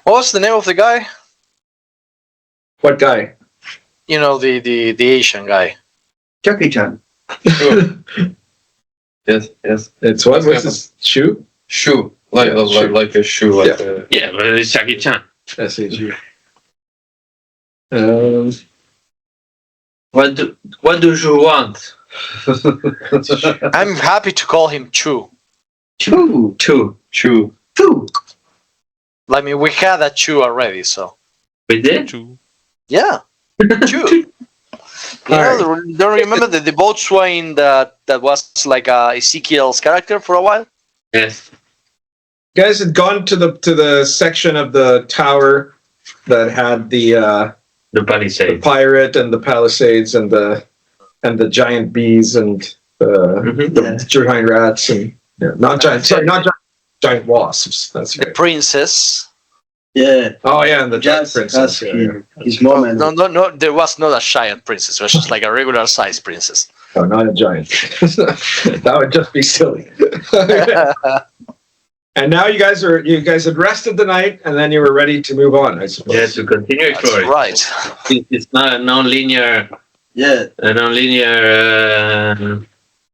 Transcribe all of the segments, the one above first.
What was the name of the guy? What guy? You know, the Asian guy. Jackie Chan. Sure. Yes. It's what? What's his shoe? Shoe. Like a shoe. Like a... Yeah, but it's Jackie Chan. S-H-U. What do you want? I'm happy to call him Chu. Two. I mean, we had a Chu already, so. We did? Yeah. Chu. Don't remember the boatswain that was like Ezekiel's character for a while? Yes. You guys had gone to the section of the tower that had the Palisades. pirate and the palisades and the giant bees and the giant rats and not giant wasps. That's The right. princess. Yeah. Oh yeah, and the giant Just princess. his moment. No, there was not a giant princess. It was just like a regular size princess. Oh, not a giant. That would just be silly. And now you guys had rested the night, and then you were ready to move on, I suppose. Yeah, to continue That's exploring. right. It's not a non-linear. Yeah. A non-linear.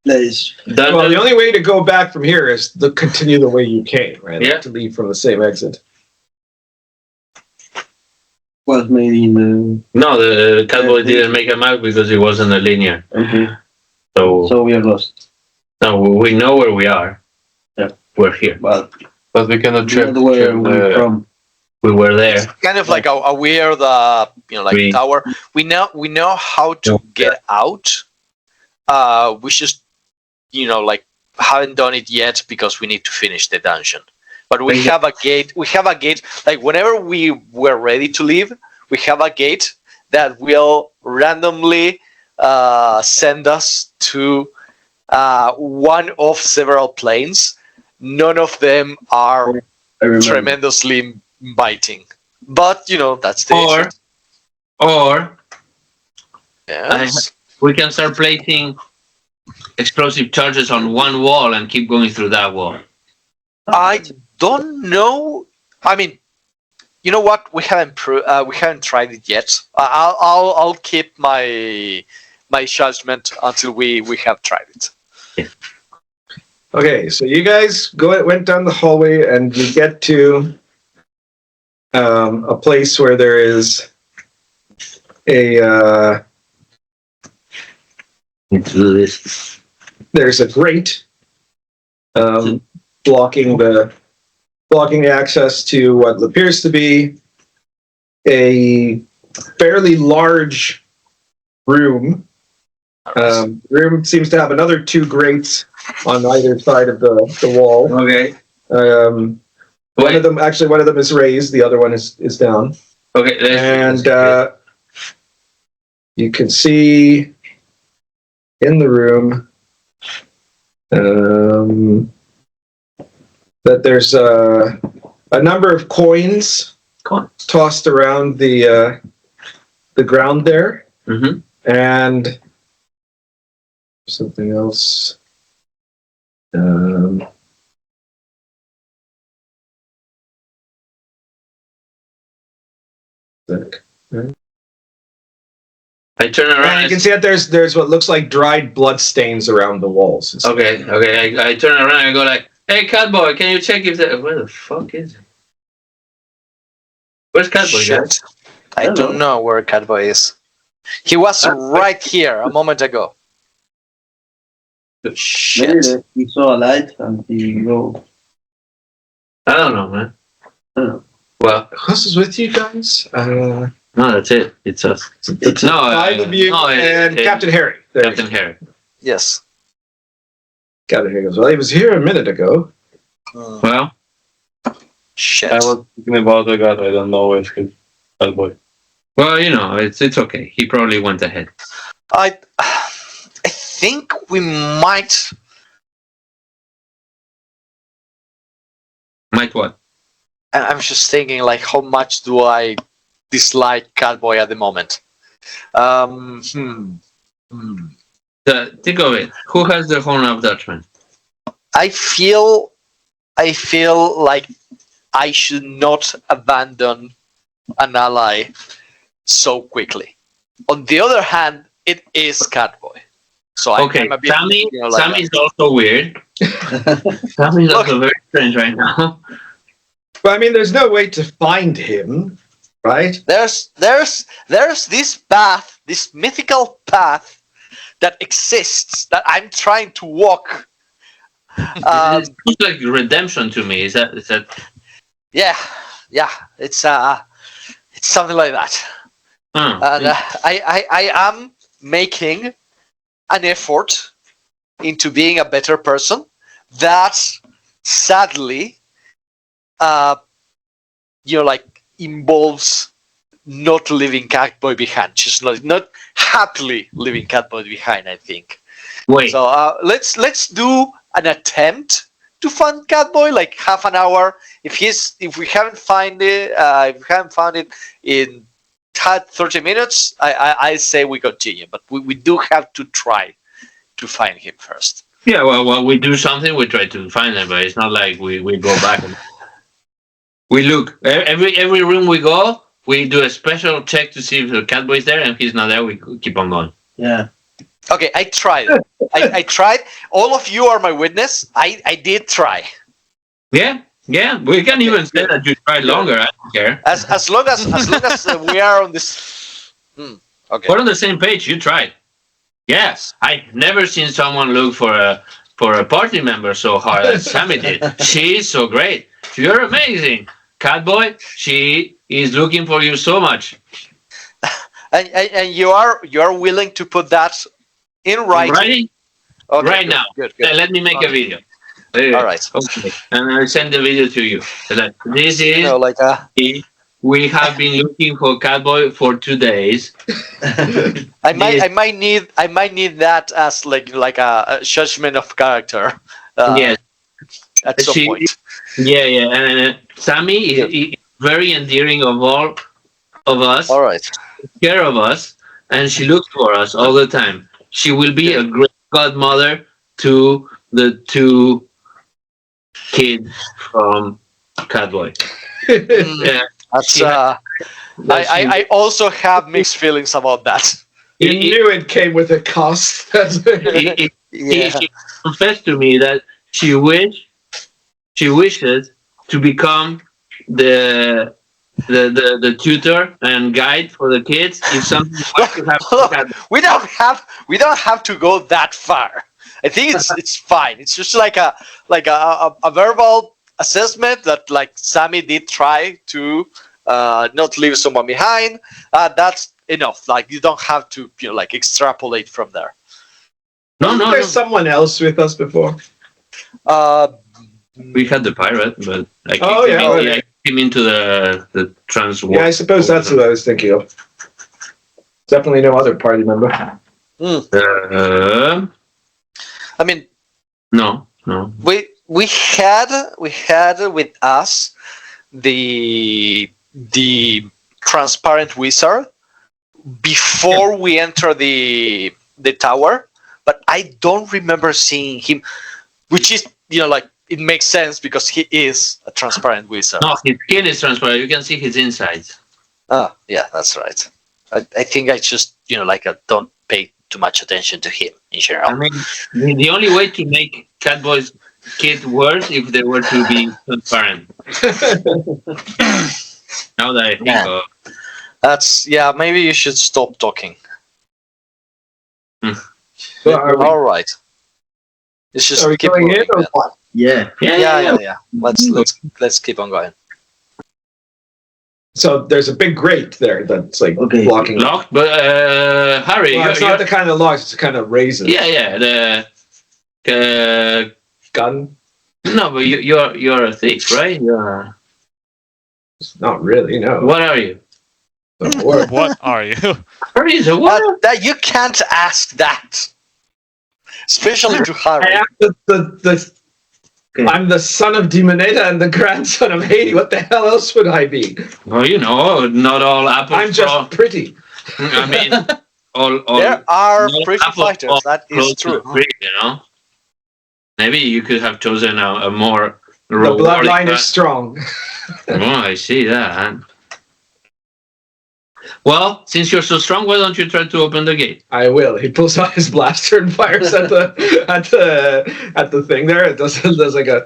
Place. Dungeon. Well, the only way to go back from here is to continue the way you came, right? Yeah. To leave from the same exit. Was made in. No, the Catboy didn't make a map because it wasn't a linear. Okay. So We are lost. no, we know where we are. Yeah. We're here. But But we cannot check where we're from. We were there. Kind of like a weird, We- tower. We know how to get out. We just, haven't done it yet because we need to finish the dungeon. But we have a gate. We have a gate. Like whenever we were ready to leave, we have a gate that will randomly send us to one of several planes. None of them are I remember. tremendously biting, but that's the Or yes. we can start placing explosive charges on one wall and keep going through that wall. I don't know. I mean, you know what? We haven't tried it yet. I'll keep my judgment until we have tried it. Okay, so you guys went down the hallway and you get to a place where there is Let's do this. there's a grate blocking the access to what appears to be a fairly large room. Room seems to have another two grates on either side of the wall. Okay. One of them is raised, the other one is down. Okay, And you can see in the room that there's a number of coins tossed around the ground there, and something else. I turn around. And you can see that there's what looks like dried blood stains around the walls. Okay. I turn around and go like, "Hey, Catboy, can you check if that? Where the fuck is it? Where's Catboy, guys? I don't know where Catboy is. He was right here a moment ago. Shit. Maybe he saw a light and he go. I don't know, man. I don't know. Well, Who else is with you guys? no, that's it. It's us. It's five of you and Captain Harry. There you Captain go. Harry. Yes. Captain Harry goes, well, he was here a minute ago. Well, Shit. I was thinking about the guy. I don't know if he's that boy. it's okay. He probably went ahead. I think we might. Might what? I'm just thinking, like, how much do I dislike Catboy at the moment? Think of it. Who has the horn of Dutchman? I feel like I should not abandon an ally so quickly. On the other hand, it is Catboy. So Okay, I'm a bit, Sami, like Sami is also weird. Sami is also very strange right now. But I mean, there's no way to find him, right? there's this path, this mythical path that exists that I'm trying to walk. It sounds like redemption to me. Is that? Yeah, it's something like that. And I am making an effort into being a better person. That sadly, like involves not leaving Catboy behind. Just not happily leaving Catboy behind. I think. Wait. So let's do an attempt to find Catboy, like half an hour. If we haven't found it in 30 minutes, I say we continue. But we do have to try to find him first. Yeah, well, we do something. We try to find him, but it's not like we go back. We look every room we go. We do a special check to see if the Catboy is there, and if he's not there, we keep on going. Yeah. Okay, I tried. I tried. All of you are my witness. I did try. Yeah. We can even say that you tried longer. I don't care. As long as we are on this. Okay. We're on the same page. You tried. Yes, I've never seen someone look for a party member so hard as Sami did. She's so great. You're amazing, Catboy. She is looking for you so much. And you are willing to put that in writing? Okay, right good, now. Good. Let me make a video. All right. Okay. And I'll send the video to you. This is like we have been looking for Catboy for 2 days. I might need that as like a judgment of character. Yes. At some point. Yeah. And Sami is very endearing of all of us. All right. Care of us, and she looks for us all the time. She will be a great godmother to the 2 kids from Catboy. Yeah. That's I also have mixed feelings about that. You knew it came with a cost. She confessed to me that she wishes to become the tutor and guide for the kids. If something we don't have to go that far. I think it's fine. It's just like a verbal assessment that like Sami did try to not leave someone behind. That's enough. Like you don't have to like extrapolate from there. No. There's someone else with us before. We had the pirate, but I kicked him into the trans. Yeah, I suppose that's what I was thinking of. Definitely no other party member. I mean, no. We had with us the transparent wizard before we enter the tower, but I don't remember seeing him, which is like it makes sense because he is a transparent wizard. No, his skin is transparent. You can see his insides. Oh, yeah, that's right. I think I just I don't pay too much attention to him in general. I mean, the only way to make Catboy's kid worse if they were to be transparent. Now that I think of that's maybe you should stop talking. So all right. It's just are we keep going moving, in or what? Yeah. Let's keep on going. So there's a big grate there that's like blocking. Locked, but Harry, Well, it's not the kind of lock; it's the kind of raises. Yeah. The Gun? no, but you're a thief, right? You're Not really. No. what are you? What are you? Harry is a what? That you can't ask that, especially to Harry. I'm the son of Demoneta and the grandson of Haiti. What the hell else would I be? Well, not all apples. I'm just pretty. I mean, all There are not pretty apples fighters. fall That is close to true. the tree, Maybe you could have chosen a more The rewarding bloodline that. is strong. Oh, I see that. Well, since you're so strong, why don't you try to open the gate? I will. He pulls out his blaster and fires at the thing there. It does like a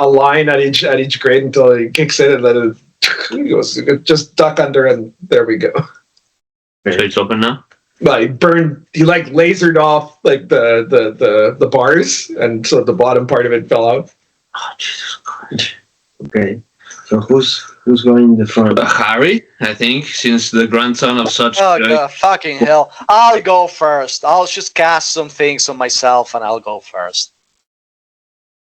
line at each grade until he kicks it and let it goes just duck under and there we go. So it's open now? But he like lasered off like the bars and so the bottom part of it fell out. Oh, Jesus Christ. Okay. So who's going in the front? Harry, I think, since the grandson of such. Oh God, fucking hell! I'll go first. I'll just cast some things on myself, and I'll go first.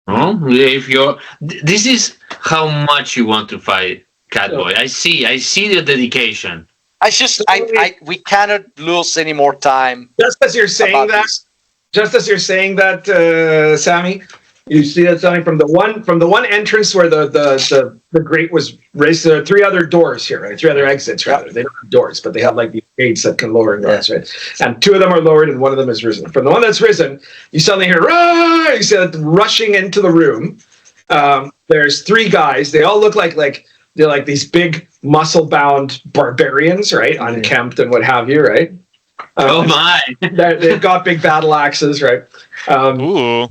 Oh, if you're. This is how much you want to fight, Catboy. I see the dedication. We cannot lose any more time. Just as you're saying that, Sami, you see that something from the one entrance where the grate was raised. There are 3 other doors here, right? 3 other exits, rather. They don't have doors, but they have like these gates that can lower and rise, right? And 2 of them are lowered, and 1 of them is risen. From the one that's risen, you suddenly hear "Rah!" You see it rushing into the room. There's 3 guys. They all look like they're like these big muscle-bound barbarians, right? Unkempt and what have you, right? Oh my! They've got big battle axes, right? Ooh.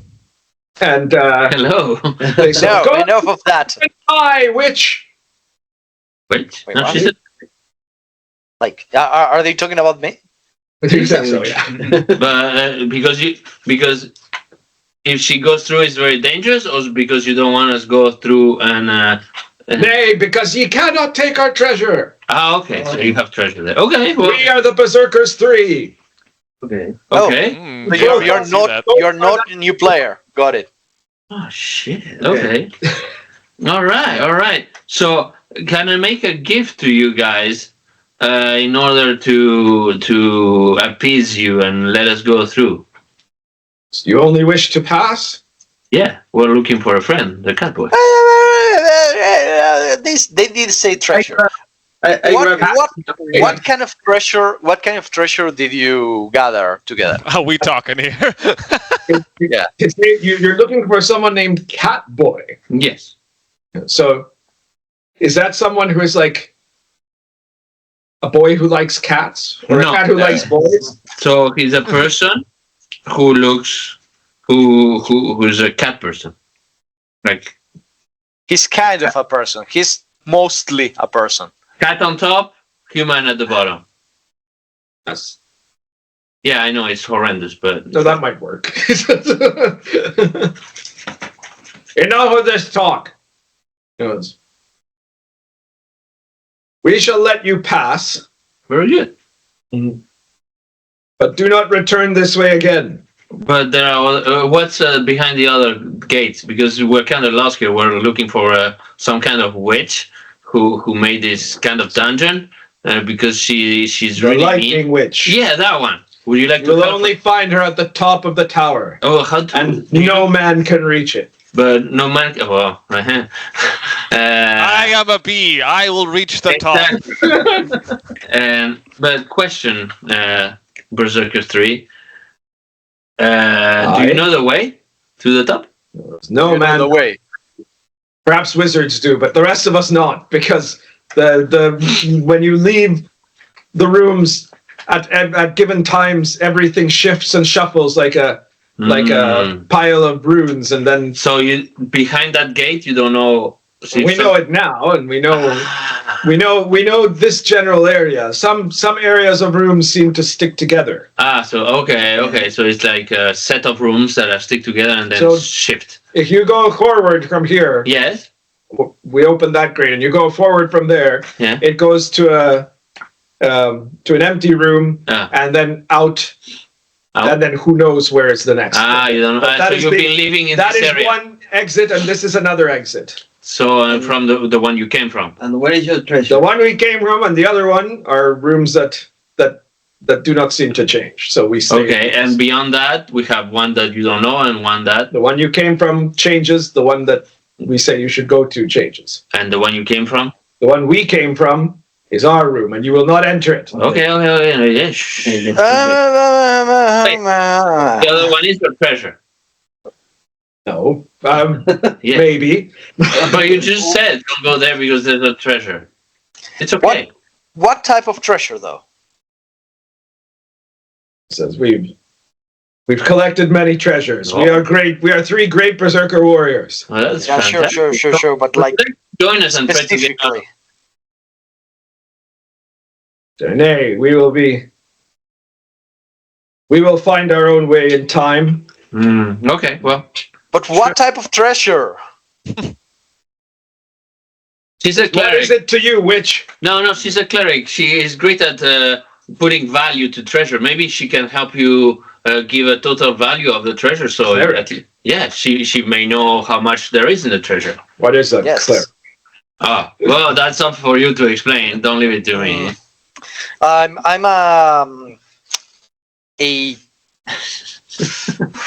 And Hello. they say, No, "Go enough of that. die, witch!" Wait. Wait, No, what? she said. Like, are they talking about me? I think so, yeah. But because if she goes through, it's very dangerous, or because you don't want us to go through and. Nay, because ye cannot take our treasure. Okay, so you have treasure there. Okay, well, We are the Berserkers 3. Okay. okay. Mm, So yeah, you're I see not that. you're not a new player. Got it. Oh shit. Okay. All right. So can I make a gift to you guys in order to appease you and let us go through? You only wish to pass? Yeah, we're looking for a friend, the Catboy. They did say treasure. What kind of treasure? What kind of treasure did you gather together? Are we talking here? You're looking for someone named Catboy. Yes. So, is that someone who is like a boy who likes cats, or No, a cat who likes boys? So he's a person who's a cat person. Like He's kind of a person. He's mostly a person. cat on top, human at the bottom. Yes. Yeah, I know it's horrendous, but So that might work. Enough of this talk. Goes, we shall let you pass, very good. but do not return this way again. But there are what's behind the other gates? Because we're kind of lost here. We're looking for some kind of witch who made this kind of dungeon because she's The really lightning mean. witch. Yeah, that one. Would you like to You'll help? only find her at the top of the tower, Oh, how to? and no man can reach it. But no man. Well, I am a bee. I will reach the top. Exactly. But question, Berserker 3. Do you know the way to the top? No You know man. the way. Perhaps wizards do, but the rest of us not, because the when you leave the rooms at given times, everything shifts and shuffles like a pile of runes, and then So you behind that gate, you don't know. we know it now, and we know this general area. Some areas of rooms seem to stick together. So okay. So it's like a set of rooms that are stick together and then So- shift. If you go forward from here, Yes. we open that grate, and you go forward from there. Yeah. It goes to an empty room, and then out. And then who knows where it's the next. You don't know. But that So is you've the- been living in That this is area. one exit, and this is another exit. So from the one you came from. And where is your treasure? The one we came from and the other one are rooms that do not seem to change. So we stay. Okay, and beyond that, we have one that you don't know and one that, The one you came from changes. The one that we say you should go to changes. and the one you came from. The one we came from is our room, and you will not enter it. Okay, yeah. Shh. Okay, The other one is your treasure. No. Yeah. Maybe. But you just said don't go there because there's a treasure. It's okay. What type of treasure, though? Says we've collected many treasures. We are great. We are 3 great berserker warriors. Well, that's Yeah, fantastic. sure. But like Join us and try to get out. specifically, Nay, we will find our own way in time. Okay, well, but what type of treasure? she's a What cleric. is it to you, witch? No, she's a cleric. She is great at putting value to treasure. Maybe she can help you give a total value of the treasure. So, yeah, she may know how much there is in the treasure. What is a Yes. cleric? Ah, well, that's up for you to explain. Don't leave it to me. I'm a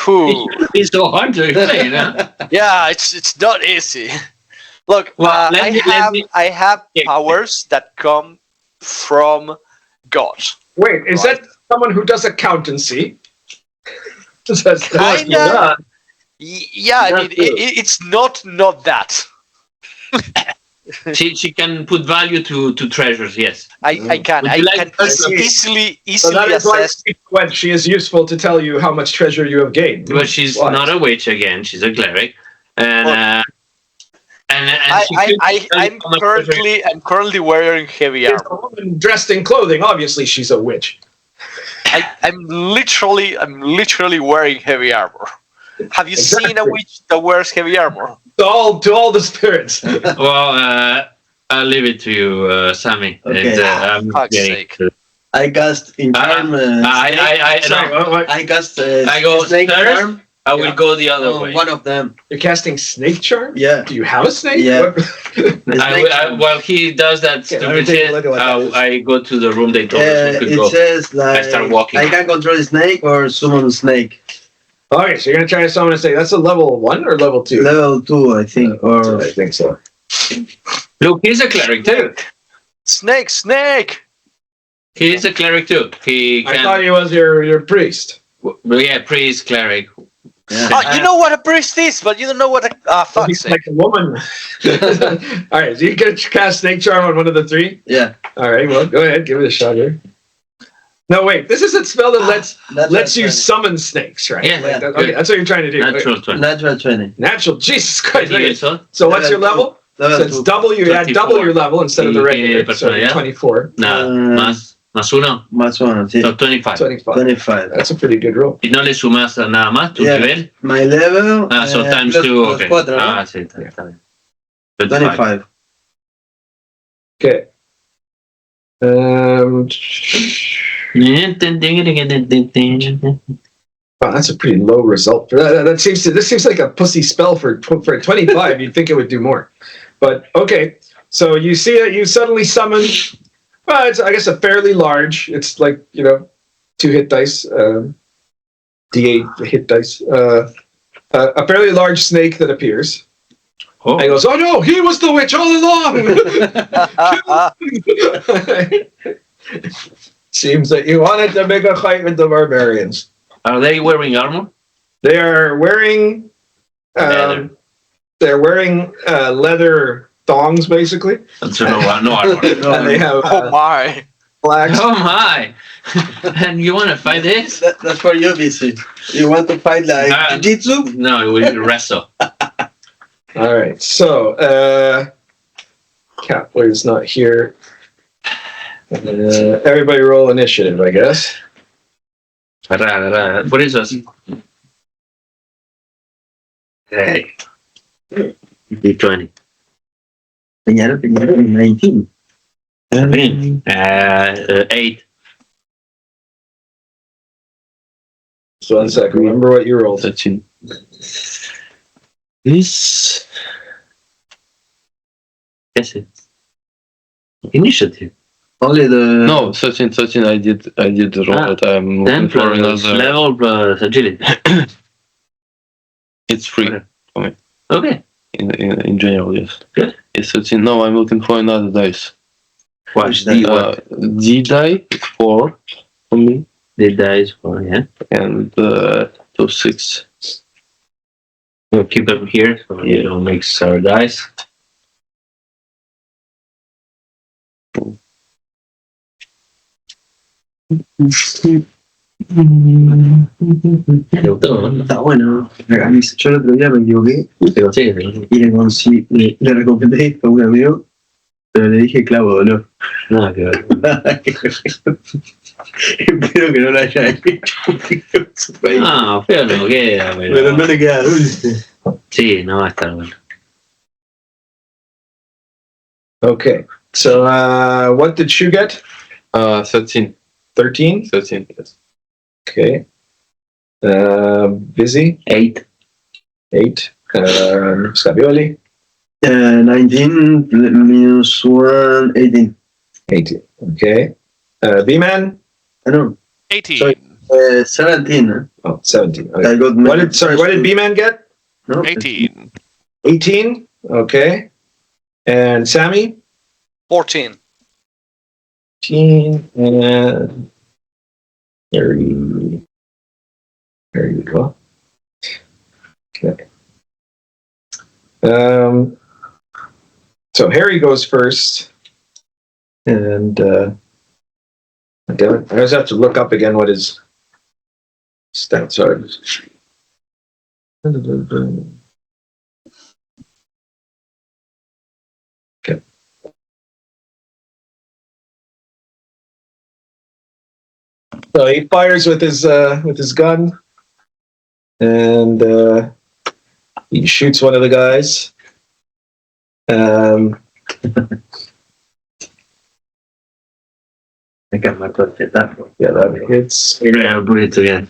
who? It's so hard to explain, huh? Yeah, it's not easy. Look, Well, let me- I have powers that come from God. Wait, is that someone who does accountancy? Kinda. Yeah, I mean, it's not that. She can put value to treasures. Yes. I can. Would I you like can to- easily So that is why assess. when she is useful to tell you how much treasure you have gained. But she's Why? not a witch again. She's a cleric, and she could tell you how much treasure- I'm currently wearing heavy She's armor. a woman dressed in clothing. Obviously, she's a witch. I'm literally wearing heavy armor. Have you seen a witch that wears heavy armor? To all the spirits. Well, I'll leave it to you, Sami. Okay. I'm Fuck's getting- sake. I cast in charm. I cast I go snake first. charm. I will go the other way. One of them. You're casting snake charm? Yeah. Do you have a snake? Yeah. What- The snake charm. While he does that let me stupid take a shit, look at what that I go to the room they told us we could It go. says like start walking. I can control a snake or summon a snake. Okay, so you're gonna try to summon a snake. That's a level 1 or level 2? Level 2, I think. Or I think so. Look, he's a cleric too. Snake! He's a cleric too. He I can. thought he was your priest. Yeah, priest, cleric. yeah. Oh, you know what a priest is, but you don't know what a fuck's He's sake. like a woman. All right, so you can cast snake charm on one of the 3. Yeah. All right, well, go ahead, give it a shot here. No, wait, this is a spell that lets you summon snakes, right? Yeah, Like that- good. okay, that's what you're trying to do. Natural Okay. 20. Natural 20. Natural, Jesus Christ. Okay. So, So what's your level? Level So it's 2. double. You add 24. double your level instead of the regular. So persona, yeah. 24, más uno. Más uno, sí. So 25. 25. 25. That's a pretty good roll. Y no le sumas nada más tu Yeah. nivel. My level. So times plus- 2. plus Okay. cuatro, ¿no? Ah, sí. Está bien. 25. 25. Okay. Wow, that's a pretty low result for that. This seems like a pussy spell for 25. You'd think it would do more, but okay. So you see it. You suddenly summon. Well, it's I guess a fairly large. It's like 2 hit dice, D8 hit dice. A fairly large snake that appears. Oh. And he goes, "Oh no, he was the witch all along." Seems that you wanted to make a fight with the barbarians. Are they wearing armor? They are wearing Leather. leather thongs, basically. So no armor. And they have Oh my! flags. Oh my! And you want to fight this? That's for you, Vizi. You want to fight like Jiu-Jitsu? No, it will wrestle. All right, so Catboy's not here. Everybody roll initiative, I guess. What is this? Hey. D20. Peñaro, 19. 8. So 1 second. Remember what you rolled. 13. This. Yes, it. Initiative. Only the. No, 13. I did the roll, but I'm 10 looking for plus another. level plus agility. It's free Okay. in general, yes. Good. It's 13. No, I'm looking for another dice. Watch the what? D die 4 for me, The dice for, yeah. and 6. We'll keep them here so you don't mix our dice. ¿Te gustó? Está bueno. Yo el otro día me equivoqué ¿Te gustó? y le recomendé esto a un amigo, pero le dije clavo de olor. Nada que ver. Espero que no lo haya hecho. No, feo no queda, Pero no le queda dulce. Sí, no va a estar bueno. Okay. So, what did Shu get? 13. 13? 13, yes. Okay. Vizi? 8. 8. Scavioli? 19 minus 1, 18. 18. Okay. B-Man? I don't 18. Sorry. know. 17. Oh, 17. Okay. I got What did B-Man get? No? 18. 18. Okay. And Sami? 14. 18. And Harry. There you go. Okay. So Harry goes first. And damn it, I just have to look up again what his stats are. Okay. So he fires with his gun, and he shoots one of the guys. I got my blood hit that one. Yeah, that hits. Yeah, I'll put it together.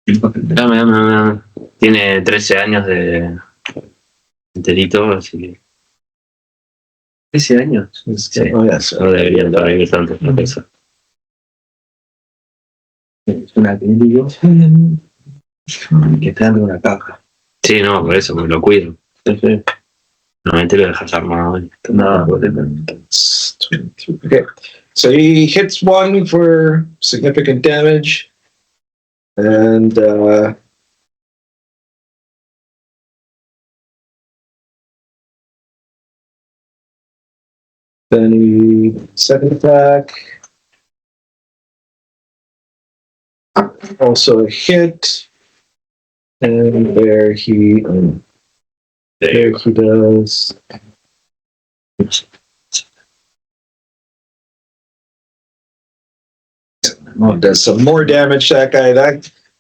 Dame. Tiene 13 años de enterito, así que 13 años. Sí. Oh, yes. no debería vivir tanto por eso. Es una clínica que está dando una caja. Sí, no, por eso, me lo cuido. Normalmente lo dejas armado. No, That's 23. Okay, so he hits one for significant damage, and then he second attack, also a hit, and there he does. Does some more damage. That guy.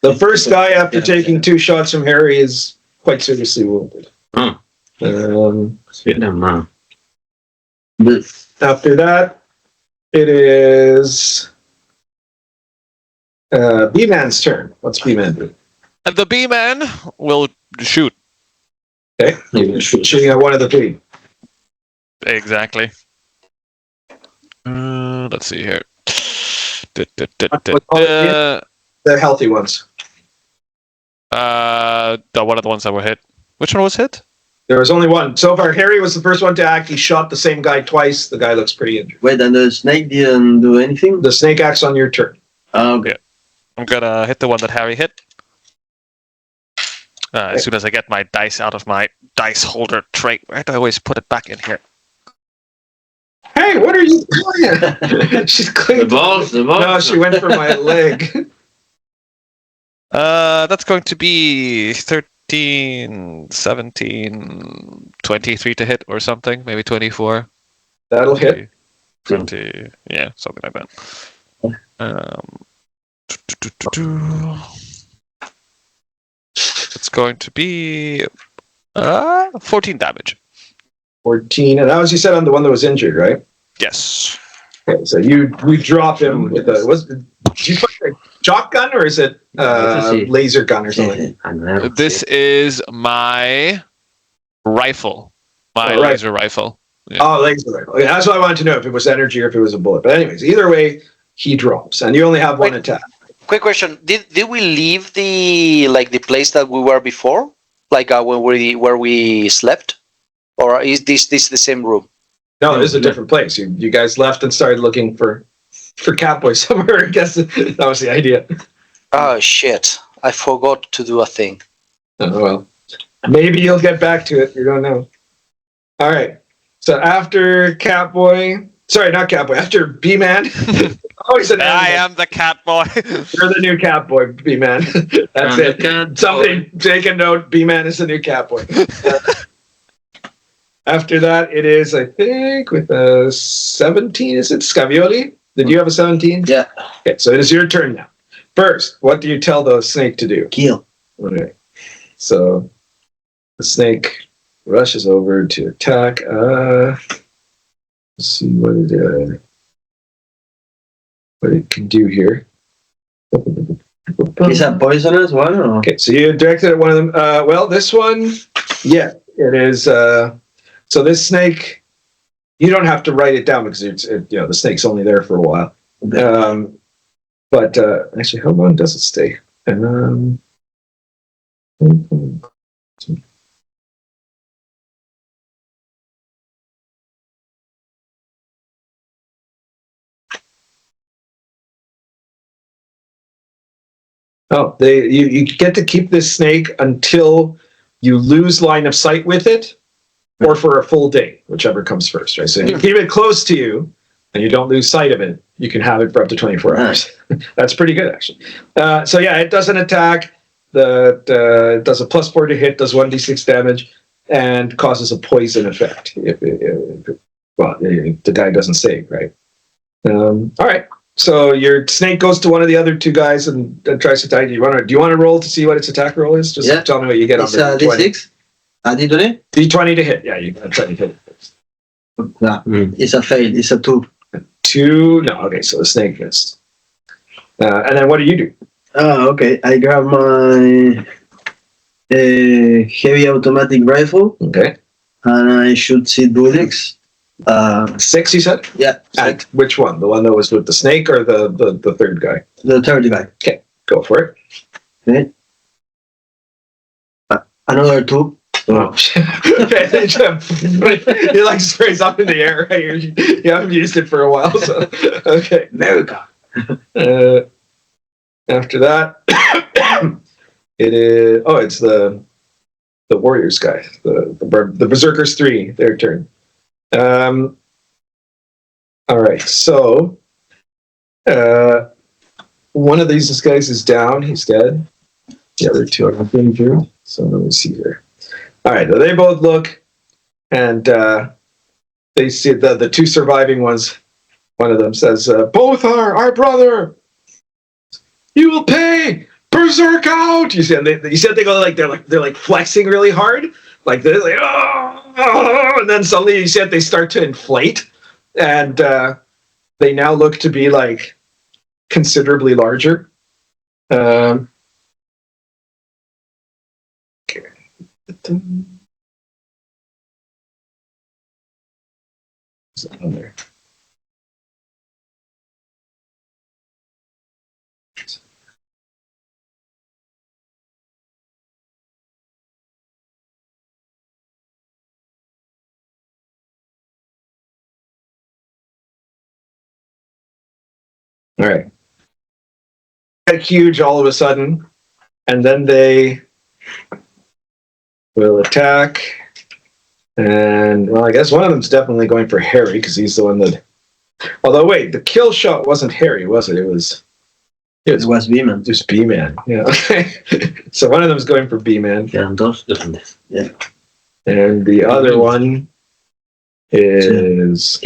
The first guy after taking 2 shots from Harry is quite seriously wounded. Oh. After that, it is B-Man's turn. What's B-Man do? And the B-Man will shoot. Okay, shooting at one of the 3. Exactly. Let's see here. The healthy ones. One of the ones that were hit. Which one was hit? There was only one. So far, Harry was the first one to act. He shot the same guy twice. The guy looks pretty injured. Wait, and the snake didn't do anything? The snake acts on your turn. Okay. I'm gonna hit the one that Harry hit. As soon as I get my dice out of my dice holder tray. Where do I always put it back in here? Hey, what are you doing? She's clean. The balls. No, she went for my leg. That's going to be 13, 17, 23 to hit or something. Maybe 24. That'll hit. 20, yeah, something like that. It's going to be 14 damage. 14, and that was, you said, on the one that was injured, right? Yes. Okay, so we drop him with a. Did you put a shotgun or is it laser gun or something? This is my rifle. My laser rifle. Yeah. Oh, laser rifle. Okay, that's what I wanted to know, if it was energy or if it was a bullet. But anyways, either way, he drops, and you only have one attack. Quick question: Did we leave the place that we were before, where we slept, or is this the same room? No, this is a different place. You guys left and started looking for. for Catboy somewhere. I guess that was the idea. Oh shit! I forgot to do a thing. Oh well, maybe you'll get back to it. You don't know. All right. So after Catboy, sorry, not Catboy. After B-Man. Always an I animal. am the cat boy. You're the new Catboy, B-Man. That's it. Somebody take a note. B-Man is the new Catboy. After that, it is, I think, with a 17. Is it Scavioli? Did you have a 17? Yeah. Okay, so it is your turn now. First, what do you tell the snake to do? Kill. Okay. So the snake rushes over to attack. Let's see what it can do here. Is that poisonous one? Or? Okay, so you directed at one of them. Well, this one, yeah, it is. So this snake, you don't have to write it down because the snake's only there for a while. But actually, how long does it stay? Oh, you get to keep this snake until you lose line of sight with it, or for a full day, whichever comes first, right? So if you keep it close to you and you don't lose sight of it, you can have it for up to 24 hours. That's pretty good, actually. So yeah, it does an attack. It does a +4 to hit, does 1d6 damage, and causes a poison effect. If the guy doesn't save, right? All right. So your snake goes to one of the other two guys and tries to attack you. Do you want to roll to see what its attack roll is? Just tell me what you get on the D20. D6? D20? D20 to hit. Yeah, you gotta try to hit it first. No, it's a fail. It's a 2. 2? No, okay, so the snake missed. And then what do you do? Oh, okay. I grab my heavy automatic rifle Okay. and I shoot seed bullets. 6, you said? Yeah. At which one? The one that was with the snake or the third guy? The third guy. Okay, go for it. Okay. Another 2. Oh, shit. He like sprays up in the air. Right? You haven't used it for a while, so okay. America. After that, it is. Oh, it's the Warriors guy. The Berserkers 3. Their turn. All right. So, one of these guys is down. He's dead. The other two are injured. So let me see here. All right, they both look, and they see the two surviving ones. One of them says, "Both are our brother. You will pay. Berserk out!" You see, and you said they go they're like flexing really hard, like this, like oh, and then suddenly you see that they start to inflate, and they now look to be like considerably larger. Is that on there? All right. Get huge all of a sudden, and then they will attack. And, well, I guess one of them's definitely going for Harry, because he's the one that... Although, wait, the kill shot wasn't Harry, was it? It was B-Man. Just B-Man, yeah. Okay. So one of them's going for B-Man. Yeah. And the other one is...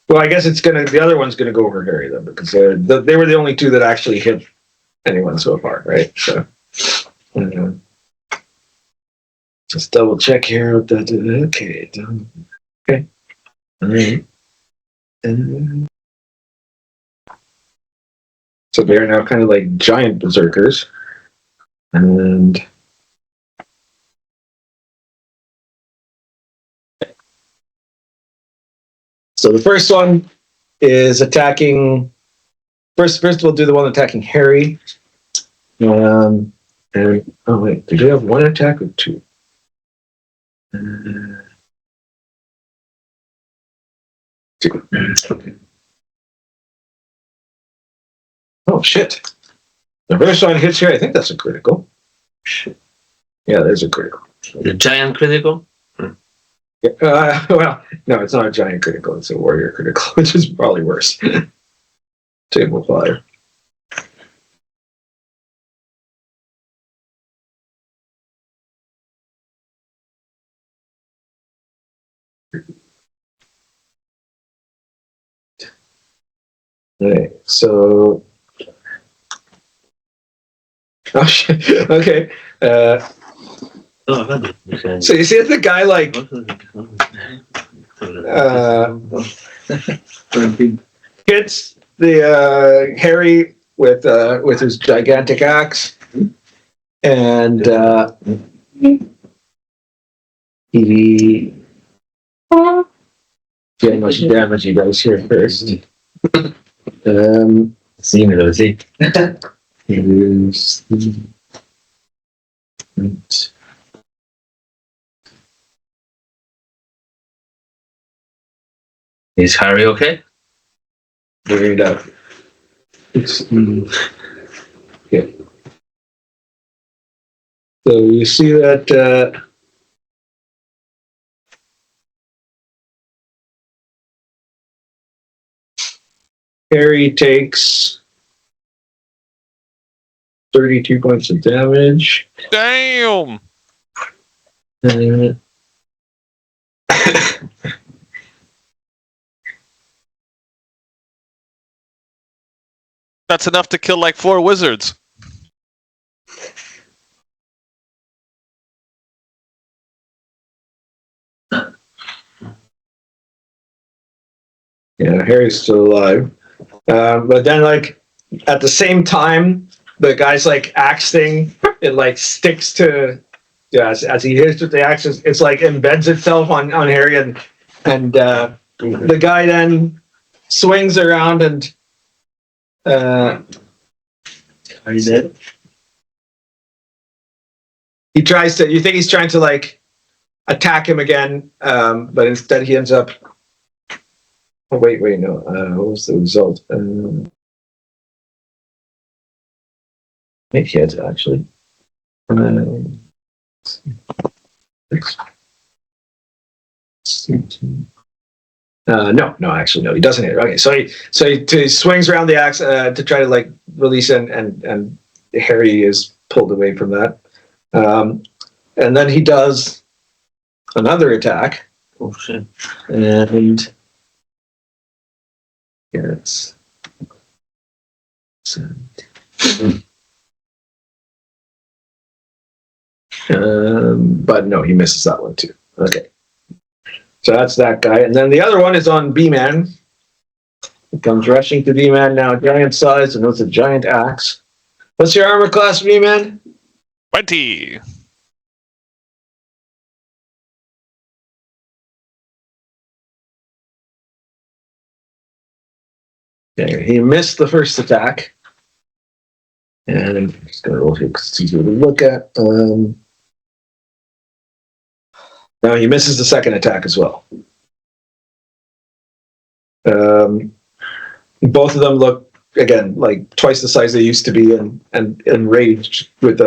Well, I guess the other one's gonna go for Harry, then, because they were the only two that actually hit anyone so far, right? So... just double check here. Okay. Okay. All right. So they're now kind of like giant berserkers. And so the first one is attacking. First we'll do the one attacking Harry. And oh wait, do they have one attack or two? Okay. Oh, shit. The first one hits here. I think that's a critical. Shit. Yeah, there's a critical. The giant critical? Well, no, it's not a giant critical. It's a warrior critical, which is probably worse. Table 5. Okay, so... Oh, shit. Okay. So you see the guy, like... hits the Harry with his gigantic axe, and he see how much damage he does here first. Símelo, sí. Is Harry okay? Very up. Yeah. So you see that Harry takes 32 points of damage. Damn! Uh, That's enough to kill like 4 wizards. Yeah, Harry's still alive. But then, like, at the same time, the guy's, like, axe thing, it, like, sticks to, yeah, as he hits with the axe, it's like, embeds itself on Harry, and the guy then swings around and, Are you dead? he tries to, you think he's trying to, like, attack him again, but instead he ends up, oh, wait, no, what was the result? Maybe he had to, actually. No, actually, no, he doesn't hit. Okay, so he swings around the axe to try to, like, release it, and Harry is pulled away from that. And then he does another attack. Oh shit. And yes. But no, he misses that one too. Okay. So that's that guy. And then the other one is on B-Man. He comes rushing to B-Man now, giant size, and with a giant axe. What's your armor class, B-Man? 20! Okay, he missed the first attack. And I'm just going to roll here because it's easier to look at. Now he misses the second attack as well. Both of them look, again, like twice the size they used to be, and enraged with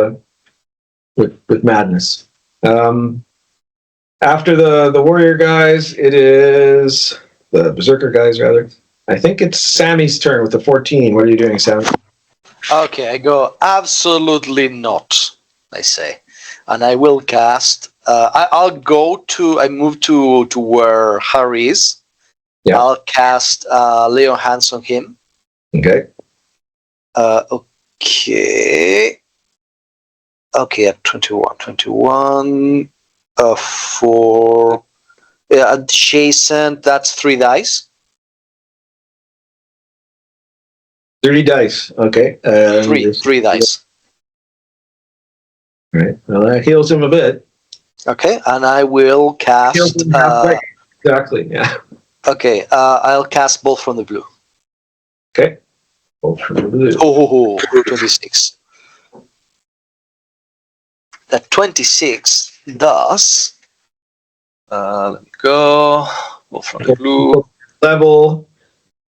madness. After the warrior guys, it is the berserker guys, rather. I think it's Sammy's turn with the 14. What are you doing, Sammy? Okay, I go absolutely not, I say. And I will cast. I move to where Harry is. Yeah. I'll cast Leon Hands on him. Okay. Okay. Okay, at 21. For adjacent, that's 3 dice. 30 dice. Okay. Three dice. Right. Well, that heals him a bit. Okay, and I will cast. Heals him halfway. Exactly. Yeah. Okay, I'll cast Bolt from the Blue. Okay. Bolt from the blue. 26. That 26 does. Let me go. Bolt from the Blue. Level.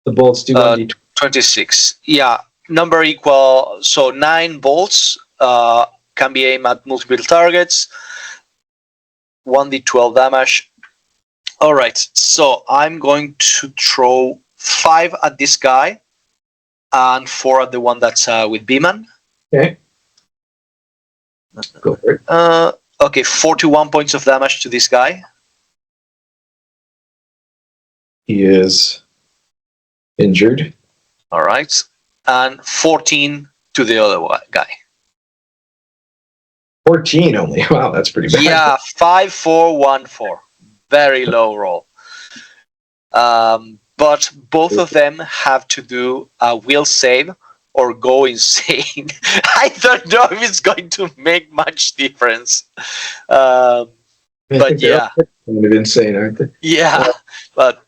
The bolts do 26. Yeah. number equal, so 9 bolts can be aimed at multiple targets. 1d12 damage. All right, so I'm going to throw 5 at this guy and 4 at the one that's with B-Man. Okay. Go for it. Okay, 41 points of damage to this guy. He is injured. All right, and 14 to the other guy. 14 only. Wow, that's pretty bad. Yeah, 5, 4, 1, 4. Very low roll. But both of them have to do a will save or go insane. I don't know if it's going to make much difference. But yeah. Kind of insane, aren't they? Yeah, but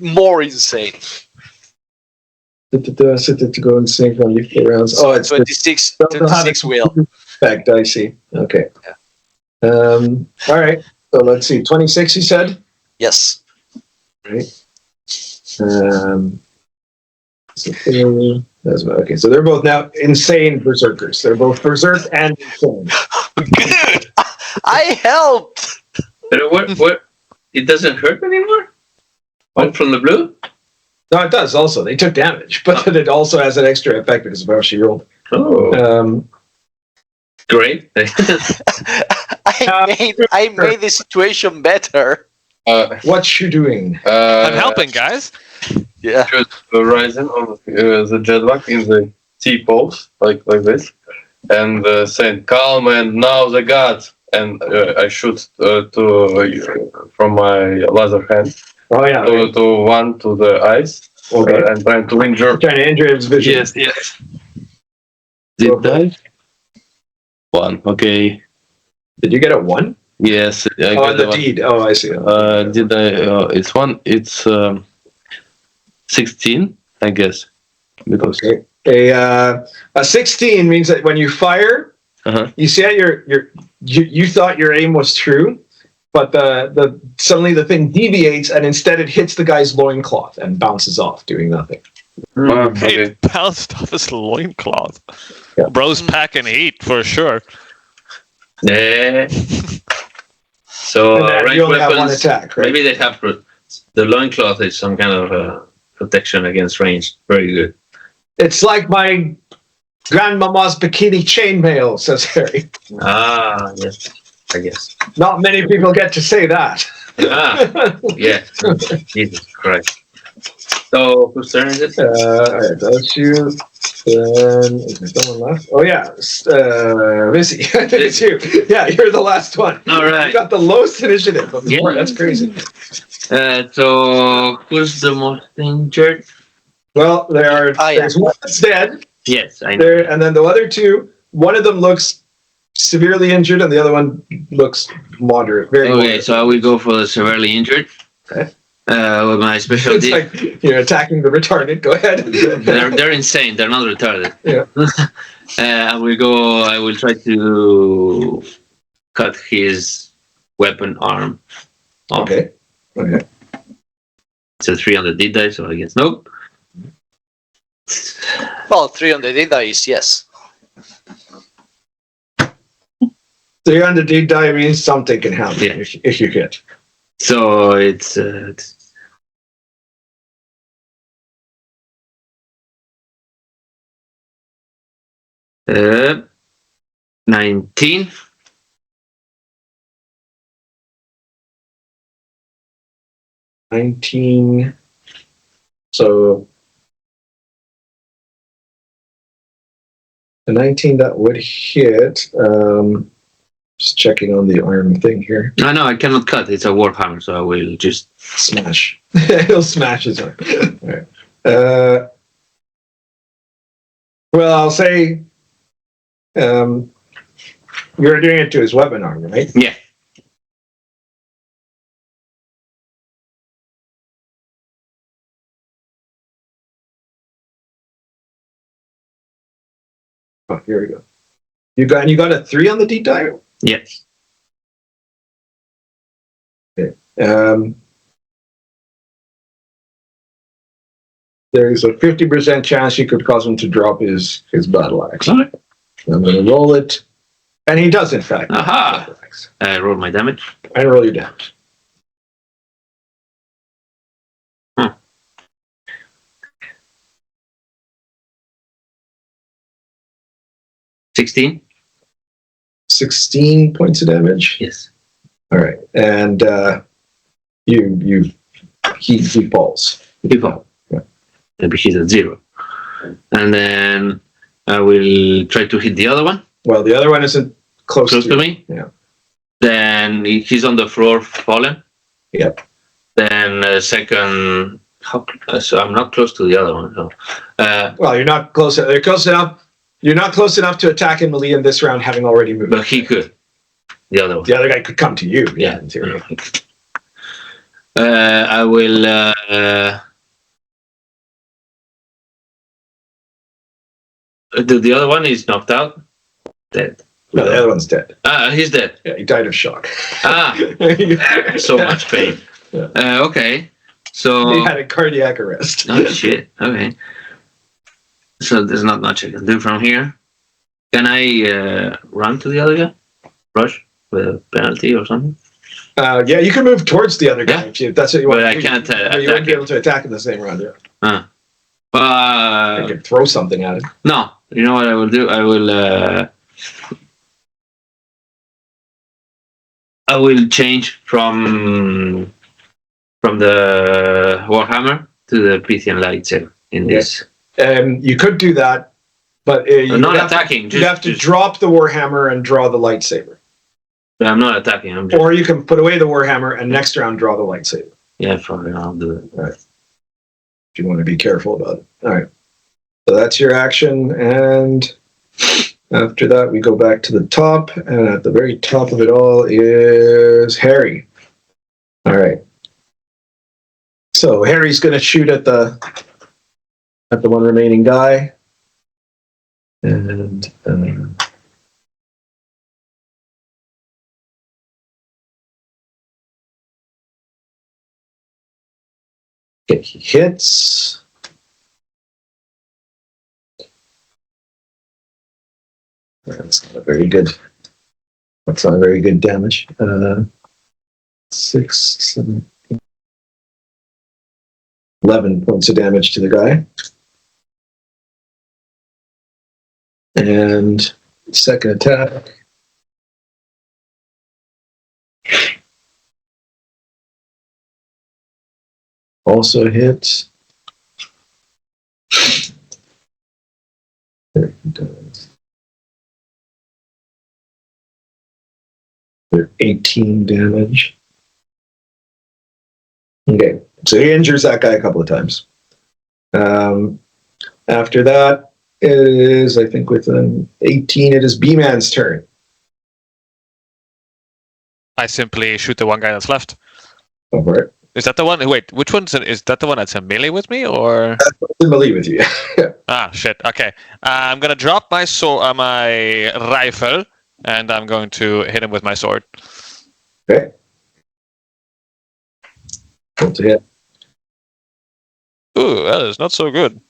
more insane. Set it to go insane for only 4 rounds. Oh, it's 26 will. Effect, I see. Okay. Yeah. All right. So let's see. 26, you said? Yes. Right. Okay, so they're both now insane berserkers. They're both berserk and insane. Good. I helped. But what? It doesn't hurt anymore? One from the blue? No, it does also. They took damage, but it also has an extra effect because of how she rolled. Oh. Great. I made the situation better. What you doing? I'm helping, guys. Yeah. Should Horizon on the jetpack in the T-pose, like this, and saying calm and now the gods, and I shoot from my laser hand Oh yeah. to one to the eyes, Okay. and trying to injure. Trying to injure his vision. Yes. Go Did for I? 1. Okay. Did you get a 1? Yes. I Oh, got the one. deed. Oh, I see. Did I? It's 1. It's 16, I guess. Because Okay. A 16 means that when you fire, you see how you thought your aim was true, but the suddenly the thing deviates and instead it hits the guy's loincloth and bounces off, doing nothing. okay. It bounced off his loincloth. Yeah. Bro's packing heat for sure. Yeah. So And then range you only have one weapons, attack, right? maybe they have the loincloth is some kind of protection against range. Very good. It's like my grandmama's bikini chainmail, says Harry. Ah, yes, I guess. Not many people get to say that. Ah, yeah. Jesus Christ. So whose turn is it? All right, that's you. Then is there someone left? Oh yeah, Vizi. I think it's you. Yeah, you're the last one. All right. You got the lowest initiative. Of the Yeah. board. That's crazy. So who's the most injured? Well, I am. there's one that's dead. Yes, I know. There, and then the other two. One of them looks severely injured, and the other one looks moderate. Very Okay, moderate. so I will go for the severely injured. Okay. With my It's specialty. like you're attacking the retarded. Go ahead. They're insane. They're not retarded. Yeah. I will try to cut his weapon arm off. Okay. Okay. It's a 3 on the D die, so I guess nope. Well, 3 on the D dice, yes. 300 D die means something can happen Yeah. if you hit. So it's 19. 19. So the 19 that would hit. Just checking on the arm thing here. No, I cannot cut. It's a warhammer, so I will just. Smash. He'll smash his arm. All right. Well, I'll say you're doing it to his weapon arm, right? Yeah. Oh, here we go. You got a 3 on the D die? Yes. Okay. there's a 50% chance you could cause him to drop his battle axe. All right. I'm going to roll it. And he does, in fact. Aha! Battle axe. I roll my damage. And roll your damage. 16? 16 points of damage. Yes. All right. And he falls. People. Yeah. Maybe he's at 0. And then I will try to hit the other one. Well, the other one isn't close to me. Yeah. Then he's on the floor, fallen. Yep. Then second. So I'm not close to the other one. So. Well, you're not close. They're close enough. You're not close enough to attack in melee in this round, having already moved. But he could. The other one. The other guy could come to you. Yeah. In theory. I will. The other one is knocked out. Dead. No, the other one's dead. He's dead. Yeah, he died of shock. So much pain. Yeah. Okay. So. He had a cardiac arrest. Oh shit. Okay. So there's not much I can do from here. Can I run to the other guy? Rush with a penalty or something? Yeah, you can move towards the other guy if that's what you want. But I can't you attack wouldn't be him. able to attack in the same round. Yeah. You You could throw something at him. no. You know what I will do? I will change from the Warhammer to the Pythian lightsaber in this. You could do that, but Not attacking. You'd have to drop the warhammer and draw the lightsaber, I'm not attacking. I'm just. or you can put away the warhammer and next round draw the lightsaber. Yeah, fine. I'll do it. If you want to be careful about it. All right. So that's your action, and after that we go back to the top, and at the very top of it all is Harry. All right. So Harry's going to shoot at the one remaining guy, and he hits. That's not a very good. That's not a very good damage. 6, 7, 8, 11 points of damage to the guy. And second attack. Also hits. There he does. They're 18 damage. Okay, so he injures that guy a couple of times. After that is, I think, with an 18, it is B-Man's turn. I simply shoot the one guy that's left. Go for it. Is that the one? Wait, which one's is that the one that's in melee with me, or? In melee with you. Ah, shit. Okay, I'm gonna drop my my rifle, and I'm going to hit him with my sword. Okay. Roll to hit. Ooh, that is not so good.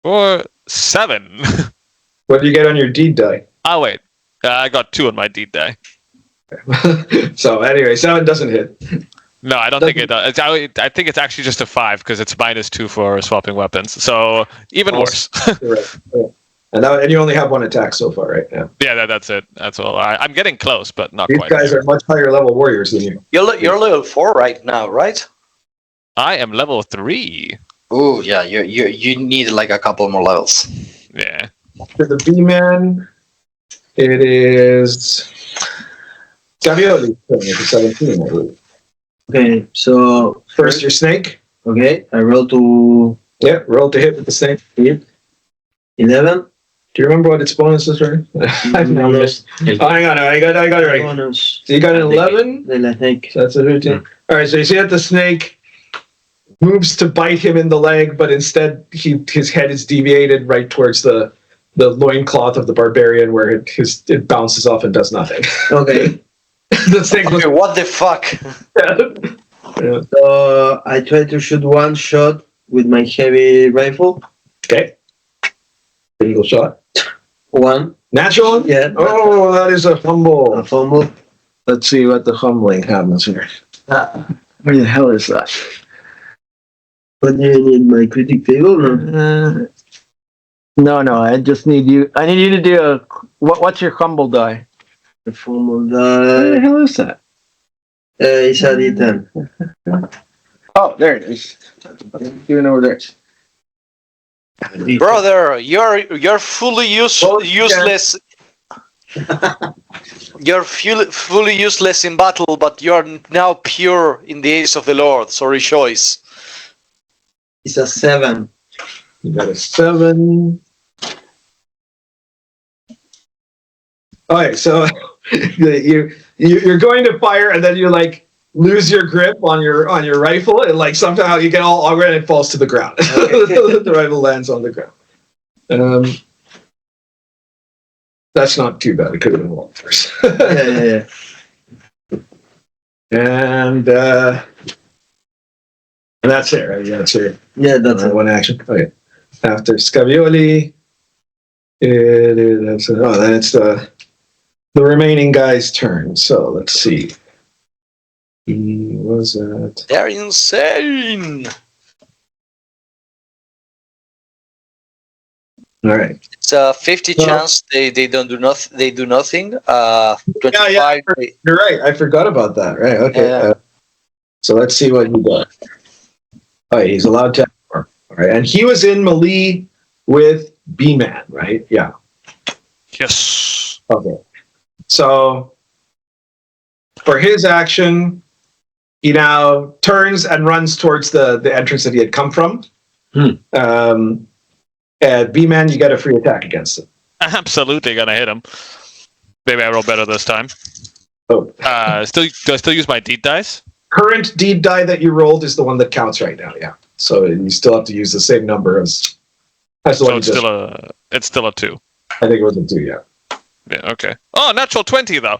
For 7. What do you get on your deed die? Oh wait, I got 2 on my deed die. So anyway, 7 doesn't hit. No, I don't think it does. I think it's actually just a 5 because it's -2 for swapping weapons. So even worse. You're right. Yeah. And you only have 1 attack so far, right? Yeah. Yeah, that's it. That's all. I'm getting close, but not These quite. guys are much higher level warriors than you. You're level 4 right now, right? I am level 3. Oh yeah, you need like a couple more levels. Yeah. For the B-Man, it is Gavioli's turn with 17, I believe. Okay, so First, your snake. okay, I roll to Yeah, roll to hit with the snake. hit. 11. Do you remember what its bonuses were? I've now missed. Oh, hang on, I got it right. Bonus. So you got an 11. De la snake. So that's a 15. All right, so you see that the snake moves to bite him in the leg, but instead his head is deviated right towards the loincloth of the barbarian, where it bounces off and does nothing. Okay. The snake was Okay, what the fuck? So I try to shoot one shot with my heavy rifle. Okay. Single shot. One. Natural? Yeah. Oh, that is a fumble. A fumble. Let's see what the humbling happens here. Where the hell is that? What do you need, my critic table? Or? No, I just need you. I need you to do a. What's your humble die? The fumble Where the die. hell is that? It's a D10. Oh, there it is. Even over there. Brother, you're fully useless. You're fully useless in battle, but you're now pure in the eyes of the Lord. So rejoice. It's a 7. You got a 7. Okay, so you're going to fire, and then you like lose your grip on your rifle, and like somehow you get all and it falls to the ground. The rifle lands on the ground. That's not too bad. It could have been worse. Yeah. And that's it, right? Yeah, that's it. Yeah, that's it. One action. Okay. After Scavioli, then it's the remaining guy's turn. So let's see. He was at. They're insane. All right. It's a 50 chance they don't do nothing. They do nothing. 25. Yeah, you're right. I forgot about that. Right. Okay. Yeah. So let's see what he does. Oh, he's allowed to. All right, and he was in melee with B-Man, right? Yeah. Yes. Okay. So for his action, he now turns and runs towards the entrance that he had come from. And B-Man, you get a free attack against him. Absolutely gonna hit him. Maybe I roll better this time. Oh. Do I still use my deed dice? Current deed die that you rolled is the one that counts right now, yeah. So you still have to use the same number as the So one you it's just, still a 2. I think it was a 2, yeah. Yeah, okay. Oh, natural 20 though.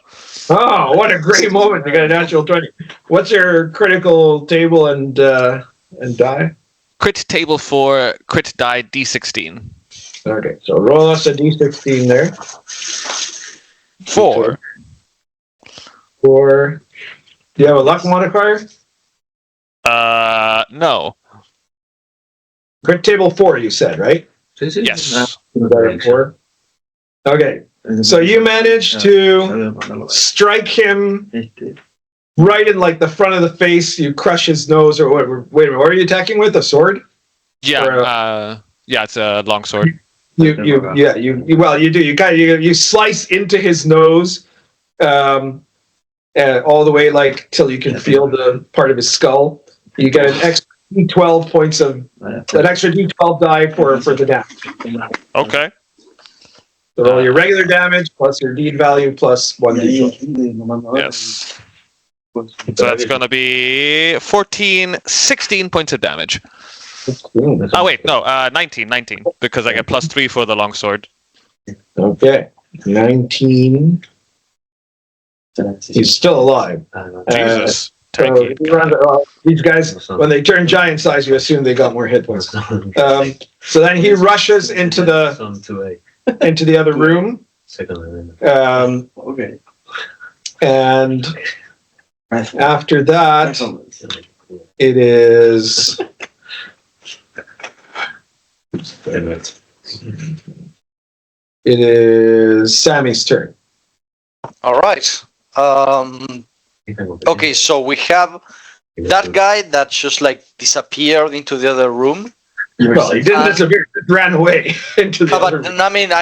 Oh, what a great moment to get a natural 20. What's your critical table and die? Crit table for crit die D16. Okay, so roll us a d16 there. 4. 4. Do you have a luck modifier? No. Crit table 4, you said, right? Yes. 4. Okay, so you managed to strike him right in like the front of the face. You crush his nose, or what? Wait a minute, what are you attacking with? A sword? Yeah. Yeah, it's a long sword. You do. You slice into his nose, all the way like till you can feel the part of his skull. You get an extra D12 points of an extra D12 die for the damage. Okay. So roll your regular damage plus your deed value plus 1 D12. Yes. So that's gonna be 16 points of damage. Oh wait, no, 19, because I get +3 for the longsword. Okay, 19. He's still alive. Jesus. So these guys, when they turn giant size, you assume they got more hit points. So then he rushes into the other room. Okay. And after that, it is. It is Sammy's turn. All right. Okay, so we have that guy that just like disappeared into the other room. Well, he didn't disappear; he ran away into the other room. I mean,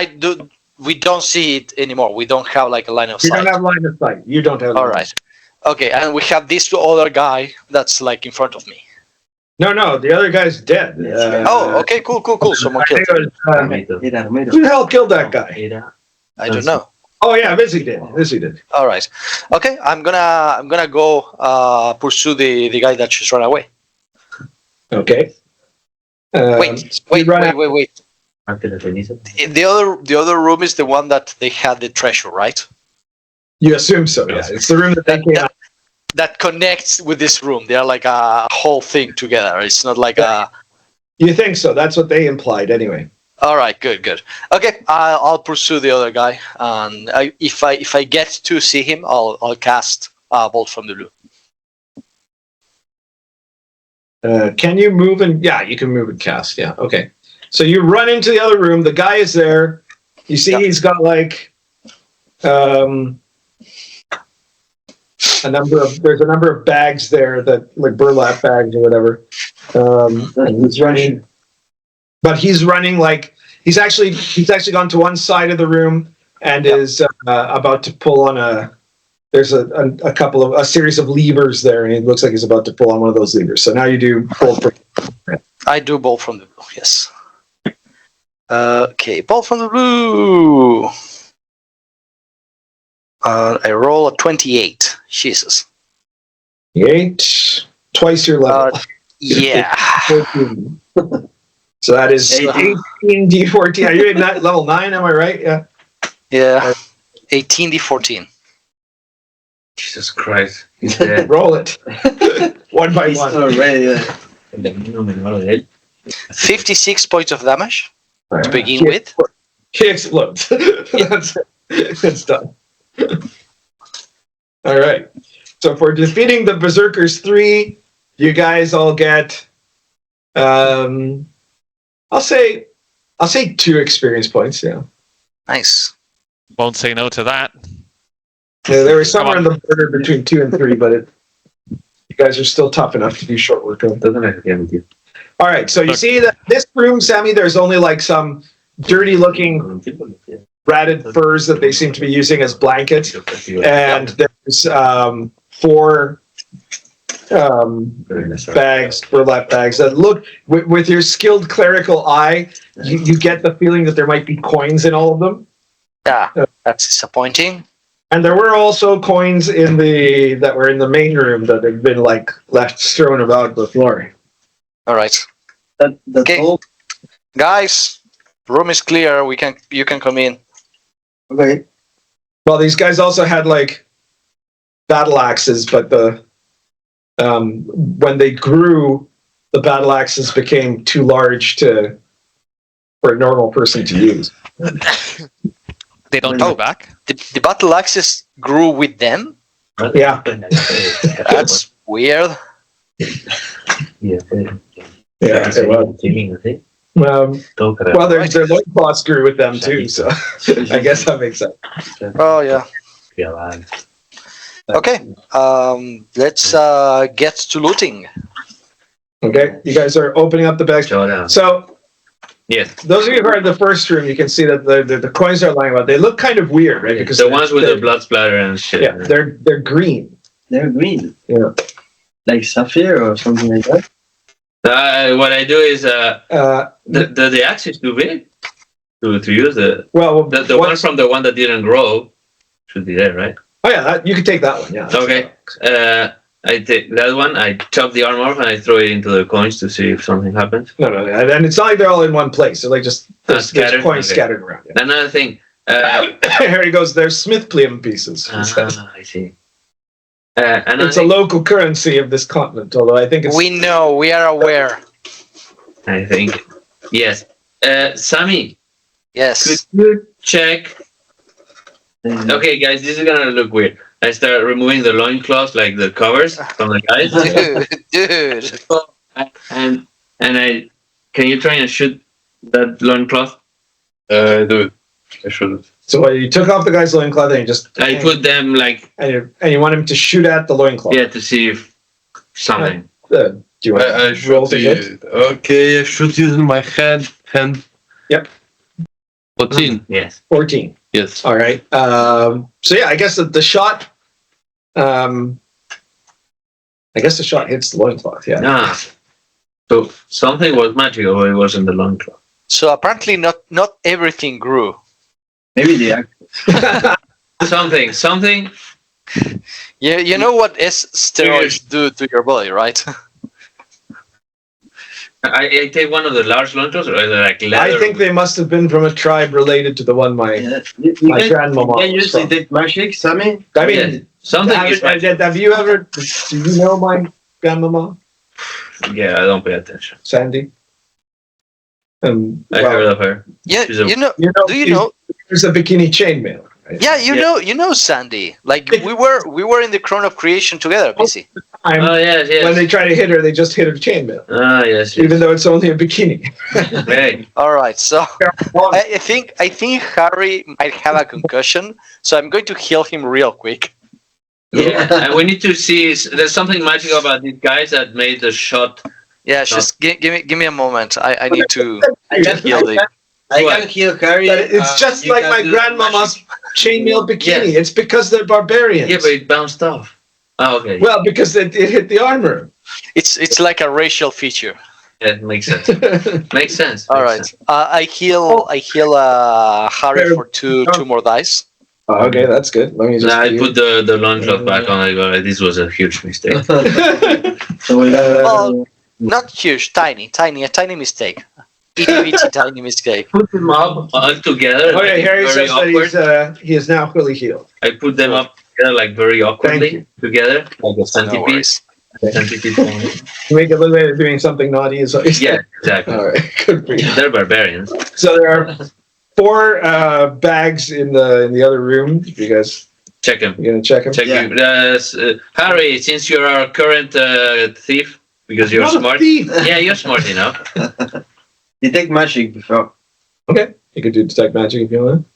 we don't see it anymore. We don't have like a line of sight. You don't have line of sight. You don't have. All right. Okay, and we have this other guy that's like in front of me. No, the other guy's dead. Okay, cool. Someone killed him. Who the hell killed that guy? I don't know. Oh yeah, Vizi did. All right. Okay, I'm gonna go pursue the guy that just ran away. Okay. Wait. The other room is the one that they had the treasure, right? You assume so, yeah. It's the room that they came out. that connects with this room. They are like a whole thing together. It's not like a. You think so? That's what they implied, anyway. All right, good. Okay, I'll pursue the other guy, and if I get to see him, I'll cast Bolt from the Blue. Can you move and you can move and cast. Yeah, okay. So you run into the other room. The guy is there. You see, he's got like there's a number of bags there that like burlap bags or whatever. He's running, but he's running like he's actually gone to one side of the room and is about to pull on there's a series of levers there, and it looks like he's about to pull on one of those levers. So now you do Bolt from. I do Bolt from the Blue. Yes. Okay, Bolt from the Blue. I roll a 28. Jesus. 8, twice your level. Yeah. 14. So that is 18 D14. Are you at level 9? Am I right? Yeah. Yeah. 18 D14. Jesus Christ. He's dead. Roll it. One by one. Already, 56 points of damage to begin with. He explodes. It's done. All right. So for defeating the Berserkers 3, you guys all get I'll say 2 experience points, yeah. Nice. Won't say no to that. Yeah, they were somewhere in the border between 2 and 3, but you guys are still tough enough to do short work on. All right, so you see that this room, Sami, there's only like some dirty looking ratted furs that they seem to be using as blankets, and there's 4 bags, burlap bags that look, with your skilled clerical eye, you get the feeling that there might be coins in all of them. Yeah, that's disappointing. And there were also coins that were in the main room that had been like left strewn about the floor. All right. Okay. Guys, room is clear. You can come in. Okay. Well, these guys also had like battle axes, but when they grew, the battle axes became too large for a normal person to use. They don't go back. The battle axes grew with them? Yeah. That's weird. Yeah, it was. Well, their loincloths grew with them too, so I guess that makes sense. Oh, yeah. Okay, let's get to looting. Okay, you guys are opening up the bags. So, Yes. those of you who are in the first room, you can see that the coins are lying about. They look kind of weird, right? Because the ones with the blood splatter and shit. Yeah, they're green. They're green. Yeah. Like sapphire or something like that? What I do is the axe is too big to use the one from the one that didn't grow should be there, right? Oh yeah, you can take that one. Yeah. Okay. I take that one. I chop the arm off and I throw it into the coins to see if something happens. No, and it's not like they're all in one place. They're like just there's coins scattered around. Yeah. Another thing. Here he goes. There's smithplium pieces. I see. It's a local currency of this continent, although I think it's... We know, we are aware. I think, yes. Sami. Yes. Could you check? Okay, guys, this is gonna look weird. I start removing the loincloths, like the covers from the guys. Dude. And can you try and shoot that loincloth? Do it. I shouldn't. So you took off the guy's loincloth and you just... I put them like... And you want him to shoot at the loincloth? Yeah, to see if something... Do you want I shoot okay, I shoot using my hand. Yep. 14. Yes. 14. Yes. All right. So yeah, I guess the shot... I guess the shot hits the loincloth, yeah. Ah. So something was magical, but it wasn't the loincloth. So apparently not everything grew. Maybe they are. Something. You know what steroids do to your body, right? I take one of the large loincloths, or is it like leather? I think they must have been from a tribe related to the one my grandmama Can you use detect magic, Sami? I mean, Something Have you ever? Do you know my grandmama, Yeah, I don't pay attention. Sandy? I heard of her. Yeah, She's a- you know. Do you know? There's a bikini chainmail. Right? Yeah, you know Sandy. Like we were in the Crown of Creation together, Vizi. Oh yes, yes. When they try to hit her, they just hit her chainmail, Ah yes, yes. even though it's only a bikini. Right. All right, so I think Harry might have a concussion, so I'm going to heal him real quick. Yeah, and we need to see. There's something magical about these guys that made the shot. Yeah, just give me a moment. I need to heal the. I can heal Harry. But it's just you like can my do grandmama's chainmail bikini. Yeah. It's because they're barbarians. Yeah, but it bounced off. Oh, okay. Well, because it hit the armor. It's like a racial feature. Yeah, it makes sense. Makes sense. All makes right, sense. I heal Harry for two more dice. Oh, okay, that's good. Let me just. Nah, I put the launch off back on. I go, this was a huge mistake. So we Well, not huge, a tiny mistake. Itty bitty tiny mistake. Put them up all together. Okay, like, Harry very says awkward. that he is now fully healed. I put them up together like very awkwardly together, like a No centipede. worries. Centipede. To make it look like they're doing something naughty is what you Yeah, said. exactly. All right, good for you. They're barbarians. So there are 4 bags in the other room. You guys, Check them. you gonna check them? Check Yeah. you. Harry, since you're our current thief, because you're Not a smart. thief. Yeah, you're smart enough. detect magic before. Okay, you can do detect magic if you want.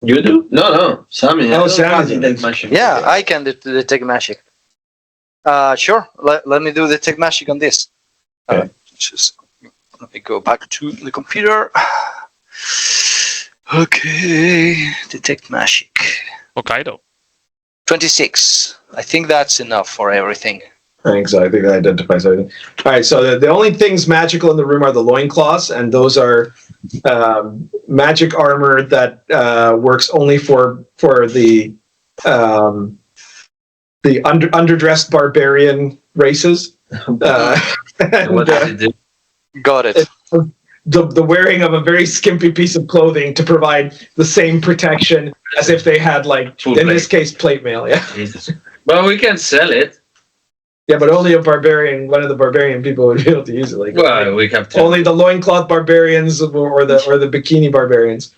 You do? No, Sammy. Oh, I don't Sammy have does. detect magic. Yeah, I can detect magic. Sure. Let me do detect magic on this. Okay. Just let me go back to the computer. Okay, detect magic. Hokkaido. 26. I think that's enough for everything. Thanks. I think that identifies everything. All right. So the only things magical in the room are the loincloths, and those are magic armor that works only for the underdressed barbarian races. What does it do? Got it. The wearing of a very skimpy piece of clothing to provide the same protection as if they had, like, Full in plate. this case, plate mail. Yeah. Jesus. Well, we can sell it. Yeah, but only one of the barbarian people would be able to use it. Like, Well, we have to. only the loincloth barbarians or the bikini barbarians.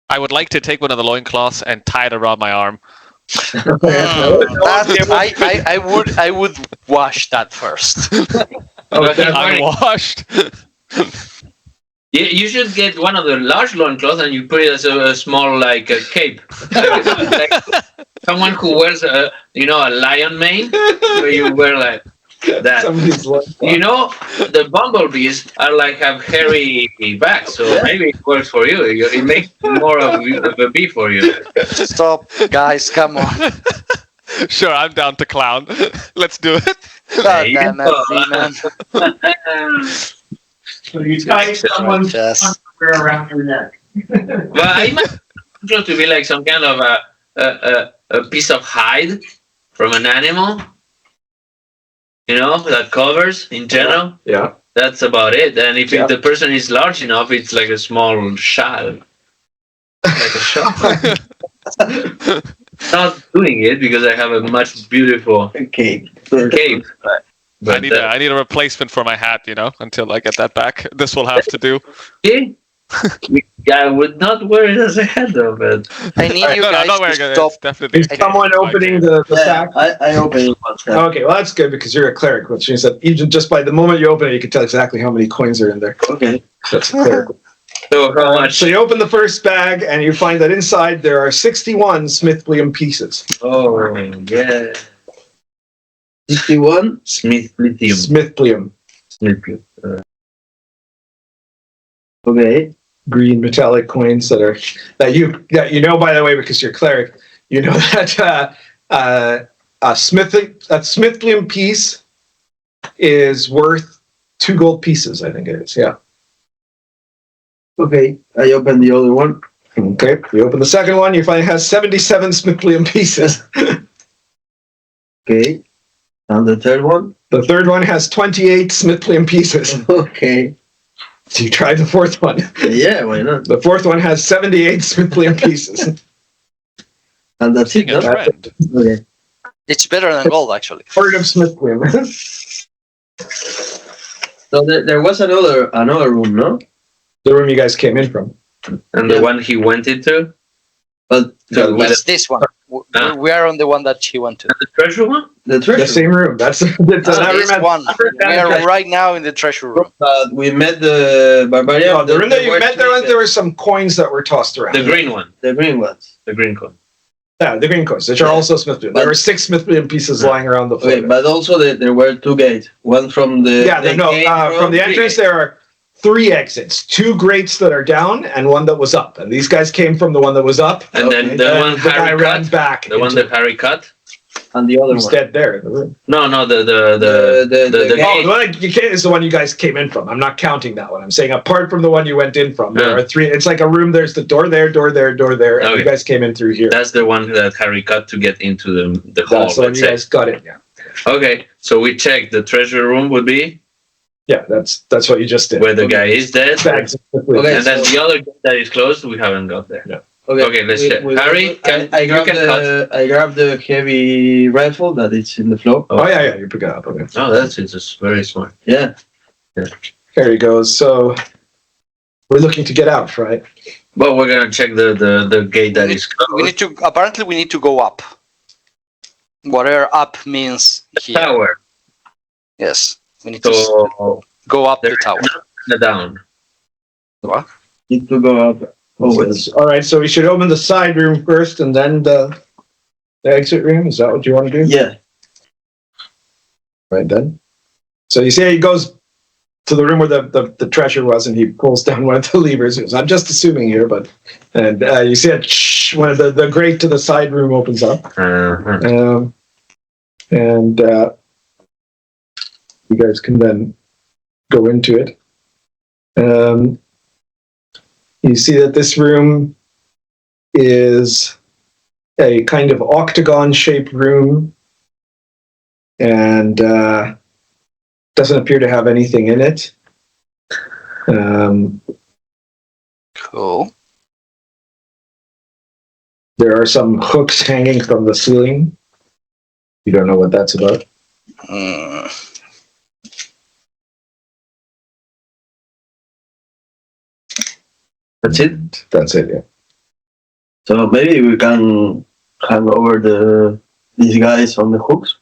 I would like to take one of the loincloths and tie it around my arm. I would wash that first. I'm washed. You should get one of the large loincloths and you put it as a small, like, a cape. Like someone who wears a lion mane, where you wear like that. Somebody's You know, the bumblebees are like have hairy backs, so maybe it works for you. It makes more of a bee for you. Stop, guys, come on. Sure, I'm down to clown. Let's do it. God you damn it, go. Z-Man. So you tie someone's Just underwear around your neck. Well, I imagine it to be like some kind of a piece of hide from an animal, that covers in general. Yeah. That's about it. And if Yeah. the person is large enough, it's like a small shell. Like a shell. Not doing it because I have a much beautiful Okay. cape. But I need a replacement for my hat, until I get that back. This will have to do. okay. I would not wear it as a hat though, but I need you No, I'm guys not to wearing it. stop. It's definitely Is someone opening the sack? I open it once. Okay, well that's good because you're a cleric, which means that even just by the moment you open it, you can tell exactly how many coins are in there. Okay. That's a cleric. so how much? So you open the first bag and you find that inside there are 61 Smith-William pieces. Oh yeah. 61. Smith lithium. Smith-William. Lithium. Okay. Green metallic coins that you know, by the way, because you're a cleric, you know that a Smith-William piece is worth 2 gold pieces, I think it is. Yeah. Okay. I open the other one. Okay. You open the second one, you find it has 77 Smith-William pieces. Okay. And the third one. The third one has 28 Smith-William pieces. Okay. So you try the fourth one. Yeah, why not? The fourth one has 78 Smith-William pieces. And that's it. Seeing a No? trend. Okay. It's better than gold, actually. Part of Smith room. So there was another room, no? The room you guys came in from. And the one he went into? But So with It's this one. We are on the one that she went to. the treasure one? the The treasure. same room. That's that room This had- one. We are right now in the treasure room. We met the barbarian. No, the room that you were met, there were some coins that were tossed around. The green one. the green ones. The green one. Yeah, the green coins, which are Yeah. also Smithfield. There were 6 Smithfield pieces lying around the floor. Okay, but also there were 2 gates. One from the from the entrance there are 3 exits, 2 grates that are down and one that was up. And these guys came from the one that was up. And then the one the guy Harry ran cut. back. The one into- that Harry cut. and the other who's one. dead there in the room. No, the Oh, gate. the one that you can't is the one you guys came in from. I'm not counting that one. I'm saying apart from the one you went in from, there Yeah. are 3. It's like a room. There's the door there, and Okay. you guys came in through here. That's the one that Harry cut to get into the hall. That's the one let's you say. guys got in. Yeah, Okay, so we checked the treasure room would be yeah. That's what you just did. where the guy is dead. Bags of Okay. And then so- the other gate that is closed, we haven't got there. Yeah. Okay, let's check. Harry, I you grabbed can cut. I grabbed the heavy rifle that is in the floor. Oh yeah, you pick it up. Okay. Oh, that's just very smart. Yeah. There he goes. So we're looking to get out, right? But we're gonna check the gate that is closed. We need to. Apparently, we need to go up. Whatever up means here. Tower. Yes, we need to So go up the there is tower. the down. What? Need to go up. Oh, So all right. So we should open the side room first, and then the exit room. Is that what you want to do? yeah. Right then. So you see, he goes to the room where the treasure was, and he pulls down one of the levers. He goes, I'm just assuming here, but and you see it. One of the grate to the side room opens up. Uh-huh. And you guys can then go into it. You see that this room is a kind of octagon-shaped room, and doesn't appear to have anything in it. Cool. There are some hooks hanging from the ceiling. You don't know what that's about. Mm. That's it. That's it, yeah. So maybe we can hang over these guys on the hooks.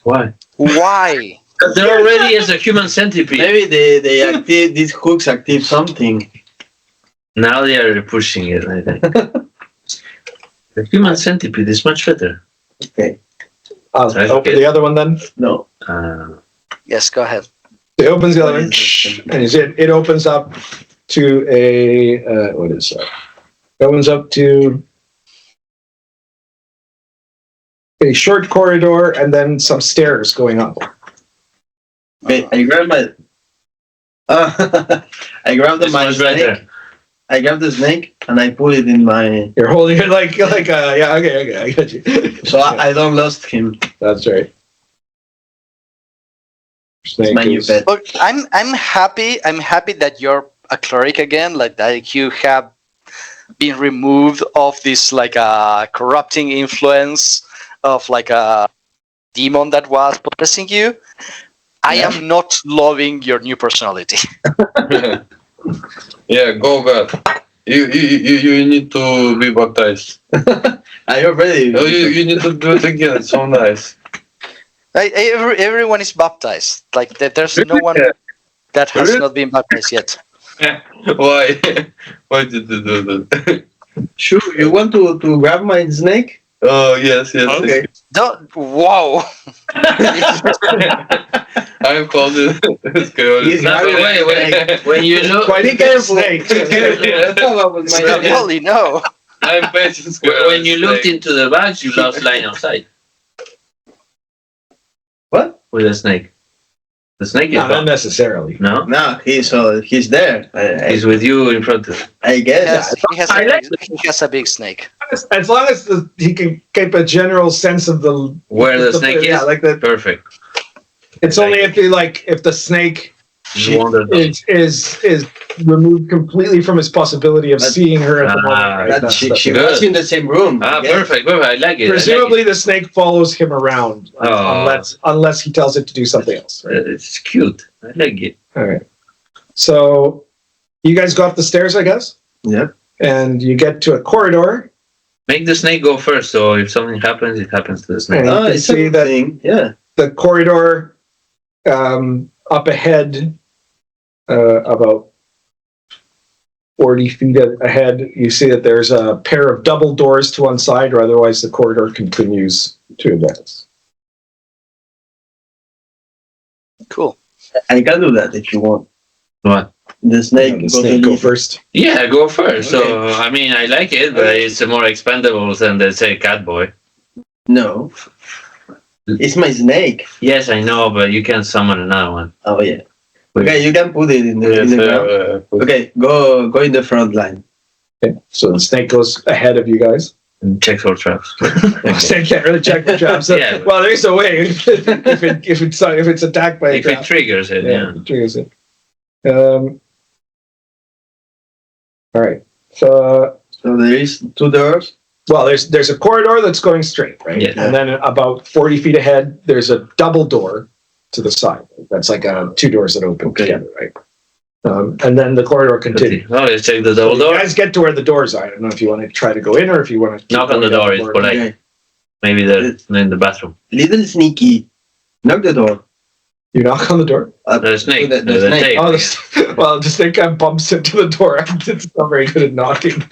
Why? Why? They're already as a human centipede. Maybe they active these hooks active something. Now they are pushing it, I think. The human centipede is much better. Okay. I'll Right, open okay. the other one then. No. Yes, go ahead. It opens the other one, and you see it opens up to a what is that? It opens up to a short corridor and then some stairs going up. Okay, I grabbed my. I grabbed This my one's snake. better. I grabbed the snake and I put it in my. You're holding it like yeah, okay, I got you. So I don't lost him. That's right. It's Snake my new is- pet. Look, I'm happy. I'm happy that you're a cleric again. Like that, you have been removed of this like a corrupting influence of like a demon that was possessing you. I am not loving your new personality. Yeah, go God. You need to be baptized. I already. Oh, you need to do it again. It's so nice. Everyone is baptized. Like there's no one that has Really? not been baptized yet. Why? Why did you do that? Sure, you want to grab my snake? Oh yes. Okay. Don't, wow. I'm called it. It's good. He's No, grabbing wait, my wait. snake. When you look, Quite Be a careful. snake. That was my snake. Holy no. I'm patient. when you looked into the bags, you lost line of sight. What? With a snake. The snake is No, not gone. necessarily. No? No, he's there. He's with you in front of you. I guess. He has a big snake. As long as he can keep a general sense of the Where the snake yeah, is? like that. Perfect. It's only if the snake is removed completely from his possibility of seeing her at the moment. Right? But she good. was in the same room. Perfect. I like it. Presumably, the snake follows him around unless he tells it to do something else. Right? It's cute. I like it. All right. So you guys go up the stairs, I guess. Yep. And you get to a corridor. Make the snake go first, so if something happens, it happens to the snake. And you can It's see a that thing. Yeah. the corridor up ahead, about 40 feet ahead, you see that there's a pair of double doors to one side, or otherwise the corridor continues to advance. Cool. I can do that if you want. What? The snake, The snake go first. Yeah, go first. Okay. So, I mean, I like it, but it's more expendable than, let's say, Catboy. No. It's my snake. Yes, I know, but you can summon another one. Oh, yeah. Okay, you can put it in the ground. Okay, go in the front line. Okay. So the snake goes ahead of you guys. And checks all traps. Snake can't really check the traps. Yeah. Well, there's a way if it's attacked by a If it trap. triggers it, yeah. It triggers it. All right. So there is 2 doors. well, there's a corridor that's going straight, right? Yeah. And then about 40 feet ahead, there's a double door to the side. That's like 2 doors that open together, right? And then the corridor continues. Oh, let's check the So double you door. guys get to where the doors are. I don't know if you want to try to go in or if you want to Knock on the door, it's polite. Okay. Maybe they're in the bathroom. Little sneaky. Knock the door. You knock on the door. The snake. The The snake. tape. Oh, well, the snake kind of bumps into the door. It's not very good at knocking.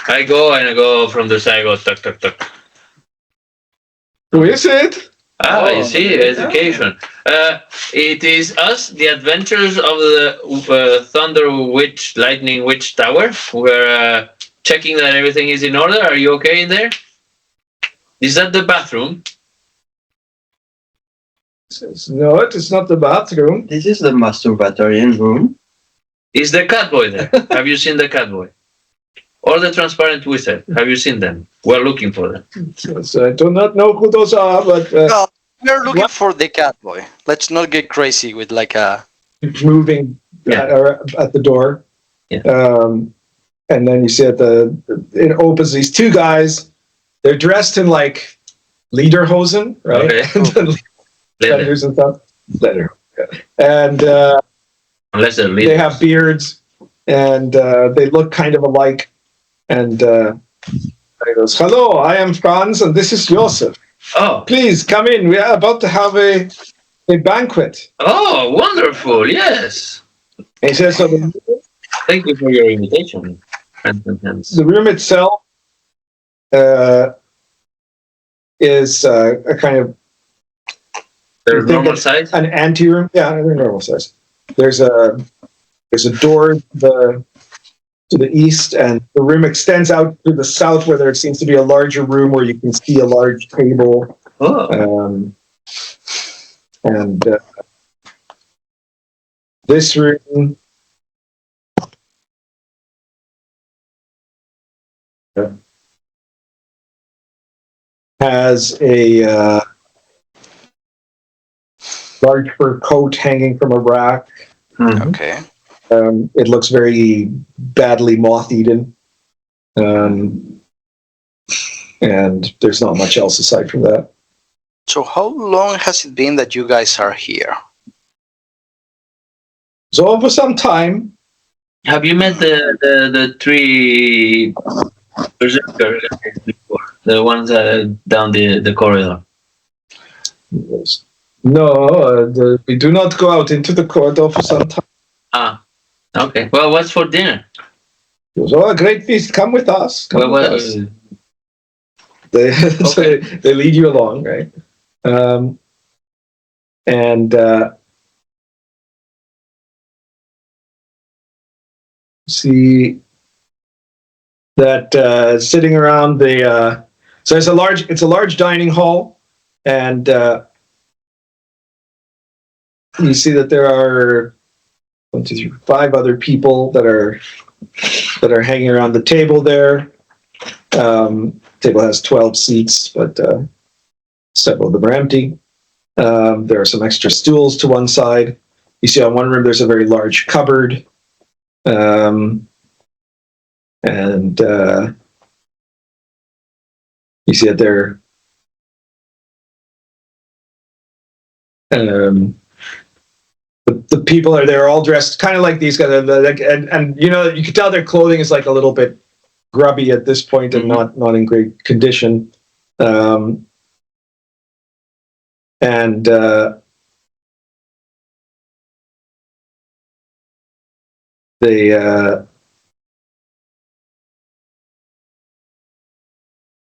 I go from the side, I go tuck, tuck, tuck. Who is it? You see, education. It is us, the adventures of the Thunder Witch, Lightning Witch Tower. We're checking that everything is in order. Are you okay in there? Is that the bathroom? Says, no, it is not the bathroom. This is the masturbatory room. Is the Catboy there? Have you seen the Catboy? Or the Transparent Wizard? Have you seen them? We're looking for them. Says, I do not know who those are, but No, we're looking for the Catboy. Let's not get crazy with like a. moving at the door. Yeah. And then you see it opens these 2 guys. They're dressed in like lederhosen, right? Okay. Leathers and stuff. Leather. And Unless they're they leaders. have beards and they look kind of alike. And he goes, "Hello, I am Franz and this is Joseph. Oh, Please come in. We are about to have a banquet." oh, wonderful! Yes. And he says, so Thank you for your invitation. the room itself is a kind of They're you think normal it's size. an anteroom. Yeah, they're normal size. There's a door to the east, and the room extends out to the south, where there seems to be a larger room where you can see a large table. Oh, And this room has a large fur coat hanging from a rack. Okay. It looks very badly moth-eaten. And there's not much else aside from that. So how long has it been that you guys are here? So for some time, have you met the 3 berserkers before? The ones down the corridor. no, we do not go out into the corridor for some time. Ah, okay. Well, what's for dinner? It was, a great feast. Come with us. Come with us. So they lead you along, right? See that sitting around the so it's a large dining hall, and you see that there are 1, 2, 3, 5 other people that are hanging around the table there. Table has 12 seats, but several of them are empty. There are some extra stools to one side. You see on one room there's a very large cupboard, and you see that there. The people are there all dressed kind of like these guys, and you know you can tell their clothing is like a little bit grubby at this point and not in great condition, and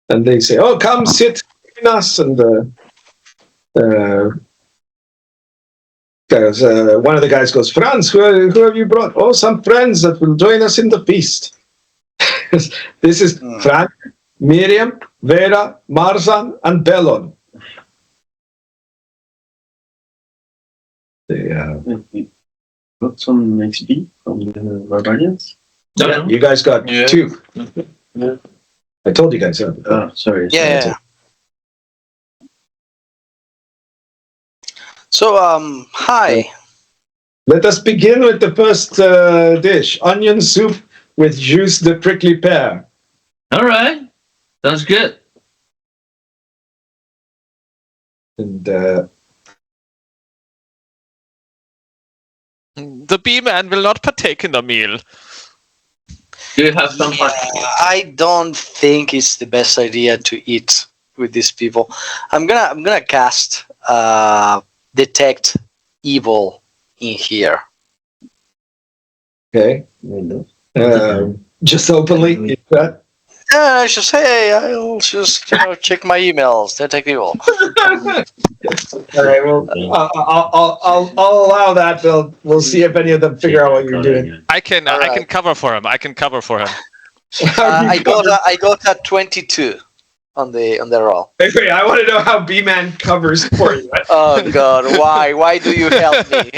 they say, "Oh, come sit with us," and one of the guys goes, "Franz, who have you brought?" "Oh, some friends that will join us in the feast." This is Frank, Miriam, Vera, Marzan, and Bellon. They got some XP from the barbarians. yeah, you guys got 2. Yeah. I told you guys that. Oh, sorry. Yeah. So, hi. Let us begin with the first dish: onion soup with jus de prickly pear. All right. Sounds good. And The bee man will not partake in the meal. Do you have some I don't think it's the best idea to eat with these people. I'm gonna cast detect evil in here. okay, just openly. Yeah, it's just hey, I'll just check my emails. Detect evil. All right, well, I'll allow that. We'll see if any of them figure out what you're doing. I can cover for him. I got a 22 on the roll. Wait, I want to know how B-Man covers for you. Oh God, why? Why do you help me?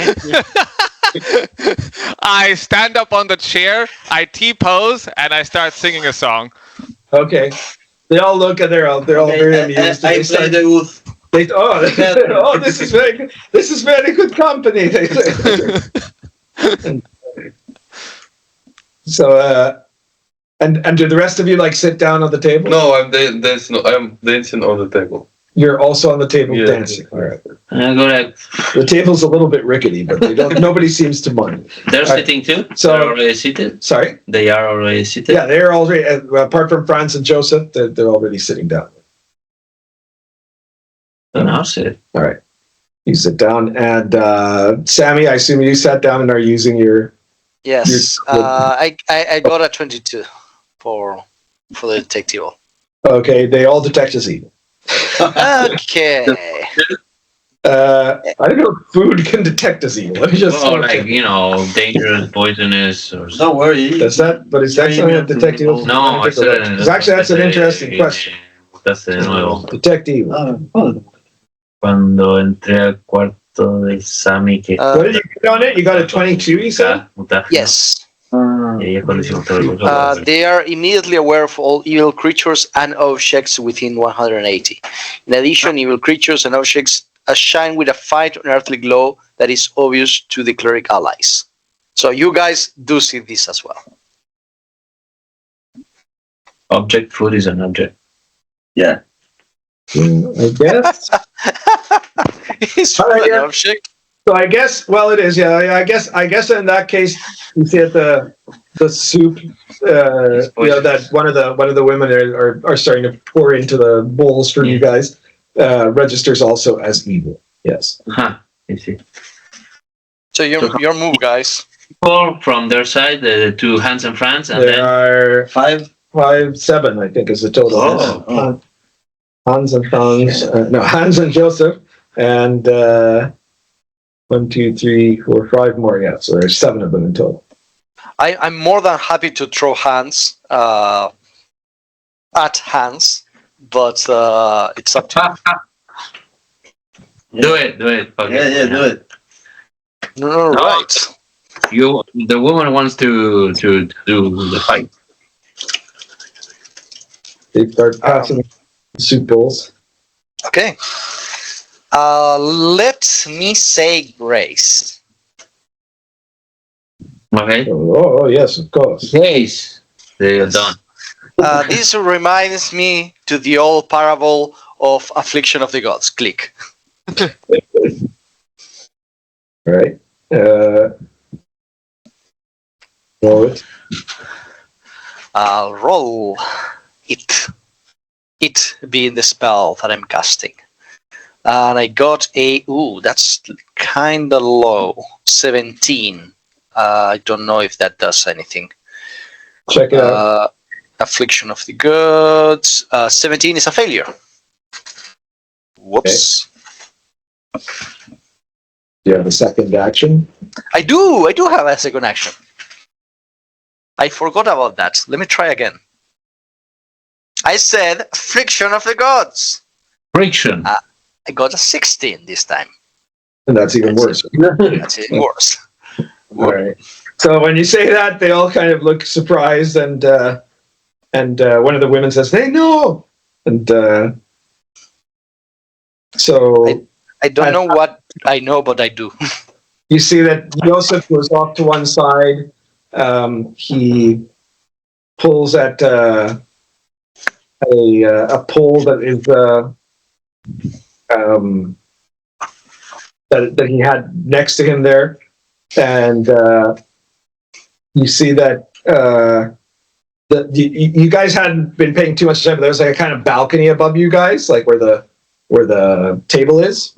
I stand up on the chair, I T-pose, and I start singing a song. Okay, they all look and they're all very amused. I play the oud. This is very good. This is very good company. So, and do the rest of you like sit down on the table? No, I'm dancing on the table. You're also on the table Yeah. dancing. All right. I'm gonna. The table's a little bit rickety, but nobody seems to mind. They're sitting too. So- They're already seated. Sorry. They are already seated. Yeah, they're already, apart from Franz and Joseph, they're already sitting down. Then I'll sit. All right. You sit down. And Sami, I assume you sat down and are using your... Yes, I got a 22 for the detect evil. Okay, they all detect as evil. Okay. I don't know if food can detect as evil. Let me just... Well, like, dangerous, poisonous, or something. Don't worry. Does that... But is that something that detect evil? No, I said. Because actually, that's an interesting question. That's de nuevo. Detect evil. Cuando entré al cuarto de Sami que What did you get on it? You got a 22, you said? Yes. Y ahí es cuando hicimos todo el control. They are immediately aware of all evil creatures and objects within 180. In addition, evil creatures and objects shine with a faint unearthly glow that is obvious to the cleric allies. So you guys do see this as well. Object, food is an object. Yeah. I guess. It's All right, an yeah. object. So I guess, well, it is, yeah. I guess in that case, you see at the soup, that one of the women are starting to pour into the bowls for you guys. Registers also as evil. Yes. Huh. I see. So your move, guys. People from their side, the two Hans and Franz, and There then are 5. 7, I think, is the total. Oh. Hans and Franz, Hans and Joseph, and 1, 2, 3, 4, 5 more. Yeah, so there's 7 of them in total. I'm more than happy to throw hands at Hans, but it's up to you. do it. Okay. Yeah, do it. All right. The woman wants to do the fight. They start passing soup bowls. Okay. Let me say grace. Okay. Oh, yes, of course. Yes. They are done. This reminds me to the old parable of affliction of the gods. Click. Right. Roll it. I'll roll it. It being the spell that I'm casting. And I got that's kind of low. 17. I don't know if that does anything. Check it out. Affliction of the gods. 17 is a failure. Whoops. Do you have a second action? I do have a second action. I forgot about that. Let me try again. I said affliction of the gods. Friction. I got a 16 this time. And that's even worse. That's even worse. All right. So when you say that, they all kind of look surprised, and one of the women says, "Hey, no!" And so I don't know what I know, but I do. you see that Joseph goes off to one side. He pulls at a pole that is that he had next to him there, and you see that you guys hadn't been paying too much attention, but there was like a kind of balcony above you guys, like where the table is,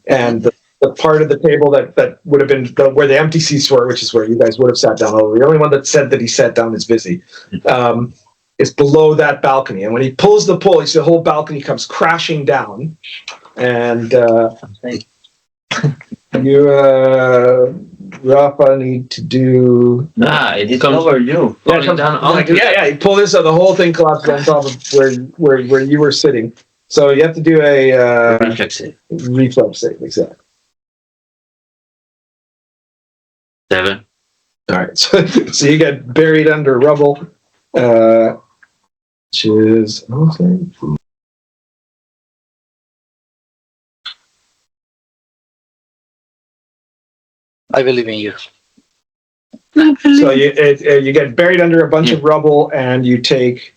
and the part of the table that would have been where the empty seats were, which is where you guys would have sat down. The only one that said that he sat down is Vizi. Is below that balcony, and when he pulls the pole, you see the whole balcony comes crashing down, and you, Rafa, need to do. It comes over you. Falling down onto Yeah. You pull this, so the whole thing collapses on top of where you were sitting. So you have to do a reflex save. Reflex save, exactly. 7. All right, so you get buried under rubble, which is I believe in you. so you get buried under a bunch of rubble, and you take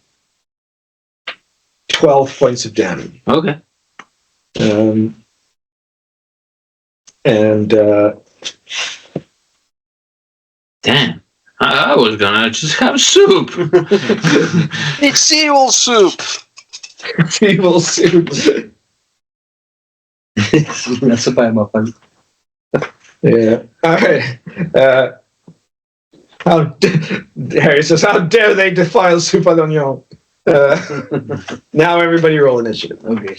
12 points of damage. Okay. And Damn. I was gonna just have soup. It's evil soup. evil soup. Nasa pa yung mapal. Yeah. All right. Harry says, "How dare they defile Soupa d'Oignon?" Now everybody roll initiative. Okay.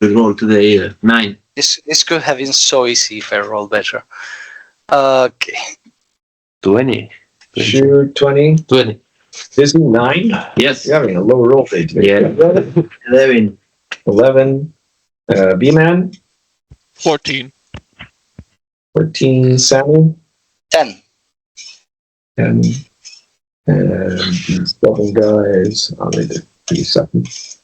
We roll to the 9. This could have been so easy if I rolled better. Okay. 20. Shoot 20. 20. Vizi 9. Yes. You're having a low roll day today. Yeah. 11. 11. B-Man. 14. 14. Sami. 10. 10. And these double guys. I'll read it 3 seconds.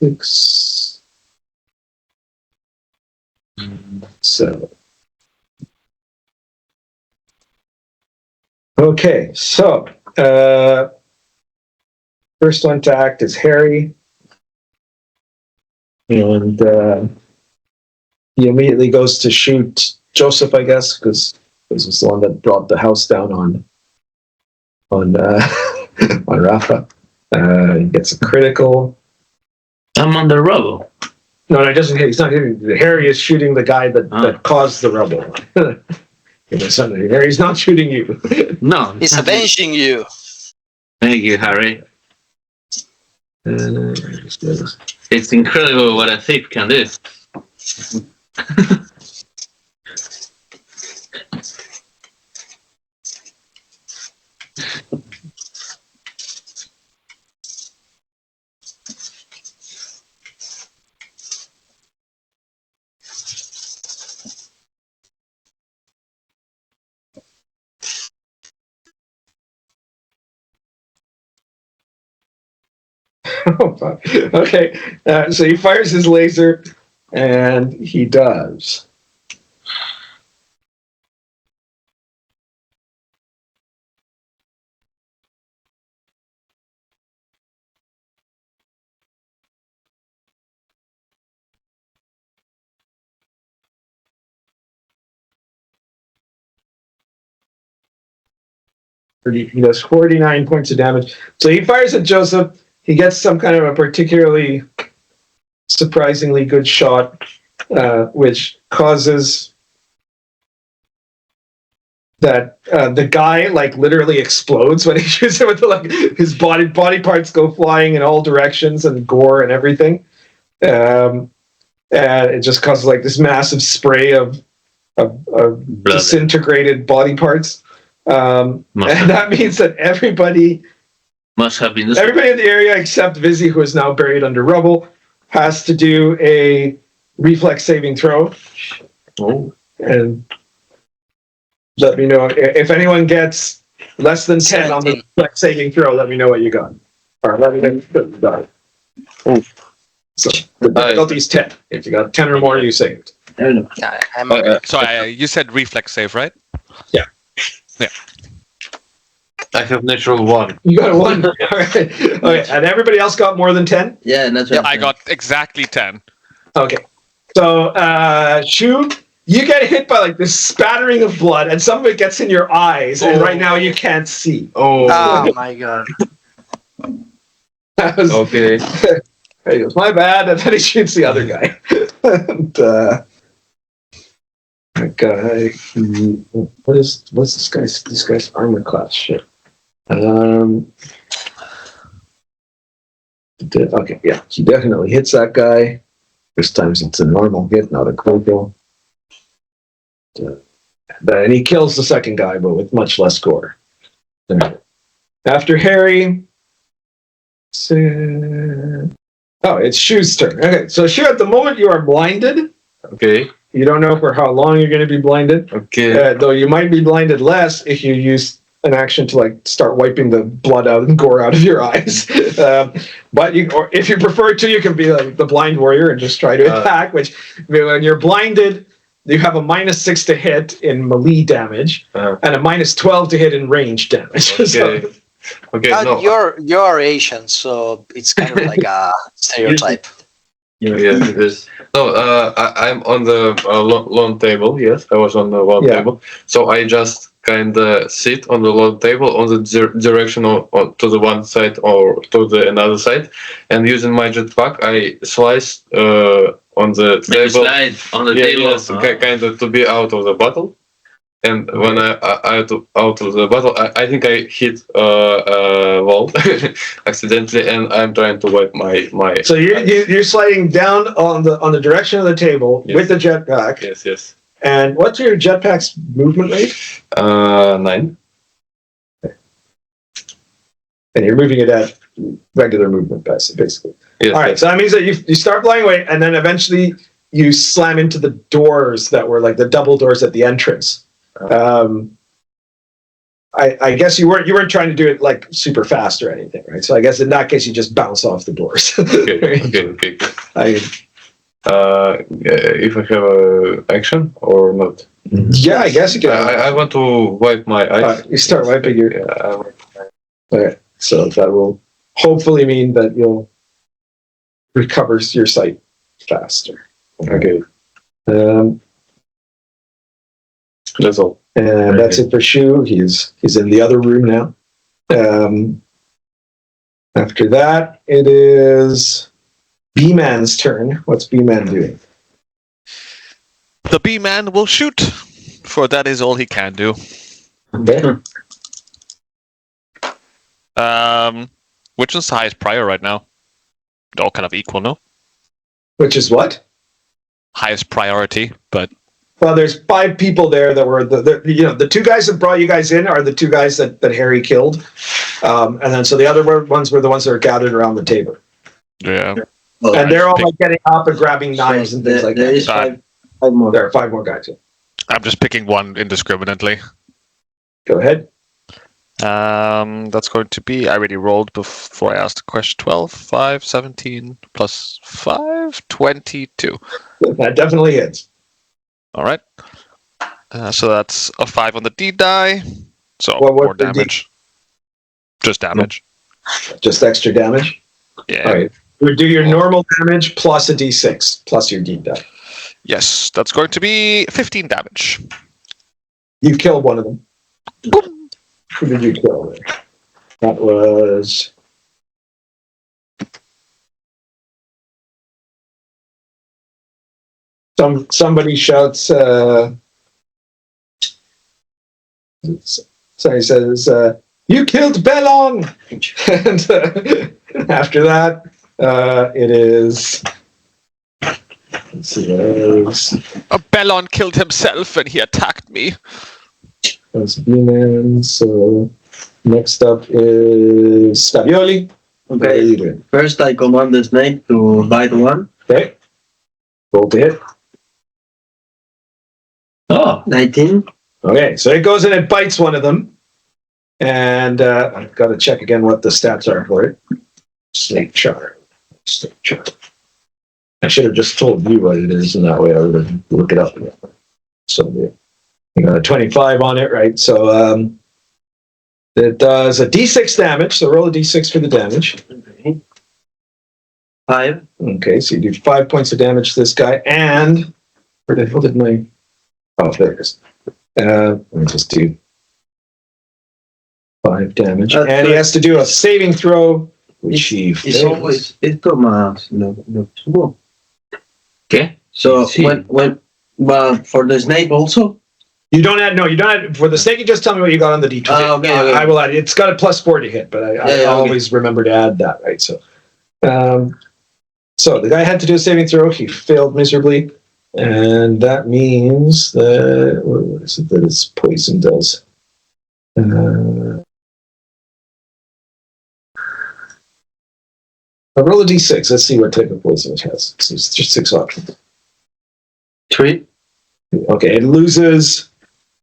Six, 7. Okay, so first one to act is Harry, and he immediately goes to shoot Joseph, I guess, because this was the one that brought the house down on on Rafa. He gets a critical. I'm on the rubble. No, it doesn't hit. He's not hitting. Harry is shooting the guy that caused the rubble. Harry's not shooting you. No. He's avenging you. Thank you, Harry. It's incredible what a thief can do. Okay, so he fires his laser, and he does. He does 49 points of damage. So he fires at Joseph. He gets some kind of a particularly surprisingly good shot, which causes that the guy like literally explodes when he shoots him with the, like his body parts go flying in all directions and gore and everything. And it just causes like this massive spray of disintegrated body parts. And that means that everybody must have been everybody in the area except Vizi, who is now buried under rubble, has to do a reflex saving throw. Oh. And let me know if anyone gets less than 10 on the reflex saving throw. Let me know what you got. Or let me know what you got. So the difficulty is 10. If you got 10 or more, you saved. Sorry, you said reflex save, right? Yeah. Yeah. I have natural 1. You got a 1. All right. Okay. And everybody else got more than 10? Yeah, that's right. I got exactly 10. Okay. So, Shu, you get hit by like this spattering of blood, and some of it gets in your eyes, and right now you can't see. Oh my god. That was, Okay. He goes, my bad, and then he shoots the other guy. And that guy, what's this guy's armor class shit? Okay, yeah, he definitely hits that guy. This time it's a normal hit, not a critical. And he kills the second guy, but with much less gore. After Harry, it's Shu's turn. Okay, so Shu, at the moment you are blinded. Okay. You don't know for how long you're going to be blinded. Okay. Though you might be blinded less if you use an action to like start wiping the blood out and gore out of your eyes. But or if you prefer to, you can be like the blind warrior and just try to attack. Which when you're blinded, you have a -6 to hit in melee damage and a -12 to hit in range damage. Okay. So, Okay. No. You're Asian, so it's kind of like a stereotype. Yes, it is. No, I'm on the long table. Yes, I was on the long table. So I just kind of sit on the long table on the direction or to the one side or to the another side, and using my jetpack, I slice on the table. Slide on the table. Yes, kind of to be out of the battle. And when I out of the battle, I think I hit a wall accidentally, and I'm trying to wipe my. So you're sliding down on the direction of the table with the jetpack. Yes, yes. And what's your jetpack's movement rate? 9. And you're moving it at regular movement, basically. Yes, all right, so that means that you start flying away, and then eventually you slam into the doors that were like the double doors at the entrance. I guess you weren't trying to do it like super fast or anything, right? So I guess in that case you just bounce off the doors. Okay. If I have a action or not? Yeah, I guess you can. I want to wipe my eyes. You start wiping your. Okay, so that will hopefully mean that you'll recover your sight faster. Okay. That's all. And that's it for Shu. He's in the other room now. After that, it is B-Man's turn. What's B-Man doing? The B-Man will shoot, for that is all he can do. Okay. Which is the highest prior right now? They're all kind of equal, no? Which is what? Highest priority, but Well, there's 5 people there that were the 2 guys that brought you guys in are the 2 guys that Harry killed, and then so the other ones were the ones that are gathered around the table, yeah. and they're all like getting up and grabbing knives and things like There that. is five more. There are 5 more guys. I'm just picking one indiscriminately. Go ahead. That's going to be, I already rolled before I asked the question, 12, 5, 17, plus 5, 22. That definitely hits. All right. So that's a 5 on the D die. So What more the D? damage. Just damage. Just extra damage. Yeah. All right. You would do your normal damage plus a D6 plus your D die. Yes, that's going to be 15 damage. You killed one of them. Boom. Who did you kill there? That was. Somebody shouts. Sorry, says, "You killed Bellon!" And after that, it is. Let's see, Bellon killed himself and he attacked me. that's B-Man. So next up is Stavioli. What are you Okay. doing? First, I command the snake to bite one. Okay. Roll to hit. Oh, 19. Okay, so it goes and it bites one of them. And I've got to check again what the stats are for it. Snake charm. Snake charm. I should have just told you what it is, and that way I would have looked it up. So you got a 25 on it, right? So it does a D6 damage. So roll a D6 for the damage. Okay. 5. Okay, so you do 5 points of damage to this guy. And where the hell did my... Oh, there it is. Let me just do 5 damage. That's And he good. has to do a saving throw, which he It's fails. always Thomas. No. Okay. So See. when but for the snake also. You don't add, for the snake, you just tell me what you got on the D20. Okay. I will add it. It's got a +4 to hit, but I okay. always remember to add that, right? So, so the guy had to do a saving throw. He failed miserably. And that means that, what is it that his poison does? I'll roll a d6. Let's see what type of poison it has. So it's just 6 options. 3. Okay, it loses.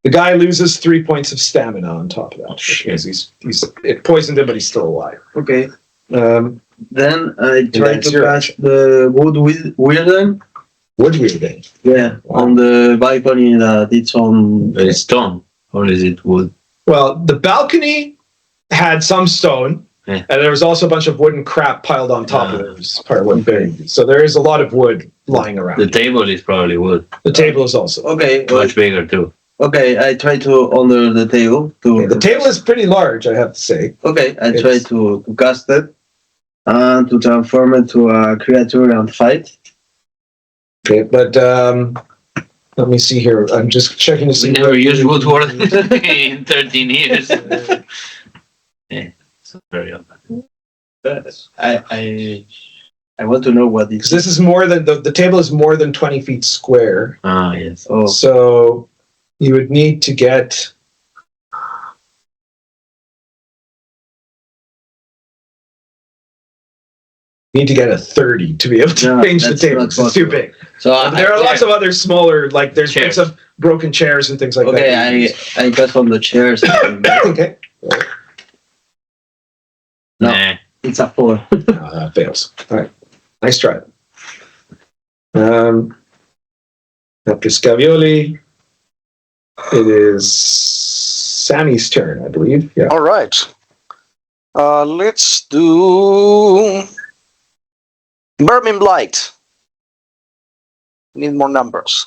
The guy loses 3 points of stamina on top of that because it poisoned him, but he's still alive. Okay. Then I try that's to your cast the wood wielding. Wood wielding. Yeah, on the balcony that it's on. But it's stone, or is it wood? Well, the balcony had some stone, Yeah. and there was also a bunch of wooden crap piled on top of it. It was part of what buried it. So there is a lot of wood lying around. The table is probably wood. The table is also. Okay. Well, Much bigger too. okay, I try to under the table to. The table is pretty large, I have to say. Okay, I try to cast it and to transform it to a creature and fight. Okay, but let me see here. I'm just checking to see. We never used woodwork in 13 years. Yeah, it's very old. I want to know what Because this. this is more than the table is more than 20 feet square. Ah, yes. Oh, So you would need to get. You need to get a 30 to be able to No, change the that's table. not 'Cause it's too possible. big. so There are lots of other smaller, like there's bits Chairs. of broken chairs and things like Okay, that. I cast on the chairs. Okay. No. Nah. It's a 4. That fails. All right. Nice try. After Scavioli, it is Sami's turn, I believe. Yeah. All right. Let's do Vermin Blight. Need more numbers.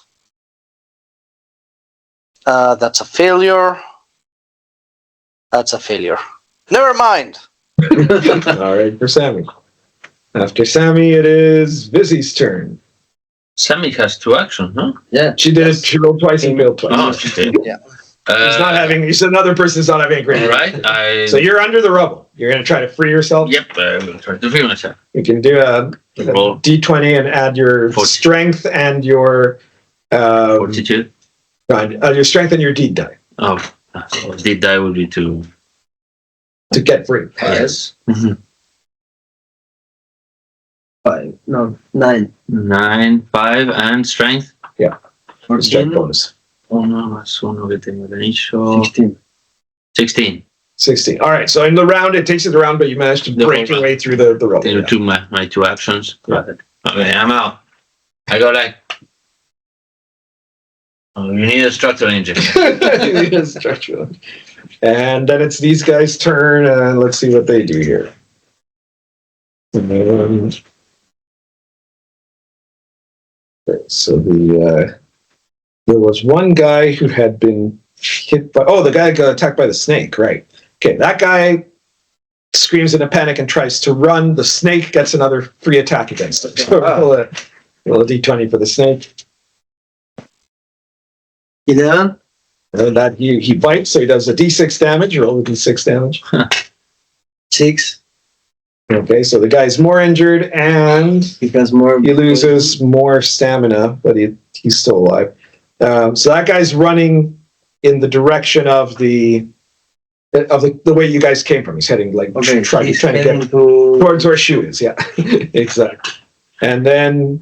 That's a failure. That's a failure. Never mind. All right, for Sami. After Sami, it is Vizi's turn. Sami has 2 actions, no? Yeah. She did. She rolled twice and failed twice. Oh, she did. Yeah. He's not having. He's another person's not having a great. All right. So you're under the rubble. You're going to try to free yourself. Yep, I will try to free myself. You can do a Roll. D20 and add your 40. strength and your Fortitude. your strength and your deed die Oh, so the die will be 2. to get free. Yes. 5. No, 9. 9, 5, and strength. Strength bonus. Oh no, más uno que tengo de inicio. 16. 16. 16. All right. So in the round, it takes you the round, but you managed to The break whole your way through the rubble. They took my 2 actions. Okay, I'm out. I go like. Oh, you need a structural engine. And then it's these guys' turn, and let's see what they do here. Okay, so there was one guy who had been hit by. Oh, the guy got attacked by the snake, right? Okay, that guy screams in a panic and tries to run. The snake gets another free attack against him. So roll a d20 for the snake. 11. And that he bites, so he does a d6 damage. Roll the d6 damage. 6. Okay, so the guy's more injured and He has more. he loses more stamina, but he's still alive. So that guy's running in the direction of the way you guys came from. He's heading like Okay, trying he's to get heading to. towards where Shu is. Yeah, exactly. And then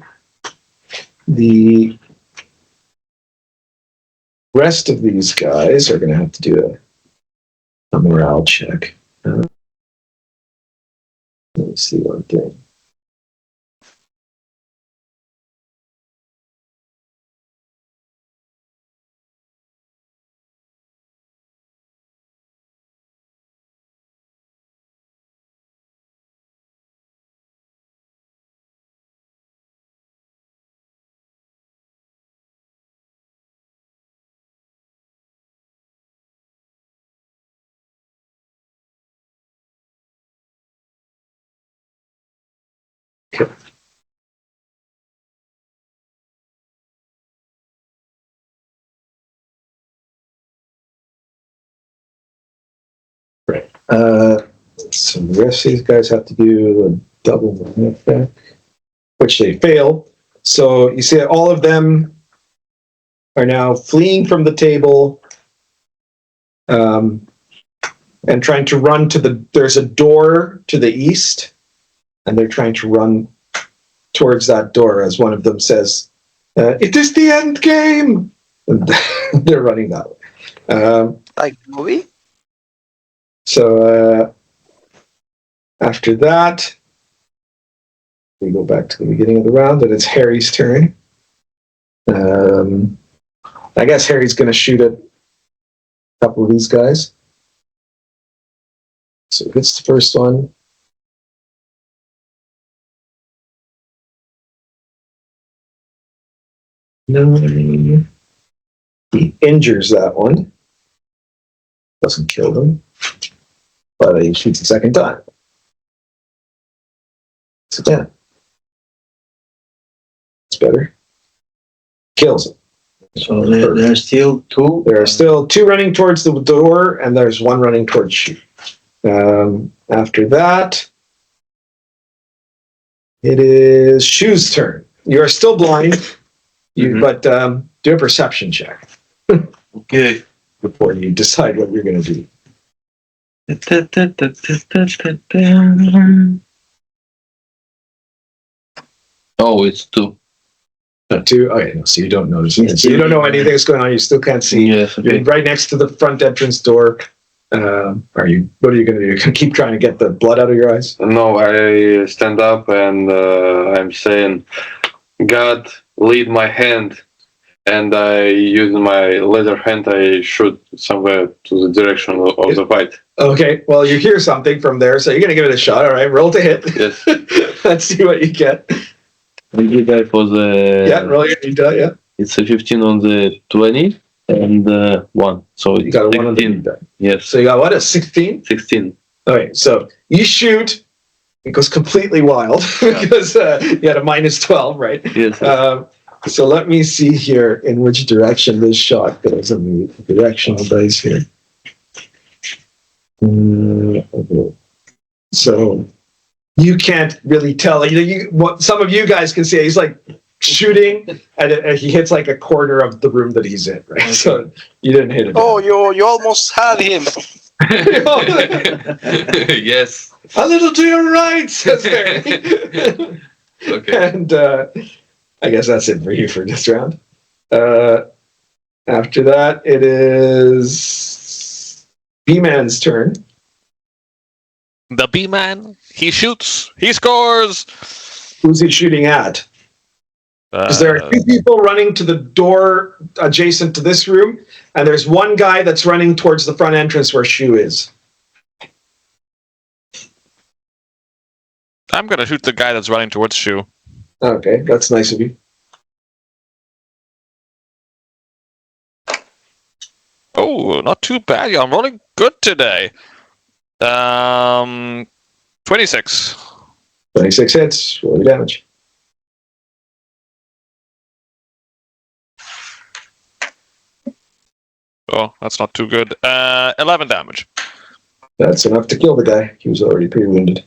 the rest of these guys are going to have to do a morale check. Let me see one thing. Right. So the rest of these guys have to do a double movement attack, which they fail. So you see that all of them are now fleeing from the table and trying to run to there's a door to the east, and they're trying to run towards that door as one of them says, "It is the end game!" And they're running that way. Like movie? So after that, we go back to the beginning of the round, and it's Harry's turn. I guess Harry's going to shoot at a couple of these guys. So hits the first one. No, he injures that one. Doesn't kill them. But he shoots the second time. So again. It's better. Kills him. So there are still 2. There are still 2 running towards the door, and there's 1 running towards Shu. After that, it is Shu's turn. You are still blind, but do a perception check. Okay. Before you decide what you're going to do. Oh, it's 2. 2. Okay, no, so you don't notice it. So you don't know anything that's going on. You still can't see. Yes, okay. You're right next to the front entrance door. What are you going to do? You're going to keep trying to get the blood out of your eyes? No, I stand up and I'm saying, God, lead my hand. And I use my leather hand, I shoot somewhere to the direction of the fight. Okay, well, you hear something from there, so you're going to give it a shot. All right, roll to hit. Yes. Let's see what you get. The guy for the... Yeah, roll your die, yeah. It's a 15 on the 20 and 1. So You it's got a 1 on the 16. die. Yes, So you got what, a 16? 16. Okay, so you shoot, it goes completely wild because you had a -12, right? Yes. So let me see here in which direction this shot goes on the directional dice here. Okay. So you can't really tell. What some of you guys can see, he's like shooting, and he hits like a quarter of the room that he's in, right? So you didn't hit it. Oh, you almost had him. Yes. A little to your right, says Barry. Okay. And I guess that's it for you for this round. After that, it is B-Man's turn. The B-Man, he shoots, he scores. Who's he shooting at? Because there are two people running to the door adjacent to this room, and there's one guy that's running towards the front entrance where Shu is. I'm gonna shoot the guy that's running towards Shu. Okay, that's nice of you. Oh, not too bad. Yeah, I'm rolling good today. 26. 26 hits. Roll the damage. Oh, that's not too good. 11 damage. That's enough to kill the guy. He was already pretty wounded.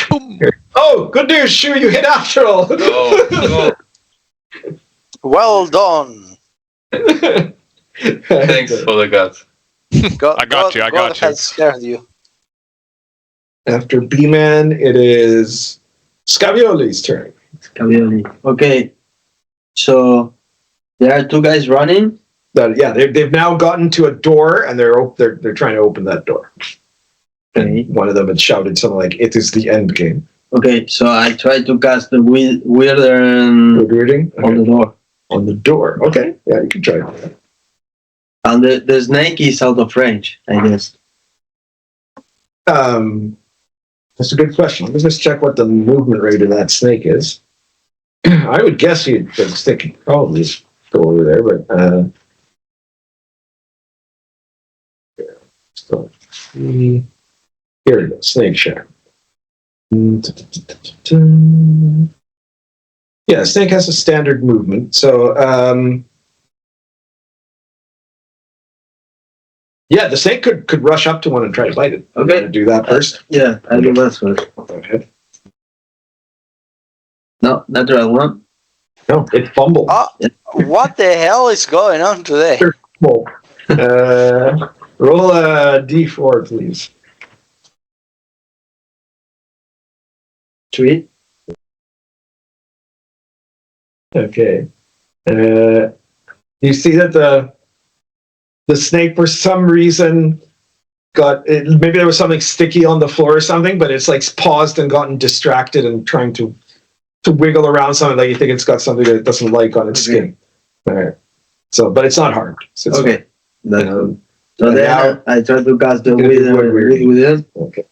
Boom. Oh, good news, Shu, you hit after all. Oh, Well done. thanks for the guts. I got you. God has scared you. After B-Man, it is Scavioli's turn. Cavioli. Okay. So there are two guys running. They've now gotten to a door, and they're trying to open that door. Okay. One of them had shouted something like, "It is the end game." Okay. So I try to cast the Withering Reading on the door. on the door. Okay, yeah, you can try that. And the snake is out of range, I guess. That's a good question. Let's just check what the movement rate of that snake is. I would guess the snake could probably go over there, but so here we go. Snake share. Yeah, snake has a standard movement, so yeah, the snake could rush up to one and try to bite it. Okay. You wanna do that first. Yeah, I do that first. Go ahead. No, natural one. No, it fumbled. What the hell is going on today? Well, roll a d4, please. 3. Okay. You see that the snake, for some reason, maybe there was something sticky on the floor or something, but it's like paused and gotten distracted and trying to wiggle around something that you think it's got something that it doesn't like on its skin. All right. So, but it's not hard. So it's Okay. fine. So then now- I try to cast the You can do Withering. Withering. Okay.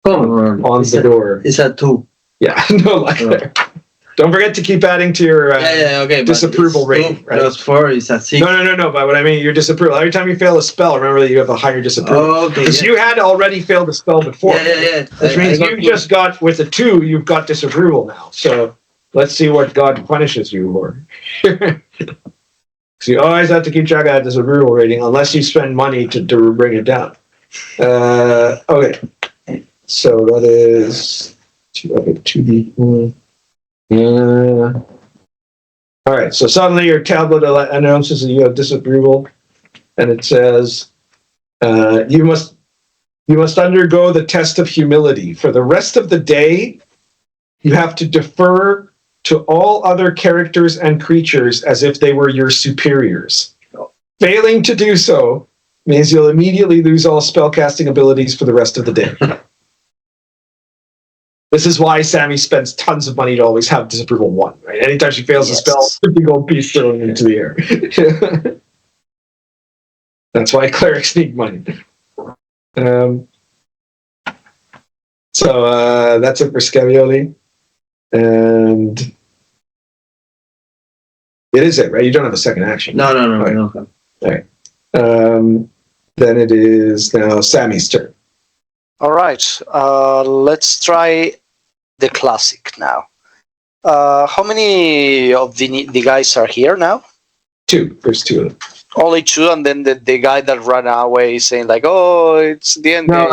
Come on. On the door. It's a 2. Yeah, no luck there. Don't forget to keep adding to your Okay. but disapproval it's rating, 2 right? plus 4 is a 6. No. But what I mean, your disapproval. Every time you fail a spell, remember that you have a higher disapproval. Oh, okay. Because you had already failed a spell before. Yeah. Which means you just got, with a 2, you've got disapproval now. So let's see what God punishes you for. So you always have to keep track of that disapproval rating, unless you spend money to bring it down. Okay. So that is 2d4. All right. So suddenly your tablet announces that you have disapproval, and it says, "You must undergo the test of humility. For the rest of the day, you have to defer to all other characters and creatures as if they were your superiors. Failing to do so means you'll immediately lose all spellcasting abilities for the rest of the day." This is why Sami spends tons of money to always have disapproval 1, right? Anytime she fails a spell, 50 gold piece thrown into the air. That's why clerics need money. So that's it for Scavioli. And it is it, right? You don't have a second action. No. All right. Then it is now Sami's turn. All right. Let's try the classic now. How many of the guys are here now? 2. There's 2 of them. Only 2, and then the guy that ran away saying like, "Oh, it's the end game."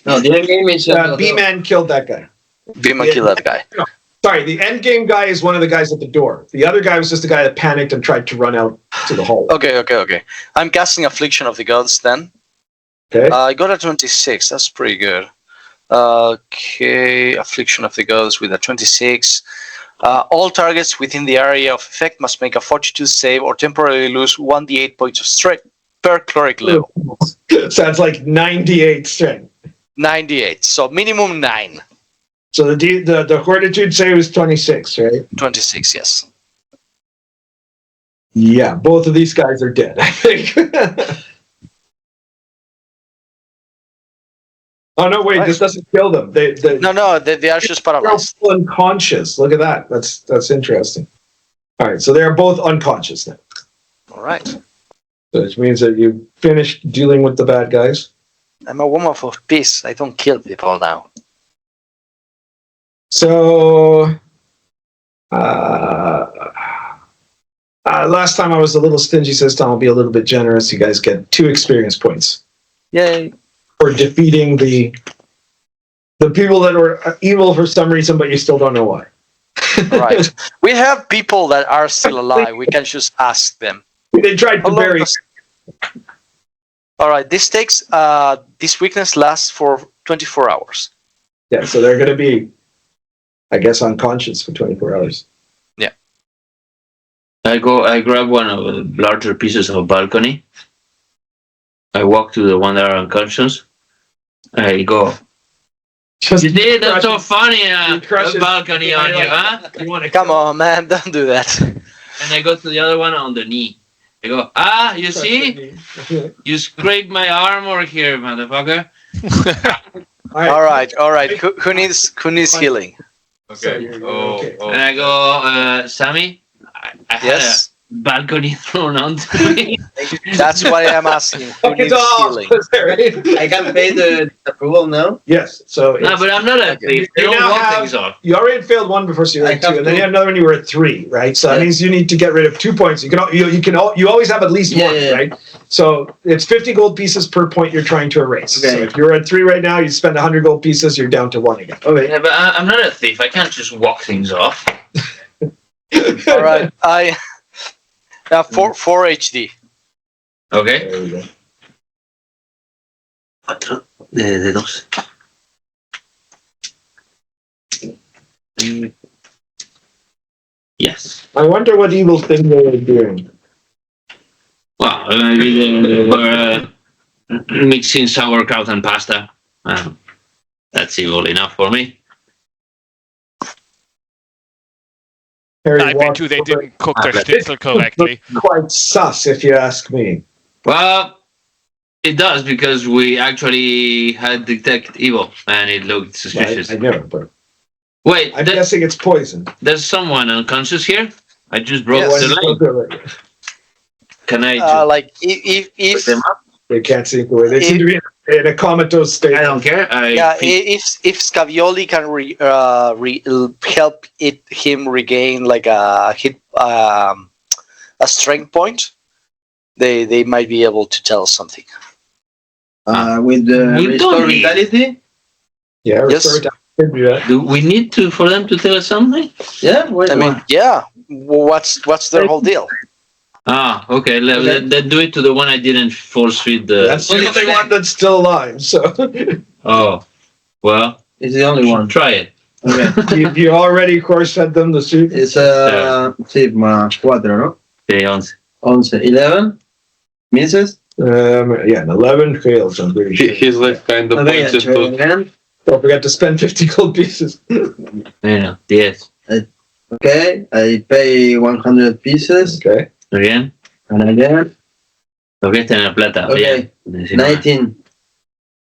No, the end game is B-Man killed that guy. Bima kill that guy. Sorry, the end game guy is one of the guys at the door. The other guy was just the guy that panicked and tried to run out to the hall. Okay. I'm casting Affliction of the Gods then. Okay. I got a 26. That's pretty good. Okay, Affliction of the Gods with a 26. All targets within the area of effect must make a fortitude save or temporarily lose 1d8 points of strength per cleric level. Sounds like 98 strength. 98. So minimum 9. So the fortitude save is 26, right? 26, yes. Yeah, both of these guys are dead, I think. Oh no! Wait, this doesn't kill them. They No, they are just they're paralyzed. all unconscious. Look at that. That's interesting. All right, so they're both unconscious now, All right. which means that you finished dealing with the bad guys. I'm a woman of peace. I don't kill people now. So, last time I was a little stingy. This time I'll be a little bit generous. You guys get 2 experience points Yay. for defeating the people that were evil for some reason, but you still don't know why. Right. We have people that are still alive. We can just ask them. They tried to How long bury. does- All right. This takes this weakness lasts for 24 hours. Yeah, so they're going to be, I guess, unconscious for 24 hours. I grab one of the larger pieces of balcony. I walk to the one that are unconscious. I go, Just you see, that's so funny, you crush a it. balcony on you, huh? You want to Come on, man. Don't do that. And I go to the other one on the knee. I go, you see? You scraped my armor here, motherfucker. All right. Who needs healing? Okay. Okay. And I go, Sami, I had Yes. a balcony thrown onto me. That's what I'm asking. Who Fuck it needs off. healing? I can pay the approval now. Yes, so No, but I'm not a thief. They You don't now walk have- things off. you already failed one before, so you're I at 2, have and then two. you had another one. You were at 3, right? So that Yeah. means you need to get rid of 2 points. You always have at least Yeah, one, yeah, yeah. right? So it's 50 gold pieces per point you're trying to erase. Okay. So if you're at 3 right now, you spend 100 gold pieces, you're down to 1 again. Okay. Yeah, but I'm not a thief. I can't just walk things off. All right. I 4 HD. Okay. There we go. De dos. Yes. I wonder what evil thing they were doing. Well, maybe they were mixing sauerkraut and pasta. That's evil enough for me. Harry I bet walked you they over. didn't cook their schnitzel correctly. Quite sus, if you ask me. Well, it does because we actually had detected evil and it looked suspicious. I know, but Wait, I'm guessing it's poison. there's someone unconscious here? I just broke Yes. the line. Can I just Like if They can't see the way. They seem to be in a comatose state. I don't care. if Scavioli can help him regain like a strength point, they might be able to tell something. With the We restore don't need- vitality. Yeah, Yes. restore it. Could do that. Do we need to for them to tell us something? Yeah. Wait, I mean, yeah. What's their whole deal? Okay. Let do it to the one I didn't force feed the. That's the only one that's still alive. So Oh, well, it's the only one. try it. Okay. you already, of course, fed them the soup. It's sí, más 4, ¿no? Okay, 11. 11, 11. Misses. Yeah, an 11 fails. I'm pretty sure. He's like kind of Okay, pointed try to. again. Don't forget to spend 50 gold pieces. Yeah, yes. Okay, I pay 100 pieces. Okay. Again. And again. Okay, tener plata. Okay. Bien. 19.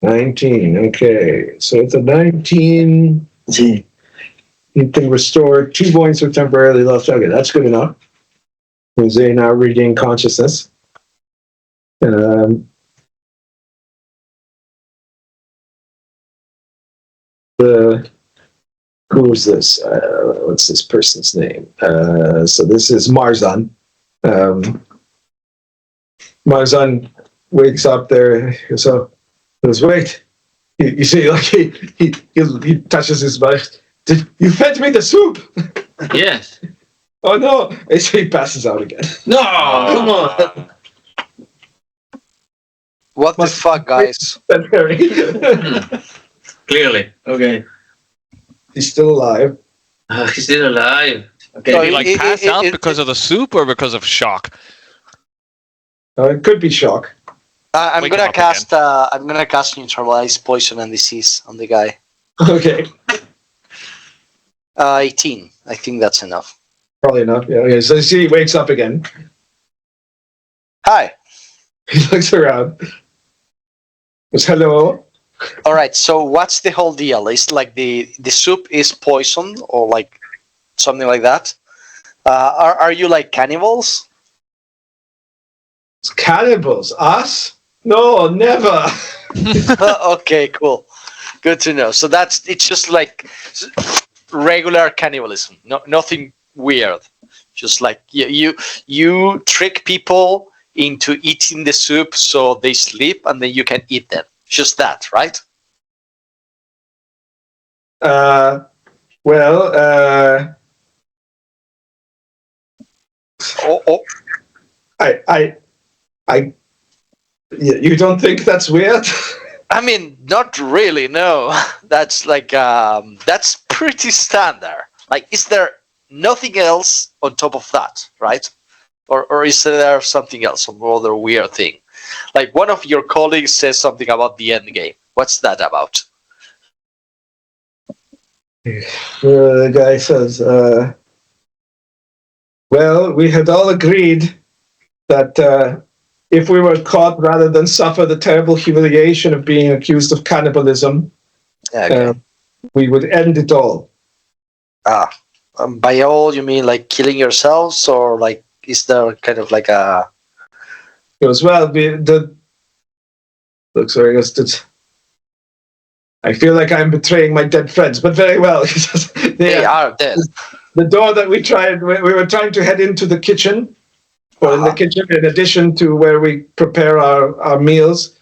19. Okay. So it's a 19. Sí. You can restore 2 points of temporarily lost. Okay, that's good enough. Jose now regain consciousness. Who's this? What's this person's name? So this is Marzan. Marzan wakes up there. So he goes, wait. You see, like he touches his mouth. You fed me the soup. Yes. Oh no! And so he passes out again. No, come on. What the fuck, guys? Clearly. Okay. He's still alive. He's still alive. Okay. So Did he like pass out it- because of the soup or because of shock? It could be shock. I'm Wake gonna him up cast. I'm gonna cast neutralize poison and disease on the guy. Okay, 18. I think that's enough. probably enough. Yeah. Okay. So you see, he wakes up again. Hi. He looks around. Goes, hello. All right. So what's the whole deal? Is like the soup is poison or like something like that? Are you like cannibals? It's cannibals. Us? No, never. Okay, cool. Good to know. So it's just like regular cannibalism. No, nothing weird. Just like you trick people into eating the soup so they sleep and then you can eat them. Just that, right? Well, you don't think that's weird? I mean, not really. No, that's like that's pretty standard. Like, is there nothing else on top of that, right? Or is there something else, some other weird thing? Like one of your colleagues says something about the end game. What's that about? The guy says, well, we had all agreed that if we were caught, rather than suffer the terrible humiliation of being accused of cannibalism, Okay. we would end it all. By all, you mean like killing yourselves, or like is there kind of like a? He goes, well, look, sorry, he goes, I feel like I'm betraying my dead friends, but very well. He says, They are dead. the door that we were trying to head into the kitchen, or in the kitchen, in addition to where we prepare our meals,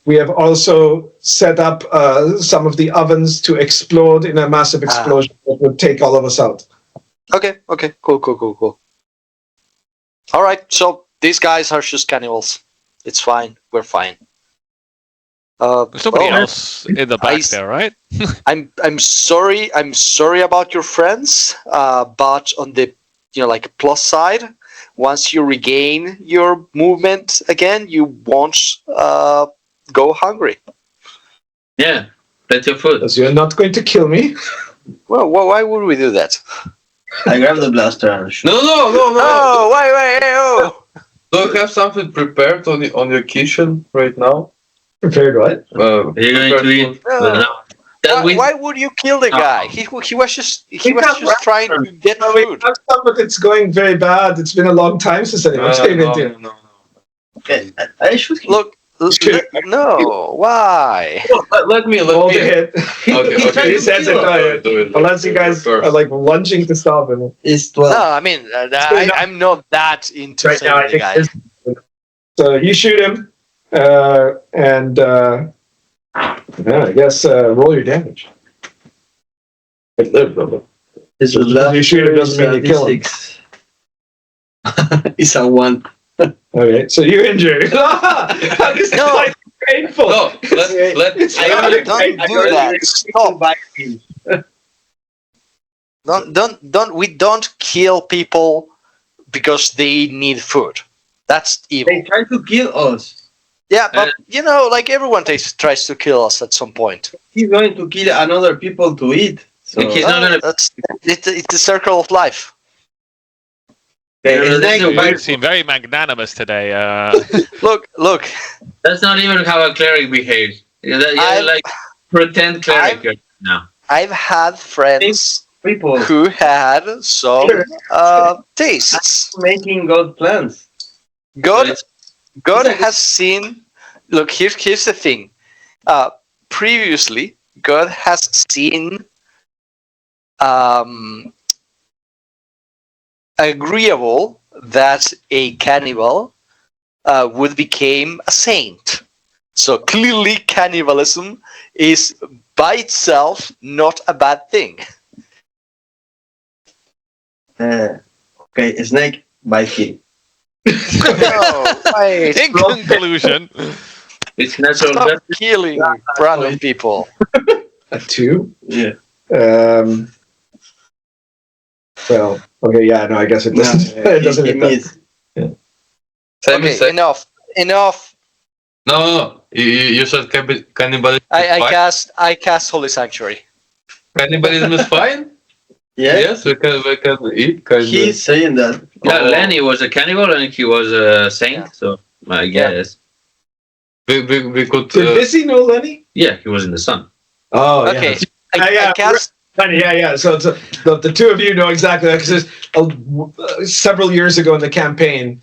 we have also set up some of the ovens to explode in a massive explosion that would take all of us out. Okay. Cool. All right. So these guys are just cannibals. It's fine. We're fine. There's somebody well, else in the back there, right? I'm sorry. I'm sorry about your friends. But on the like plus side, once you regain your movement again, you won't go hungry. Yeah, that's your food. Because you're not going to kill me. Well, why would we do that? I grab the blaster and shoot. No. Oh, wait, oh! Do you have something prepared on your kitchen right now? Prepared what? Are you going to eat? No. Why would you kill the guy? He was just trying to get food. But it's going very bad. It's been a long time since anyone came into it. No. Okay, I shoot him. Look, no, why? Let me. Hold the hit. Okay. He says it. Do it. Unless you guys are like lunging to stop him. It's 12. No, I mean, I'm not that into Right now, I saving the think guy. So you shoot him, and I guess roll your damage. This was You shoot him doesn't mean you kill him. It's a 1. Okay, so you injure. This is No. like painful. No, let. Don't do that. Stop. We don't kill people because they need food. That's evil. They try to kill us. Yeah, but like everyone tries to kill us at some point. He's going to kill another people to eat. So He's not gonna. It's the circle of life. You seem very magnanimous today. Look. That's not even how a cleric behaves. You're like pretend cleric now. I've had friends people who had some tastes. making God plans. God has seen. Look, here's the thing. Previously, God has seen agreeable that a cannibal would become a saint. So clearly, cannibalism is by itself not a bad thing. Okay, snake bite king. No, wait. In conclusion, It's natural Stop death. killing random people. A 2? Yeah. Well, okay, yeah, no, I guess it doesn't. It doesn't He hit that. means Sami Okay, said, enough. no. You said cannibalism is fine. I cast Holy Sanctuary. Cannibalism is fine. yeah. Yes, we can eat. He's saying that. Yeah, Lenny was a cannibal and he was a saint, Yeah. so I guess. We could. Did Vizi know Lenny? Yeah, he was in the sun. Oh, yeah. Okay, Yeah. I cast. Yeah. So it's the two of you know exactly that because several years ago in the campaign,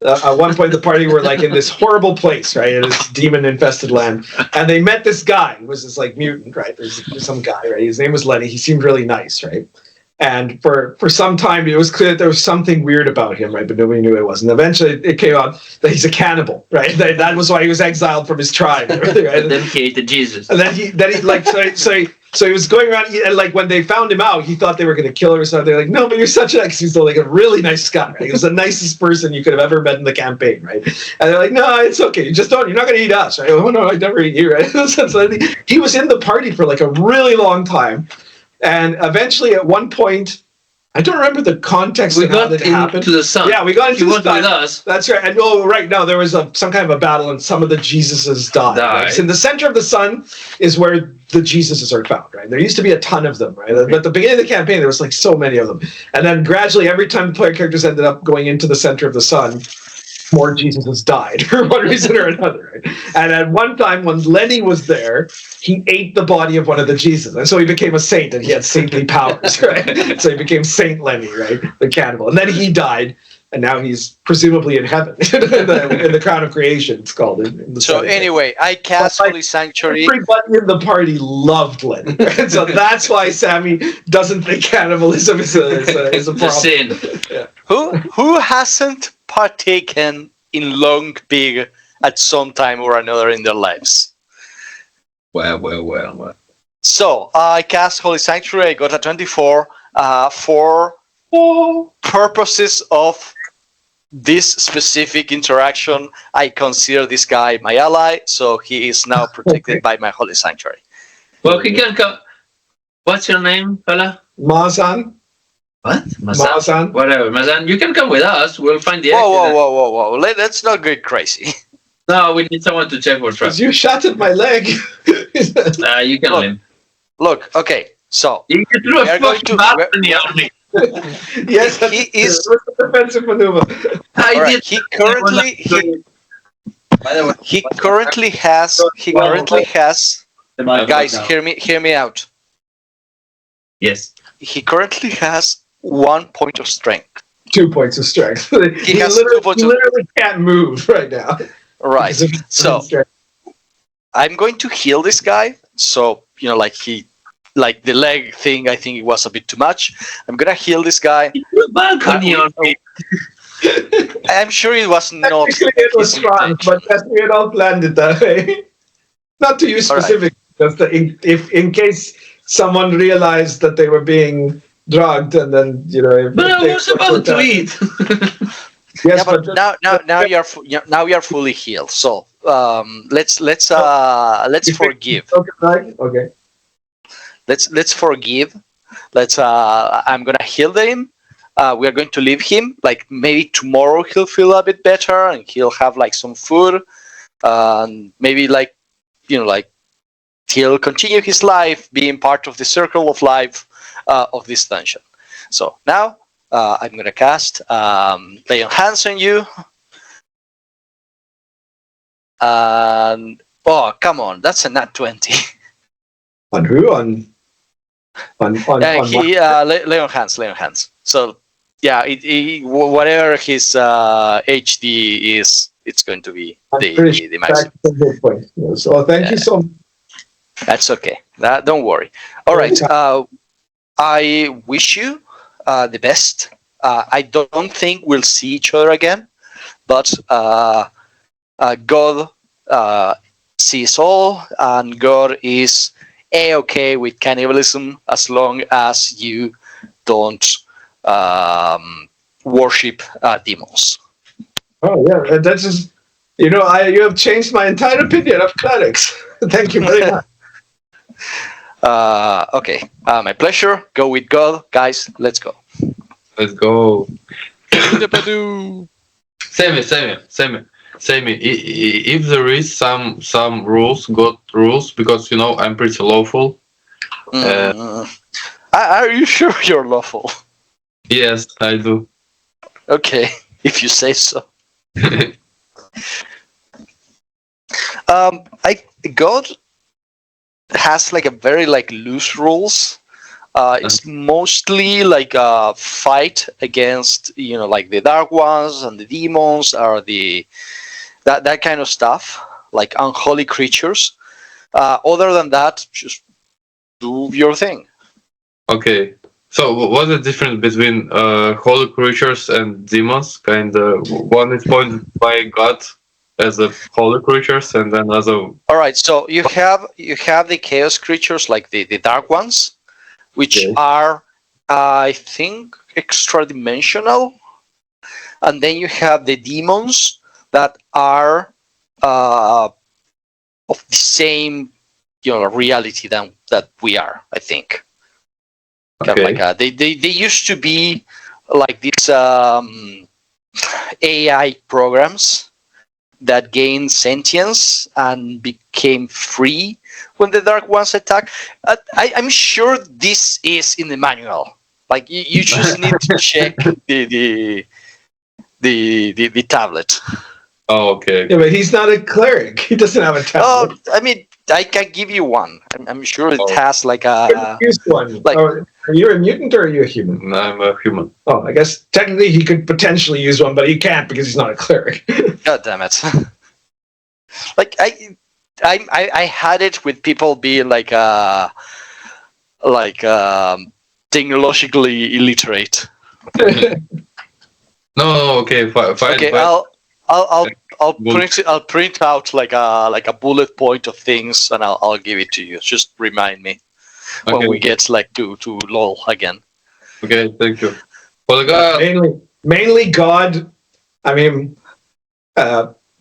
at one point the party were like in this horrible place, right, in this demon-infested land, and they met this guy who was this like mutant, right? There's some guy, right? His name was Lenny. He seemed really nice, right? And for some time, it was clear that there was something weird about him, right? But nobody knew it was. And eventually, it came out that he's a cannibal, right? That was why he was exiled from his tribe, right? And then he hated Jesus. And then he like so he was going around and like when they found him out, he thought they were going to kill him or something. They're like, no, but you're such a he's like a really nice guy. Right? He was the nicest person you could have ever met in the campaign, right? And they're like, no, it's okay. You're not going to eat us, right? Oh no, I never eat you, right? So he was in the party for like a really long time, and eventually at one point. I don't remember the context We of how got that happened. into the sun. Yeah, we got into He the was sun. with us. That's right. And right now there was some kind of a battle, and some of the Jesuses died. Right? So in the center of the sun is where the Jesuses are found. Right. There used to be a ton of them. Right. But at the beginning of the campaign, there was like so many of them, and then gradually, every time the player characters ended up going into the center of the sun, more Jesuses died for one reason or another. Right? And at one time, when Lenny was there, he ate the body of one of the Jesus, and so he became a saint, and he had saintly powers, right? So he became Saint Lenny, right, the cannibal, and then he died, and now he's presumably in heaven in the crown of creation. It's called. In the So study. anyway, I cast Holy Sanctuary. Everybody in the party loved Lenny, right? So that's why Sami doesn't think cannibalism is a The problem. sin. Who hasn't partaken in long pig at some time or another in their lives? Well. So I cast Holy Sanctuary. I got a 24 for purposes of this specific interaction. I consider this guy my ally, so he is now protected by my Holy Sanctuary. Well, he can come. What's your name, fella? Mazan, What? Mazan. Whatever, Mazan. You can come with us. We'll find the Whoa, exit. whoa! Let's not get crazy. No, we need someone to check for traps. Because you shot at my leg. You can live. Look, okay, so You threw a We are going fucking to- map in the army. Yes, he is. it was a defensive maneuver. I All right, did. he currently has. Guys, hear me out. Yes. He currently has 1 point of strength. 2 points of strength. He has literally, 2 points he of- literally can't move right now. Right. Because of his So strength. I'm going to heal this guy. So like the leg thing, I think it was a bit too much. I'm gonna heal this guy. Balcony on me. I'm sure it was not. Technically it was his fine, intention. but yes, we had all planned it that way. Not to you All right. specifically, just if in case someone realized that they were being drugged, and then if But I they- was about to eat. Yes, Yeah, but now you are fully healed. So let's forgive. Okay. Let's forgive. I'm gonna heal him. We are going to leave him. Like maybe tomorrow he'll feel a bit better and he'll have like some food. Maybe he'll continue his life being part of the circle of life of this dungeon. So now I'm gonna cast lay on hands on you. Oh come on, that's a nat 20. On who? On Lay on hands. So yeah, whatever his HD is, it's going to be the maximum. So thank you so much. That's okay. Don't worry. All right. I wish you the best. I don't think we'll see each other again, but God sees all, and God is a-okay with cannibalism as long as you don't worship demons. Oh yeah, that's just you have changed my entire opinion of clerics. Thank you very much. Okay, my pleasure. Go with God, guys. Let's go. Let's go. Sammy, if there is some rules, God rules, because I'm pretty lawful. Are you sure you're lawful? Yes, I do. Okay, if you say so. God has like a very loose rules. It's mostly like a fight against like the dark ones and the demons, or that kind of stuff, like unholy creatures. Other than that, just do your thing. Okay. So what's the difference between holy creatures and demons? One is pointed by God as a holy creatures, and then as a. All right. So you have the chaos creatures, like the dark ones, which are, I think, extra dimensional, and then you have the demons that are of the same reality that we are, I think. Okay. They used to be like these AI programs that gained sentience and became free when the dark ones attack. I'm sure this is in the manual. Like you just need to check the tablet. Oh, okay. Yeah, but he's not a cleric. He doesn't have a tablet. I mean, I can give you one. I'm sure it has like a. Here's one. like- are you a mutant or are you a human? No, I'm a human. Oh, I guess technically he could potentially use one, but he can't because he's not a cleric. God damn it! Like I had it with people being technologically illiterate. No, okay, fine. Okay, fine. I'll print out like a bullet point of things, and I'll give it to you. Just remind me when we get to LOL again. Okay, thank you. Well, God. Mainly God. I mean,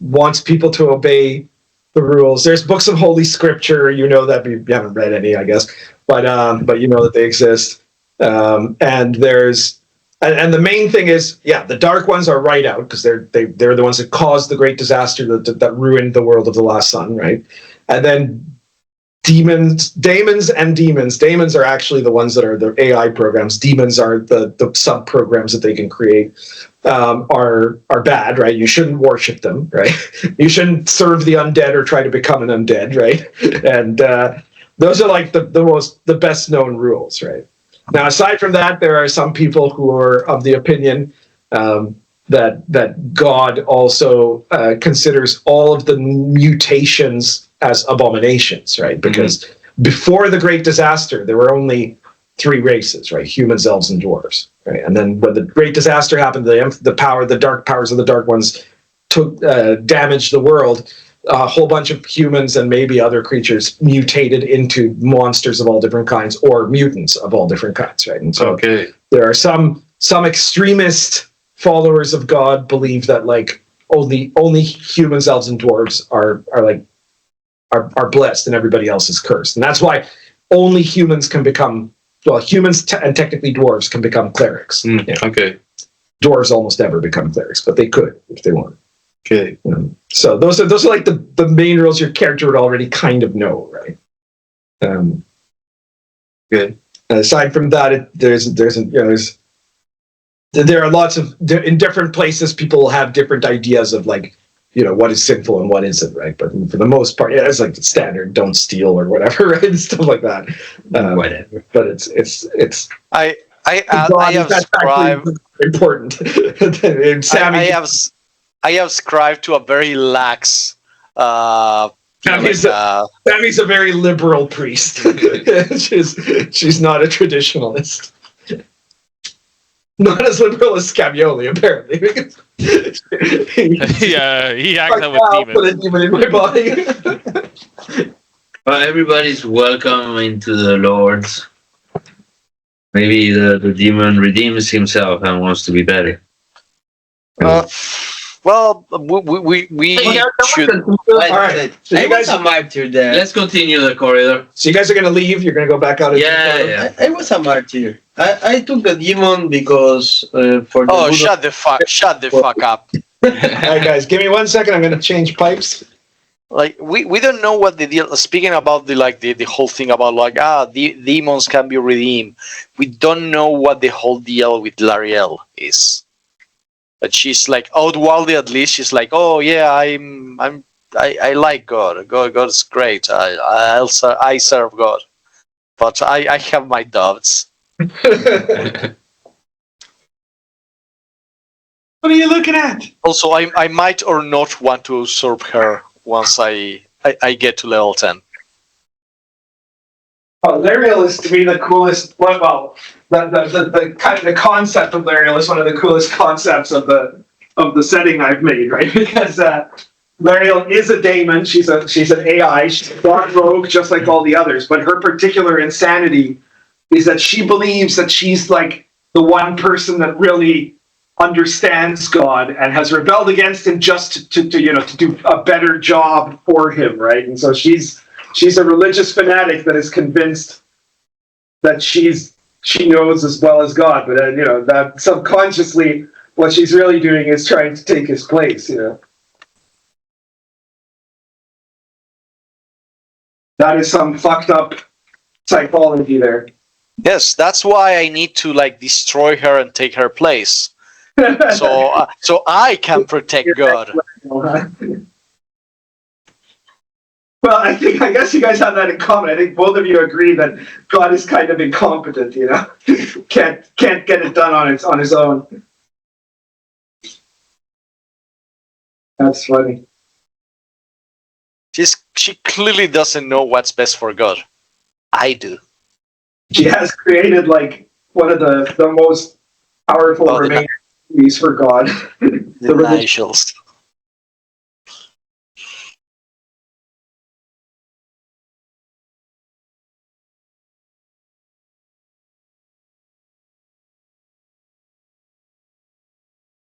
wants people to obey the rules. There's books of Holy Scripture. You know that you haven't read any, I guess, but you know that they exist. And there's. And the main thing is, the dark ones are right out because they're the ones that caused the great disaster that ruined the world of the last sun, right? And then daemons are actually the ones that are the AI programs. Demons are the sub programs that they can create. Are bad, right? You shouldn't worship them, right? You shouldn't serve the undead or try to become an undead, right? And those are like the best known rules, right? Now, aside from that, there are some people who are of the opinion that God also considers all of the mutations as abominations, right? Because before the Great Disaster, there were only 3 races, right? Humans, elves, and dwarves, right? And then when the Great Disaster happened, the dark powers of the Dark Ones damaged the world. A whole bunch of humans and maybe other creatures mutated into monsters of all different kinds, or mutants of all different kinds, right? And so there are some extremist followers of God believe that like only humans, elves, and dwarves are blessed and everybody else is cursed, and that's why only humans can become humans and technically dwarves can become clerics. Okay. Dwarves almost never become clerics, but they could if they wanted. Okay. So those are like the main rules your character would already kind of know, right? Good. Aside from that, there are lots of in different places people will have different ideas of like what is sinful and what isn't, right? But for the most part, it's like the standard: don't steal or whatever, right? And stuff like that. Whatever. But it's I have scribed important. And Sami, I have scribed to a very lax Sammy's a very liberal priest. she's not a traditionalist. Not as liberal as Scabioli, apparently. Yeah, he hangs Like, out with I'll put a demons. demon in my body. Well, everybody's welcome into the Lords. Maybe the demon redeems himself and wants to be better. Well, we should. All right. So I you was guys, a martyr there. Let's continue the corridor. so you guys are gonna leave. You're gonna go back out. Into the corridor? Yeah. I was a martyr. I took the demon because for the Oh, good shut the fuck up. All right, guys. Give me 1 second. I'm gonna change pipes. Like we don't know what the deal. Speaking about the whole thing about like the demons can be redeemed. We don't know what the whole deal with Lariel is. But she's like outwardly, at least she's like, oh yeah, I like God. God is great. I serve God, but I have my doubts. What are you looking at? Also, I might or not want to usurp her once I get to level 10. Oh, Lariel is to me the coolest. Well, the kind of the concept of Lariel is one of the coolest concepts of the setting I've made, right? Because Lariel is a daemon. She's an AI. She's a dark rogue, just like all the others. But her particular insanity is that she believes that she's like the one person that really understands God and has rebelled against him just to do a better job for him, right? And so she's a religious fanatic that is convinced that she knows as well as God, but that subconsciously what she's really doing is trying to take his place. That is some fucked up psychology there. Yes, that's why I need to like destroy her and take her place, so I can protect God. Well, I guess you guys have that in common. I think both of you agree that God is kind of incompetent. Can't get it done on his own. That's funny. She clearly doesn't know what's best for God. I do. She has created like one of the most powerful remaining enemies for God. The Nigels.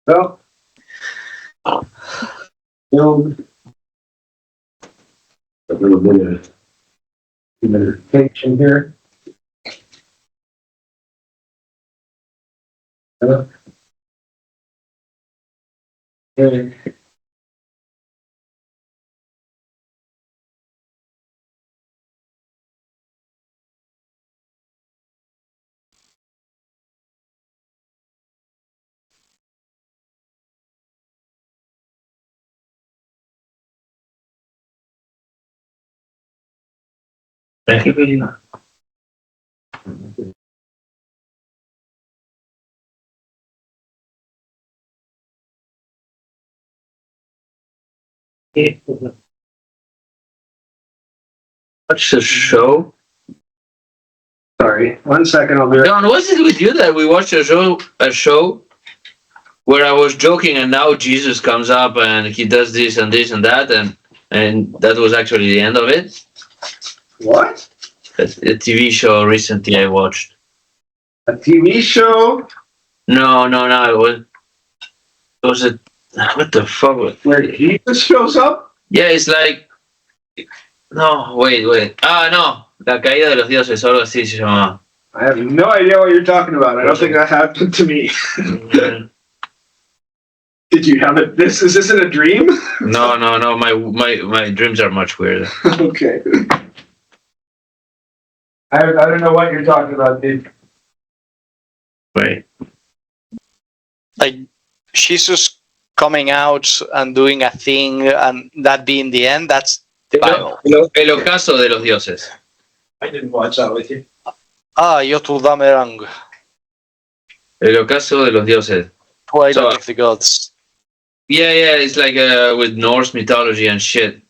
Well, build a little bit of meditation here. Okay. Thank you very much. Watch the show. Sorry, 1 second. I'll be right. John, what's it with you that we watched a show where I was joking and now Jesus comes up and he does this and this and that and that was actually the end of it? What? A TV show recently I watched. A TV show? No. It was a what the fuck? Where Jesus shows up? Yeah, it's like no, wait. No, La Caída de los Dioses, algo así se llamaba. I have no idea what you're talking about. I don't think that happened to me. Did you have it? Is this in a dream? No. My dreams are much weirder. Okay. I don't know what you're talking about, dude. Wait. Like Jesus coming out and doing a thing and that being the end, that's the Bible. El ocaso de los dioses. I didn't watch that with you. Yoturdamerang, El ocaso de los dioses. Twilight of the Gods. Yeah, it's like with Norse mythology and shit.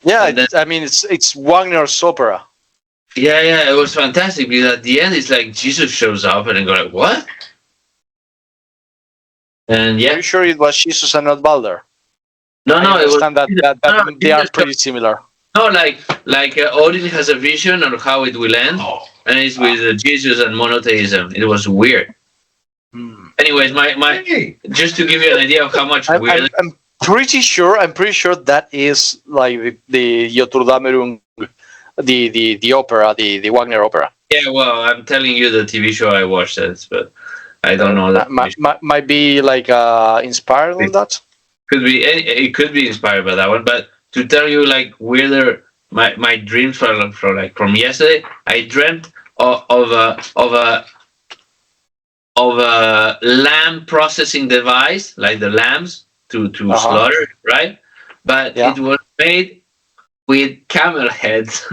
Yeah, And then- I mean it's Wagner's opera. Yeah, it was fantastic because at the end it's like Jesus shows up and I go like, what? And Are yeah, you sure it was Jesus and not Balder? no, I it was understand that no, they are Jesus pretty similar. no, like Odin has a vision of how it will end, and it's with Jesus and monotheism. It was weird. Anyways, my just to give you an idea of how much weird. I'm pretty sure that is like the Joturdamerung, the opera, the Wagner opera. Yeah, well, I'm telling you the TV show I watched it, but I don't know that. Might be like inspired on that. It could be inspired by that one, but to tell you like weirder, my dreams from yesterday, I dreamt of a lamb processing device, like the lambs to slaughter, right? But it was made with camel heads.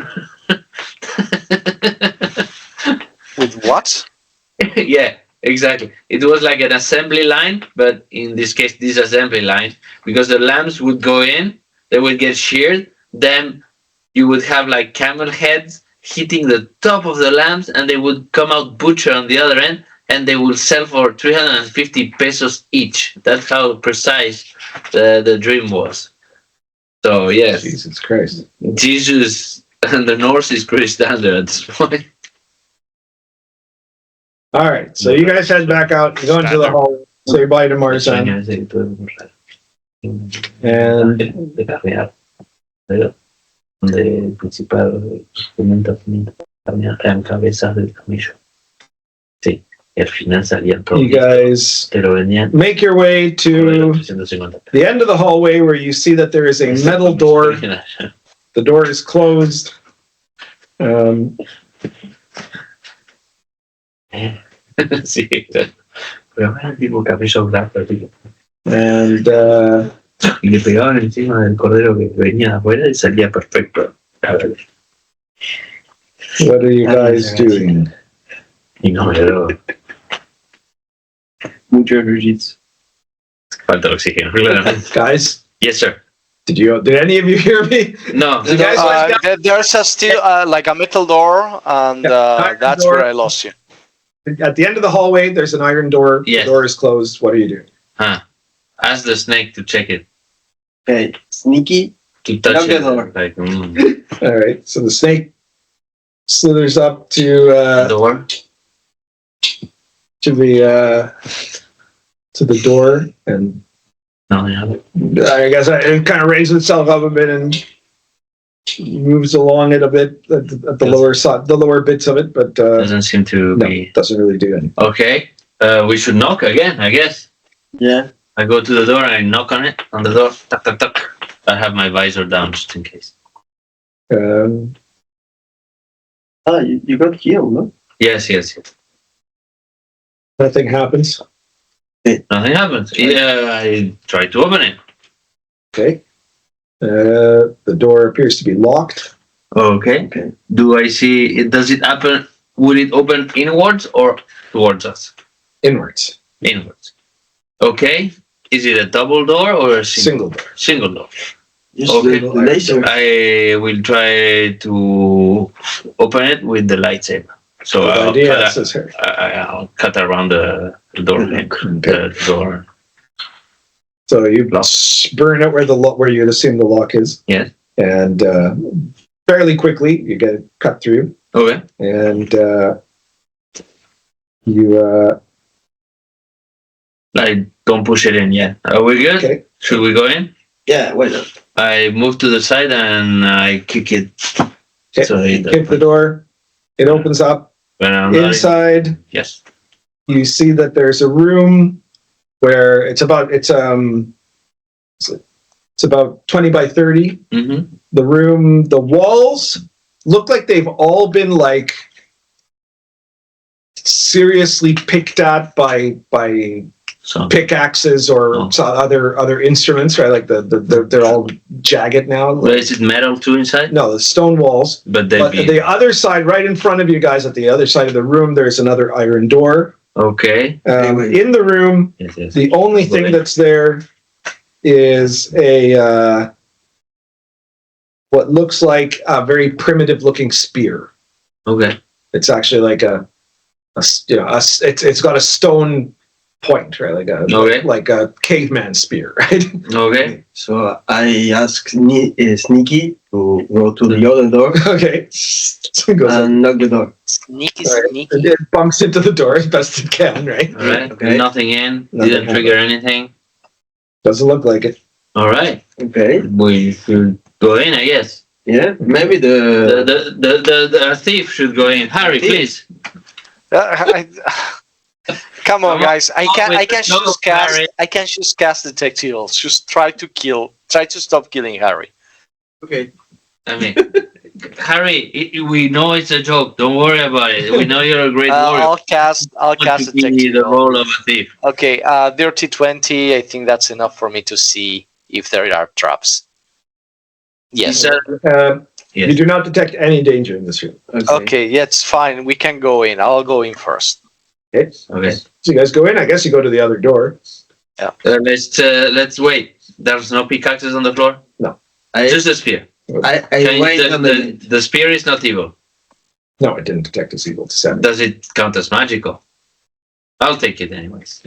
With what? Yeah, exactly. It was like an assembly line, but in this case, this assembly line, because the lambs would go in, they would get sheared, then you would have like camel heads hitting the top of the lambs, and they would come out butcher on the other end, and they will sell for 350 pesos each. That's how precise the dream was. So yes, Jesus Christ. Jesus and the Norse is pretty standard at this point. All right, so you guys head back out, go into the hall, say bye to Marzan, and donde principal instrumento eran cabezas del camello. Sí, y al final salían todos. you guys Pero venían make your way to 350. the end of the hallway where you see that there is a metal door. The door is closed. Sí, Pero era el tipo camello blanco, tío. And Y le pegaban encima del cordero que venía afuera y salía perfecto. La verdad. what are you guys doing? Y no, pero Mucho ejercicio. falta el oxígeno, claramente. Guys, Yes, sir. did any of you hear me? No. You guys went down- There's still like a metal door, and iron that's door. where I lost you. At the end of the hallway, there's an iron door. Yes. The door is closed. What are you doing? Ask the snake to check it. Okay, sneaky. To touch Knock the it. door. Like, All right, so the snake slithers up to door. the door, and no, ya. I guess it kind of raises itself up a bit and moves along it a bit at the lower side, the lower bits of it, but Doesn't seem to no, be. doesn't really do anything. Okay. We should knock again, I guess. Yeah. I go to the door and I knock on it, on the door. Tuck, tuck, tuck. I have my visor down just in case. You got healed, no? Yes. Nothing happens. Nothing happens. Yeah, I try to open it. Okay. The door appears to be locked. Okay. Do I see it? Does it happen? Would it open inwards or towards us? Inwards. Inwards. Okay. Is it a double door or a Single door. Single door. Just Okay. the laser. I will try to open it with the lightsaber. So Good I'll idea, cut, says Harry. I'll cut around the door. The door. So you burn it where you assume the lock is. Yes. And fairly quickly you get it cut through, Okay. and you I don't push it in yet. Are we good? okay. Should we go in? Yeah, why not? I move to the side and I kick it. Okay. So it Kick the door. It opens up. when I'm not- Inside, Yes. you see that there's a room where it's about 20 by 30. Mm-hmm. The room, the walls look like they've all been like seriously picked at by So pickaxes or Oh. other instruments, right? Like they're all jagged now. well, is it metal too inside? No, the stone walls. But they But be the other side, right in front of you guys, at the other side of the room, there's another iron door. okay. In the room, Yes. the only thing Okay. that's there is a what looks like a very primitive looking spear. Okay. It's actually like it's got a stone point, right? Like a caveman spear, right? Okay. So I ask Sneaky to go to the other door Okay. So it goes up. and knock the door. Sneaky, All right. sneaky. It bumps into the door as best it can, right? All right. Okay. Nothing in. Nothing Didn't trigger anything. Doesn't look like it. All right. Okay. We should go in, I guess. Yeah. Maybe The thief should go in. Harry, please. Come on, guys! I can with the just cast. Harry. I can just cast detective. Just try to stop killing Harry. Okay. I mean, Harry, we know it's a joke. Don't worry about it. We know you're a great warrior. I'll cast To be detective. the role of a thief. Okay, dirty 20. I think that's enough for me to see if there are traps. Yes. Yes. You do not detect any danger in this room. Okay, yeah, it's fine. We can go in. I'll go in first. Okay. Okay. So you guys go in. I guess you go to the other door. Let's wait. There's no pickaxes on the floor. Just a spear. I wait a minute. The spear is not evil. No, it didn't detect as evil to 7. Does it count as magical? I'll take it anyways.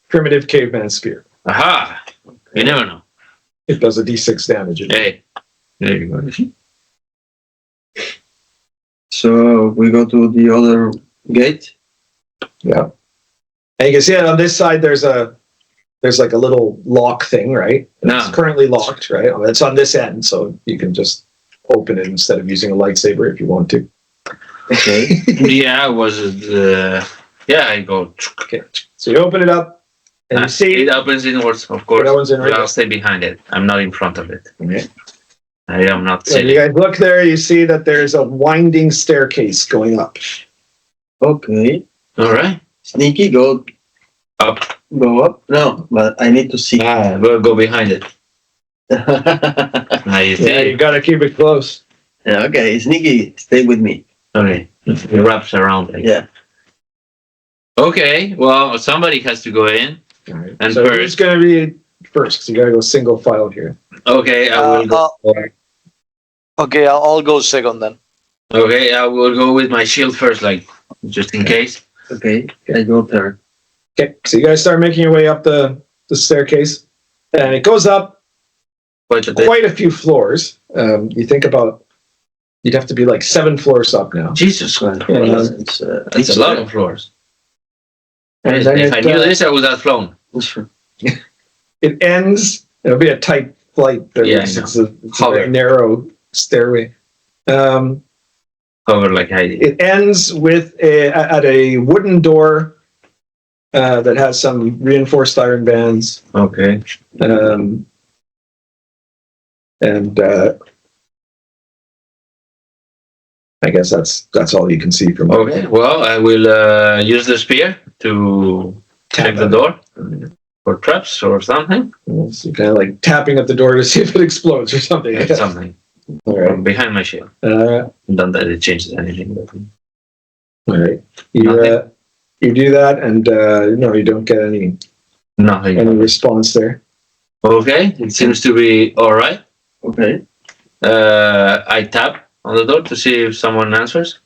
Primitive caveman spear. Aha! You never know. It does a d6 damage. Hey, there you go. So we go to the other gate. Yeah. And you can see on this side there's like a little lock thing, right? And No. It's currently locked, right? It's on this end, so you can just open it instead of using a lightsaber if you want to. Okay. Yeah, was it? Yeah, I go. Okay. So you open it up and you see It opens inwards, of course. That one's in right I'll there. stay behind it. I'm not in front of it. Okay. I am not When you sitting. guys look there, you see that there's a winding staircase going up. Okay. All right. Sneaky, go Up. Go up. No, but I need to see. We'll go behind it. Now you Yeah, see. you gotta keep it close. Yeah, okay, Sneaky, stay with me. Okay. It wraps around. Like. Yeah. Okay. Well, somebody has to go in. All right. And so first- who's gonna be first? Because you gotta go single file here. Okay. I will go. I'll go second then. Okay. I will go with my shield first, like just in case. Okay, I go third. Okay, so you guys start making your way up the staircase, and it goes up Quite a bit. quite a few floors. You think about you'd have to be like 7 floors up now. Jesus Christ. It's It's a lot of floors. And If then I knew this, I would have flown. it ends. It'll be a tight flight. Yeah, I It's know. a very narrow stairway. Cover like Heidi. It ends with at a wooden door that has some reinforced iron bands. Okay. And I guess that's all you can see from up Okay. Well, I will use the spear to check the door for traps or something. there. So you're kind of like tapping at the door to see if it explodes or something. I guess. Something All right. from behind my shield. Uh, Not that it changes anything. But all right. You do that, and no, you don't get any nothing. response there. Okay. It seems to be all right. Okay. I tap on the door to see if someone answers.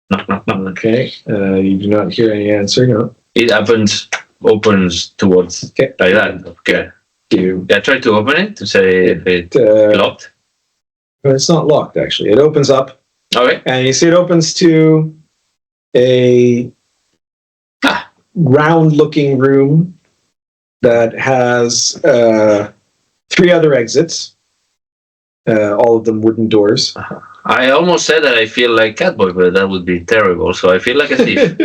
Knock, knock, knock. Okay. You do not hear any answer. No. It opens towards Okay. like that. Okay. You. Yeah, I tried to open it to say if it's locked. But it's not locked actually. It opens up, Okay. and you see it opens to a round-looking room that has 3 other exits. All of them wooden doors. I almost said that I feel like Catboy, but that would be terrible. So I feel like a thief.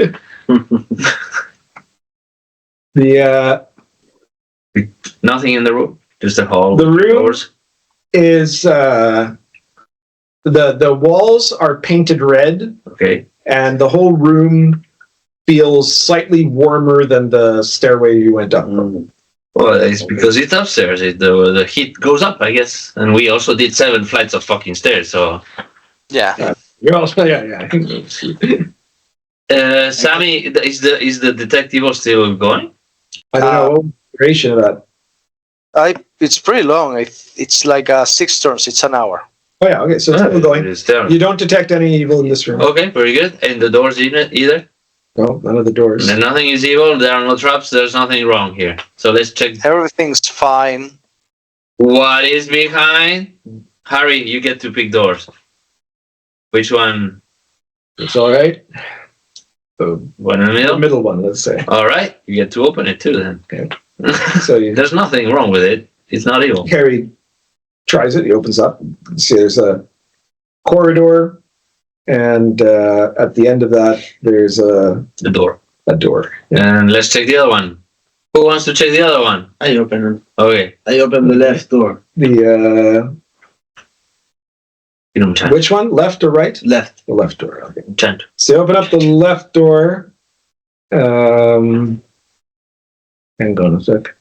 The Nothing in the room, just a hall. The room- Doors. is the walls are painted red, Okay. and the whole room feels slightly warmer than the stairway you went up. Well, it's because it's upstairs. The heat goes up, I guess. And we also did 7 flights of fucking stairs. So, Yeah. You're also yeah. Sami, is the detective still going? I don't know what was the duration of that. It's pretty long. It's like 6 turns. It's an hour. Oh yeah, okay, so it's still going. It's there. You don't detect any evil in this room. Okay, very good. And the doors either? No, none of the doors. And nothing is evil. There are no traps. There's nothing wrong here. So let's check. Everything's fine. What is behind? Harry, you get to pick doors. Which one? It's all right. The One in the middle? middle one, let's say. All right. You get to open it too then. Okay. So you, There's nothing wrong with it. It's not evil. Harry tries it. He opens up. You see, there's a corridor, and at the end of that, there's a The door. door. And let's check the other one. Who wants to check the other one? I open Okay. the left door. The You don't chant. which one? Left or right? Left. The left door. Okay. Chant. So you open up the left door. Hang on a sec.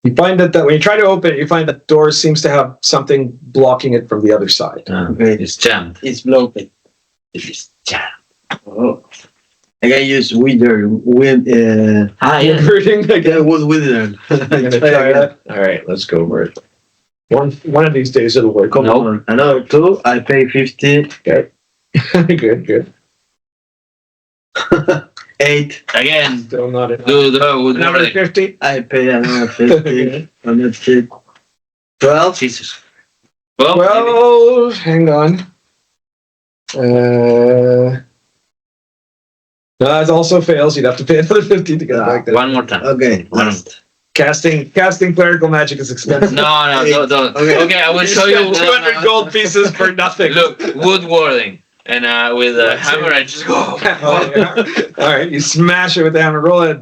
You find that when you try to open it, you find that door seems to have something blocking it from the other side. Okay. It's jammed. It's blocked. It is jammed. Oh. I can use wither. Yeah. Converting Yeah, again. wood wither. I'm gonna try that. All right, let's go for it. One of these days it'll work. Come on. Another 2. I pay 50. Okay. Good. 8. Again. Still not enough. Do the wood Number warning. 50. I pay another 50. Okay. Another 50. 12. Jesus. Well, Well, hang on. No, it also fails. You'd have to pay another 50 to get it back there. one more time. Okay. One. Last. Casting clerical magic is expensive. No, don't. Okay, I will You show you. spend 200 gold pieces for nothing. Look, wood warding. And with a hammer, I just go. Oh, yeah. All right, you smash it with the hammer. Roll a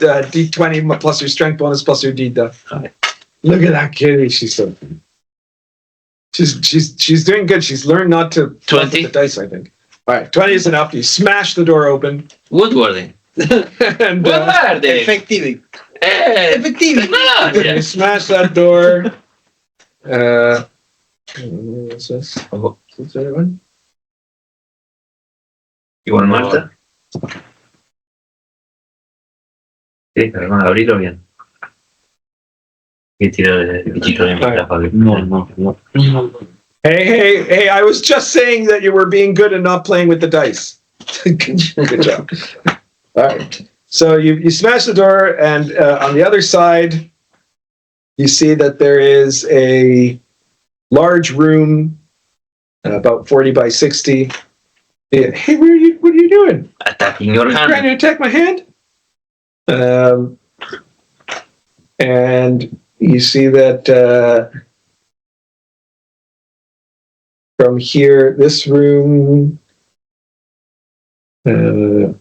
d20 plus your strength bonus plus your d10. Look at that kitty. She's doing good. She's learned not to fuck with 20? the dice, I think. All right, 20 is enough. You smash the door open. Woodwarding. And What are they? Effective. Effective. you smash that door. What's this? Oh. What's the other one? You want Marta? Sí, pero no, abrirlo bien. Y tiro el bichito de No. Hey, I was just saying that you were being good and not playing with the dice. Good job. All right. So you smash the door, and on the other side, you see that there is a large room, about 40 by 60. Yeah. Hey, what are you doing? attacking your Trying hand. to attack my hand? And you see that from here, this room. You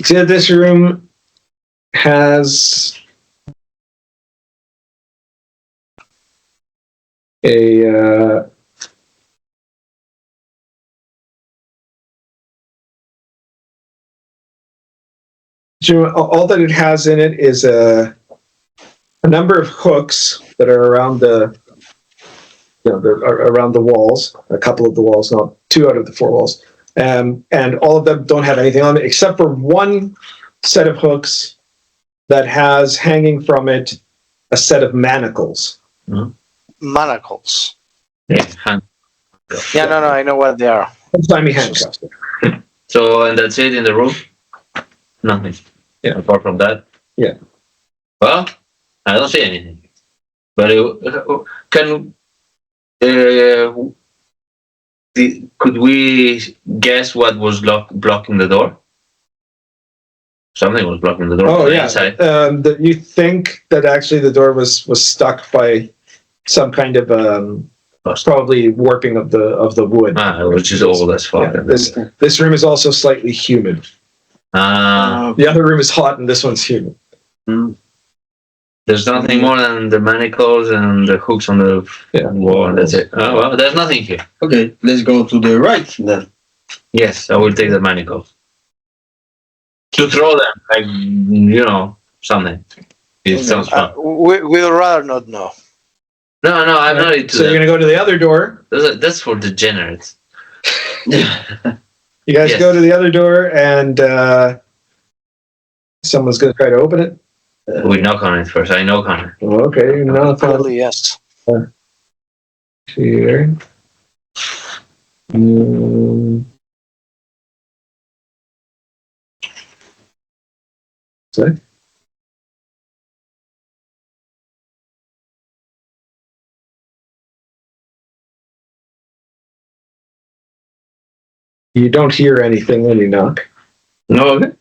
see that this room has a all that it has in it is a number of hooks that are around the around the walls, a couple of the walls, not 2 out of the 4 walls. And all of them don't have anything on it except for one set of hooks that has hanging from it a set of manacles. Manacles. Yeah, hand. Yeah, no, I know what they are. Old-timey handcuffs. So, and that's it in the room? Nothing. Yeah. Apart from that? Yeah. Well, I don't see anything. But could we guess what was blocking the door? Something was blocking the door Oh from the yeah. inside. That you think that actually the door was stuck by some kind of probably warping of the wood. Which is old as fuck. Yeah, this room is also slightly humid. The other room is hot and this one's humid. There's nothing more than the manacles and the hooks on the wall, and that's it. Well, there's nothing here. Okay, let's go to the right then. Yes, I will take the manacles. To throw them, like, something. It sounds fun. We'd rather not know. No, I'm not into So you're that. gonna go to the other door. That's for degenerates. You guys Yes. go to the other door, and someone's gonna try to open it. We knock on it first. I knock on it. Okay, no, Clearly, yes. here. Sorry. You don't hear anything when you knock. No. Okay.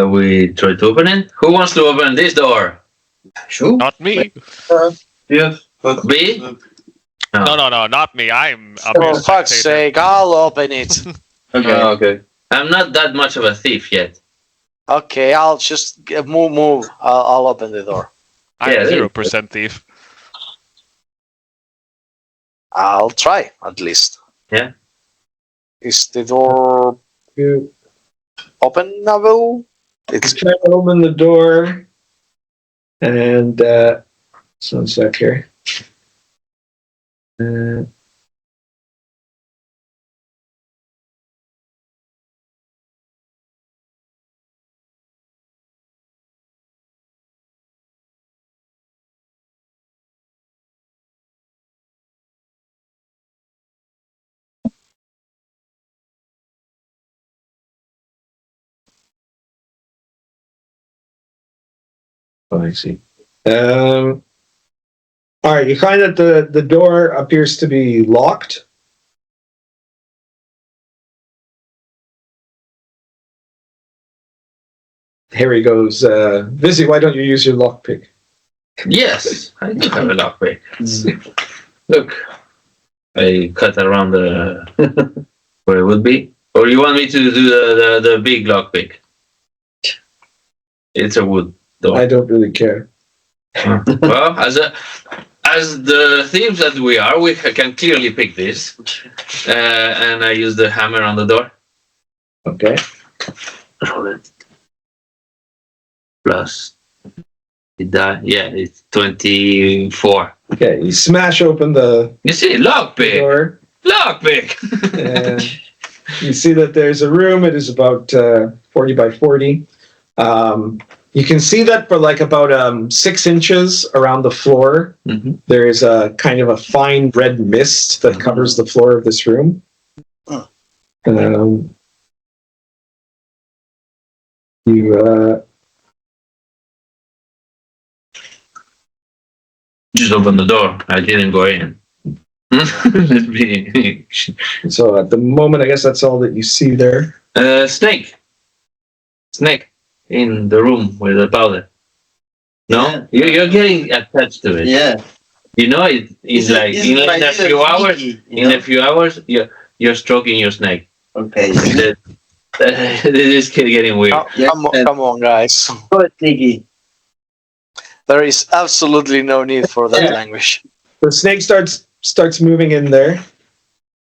We try to open it. Who wants to open this door? Sure. Not me. Yes. But B? No, not me. I'm a For mere fuck's spectator. sake, I'll open it. Okay. okay. I'm not that much of a thief yet. Okay, I'll just move. I'll open the door. I'm Yeah, 0% thief. I'll try at least. Yeah. Is the door You openable? It's try to open the door, and just one sec here. Oh, I see. All right, you find that the door appears to be locked. Harry goes, Vizi, why don't you use your lockpick? Yes, I do have a lockpick. Look, I cut around the where it would be. Or you want me to do the big lockpick? It's a wood door. I don't really care. Well, as the thieves that we are, we can clearly pick this. And I use the hammer on the door. Okay. Plus, it's 24. Okay, you smash open the You see, lockpick, door, lockpick. and you see that there's a room. It is about 40 by 40. You can see that for like about 6 inches around the floor, there is a kind of a fine red mist that covers the floor of this room. You Just open the door. I didn't go in. Let me. so at the moment, I guess that's all that you see there. Snake in the room with the powder. No, you're getting attached to it. Yeah. You know it. It's like in a few hours. In a few hours, you're stroking your snake. Okay. This is getting weird. Come on, guys. Go sneaky. There is absolutely no need for that language. The snake starts moving in there.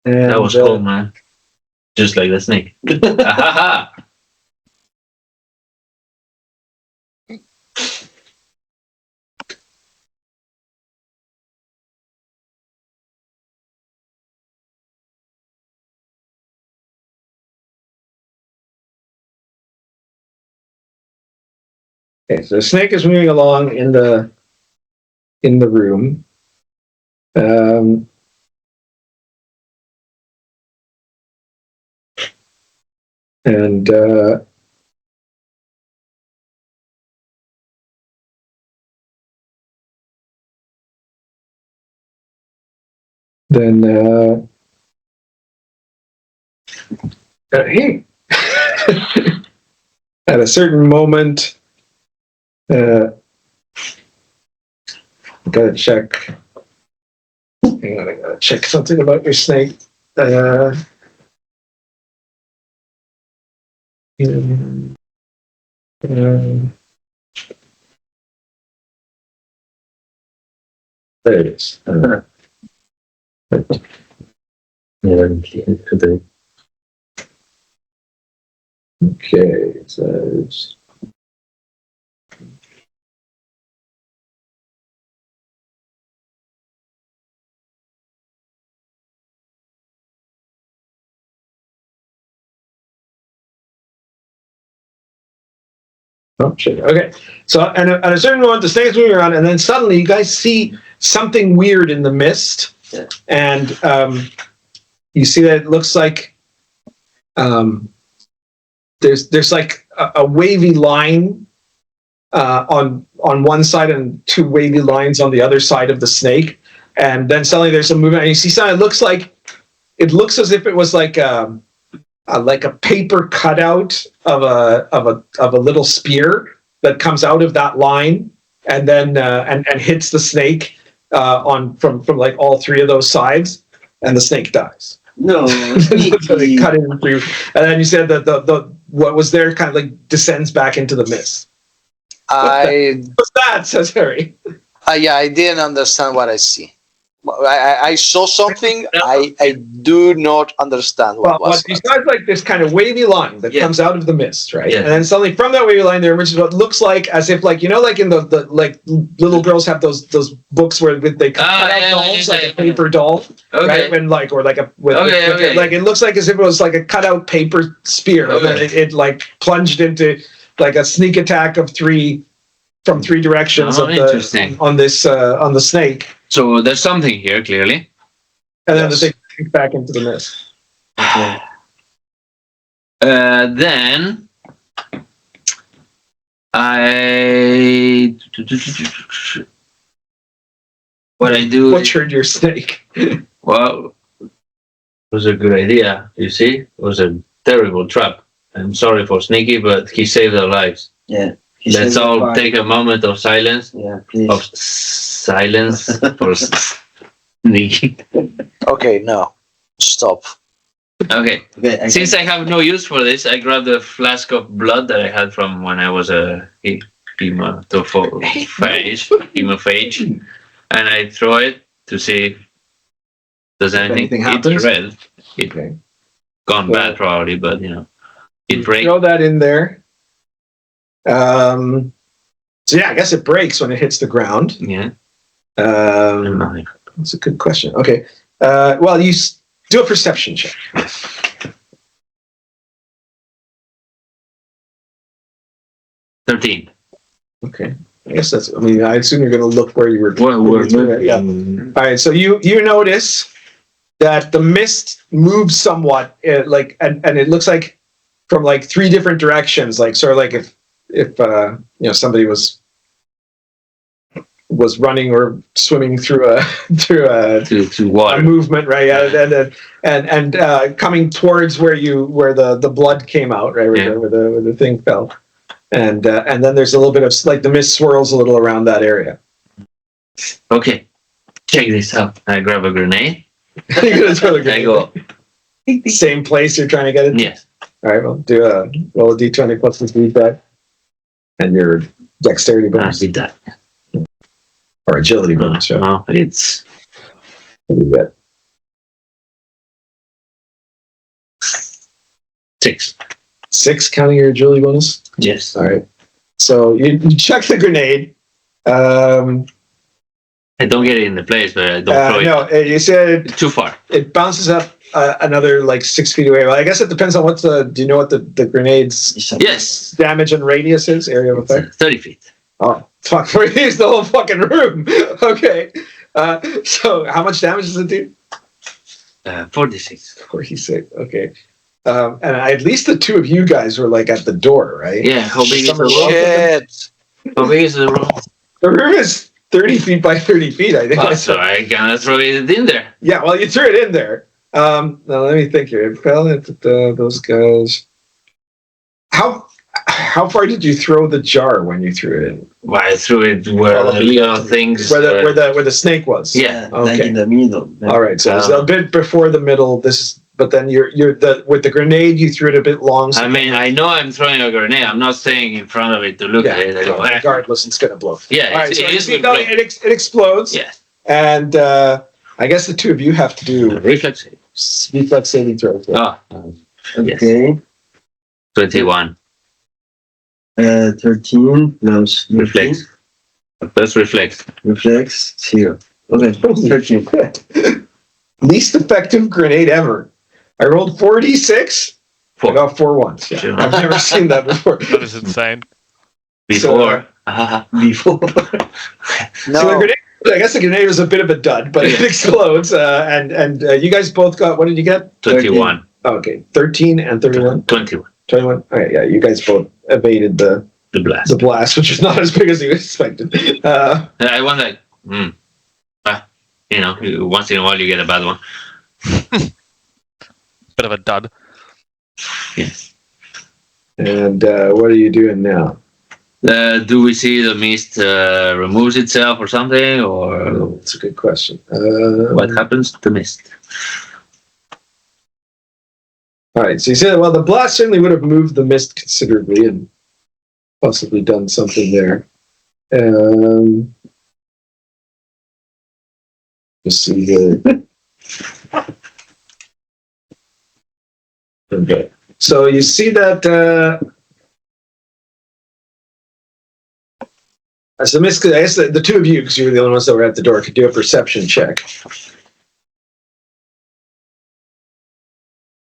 And, That was cool, man. Just like the snake. Ahaha. Okay, so the snake is moving along in the room. And then at a certain moment, gotta check. Hang on, I gotta check something about your snake. There it is. Okay, so Oh shit. Okay. So at a certain moment, the snake's moving around, and then suddenly you guys see something weird in the mist, and you see that it looks like there's like a wavy line on one side and two wavy lines on the other side of the snake, and then suddenly there's some movement, and you see something. It looks as if it was like a paper cutout of a little spear that comes out of that line and then and hits the snake from like all three of those sides, and the snake dies. No. So they cut it through, and then you said that the what was there kind of like descends back into the mist. What's that? Says Harry. Yeah, I didn't understand what I see. I saw something. I do not understand what was. You saw like this kind of wavy line that comes out of the mist, right? Yeah. And then suddenly from that wavy line there emerges what looks like as if like like in the like little girls have those books where they cut out dolls like a paper doll, right? When like or like like it looks like as if it was like a cutout paper spear, and then it like plunged into like a sneak attack of from three directions on the snake. So there's something here, clearly. And then the thing sinks back into the mist. Okay. Then what I do. Butchered your snake. Well, it was a good idea. You see, it was a terrible trap. I'm sorry for Sneaky, but he saved our lives. Yeah. Let's all take a moment of silence. Yeah, please. Of silence for Sneaky. Okay, no. Stop. Okay. Since I have no use for this, I grabbed a flask of blood that I had from when I was a hemophage, and I throw it to see if there's anything happens. It's red. It's gone bad probably, but it breaks. Throw that in there. So yeah, I guess it breaks when it hits the ground. Yeah. That's a good question. Okay. Well, you do a perception check. Yes. 13. Okay. I guess I assume you're going to look where you were. Yeah. All right. So you notice that the mist moves somewhat, and it looks like from like three different directions, like sort of like if somebody was running or swimming through a water movement, right? Yeah. And coming towards where the blood came out, right? Where the thing fell, and then there's a little bit of like the mist swirls a little around that area. Okay, check this out. I grab a grenade. You're gonna throw the grenade. I go. Same place you're trying to get it. Yes. All right. Well, roll a d20 plus the feedback. And your dexterity bonus. Beat that. Or agility bonus. No, it's. What do you get? 6. 6 counting your agility bonus? Yes. All right. So you chuck the grenade. I don't get it in the place, but I don't throw it. No, you said too far. It bounces up another like 6 feet away. Well, I guess it depends on do you know what the grenade's damage and radius is? Area of effect? 30 feet. Oh, fuck. It's the whole fucking room. Okay. So how much damage does it do? 46. 46. Okay. And at least the two of you guys were like at the door, right? Yeah. How big is the room? How big is the room? The room is 30 feet by 30 feet, I think. Oh, so I gotta throw it in there. Yeah, well, you threw it in there. Now let me think here. It fell into those guys. How far did you throw the jar when you threw it in? Well, I threw it where the little things. Where the snake was. Yeah. Okay. Like in the middle. All right. So it's a bit before the middle. But then with the grenade you threw it a bit long. So I mean, I know I'm throwing a grenade. I'm not staying in front of it to look at it. I go, regardless, it's gonna blow. Yeah. All right. So it explodes. Yeah. And I guess the two of you have to do reflex saving throws. Oh. Okay. 21. 13 plus reflex. Plus reflex. Reflex 0. Okay. 13. Least effective grenade ever. I rolled 4d6. 4. I got 4 ones. Yeah. I've never seen that before. That is insane. Before. before. So the grenade, I guess the grenade was a bit of a dud, but it explodes. And you guys both got, what did you get? 21. Oh, okay, 13 and 31. 21. 21. All right, yeah, you guys both evaded the The blast. blast, which is not as big as you expected. I wonder, once in a while you get a bad one. Bit of a dud. Yes. And what are you doing now? Do we see the mist removes itself or something, or That's a good question. what happens to the mist? All right, so you said, well, the blast certainly would have moved the mist considerably and possibly done something there. Let's see here. Okay, so you see that as the mist, I guess the two of you, because you were the only ones that were at the door, could do a perception check.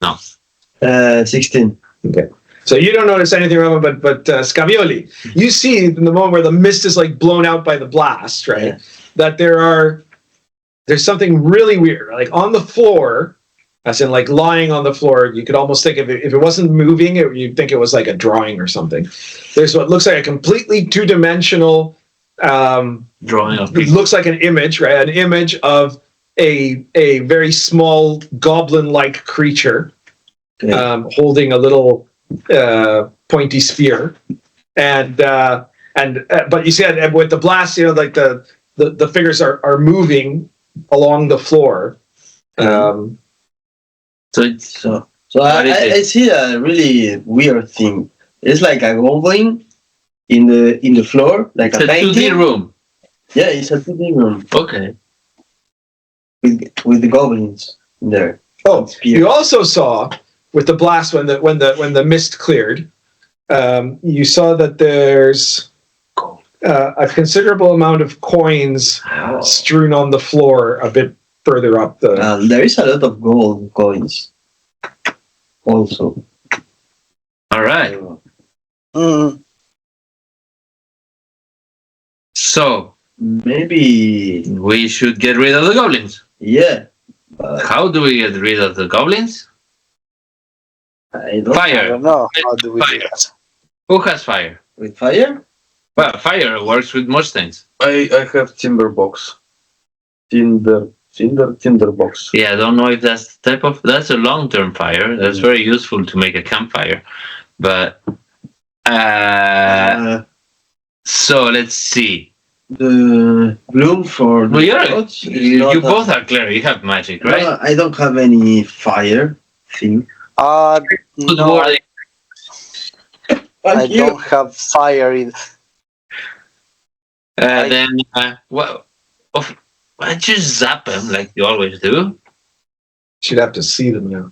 No. 16. Okay. So you don't notice anything wrong, but Scavioli, you see in the moment where the mist is like blown out by the blast, right? Yeah. That there's something really weird, like on the floor, as in like lying on the floor. You could almost think if it wasn't moving, you'd think it was like a drawing or something. There's what looks like a completely two-dimensional Drawing of it looks like an image, right? An image of a very small goblin-like creature. Holding a little pointy spear, but you see with the blast, like the figures are moving along the floor. So I see a really weird thing. It's like a goblin in the floor, like it's a 2D room. Yeah, it's a 2D room. Okay. With the goblins in there. Oh, you also saw with the blast when the mist cleared, you saw that there's a considerable amount of coins strewn on the floor a bit further up the. There is a lot of gold coins. Also. All right. So maybe we should get rid of the goblins. Yeah. How do we get rid of the goblins? I don't Fire. know. How do we do Fire. that? Who has fire? With fire? Well, fire works with most things. I have timber box. Tinder box. Yeah, I don't know if that's that's a long-term fire. That's very useful to make a campfire. But so let's see. The bloom for the gods is you not both are clear. You have magic, right? No, I don't have any fire thing. Good No, wording. I don't have fire in. Then why don't you zap them like you always do? You'd have to see them now.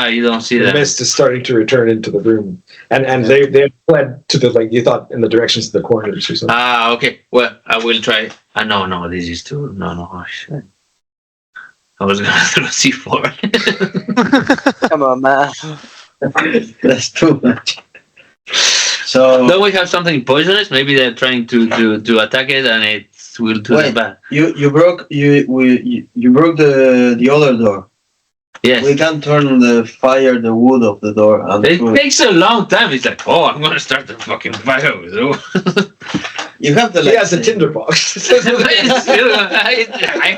You don't see The them. mist is starting to return into the room, and they fled to the you thought in the directions of the corners or something. Okay. Well, I will try. No, this is too. No, shit. I was gonna throw C4. Come on, man. That's too much. So don't we have something poisonous? Maybe they're trying to attack it, and it will do them bad. You broke the other door. Yes. We can turn the wood of the door. And it takes a long time. It's like, I'm gonna start the fucking fire with you. You have the. He has a tinderbox. I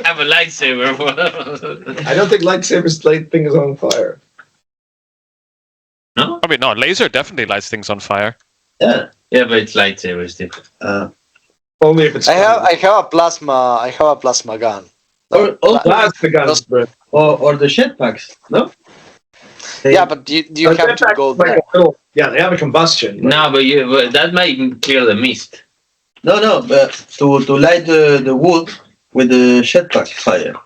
have a lightsaber. I don't think lightsabers light things on fire. No? I mean, no, laser definitely lights things on fire. Yeah. Yeah, but it's lightsabers different. Only if it's. I have a plasma gun. Plasma guns, bro. Or the jetpacks, no? Yeah, but you have to go there. They have a combustion. No, but that might clear the mist. No, but to light the wood with the jetpack fire.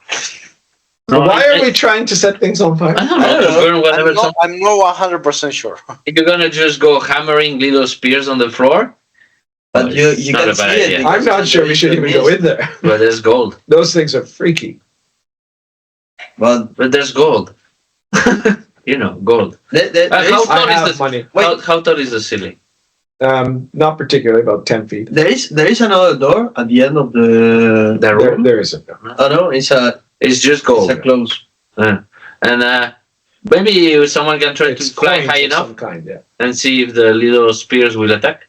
Why are we trying to set things on fire? I don't know. Burn whatever. I'm not 100% sure. You're gonna just go hammering little spears on the floor? But you can see it. I'm not sure we should even go in there. But there's gold. Those things are freaky. But there's gold. Gold. How How tall I is have the money. how tall is the ceiling? Not particularly, about 10 feet. There is another door at the end of the room. There isn't. No. Oh no, it's just gold. a close. And maybe someone can try to fly coins high of enough some kind, yeah. and see if the little spears will attack.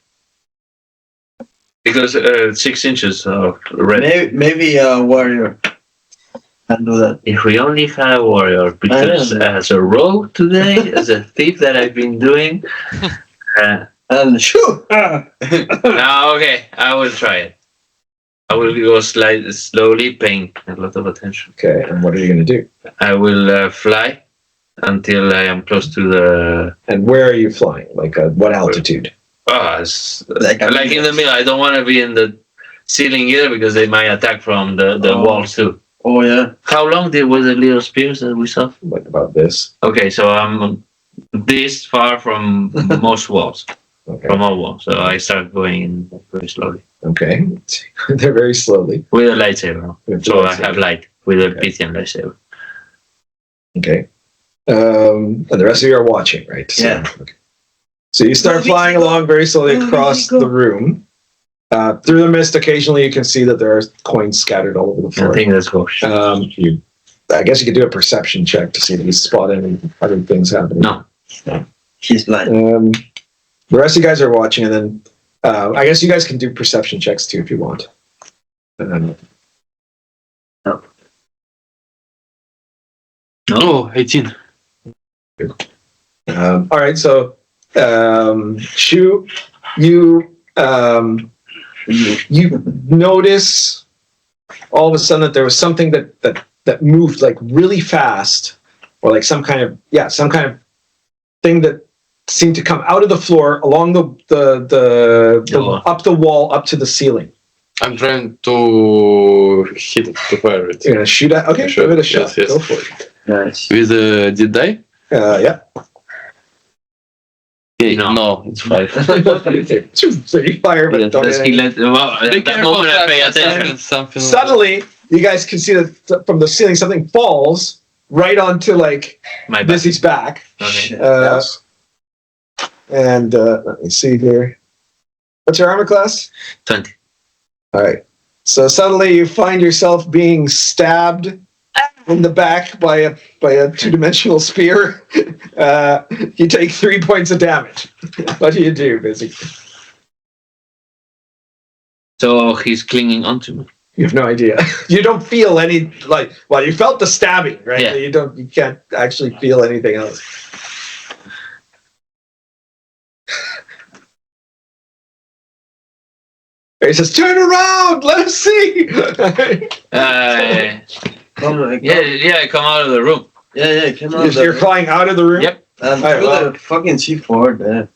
Because 6 inches of red. Maybe a warrior can do that. If we only had a warrior, because as a rogue today, as a thief that I've been doing. And shoot! No, okay, I will try it. I will go slowly, paying a lot of attention. Okay, and what are you going to do? I will fly until I am close to the. And where are you flying? Like what altitude? It's like in the middle. I don't want to be in the ceiling either because they might attack from the walls too. Oh yeah. How long were the little spears that we saw? Like about this. Okay, so I'm this far from most walls. Okay. From all walls. So I start going in very slowly. Okay. They're very slowly. With a lightsaber. So I have light with a Pythian lightsaber. Okay. And the rest of you are watching, right? So, Yeah. Okay. So you start flying along very slowly across the room. Through the mist, occasionally you can see that there are coins scattered all over the floor. I think that's cool. I guess you could do a perception check to see if you spot any other things happening. No. He's blind. The rest of you guys are watching, and then I guess you guys can do perception checks too if you want. Oh, 18. All right, so Shu, you notice all of a sudden that there was something that moved like really fast, or like some kind of thing that seemed to come out of the floor along the up the wall up to the ceiling. I'm trying to hit it, to fire it. You're gonna shoot at? Okay, Sure. give it a shot. Yes. Go for it. Nice. With did die? Yeah. No, it's 5. So you fire, but don't hit anything. At that moment I pay attention. Something Suddenly, you guys can see that from the ceiling something falls right onto like My back. Vizi's back. Okay. And let me see here. What's your armor class? 20. All right. So suddenly you find yourself being stabbed in the back by a two-dimensional spear. You take 3 points of damage. What do you do, Vizi? So he's clinging onto me. You have no idea. You don't feel any you felt the stabbing, right? Yeah. You can't actually feel anything else. He says, "Turn around, let us see." Yeah, come out of the room. Yeah, come on. You're flying out of the room. Yep. And Alright, put well. a fucking C4 there.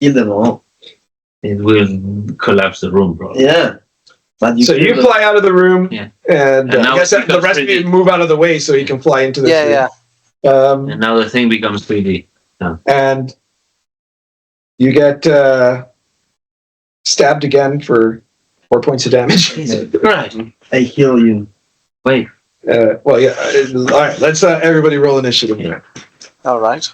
Kill them all. It will collapse the room, bro. Yeah. But So you fly out of the room, Yeah. and And now I guess it the rest of becomes you move out of the way so you can fly into this room. Yeah. And now the thing becomes 3D. And you get stabbed again for 4 points of damage. Right. I heal you. Wait. Well, yeah. All right. Let's everybody roll initiative. Yeah. All right.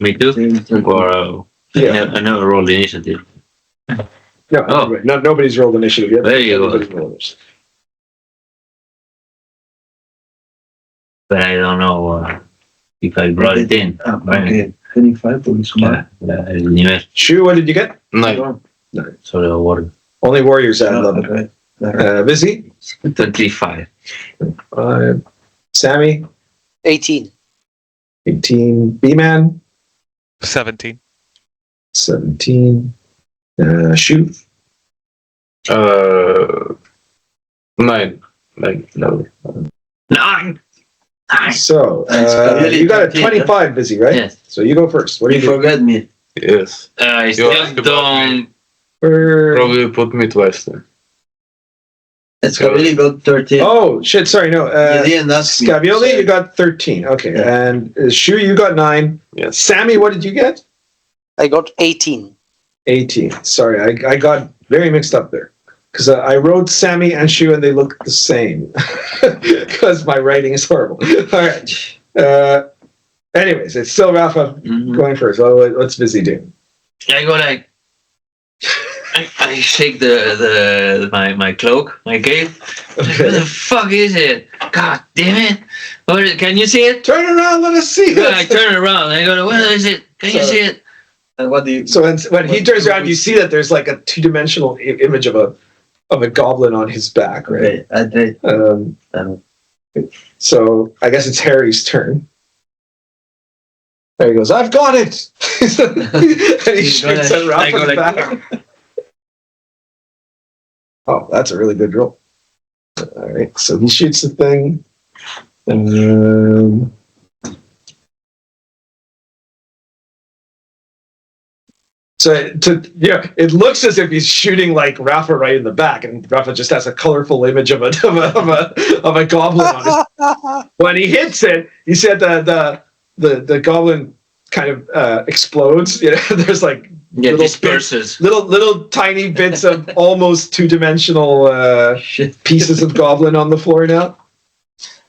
Me too? Or Yeah. I never rolled the initiative. No, Oh. nobody's rolled initiative yet. There you go. Everybody's rolled initiative. But I don't know if I brought it in. Okay. 25 plus 1. El nivel. Shu, what did you get? 9. Sobre the water. Only warriors at 11. Okay. Vizi? 25. Sami? 18. 18. B-Man? 17. 17. Shu? 9. Like, no. 9! So, really you got a 13, 25, Vizi, right? Yes. So you go first. What do You you do? forgot me. Yes. I You still asked about don't. Probably put me twice then. It's really got 13. Oh, shit, sorry, no. You didn't ask me. Scavioli, So- you got 13. Okay, Yeah. and Shu, you got 9. Yes. Sammy, what did you get? I got 18. 18. Sorry, I got very mixed up there. Because I wrote Sammy and Shu and they look the same. Because my writing is horrible. All right. Anyways, it's still Rafa going first. What's Vizi do? I go like, I shake my cloak, my cape. Like, what the fuck is it? God damn it! Can you see it? Turn around, let us see Yeah, I turn around. I go, what is it? Can you see it? And what do you? So when he turns around, you see that there's like a two-dimensional image of a goblin on his back, right? Okay, So I guess it's Harry's turn. There he goes. I've got it. And he shakes at Rafa's back. Oh, that's a really good roll. All right, so he shoots the thing. So it looks as if he's shooting like Rafa right in the back, and Rafa just has a colorful image of a goblin on his. When he hits it, you said the goblin kind of explodes. You know, there's like disperses. Little tiny bits of almost two-dimensional pieces of goblin on the floor now.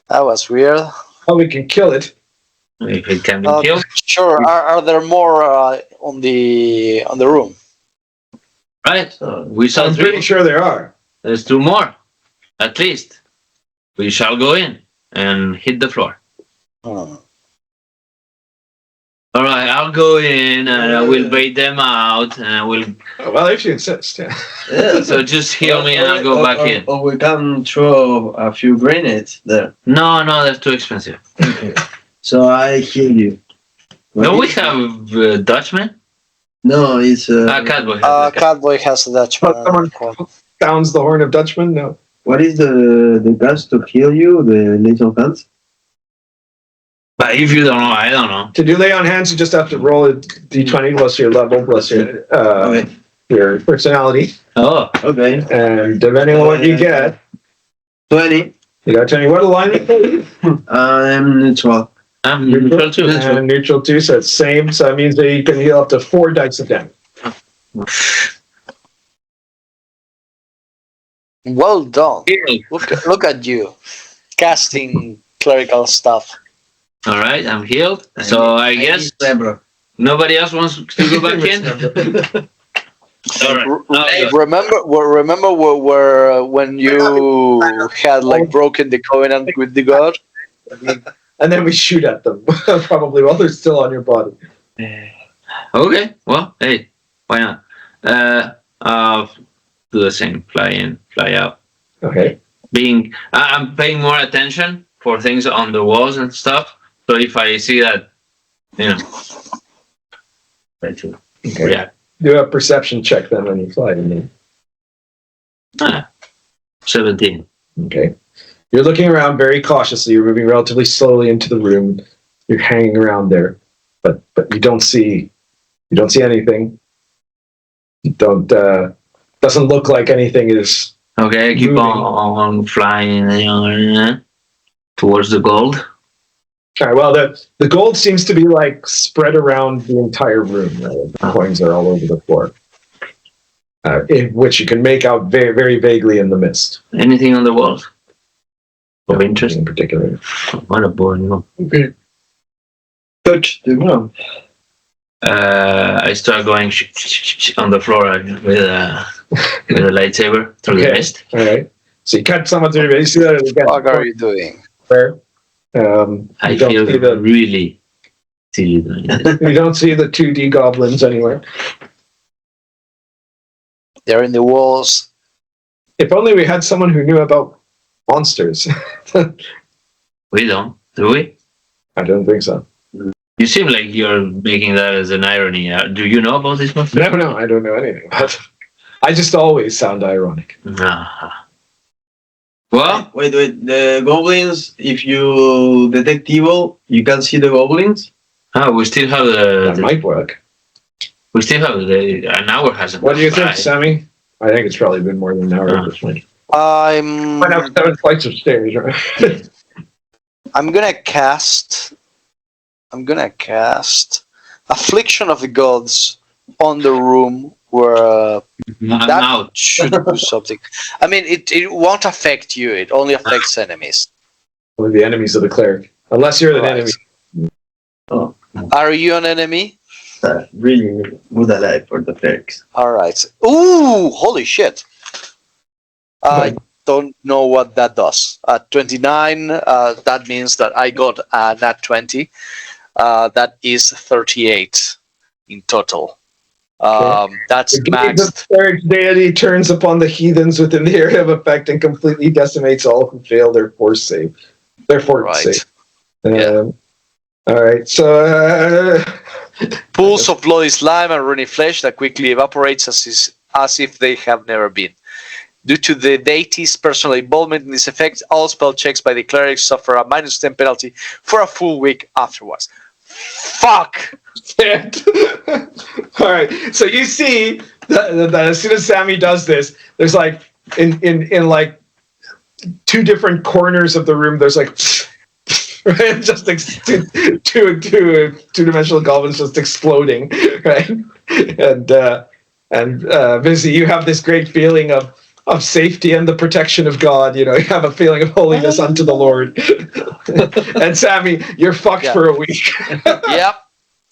That was weird. Oh, we can kill it. If it can be killed. Sure. Are there more on the room? Right. We saw I'm three. pretty sure there are. There's two more, at least. We shall go in and hit the floor. Oh. All right, I'll go in and I will bait them out, and I will. Oh, well, if you insist, yeah. Yeah. So just heal me and I'll go back in. Or we can throw a few grenades there. No, that's too expensive. Okay. So I heal you. Don't we have Dutchman? No, it's Catboy. Catboy has a Dutchman. Someone sounds the horn of Dutchman. No. what is the guns to heal you? The laser guns? But if you don't know, I don't know. To do lay on hands, you just have to roll a d20 plus your level plus your personality, Oh, Okay. and depending on what you get, 20. you got 20. What alignment? I'm neutral. I'm neutral too. And neutral too, so it's same. So that means that you can heal up to 4 dice of damage. Well done. Look at you, casting clerical stuff. All right, I'm healed. So I guess nobody else wants to go back in. All right. Remember where when you had like broken the covenant with the god? And then we shoot at them, probably while they're still on your body. Okay. Well, hey, why not? I'll do the same. Fly in, fly out. Okay. I'm paying more attention for things on the walls and stuff. So if I see that, Okay. yeah. Do a perception check then when you fly in. 17. Okay. You're looking around very cautiously. You're moving relatively slowly into the room. You're hanging around there, but you don't see anything. You don't. Doesn't look like anything is. Okay, I keep moving. on flying towards the gold. All right. Well, the gold seems to be like spread around the entire room. Right? The coins are all over the floor, in which you can make out very, very vaguely in the mist. Anything on the walls of interest? In particular. What a boring one. Okay. Touch the ground. I start going on the floor with a lightsaber through the mist. All right. So you cut someone through the mist. You see that again. What are you doing? Where? I feel really silly doing it. You don't see the 2D goblins anywhere. They're in the walls. If only we had someone who knew about monsters. We don't, do we? I don't think so. You seem like you're making that as an irony. Do you know about this monster? No, I don't know anything about it. I just always sound ironic. Well, Wait. The goblins, if you detect evil, you can see the goblins. we still have That might work. we still have an hour hasn't. What do you think, passed Sami? I think it's probably been more than an hour at this point. I'm Might have 7 flights of stairs, right? I'm gonna cast Affliction of the Gods on the room where I'm that out. should do something. I mean, it won't affect you. It only affects enemies. Only the enemies of the cleric. Unless you're an Right. enemy. Are you an enemy? Really good ally for the clerics. All right. Ooh, holy shit! I don't know what that does. 29. That means that I got nat 20. That is 38 in total. That's The gaze of maxed. cleric deity turns upon the heathens within the area of effect and completely decimates all who fail their force save. Their force Right. save. Yeah. All right. So Pools of bloody slime and runny flesh that quickly evaporates as if they have never been. Due to the deity's personal involvement in this effect, all spell checks by the clerics suffer a -10 penalty for a full week afterwards. Fuck! all right. So you see that as soon as Sami does this, there's like in like two different corners of the room. There's like right, just two-dimensional goblins just exploding, right? And Vizi, you have this great feeling of safety and the protection of God. You know, you have a feeling of holiness unto the Lord. And Sami, you're fucked for a week. Yep.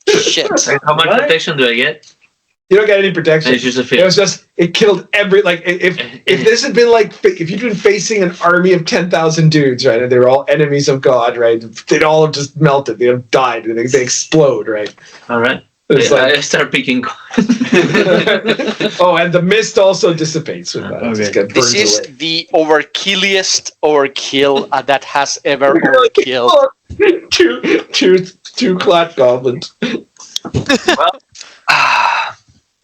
Shit. How much protection do I get? You don't get any protection. It's just a It feeling. was just, it killed if this had been like, if you'd been facing an army of 10,000 dudes, right, and they were all enemies of God, right, they'd all have just melted, they'd have died, they explode, right? All right. It's I start picking. Oh, and the mist also dissipates with that. It just gets This burned is away. the overkilliest overkill that has ever overkilled. two clat goblins.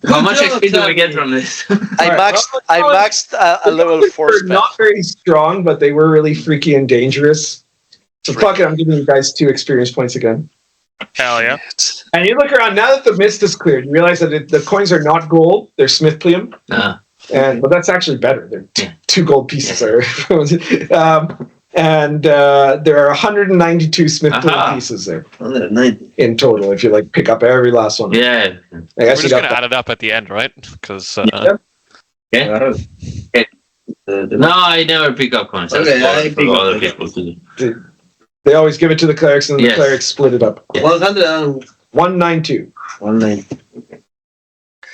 How much XP do we get from this? I maxed a level 4 They're spell. not very strong, but they were really freaky and dangerous. So fuck it, I'm giving you guys 2 experience points again. Hell yeah. And you look around, now that the mist is cleared, you realize that the coins are not gold, they're smithplium. But that's actually better. They're 2 gold pieces. And there are 192 smithplium pieces there 190 in total, if you like pick up every last one. Yeah. I We're guess you just going got to add it up at the end, right? Because No, I never pick up coins. That's Okay, I for pick up. other people to do. they always give it to the clerics, and the Yes. clerics split it up. 192. 192.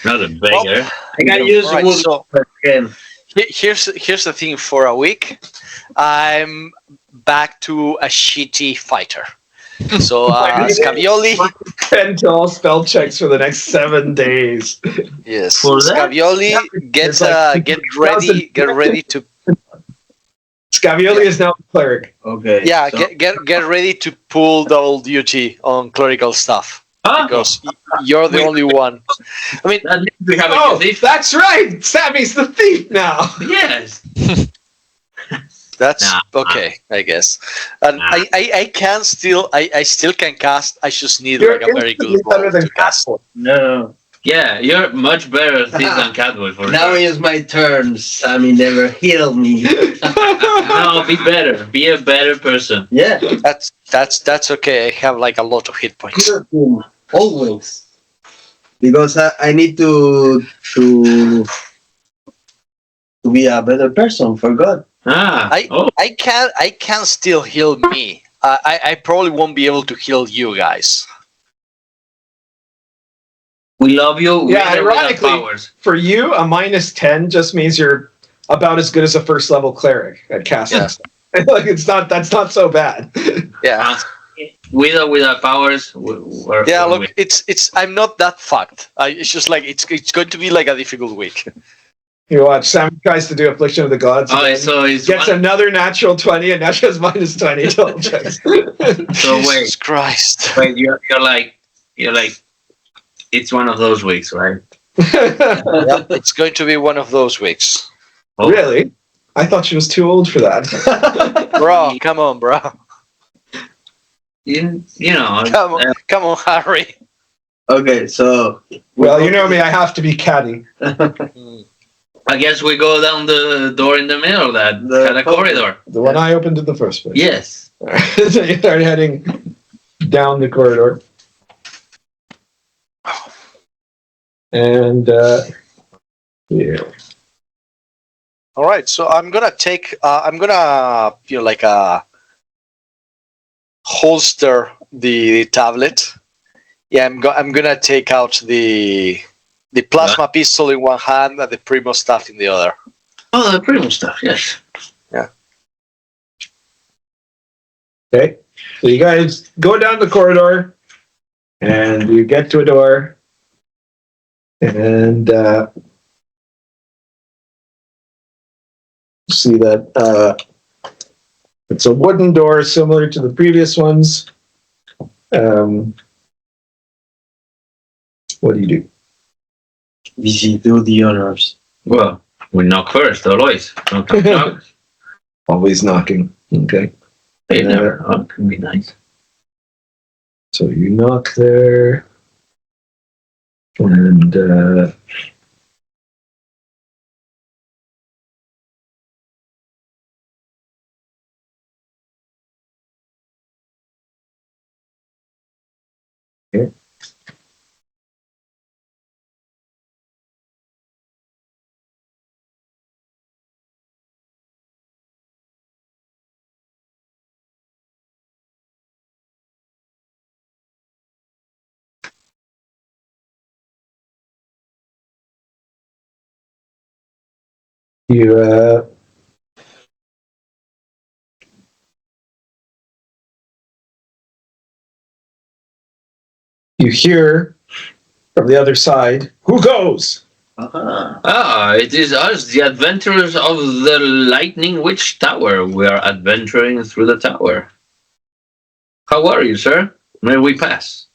Not a beggar. I gotta use Alright, wood so again. here's the thing. For a week, I'm back to a shitty fighter. So Scavioli, 10 to all spell checks for the next 7 days. yes, For that? Scavioli, It's like get ready to Scavioli is now a cleric. Okay. yeah, so- get ready to pull double duty on clerical stuff because you're the only one. I mean, That means we have a Oh, thief. that's right! Sammy's the thief now! Yes. that's Nah. okay, I guess. And Nah. I can still I still can cast. I just need You're like a very instantly good better roll than to cast. Catboy. No. Yeah, you're much better at this than Catboy for Now sure. is my turn. Sammy never healed me. No, be better. Be a better person. Yeah. That's okay. I have like a lot of hit points. Always. Because I need to be a better person for God. I can still heal me. I probably won't be able to heal you guys. We love you. Yeah, with or without ironically, powers. for you, a -10 just means you're about as good as a first level cleric at casting. Yeah. Like that's not so bad. Yeah. With or without powers. We're Yeah, look, it's I'm not that fucked. It's just like it's going to be like a difficult week. You watch, Sam tries to do Affliction of the Gods. Oh, again. so it's Gets one, another natural 20, and now she has -20 total checks. so wait, Jesus Christ. wait, you're like, it's one of those weeks, right? Yep, it's going to be one of those weeks. Oh. Really? I thought she was too old for that. Bro, come on, bro. You know, Come on, Harry. Okay, so Well, you know me, I have to be catty. I guess we go down the door in the middle, that kind of corridor. The one I opened in the first place. Yes. So you start heading down the corridor. And, yeah. All right, so I'm gonna take. I'm gonna like holster the tablet. Yeah, I'm gonna take out the plasma pistol in one hand and the Primo stuff in the other. Oh, the Primo stuff, yes. Okay, so you guys go down the corridor, and you get to a door, and see that it's a wooden door similar to the previous ones. What do you do? Vizi, do the honors. Well, we knock first, always. Knock, knock, knock. Always knocking. Okay. They never knock. Can be nice. So you knock there, and okay. You you hear from the other side, "Who goes?" It is us, the adventurers of the Lightning Witch Tower. We are adventuring through the tower. How are you, sir? May we pass?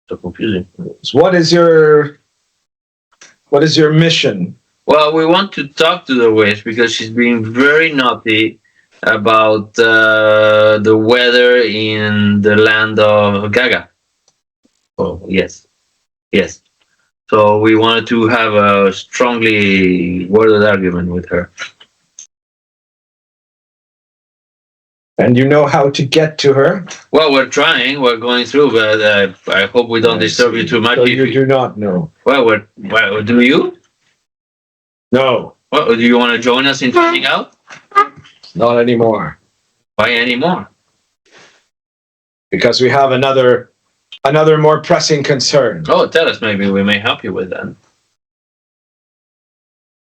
So confusing. What is your mission? Well, we want to talk to the witch because she's being very naughty about the weather in the land of Gaga. Oh, yes. Yes. So we wanted to have a strongly worded argument with her. And you know how to get to her? Well, we're trying. We're going through, but I hope we don't disturb you too much. So you do not know. Well, do you? No, Well, do you want to join us in finding out? not anymore. Why anymore? Because we have another more pressing concern. Oh, tell us. Maybe we may help you with that.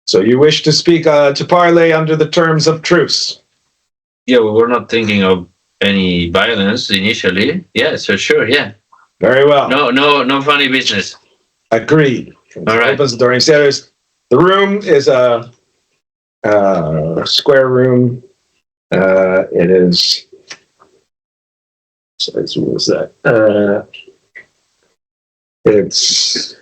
So you wish to speak to parley under the terms of truce? Yeah, we were not thinking of any violence initially. Yeah, so sure, yeah. Very well. No funny business. Agreed. All right. Opens the door and says, the room is a square room. It is. What was that? It's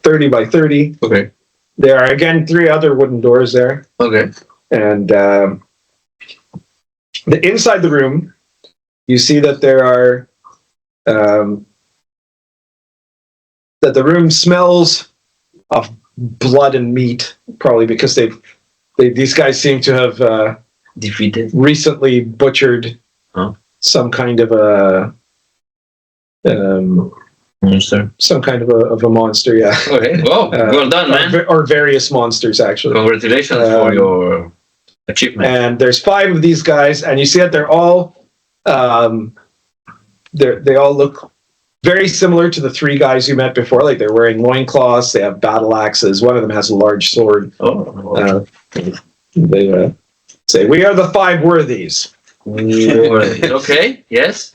30 by 30. Okay. There are again 3 other wooden doors there, Okay. and inside the room, you see that there are that the room smells of blood and meat, probably because these guys seem to have Defeated. recently butchered some kind of a Monster. some kind of a monster, yeah. Okay. Well, well done, man. Or various monsters, actually. Congratulations for your achievement. And there's 5 of these guys, and you see that they're all they all look very similar to the 3 guys you met before. Like, they're wearing loincloths, they have battle axes. One of them has a large sword. They say, "We are the 5 worthies." Okay. Yes.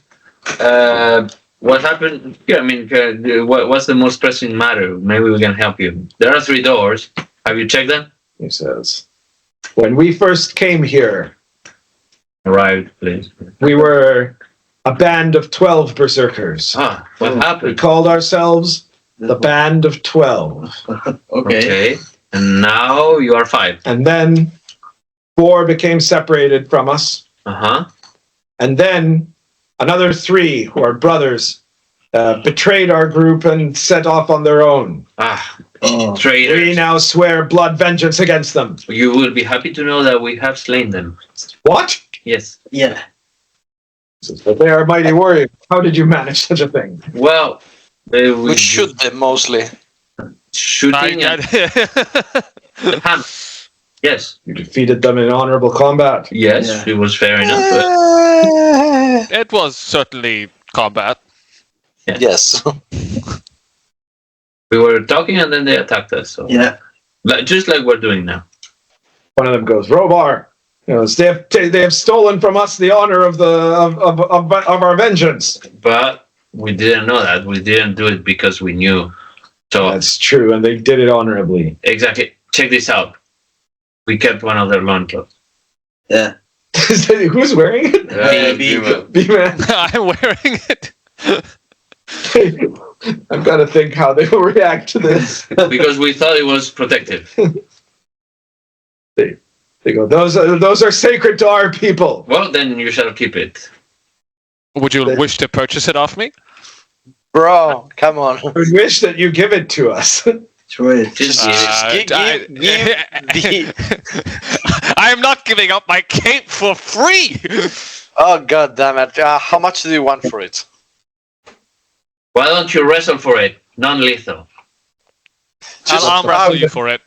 What happened? Yeah, I mean, what's the most pressing matter? Maybe we can help you. There are 3 doors. Have you checked them? He says, "When we first came here, Arrived, please. we were a band of 12 berserkers. What We happened? called ourselves the Band of 12. Okay. And now you are 5. And then 4 became separated from us. And then another 3, who are brothers, betrayed our group and set off on their own. Traitors. We now swear blood vengeance against them." You will be happy to know that we have slain them. What? Yes. Yeah. But they are mighty warriors. How did you manage such a thing? Well, We shoot them mostly. shooting and Yes. You defeated them in honorable combat. Yes, Yeah. it was fair enough. It was certainly combat. Yes. We were talking and then they attacked us. So Yeah. just like we're doing now. One of them goes, Robar. They have stolen from us the honor of our vengeance. But we didn't know that. We didn't do it because we knew. So That's true, and they did it honorably. exactly. Check this out. We kept one of their loincloths. Yeah. Who's wearing it? B-Man. I'm wearing it. I've got to think how they will react to this. Because we thought it was protective. They go, those are sacred to our people. Well, then you shall keep it. Would you wish to purchase it off me? Bro, come on. I wish that you give it to us. Troy. Just I am not giving up my cape for free. Oh, god damn it. How much do you want for it? why don't you wrestle for it? Non-lethal. I'll arm wrestle you for it.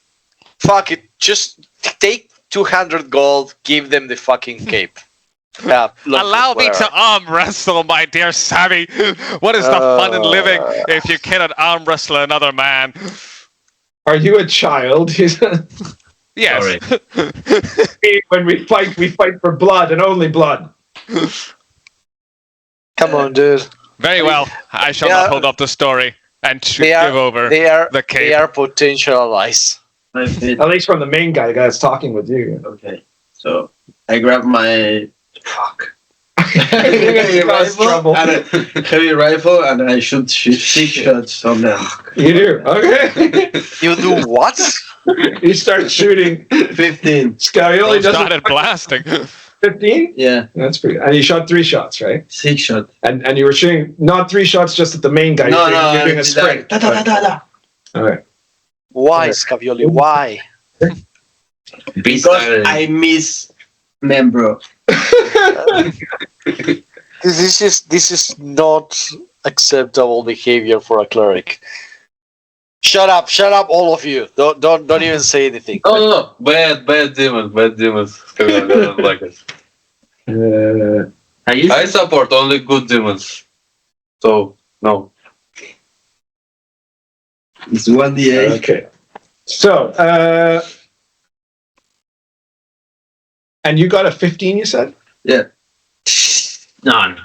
Fuck it. Just take 200 gold, give them the fucking cape. Yeah, Allow me to arm wrestle, my dear Sami. What is the fun in living if you cannot arm wrestle another man? Are you a child? Yes. Sorry. When we fight for blood and only blood. Come on, dude. Very well. I shall not hold up the story and give over the cape. They are potential allies. At least from the main guy, the guy that's talking with you. Okay. So I grab my Heavy rifle, heavy rifle, and I shoot 6 shots on them. You do? Okay. You do what? You start shooting. 15. Scavioli doesn't. Started blasting. 15? Yeah. That's pretty. And you shot 3 shots, right? 6 shots. And you were shooting not 3 shots just at the main guy. No, you're doing a sprint. Da, da, da, da, da. All right. Why, Scavioli? Why? Because I miss Membro. This is not acceptable behavior for a cleric. Shut up, all of you. Don't even say anything. No. Bad demons. I don't like it. I support only good demons. So, no. It's 1d8. Okay. So, and you got a 15, you said? Yeah. No.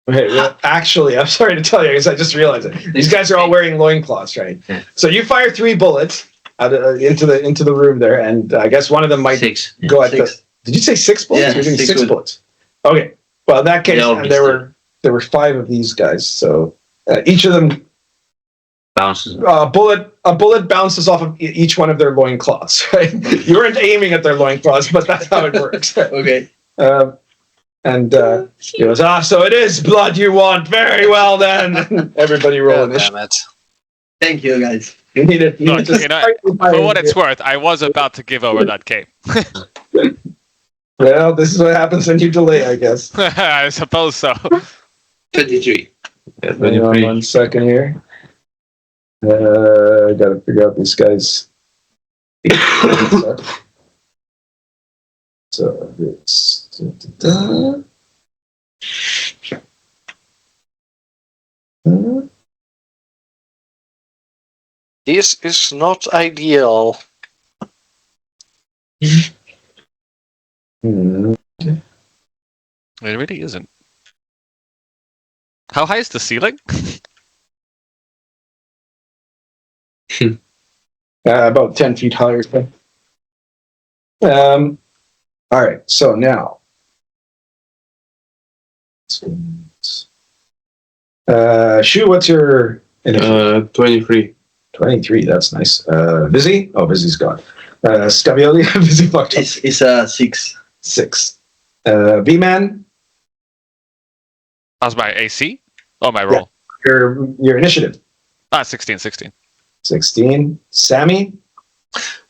Okay, well, actually, I'm sorry to tell you, because I just realized it. These guys are all wearing loincloths, right? Yeah. So you fire 3 bullets into the room there, and I guess one of them might 6. go at 6. the. Did you say 6 bullets? Yeah, You're doing 6 6 bullets. Okay. Well, in that case, They all and there were 5 of these guys. So each of them, Bounces. a bullet bounces off of each one of their loincloths. Right? You weren't aiming at their loincloths, but that's how it works. Okay. And he goes, so it is blood you want. Very well then. Everybody roll God initiative. damn it. Thank you, guys. You need it. Look, for what it's worth, I was about to give over that cape. Well, this is what happens when you delay, I guess. I suppose so. 23. Hang on 1 second here. I gotta figure out these guys. So it's. This is not ideal. Hmm. It really isn't. How high is the ceiling? About 10 feet high or so. All right, so now. Shu, what's your initiative? 23. 23, that's nice. Vizi? Oh, Vizi's gone. Scavioli? Vizi fucked up. It's a 6. 6. V-Man? How's my AC? Oh, my roll. Your initiative? 16. 16. Sami?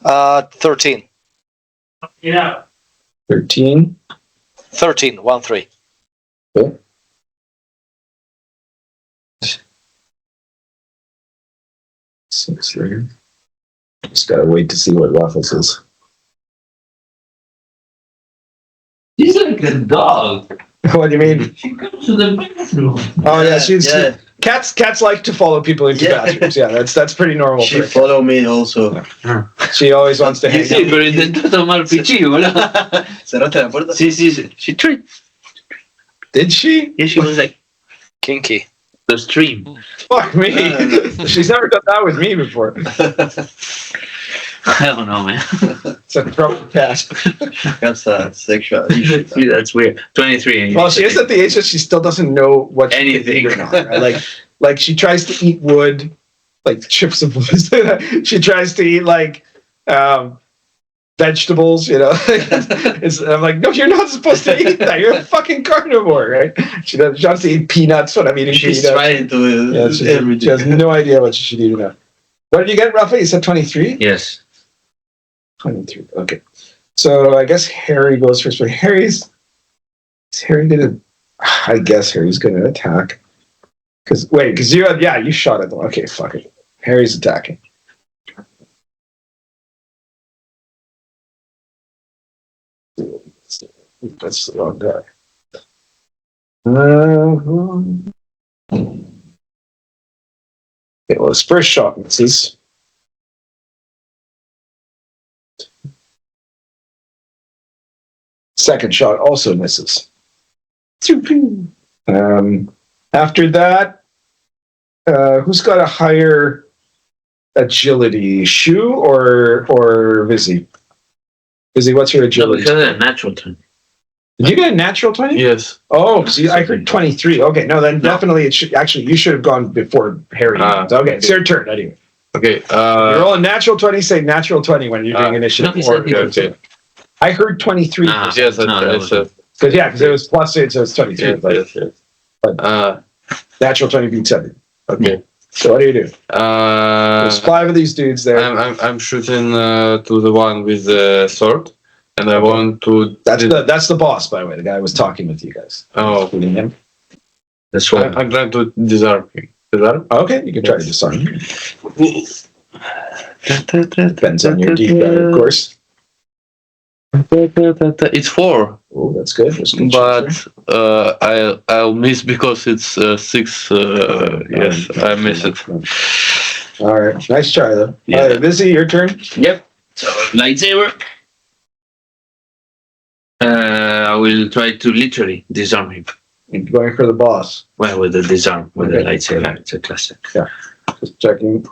13. Yeah. 13. 13. 1-3. Cool. Six, right? Just gotta wait to see what Waffles is. like a dog. What do you mean? She comes to the bathroom. Oh yeah, cats like to follow people into bathrooms. Yeah, that's pretty normal. She for a cat. follow me also. She always wants to hang Sí, out. pero intentó tomar pichillo, ¿verdad? ¿Cerraste la puerta? Sí, sí, she tried. Did she? Yeah, she was like, Kinky. the stream. Fuck me. She's never done that with me before. I don't know, man. It's a proper cat. That's a sexual issue. That's weird. 23. Well, she is at the age that she still doesn't know what she can Anything. eat or not. Right? Like she tries to eat wood, like chips of wood. She tries to eat like vegetables. You know, I'm like, no, you're not supposed to eat that. You're a fucking carnivore, right? She wants to eat peanuts when I'm eating She's peanuts. trying to Yeah, she has no idea what she should eat or not. What did you get, Rafa? You said 23? Yes. 23. Okay. So I guess Harry goes first. But Harry gonna? I guess Harry's gonna attack. Because you shot at them. Okay, fuck it. Harry's attacking. That's the wrong guy. Okay, well, his first shot misses. Second shot also misses. After that, who's got a higher agility, Shu or Vizi? Vizi, what's your No, agility? because of a natural turn. Did you get a natural 20? Yes. Oh, see, I heard 23. Okay, no, then definitely it should. Actually, you should have gone before Harry. Okay, it's your turn anyway. Okay. You roll a natural 20. Say natural 20 when you're doing initiative. no, he said he Okay. I heard 23. Ah. Yes, No, that it's was- Because it was plus 8, so it's 23. yes, but yes, yes. natural 20 beats 7. Okay. So what do you do? There's 5 of these dudes there. I'm shooting to the one with the sword, and I want to. That's the boss, by the way. The guy who was talking with you guys. Oh, Including him. That's what. I'm trying to disarm him. Disarm? Okay, you can try to disarm him. Depends on your deep of course. It's 4, Oh, that's good. That's good. but I'll miss because it's 6. Yes, I miss it. All right. Nice try, though. Yeah. All right, Vizi, your turn. Yep. So, lightsaber. I will try to literally disarm him. You're going for the boss. Well, with the disarm, with the Okay. lightsaber. It's a classic. Just checking.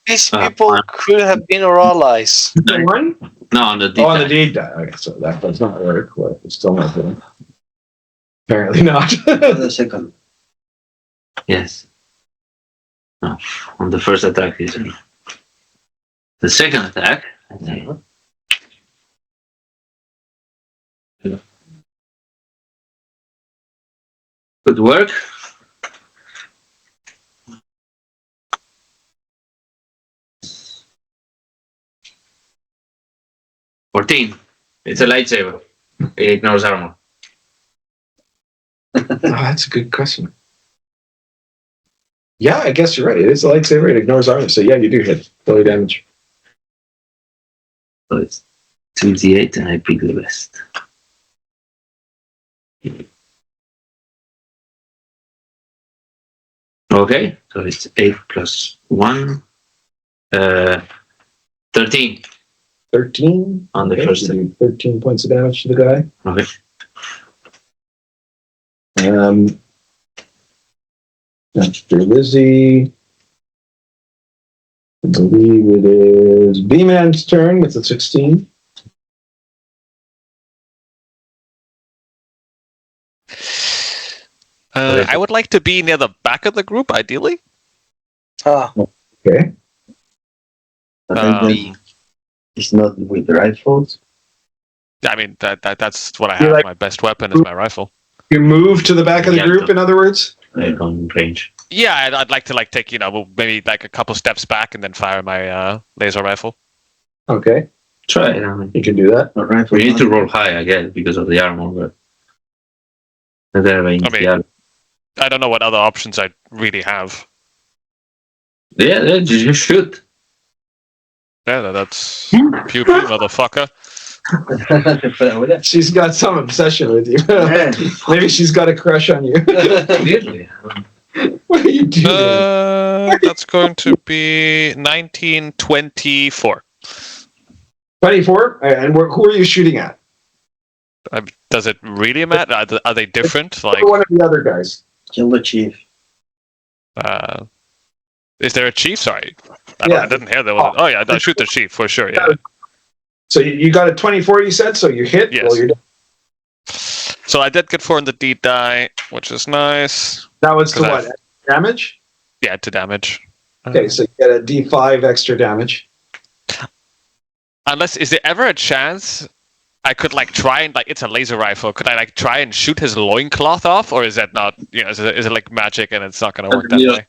These Ah, people could have been our allies. The one? No, on the Oh, on the D-pad. deed die. Okay, so that does not work. Well, it's still not good. Apparently not. The second. Yes. No, on the first attack is the second attack. Good work. $14. It's a lightsaber. It ignores armor. Oh, that's a good question. Yeah, I guess you're right. It is a lightsaber. It ignores armor. So yeah, you do hit. Fully damage. So it's 2d8 and I pick the best. Okay, so it's 8 plus 1. 13 13. on the Okay, first. you do 13 points of damage to the guy. Okay. After Lizzie, I believe it is B-Man's turn with the 16. I would like to be near the back of the group, ideally. Ah, Okay. It's not with rifles. I mean, that's what I You have. like- My best weapon is my rifle. You move to the back of the Yeah. group, in other words? Like on range. Yeah, I'd like to take maybe like a couple steps back and then fire my laser rifle. Okay. Try it. I mean, You can do that. Not rifle. we need to roll high, I guess, because of the armor. But I don't know what other options I really have. yeah, just shoot. Yeah, that's pew pew, motherfucker. She's got some obsession with you. Maybe she's got a crush on you. Really? What are you doing? That's going to be 1924. 24? And who are you shooting at? Does it really matter? Are they different? Like, One of the other guys. Kill the chief. is there a chief? Sorry, I Yeah. didn't hear that. Oh yeah, I'll shoot the chief for sure. Yeah. So you got a 24, you said? So you hit? Yes. Well, you're So I did get 4 on the D die, which is nice. that was to Because what? Damage? Yeah, to damage. Okay, so you get a D5 extra damage. Unless, is there ever a chance I could like try and like it's a laser rifle? Could I like try and shoot his loincloth off, or is that not? You know, is it like magic and it's not going to work that way?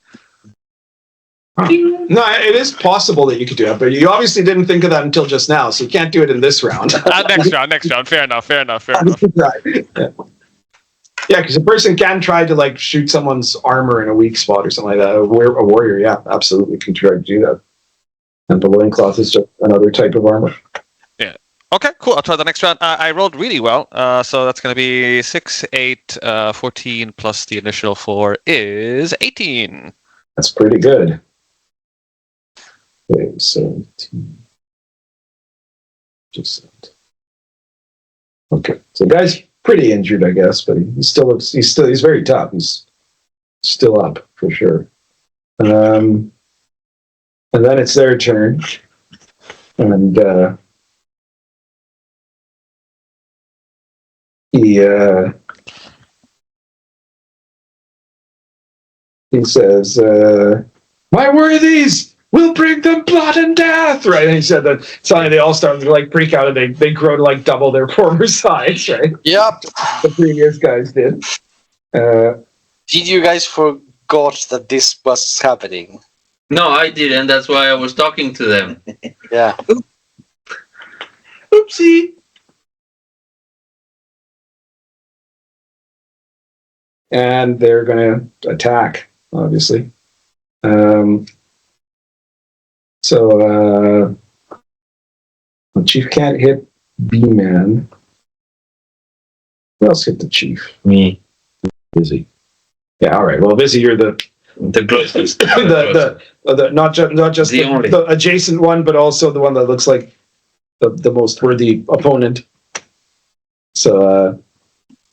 No, it is possible that you could do it, but you obviously didn't think of that until just now, so you can't do it in this round. Next round. Fair enough. Yeah, because a person can try to like shoot someone's armor in a weak spot or something like that. A warrior, yeah, absolutely can try to do that. And the loincloth is just another type of armor. Yeah. Okay, cool. I'll try the next round. I rolled really well, so that's going to be 6, 8, 14 plus the initial 4 is 18. That's pretty good. Okay, 17. Okay, so the guy's pretty injured, I guess, but he's very tough. He's still up for sure. And then it's their turn, and he says, "My worthies will bring them blood and death." Right, and he said that. Suddenly they all start to like freak out, and they grow to like double their former size. Right. Yep. The previous guys did. Did you guys forgot that this was happening? No, I didn't. That's why I was talking to them. Yeah. Oopsie. And they're going to attack, obviously. The chief can't hit B-Man. Who else hit the chief? Me. Vizi. Yeah, all right. Well, Vizi, you're the closest. the not just the adjacent one, but also the one that looks like the most worthy opponent. So,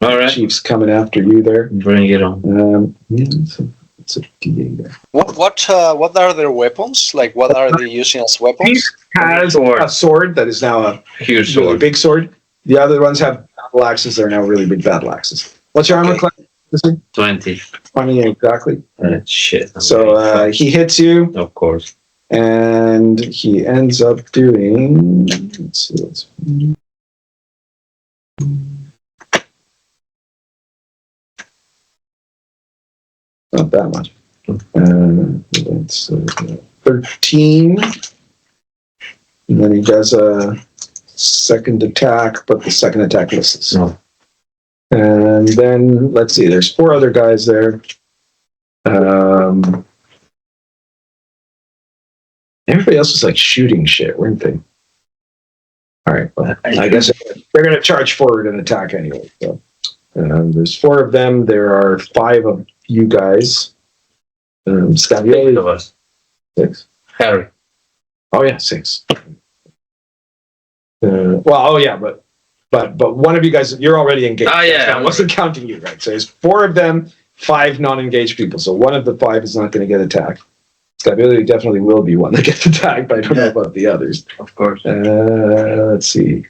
all right. Chief's coming after you there. Bring it on. It's a D8 there. What are their weapons? Like, what are they using as weapons? Chief has a sword that is now a Huge really sword. big sword. The other ones have battle axes that are now really big battle axes. What's your armor class? 20. 20 exactly. Shit. So he hits you. Of course. And he ends up doing. Let's see. Not that much. That's 13. And then he does a second attack, but the second attack misses. No. And then, let's see, there's 4 other guys there. Everybody else was like shooting shit, weren't they? All right, well, I guess they're going to charge forward and attack anyway. So, there's 4 of them. There are 5 of you guys. Scavioli. 8 of us. 6. Harry. Oh yeah, 6. But one of you guys, you're already engaged. Oh, yeah. I wasn't counting you, right? So there's 4 of them, 5 non-engaged people. So one of the 5 is not going to get attacked. Scavioli definitely will be one that gets attacked, but I don't know about the others. Of course. Let's see.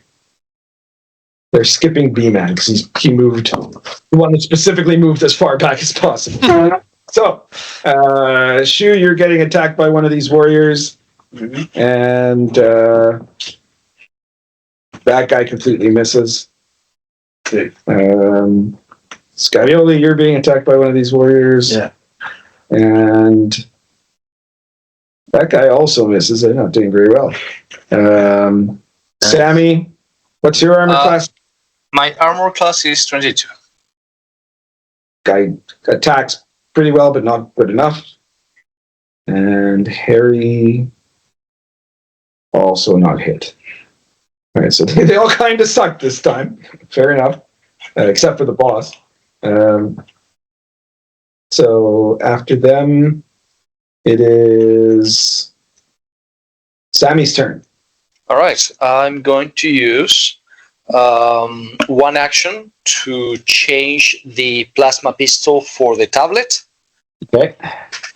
They're skipping B-Man because he moved. The one that specifically moved as far back as possible. So, Shu, you're getting attacked by one of these warriors. Mm-hmm. And that guy completely misses. Scavioli, you're being attacked by one of these warriors. Yeah. And that guy also misses. They're not doing very well. Sami, what's your armor class? My armor class is 22. Guy attacks pretty well, but not good enough. And Harry also not hit. All right, so they all kind of suck this time. Fair enough, except for the boss. So after them, it is Sami's turn. All right, I'm going to use one action to change the plasma pistol for the tablet. Okay.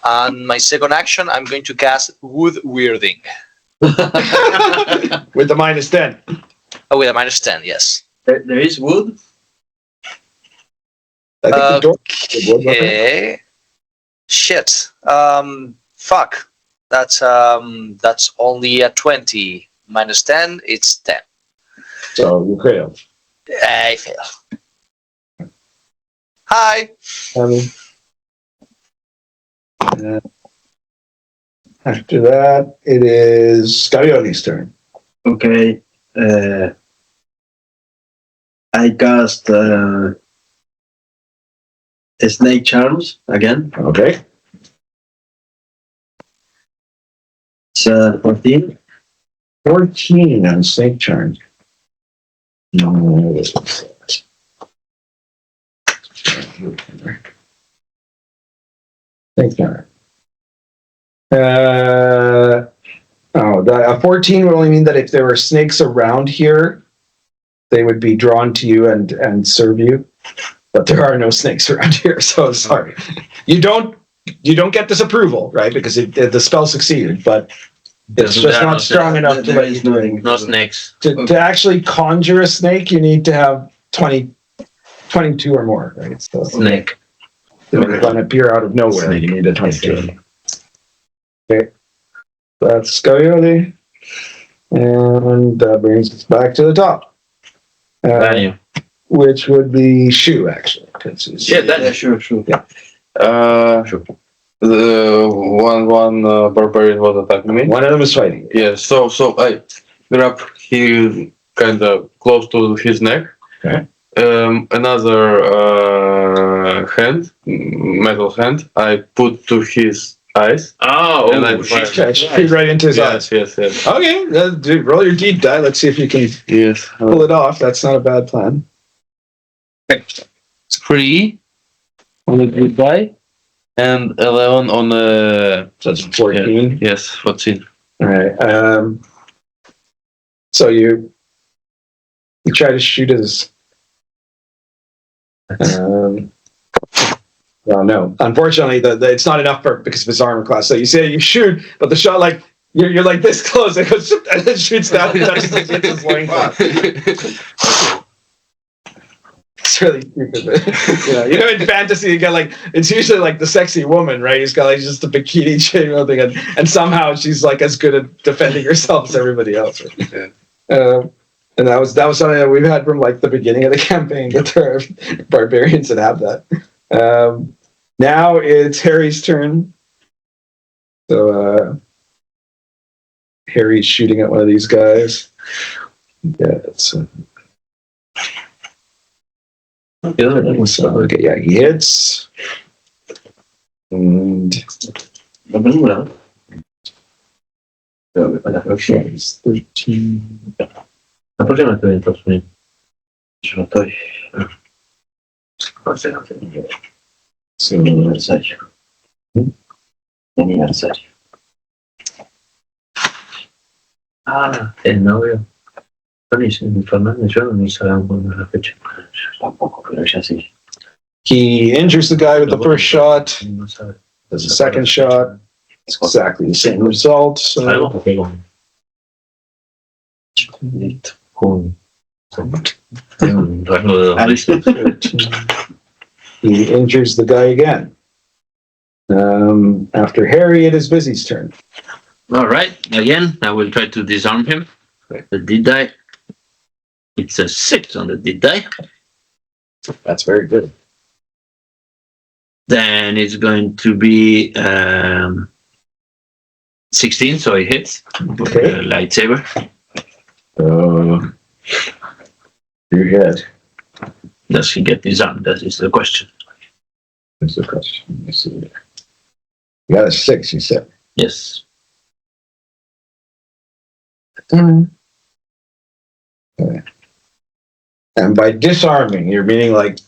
And my second action, I'm going to cast Wood Weirding. With the -10. Oh, with a -10, yes. There is wood. I think the door is wood, wasn't it? Okay. Shit. Fuck. That's only a 20. -10, it's 10. So you fail. I fail. Hi. After that, it is Scarioli's turn. Okay. I cast Snake Charms again. Okay. It's 14. 14 on Snake Charms. No, this one's Snake Charm. A 14 would only mean that if there were snakes around here, they would be drawn to you and serve you. But there are no snakes around here, so sorry. You don't get this approval, right? Because the spell succeeded, but it's just not strong enough to let you do anything. No snakes. To actually conjure a snake, you need to have 22 or more, right? So Snake. to make one appear out of nowhere, you need a 22. Okay. That's Scarioli. And that brings us back to the top. Daniel. Which would be Shu, actually. Yeah, Daniel. Sure. Yeah. The one barbarian was attacking me. One of them is fighting. Yeah, so I grab him kind of close to his neck. Okay. Another metal hand, I put to his eyes. Oh, And I Okay, shoot right into his eyes. Yes. Okay, dude, roll your deep die. Let's see if you can Yes. pull it off. That's not a bad plan. 3 on the good die and 11 on the. So that's 14. Yes, 14. All right. So you try to shoot his. Well, no. Unfortunately, it's not enough because of his armor class. So you say you shoot, but the shot like you're like this close, it goes and it shoots down and touches his loincloth. It's really stupid. You know, in fantasy, you get like it's usually like the sexy woman, right? He's got like just a bikini chain or thing, and somehow she's like as good at defending herself as everybody else. Right? And that was something that we've had from like the beginning of the campaign. That there are barbarians that have that. Now it's Harry's turn. So Harry's shooting at one of these guys. Yeah, it's. Okay, yeah, he hits. And it's 13. A por qué no estoy en Estados Unidos? Yo no estoy. No sé. So, Aniversario. Aniversario. Ah, el novio. Fernández, yo no sabía cuándo era la fecha. Tampoco, pero ya sí. he injures the guy with the first shot. No sabe. Does a second shot. It's exactly the same result. So Sabemos que con. Listo. Con. Tengo un rango de 2 meses. he injures the guy again. After Harry, it is Vizi's turn. All right. Again, I will try to disarm him. The deed die. It's a 6 on the deed die. That's very good. Then it's going to be 16, so it hits. Okay. Lightsaber. You hit. Does he get disarmed? That is the question. That's the question. Let's see. You got a 6, you said. Yes. Okay. And by disarming, you're meaning like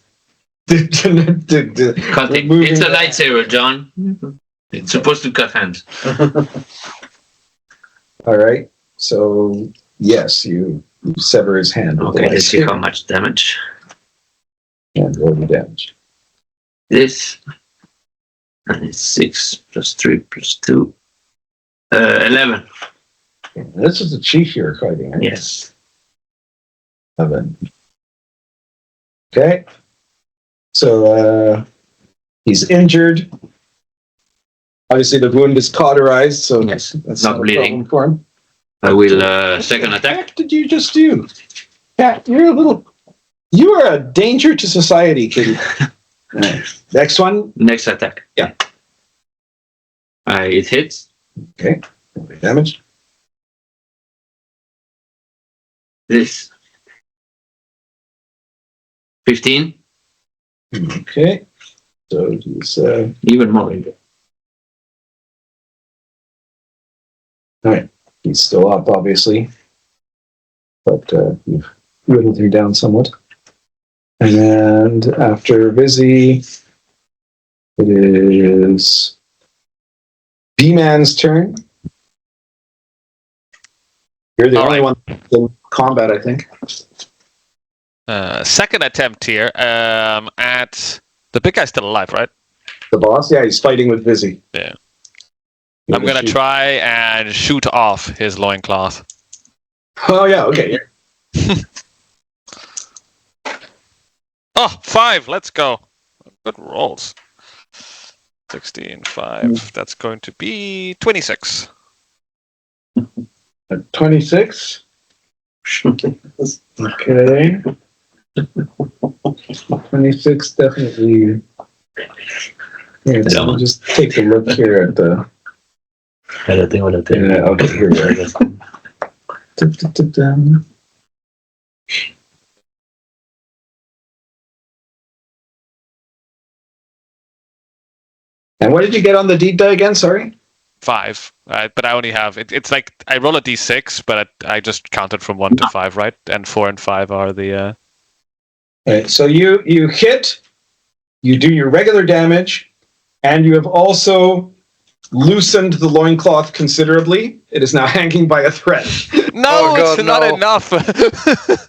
It's removing a lightsaber, John. It's supposed to cut hands. All right. So yes, you sever his hand. with the Okay, let's see lightsaber how much damage. and roll the damage. This. And it's 6 plus 3 plus 2. 11. This is the chief you're fighting, right? Yes. 11. Okay. So he's injured. Obviously, the wound is cauterized, so Yes, that's not not a bleeding. problem for him. I will second What the attack. heck did you just do? Cat, you are a danger to society, kitty. All right. Next one. Next attack. Yeah. It hits. Okay. Damage. This. 15. Okay. So he's Even more. all right. He's still up, obviously, but you've whittled him down somewhat. And after Vizi, it is B-Man's turn. You're the All only right. one in combat, I think. Second attempt here at the big guy's still alive, right? The boss? Yeah, he's fighting with Vizi. Yeah. With I'm the gonna shoot. try and shoot off his loincloth. Oh, yeah, okay. Oh, 5, let's go. Good rolls. 16, 5. That's going to be 26. At 26. Okay. 26 definitely. Yeah, so we'll just take a look here at the. Ya lo tengo. Yeah, okay, here we are. Dun. And what did you get on the deed die again? Sorry. 5. But I only have it's like I roll a d6, but I just counted from 1 to 5, right? And 4 and 5 are the. Right, so you hit, you do your regular damage, and you have also loosened the loincloth considerably. It is now hanging by a thread. No, Oh, God, it's not no. enough.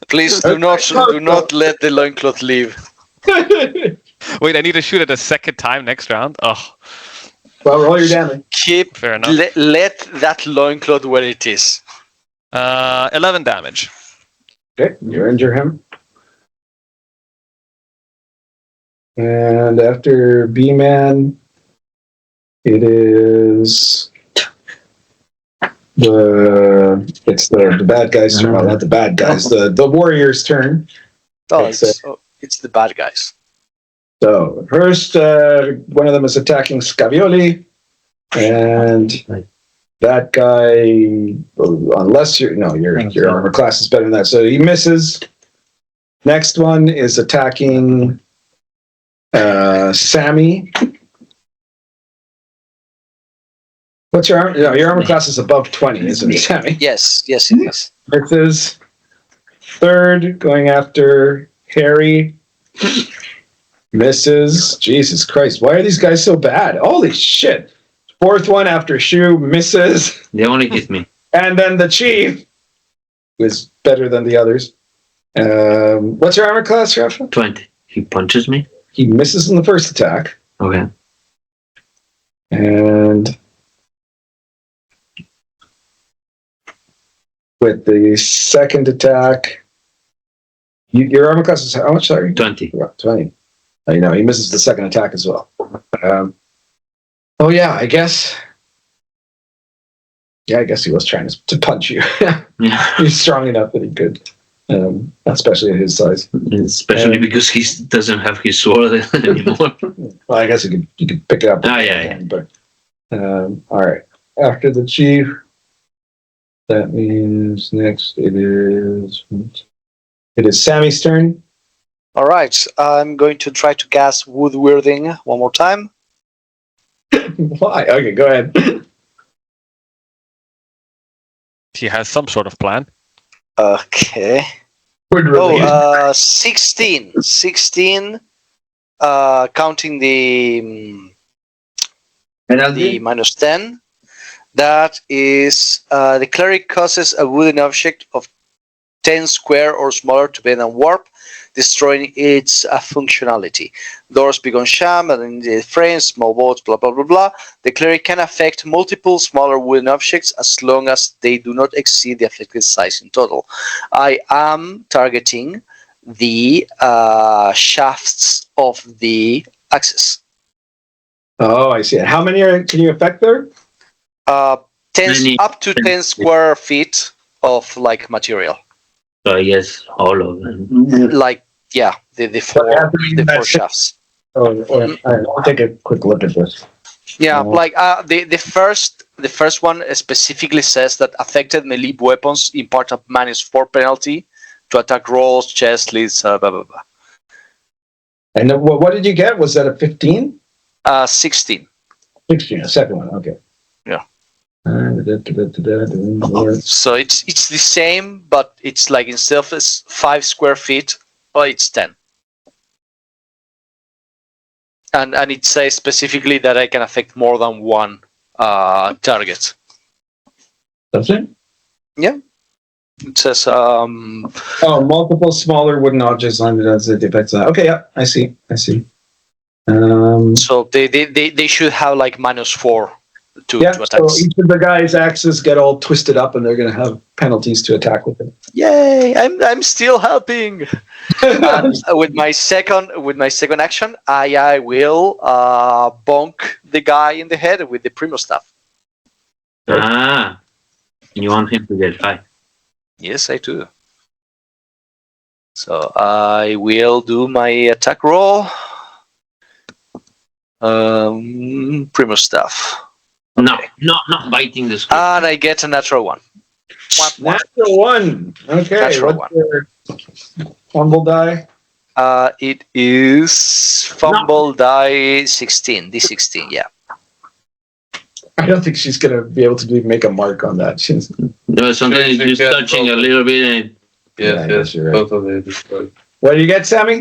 Please do not let the loincloth leave. Wait, I need to shoot it a second time next round. Oh, Well, roll your damage. Keep fair enough. let that loincloth where it is. 11 damage. Okay, you injure him. And after B-Man, it is the bad guys' turn. Well, not the bad guys, the warriors' turn. Oh, It's, it's the bad guys. So first, one of them is attacking Scavioli, and that guy, unless your armor class is better than that, so he misses. Next one is attacking Sami. What's your armor? No, your armor class is above 20, isn't it, Sami? Yes, it is. Misses. Third, going after Harry. Misses. Jesus Christ, why are these guys so bad? Holy shit. Fourth one after Shu misses. They only hit me. And then the chief was better than the others. What's your armor class, Rafa? 20. He punches me. He misses in the first attack. Okay. And with the second attack, your armor class is how much? Sorry? 20. 20. He misses the second attack as well. I guess. Yeah, I guess he was trying to punch you. Yeah. He's strong enough that he could, especially at his size. Especially because he doesn't have his sword anymore. Well, I guess you could pick it up. Yeah. But all right. After the chief, that means next it is Sami's turn. All right, I'm going to try to cast Woodwarding one more time. Why? Okay, go ahead. He has some sort of plan. Okay. related. 16. 16, counting the Penalty? minus 10. That is, the cleric causes a wooden object of 10 square or smaller to bend and warp, destroying its functionality. Doors become sham and the frames, small boats, blah blah blah blah. The cleric can affect multiple smaller wooden objects as long as they do not exceed the affected size in total. I am targeting the shafts of the axis. Oh, I see. How many can you affect there? 10 up to 10 square feet of like material. So I guess all of them. Like, yeah, the four shafts. All right, I'll take a quick look at this. Yeah, like the first one specifically says that affected melee weapons impart a -4 penalty to attack rolls, chest, leads, blah blah blah. And what did you get? Was that a 15? 16. 16, a second one. Okay. Yeah. So So it's the same, but it's like instead of 5 square feet, well, it's 10. And it says specifically that I can affect more than one target. That's it? Yeah. It says multiple smaller wooden objects landed as it affects that. Okay, yeah, I see. so they should have like -4 to attack. So each of the guys' axes get all twisted up, and they're going to have penalties to attack with it. Yay! I'm still helping. And with my second action, I will bonk the guy in the head with the primo staff. Ah, you want him to get 5. Yes, I do. So I will do my attack roll. Primo staff. No, not biting the screen. And I get a natural 1. Natural 1. Okay. Natural What's your fumble die? It is fumble die 16. D16, yeah. I don't think she's going to be able to make a mark on that. No, sometimes Sure, just you get touching a both. little bit and Yes, you're right. totally destroyed. What do you get, Sammy?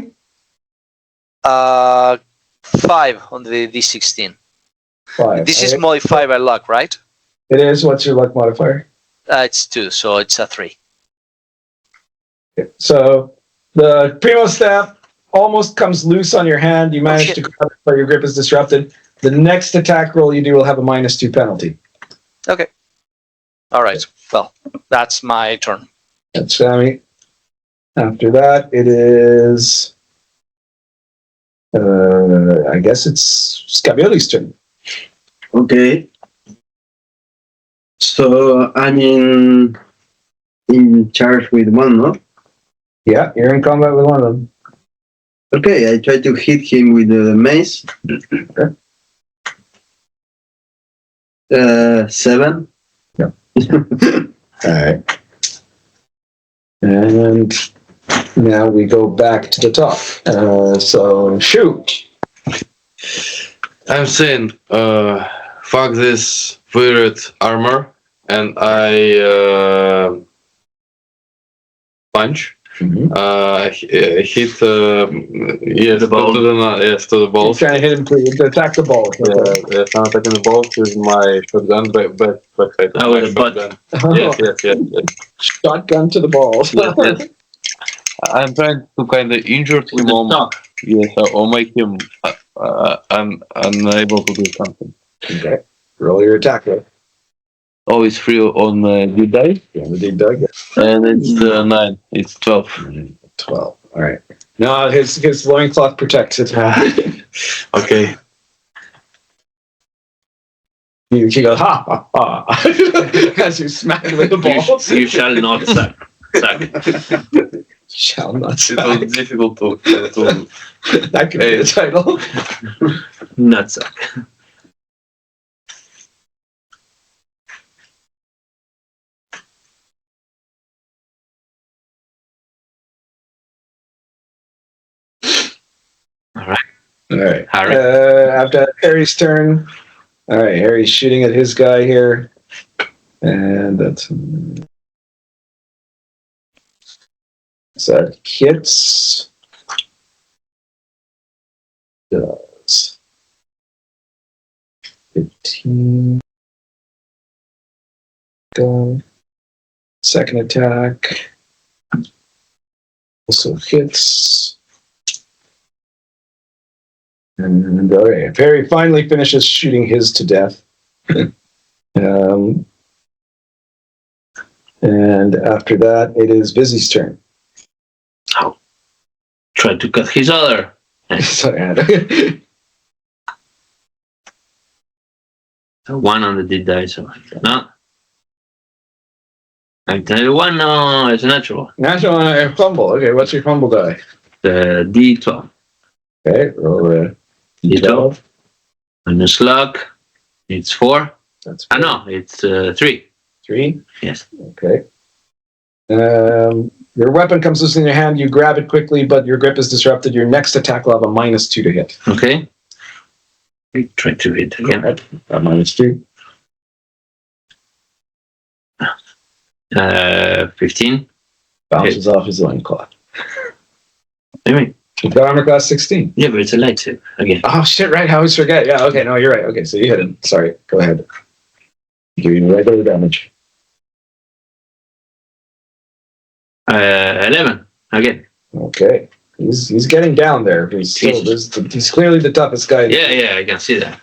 5 on the D16. 5. This is Okay. modified by luck, right? It is. What's your luck modifier? It's 2, so it's a 3. Okay. So the primo staff almost comes loose on your hand. You manage shit. to grab it, but your grip is disrupted. The next attack roll you do will have a -2 penalty. Okay. All right. Well, that's my turn. That's Sammy. After that, it is. I guess it's Scabioli's turn. Okay. So I'm in charge with one, no? Yeah, you're in combat with one of them. Okay, I try to hit him with the mace. 7. Yeah. All right. And now we go back to the top. So shoot. I'm saying, fuck this weird armor, and I punch. Mm-hmm. Hit yes, The ball. to the balls. Trying to hit him to attack the ball. Yes, I'm attacking the balls with my shotgun, but Oh, with the butt. Yes. Shotgun to the balls. Yes. I'm trying to kind of injure with him the or, stock. yes, or make him unable to do something. Okay. Roll your attack roll. Oh, it's free on the die, Yeah, the dig dug. and it's 9. It's 12. 12. All right. No, his loincloth protects it. Okay. You go, ha, ha, ha. As you smack him with the balls. You shall not suck. Shall not It suck. was difficult to That could be the title. Not suck. All right. Harry. After Harry's turn. All right, Harry's shooting at his guy here. And that's So that hits. Does 15. Go. Second attack. Also hits. And okay, Perry finally finishes shooting his to death. And after that, it is Vizi's turn. Oh. Try to cut his other. One on the dead die, so no. I tell you one, no, it's natural. Natural fumble. Okay, what's your fumble die? The D12. Okay, roll a D12. And the slug, it's 4. That's No, it's 3. 3? Yes. Okay. Your weapon comes loose in your hand. You grab it quickly, but your grip is disrupted. Your next attack will have a -2 to hit. Okay. We try to hit again. Right. -2. 15. Bounces off his loincloth. Anyway. You've got armor class 16. Yeah, but it's a light save again. Oh, shit, right. I always forget. Yeah, okay, no, you're right. Okay, so you hit him. Sorry, go ahead. Give you regular damage. 11 again. Okay. He's getting down there. He's clearly the toughest guy. Yeah, I can see that.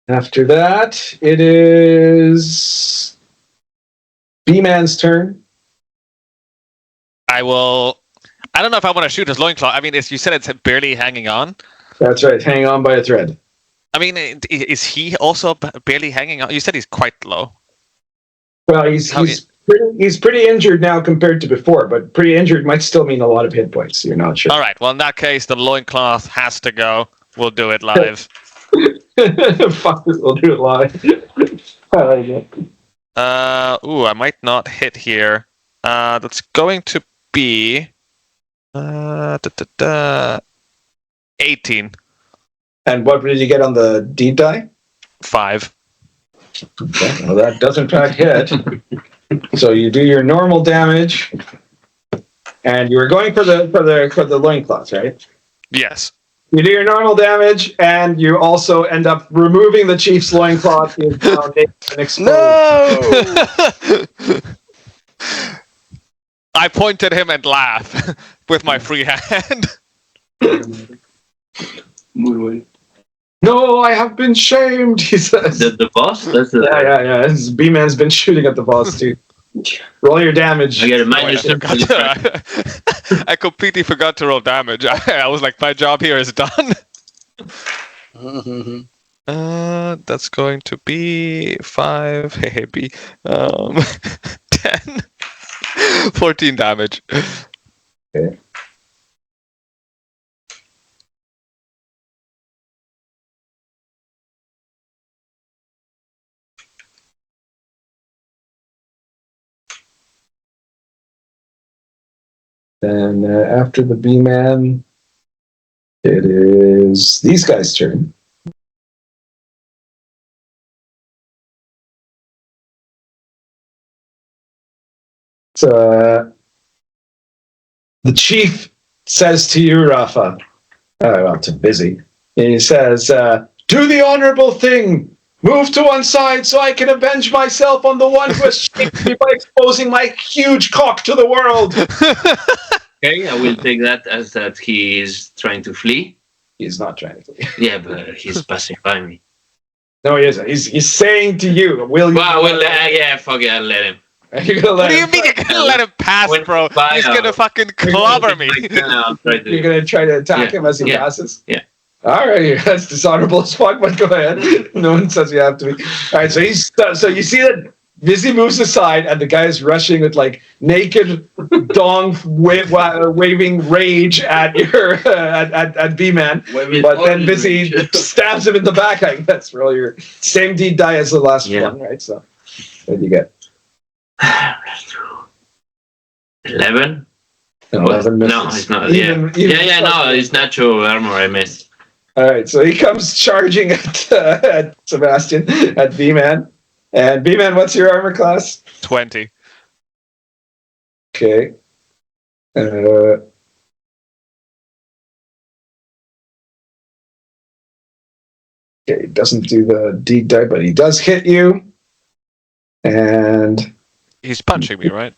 After that, it is B-Man's turn. I don't know if I want to shoot his loincloth. I mean, you said it's barely hanging on. That's right, hang on by a thread. I mean, is he also barely hanging on? You said he's quite low. Well, he's pretty injured now compared to before, but pretty injured might still mean a lot of hit points. So you're not sure. All right. Well, in that case, the loincloth has to go. We'll do it live. Fuck it, we'll do it live. I like it. I might not hit here. That's going to be 18. And what did you get on the D die? 5. Okay, well, that doesn't in fact hit. So you do your normal damage, and you were going for the loincloth, right? Yes. You do your normal damage, and you also end up removing the chief's loincloth. He is now naked and exposed. No! I point at him and laugh with my free hand. No, I have been shamed, he says. The boss? Yeah. This B-Man's been shooting at the boss, too. Roll your damage. I get a minus. I completely forgot to roll damage. I was like, my job here is done. That's going to be 5. Hey, B. 10. 14 damage. Okay. Then after the B-Man, it is these guys' turn. So the chief says to you, Rafa, to Vizi, he says, do the honorable thing. Move to one side so I can avenge myself on the one who has shamed me by exposing my huge cock to the world. Okay, I will take that as that he is trying to flee. He's not trying to flee. Yeah, but he's passing by me. No, he isn't. He's saying to you, will you... Well, fuck it, I'll let him. You're gonna let What do you mean you're gonna let him pass, bro? He's gonna fucking clobber me. You're gonna try to attack him as he passes? Yeah. Alright, that's dishonorable as fuck, but go ahead. No one says you have to be. Alright, so so you see that Vizi moves aside and the guy is rushing with like naked dong waving rage at your at B-Man. But then Vizi stabs him in the back. I guess roll your same D die as the last one, right? So what do you get? 11? 11 misses. No, it's not. Even No, it's natural armor I missed. Alright, so he comes charging at Sebastian, at B-Man. And B-Man, what's your armor class? 20. Okay. Okay, doesn't do the deep dive, but he does hit you. And He's punching me, right?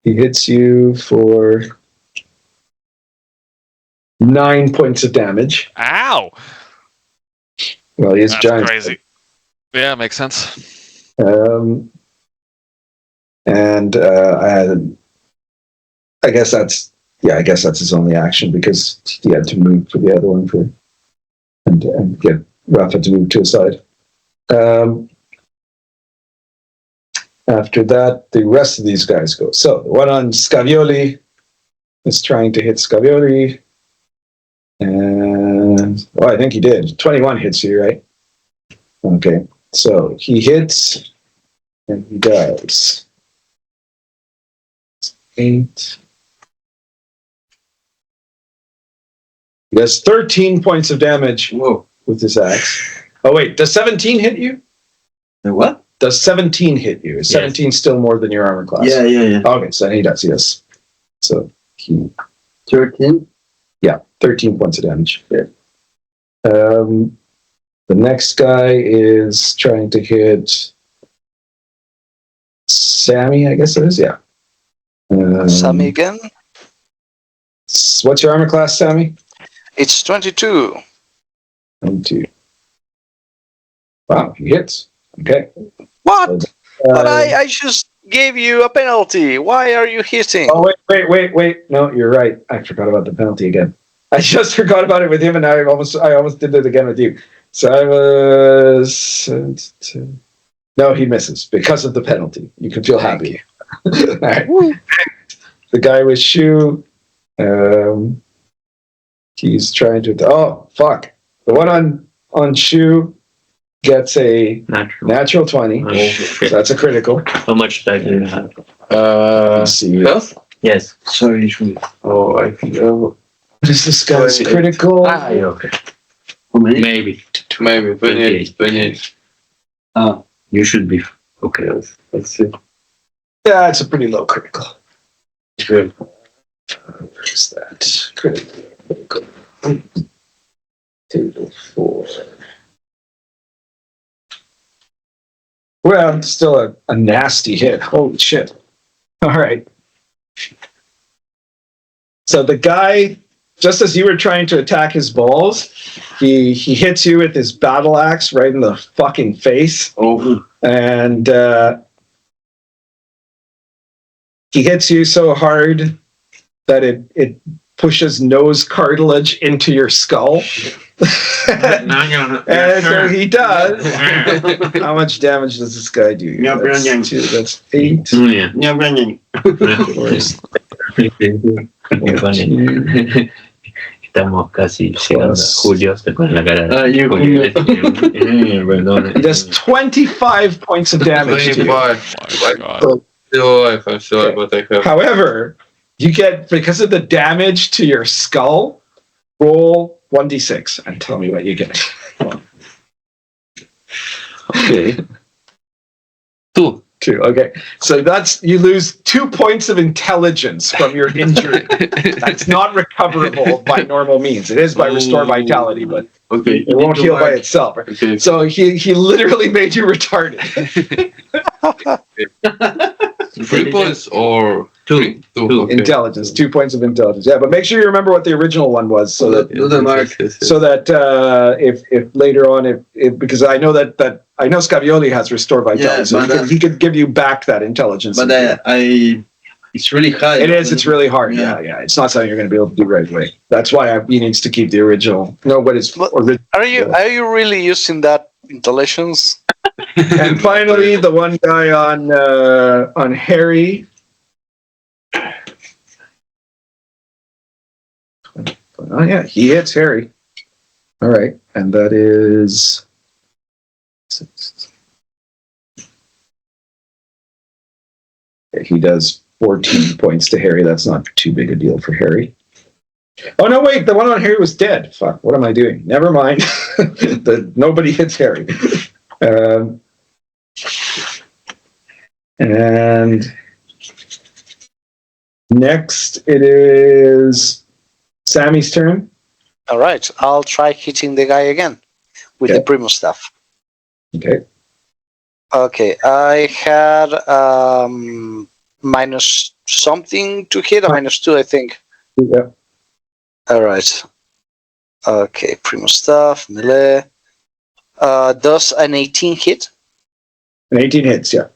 he hits you for 9 points of damage. Ow! Well, he is That's giant. crazy. Yeah, makes sense. And I guess that's his only action because he had to move for the other one and get Rafa to move to his side. After that, the rest of these guys go. So the one on Scavioli is trying to hit Scavioli. And, I think he did. 21 hits you, right? Okay. So he hits, and he does 8. He does 13 points of damage with his axe. Oh, wait. Does 17 hit you? The what? Does 17 hit you? Is 17 still more than your armor class? Yeah. Okay, so he does, yes. So he 13? Yeah, 13 points of damage. Yeah. The next guy is trying to hit Sami, I guess it is, yeah. Sami again? What's your armor class, Sami? It's 22. 22. Wow, he hits. Okay. What? But I just gave you a penalty. Why are you hitting? Oh, wait. No, you're right. I forgot about the penalty again. I just forgot about it with him, and I almost did it again with you. So I was... No, he misses because of the penalty. You can feel happy. All right. The guy with shoe, he's trying to... Oh, fuck. The one on shoe gets a natural 20. Oh, So that's a critical. How much die do you have? Let's see. Health? Yes. Sorry. Oh, I think What is this guy's 28. critical? Okay. How many? Maybe. maybe 28. You should be okay. Let's see. Yeah, it's a pretty low critical. Good. Where's that? Critical. 2 to 4. Well, still a nasty hit. Holy shit. All right. So the guy, just as you were trying to attack his balls, he hits you with his battle axe right in the fucking face. Oh, And he hits you so hard that it pushes nose cartilage into your skull. And he does. How much damage does this guy do? Yeah, That's Brandon. 2, that's 8. Yeah. yeah, Brandon. Estamos casi llegando a julio, estoy con la cara You He does 25 points of damage to you. 25. Oh my God. I'm still alive, but I have. However, you get, because of the damage to your skull, roll 1d6 and tell me what you get. Okay. 2. 2, okay. So you lose 2 points of intelligence from your injury. That's not recoverable by normal means. It is by restore vitality, but Okay. it won't heal by itself. Okay. So he literally made you retarded. 3 points or 2. 2. Okay. Intelligence, 2 points of intelligence. Yeah, but make sure you remember what the original one was, so that Do the mark. if later on, if because I know that I know Scavioli has restore vitality, Yeah, so but he could give you back that intelligence. But it's really high. It is. It's really hard. Yeah. Yeah. It's not something you're going to be able to do right away. That's why he needs to keep the original. No, what is But- original? Are you really using that intelligence? And finally, the one guy on Harry. Oh yeah, he hits Harry. All right, and that is 6. He does 14 points to Harry. That's not too big a deal for Harry. Oh no, wait, the one on Harry was dead. Fuck, what am I doing? Never mind. Nobody hits Harry. And Next, it is Sammy's turn. All right, I'll try hitting the guy again with the Okay. Primo stuff. Okay. Okay, I had minus something to hit, a -2, I think. Yeah. All right. Okay, Primo stuff, melee. Does an 18 hit? An 18 hits, yeah.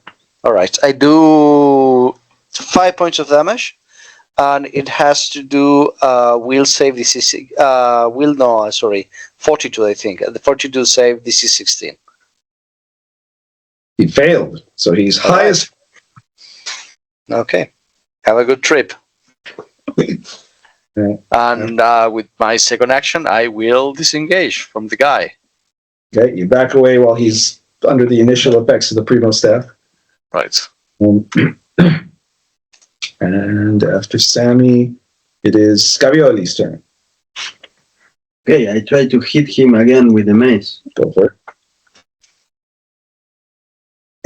All right, I do 5 points of damage, and it has to do will save DC. Fortitude, I think. The fortitude save DC 16. He failed, so he's All high right. as. Okay, have a good trip. Yeah. And with my second action, I will disengage from the guy. Okay, you back away while he's under the initial effects of the Primo staff. Right. And after Sammy, it is Scavioli's turn. Okay, I try to hit him again with the mace. Go for it.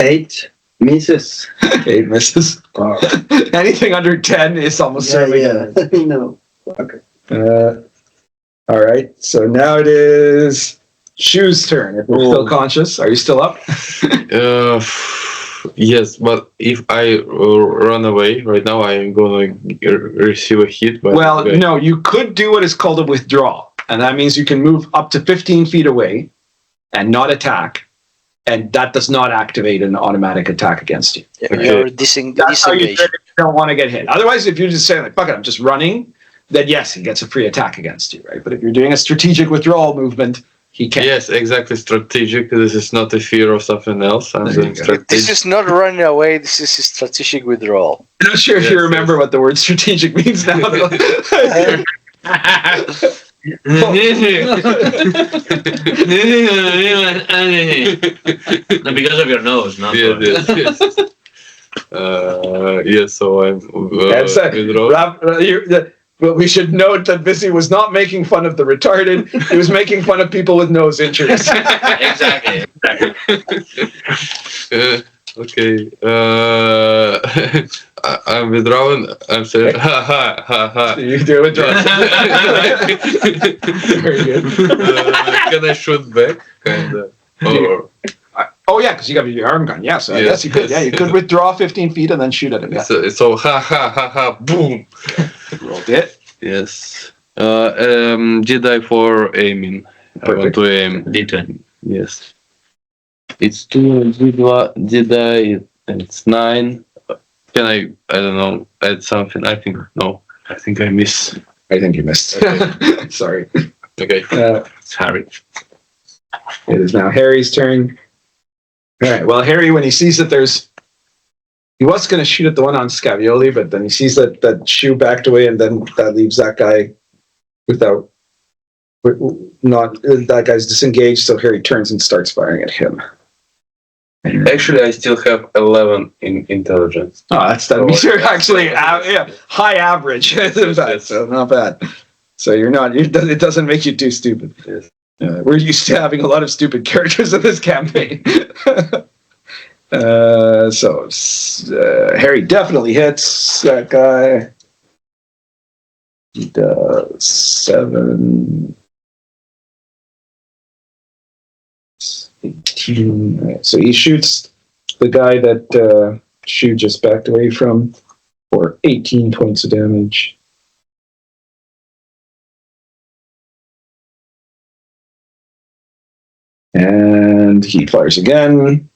8 misses. 8 misses. Oh. Anything under 10 is almost certainly. No. All right, so now it is Shu's turn. If we're still conscious, are you still up? Yes, but if I run away right now, I'm gonna receive a hit. By Well, the guy. no, you could do what is called a withdrawal, and that means you can move up to 15 feet away and not attack, and that does not activate an automatic attack against you. Okay. You're That's how you disengaged. don't want to get hit. Otherwise, if you just say like, "Fuck it, I'm just running," then yes, he gets a free attack against you, right? But if you're doing a strategic withdrawal movement, he can't. Yes, exactly. Strategic. This is not a fear of something else. I'm There you doing go. strategic. This is not running away. This is a strategic withdrawal. I'm not sure if Yes, you remember what the word strategic means now. though. No, because of your nose, not for- Yes, yes. Yes, so I'm And so, withdraw. well, we should note that Vizi was not making fun of the retarded. He was making fun of people with nose injuries. Exactly. Okay. Okay. I'm withdrawing. I'm saying, ha ha ha ha. You do it, John. Very good. Can I shoot back? Kinda. Or Oh yeah, because you got your arm gun. Yeah, so I Yes, guess you could. yes. Yeah, you could withdraw 15 feet and then shoot at him. Yeah. so ha ha ha ha boom. Rolled it. Yes. Jedi for aiming. I want to aim. D20. Yes. It's 2 Jedi and it's 9. Can I don't know, add something? I think no. I think I miss. I think you missed. Sorry. Okay. It's Harry. It is now Harry's turn. All right. Well, Harry, when he sees that he was going to shoot at the one on Scavioli, but then he sees that shoe backed away, and then that leaves that guy that guy's disengaged. So Harry turns and starts firing at him. Actually, I still have 11 in intelligence. Oh, that means you're actually high average. So not bad. So you're not. It doesn't make you too stupid. Yes. We're used to having a lot of stupid characters in this campaign. Harry definitely hits that guy. He does 7, 18. Right, so he shoots the guy that Shu just backed away from for 18 points of damage. And he fires again.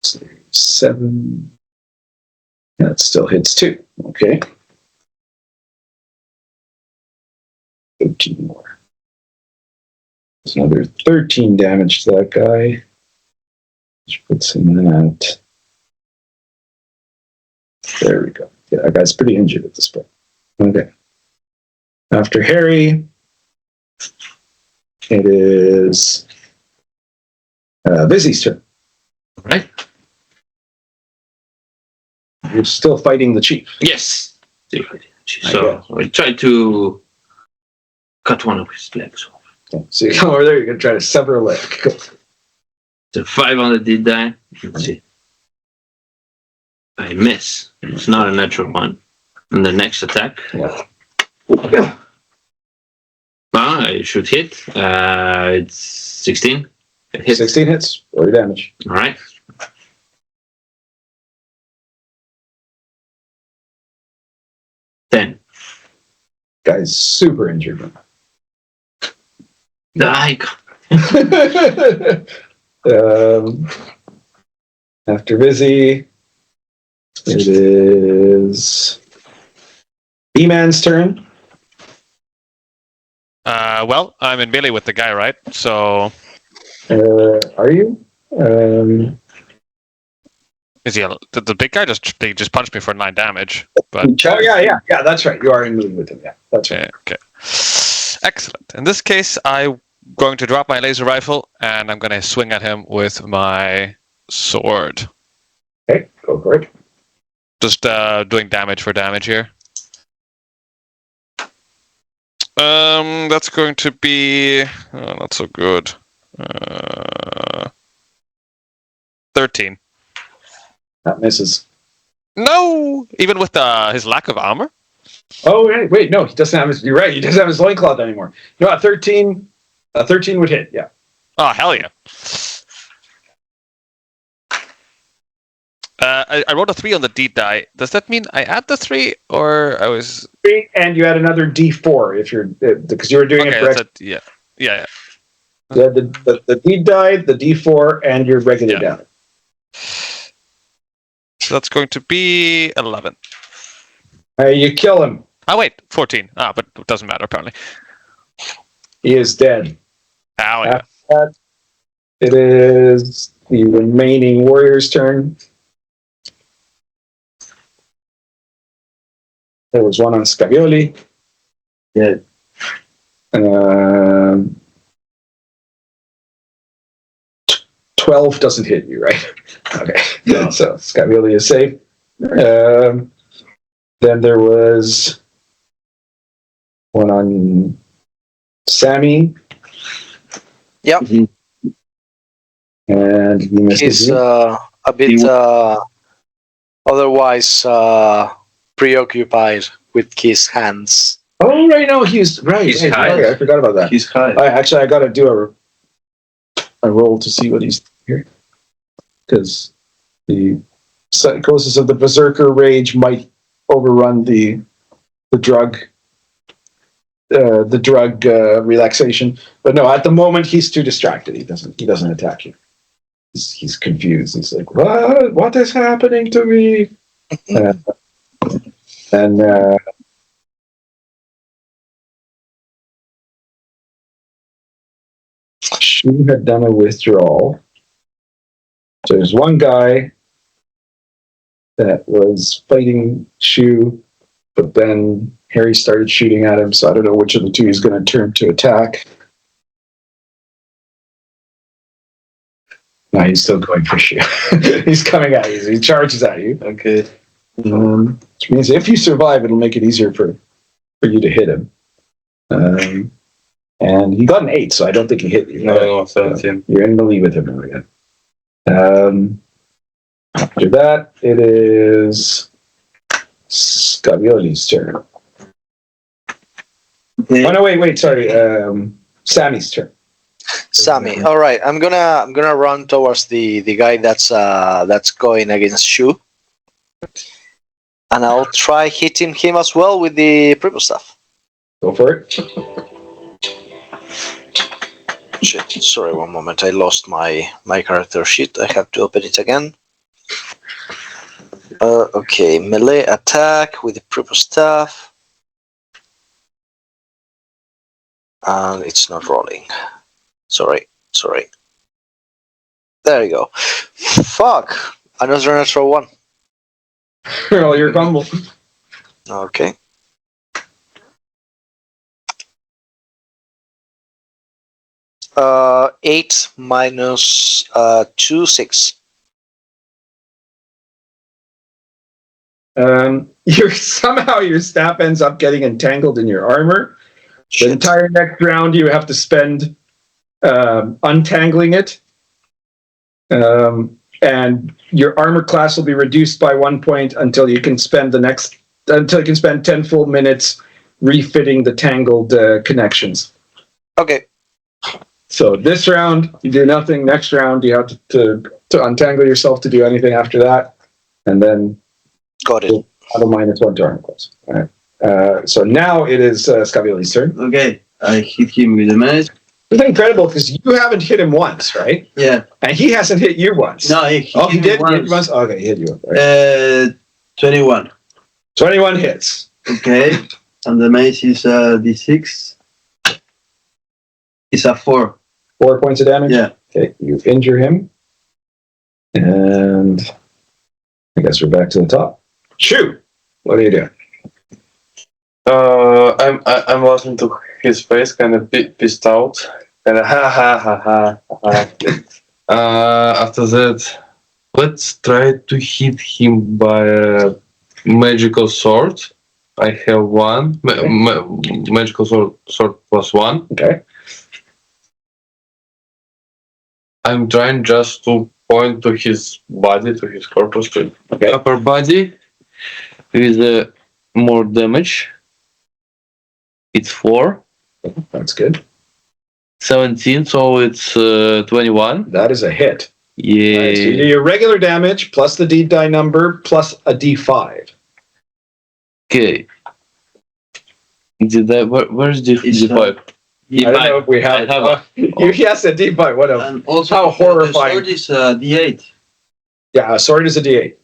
So 7. That still hits 2. Okay. 13 more. There's another 13 damage to that guy. Which puts him at. There we go. Yeah, that guy's pretty injured at this point. Okay. After Harry, it is Vizi's turn. Right? You're still fighting the chief. Yes. So we try to cut one of his legs off. Okay. So you come over there, you're going to try to sever a leg. Go. It's a 5 on the D die. Let's see. I miss. It's not a natural one. And the next attack. I should hit. It's 16. It hits. 16 hits. Roll your damage. All right. Then. Guy's super injured. Die. After Vizi, it is B-Man's turn. Well, I'm in melee with the guy, right? So Are you? is he? The big guy they just punched me for 9 damage. But Oh yeah. That's right. You are in melee with him. Yeah, that's right. okay. Excellent. In this case, I'm going to drop my laser rifle and I'm going to swing at him with my sword. Okay, go for it. Just doing damage for damage here. That's going to be not so good. 13. That misses. No, even with his lack of armor. Oh wait, no, he doesn't have his. You're right. He doesn't have his loincloth anymore. No, a 13. A 13 would hit. Yeah. Oh hell yeah! I rolled a 3 on the D die. Does that mean I add the 3, or I was? 3, and you had another D4 if you're because you were doing it correct. Yeah. You had the D die, the D4, and your regular damage. So that's going to be 11. You kill him. Oh wait, 14. But it doesn't matter apparently. He is dead. Ow, yeah. After that, it is the remaining warrior's turn. There was one on Scavioli. Yeah. 12 doesn't hit you, right? Okay. No. So Scavioli is safe. Then there was one on Sami. Yep. And he missed He's a bit otherwise preoccupied with his hands. Oh, right, no, he's right. He's Hey, high. sorry, I forgot about that. He's high. I got to do a roll to see what he's here, because the psychosis of the berserker rage might overrun the drug relaxation. But no, at the moment he's too distracted. He doesn't attack you. He's confused. He's like, what is happening to me? And she had done a withdrawal. So there's one guy that was fighting Shu, but then Harry started shooting at him, so I don't know which of the two he's going to turn to attack. No, he's still going for Shu. He's coming at you. He charges at you. Okay. Which means if you survive, it'll make it easier for you to hit him. And he got an 8, so I don't think he hit you. No, 17. You're in the lead with him again. After that, it is Scavioli's turn. Oh no, wait, sorry. Sami's turn. Sami. All right, I'm gonna run towards the guy that's going against Shu, and I'll try hitting him as well with the purple stuff. Go for it. Shit, sorry, one moment. I lost my character sheet. I have to open it again. Okay, melee attack with the purple staff. And it's not rolling. Sorry. There you go. Fuck! Another natural one. Roll your combo. Okay. Uh, 8 minus 2, 6. Somehow your staff ends up getting entangled in your armor. Shit. The entire next round you have to spend untangling it. And your armor class will be reduced by 1 point until you can spend 10 full minutes refitting the tangled connections. Okay. So this round you do nothing. Next round you have to untangle yourself to do anything after that, and then Got it. we'll have a -1 to armor class. All right. So now it is Scavioli's turn. Okay, I hit him with a mace. It's incredible because you haven't hit him once, right? Yeah. And he hasn't hit you once. No, he he hit did. me He hit once. Okay, he hit you. Right. 21. 21 hits. Okay, and the mace is D6. It's a 4. 4 points of damage. Yeah. Okay, you injure him, and I guess we're back to the top. Shoot! What are you doing? I'm laughing to his face, kind of pissed out, kind of ha ha ha ha ha. After that, let's try to hit him by a magical sword. I have one magical sword +1. Okay. I'm trying just to point to his body, to his corpus, to upper body, with more damage. It's 4. That's good. 17, so it's 21. That is a hit. Yeah. Right, so you do your regular damage plus the D die number plus a D5. Okay. Where's D5? I don't know if we have. Yes, a D5. What else? And also, How horrifying. the sword is D8. Yeah, a sword is a D8.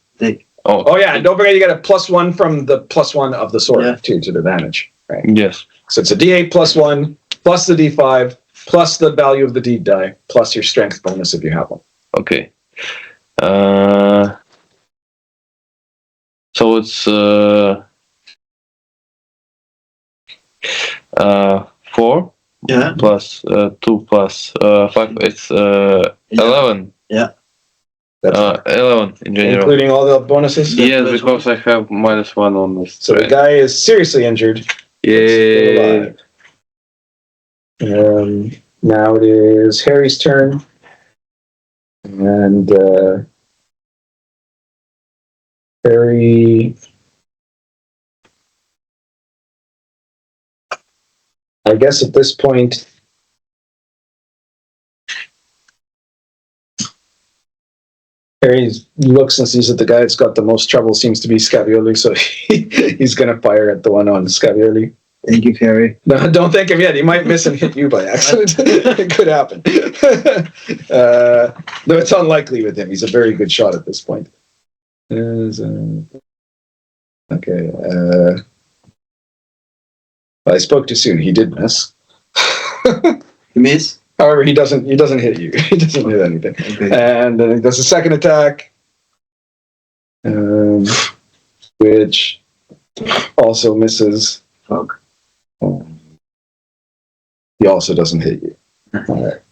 Oh yeah, and don't forget you get a +1 from the +1 of the sword too to the damage. Right. Yes. So it's a D8 +1 plus the D5 plus the value of the D die plus your strength bonus if you have one. Okay. So it's 4 plus 2 plus 5. It's 11. Yeah. That's 11 in general. including all the bonuses. Yes, because I have -1 on this. So the guy is seriously injured. Yeah. Now it is Harry's turn, and Harry. I guess at this point, Harry looks and sees that the guy that's got the most trouble seems to be Scavioli, so he's going to fire at the one on Scavioli. Thank you, Harry. No, don't thank him yet. He might miss and hit you by accident. It could happen. Though it's unlikely with him. He's a very good shot at this point. Okay. I spoke too soon. He did miss. You miss? However, he doesn't hit you. He doesn't hit anything. Okay. And then he does a second attack, which also misses. Fuck. He also doesn't hit you. All right.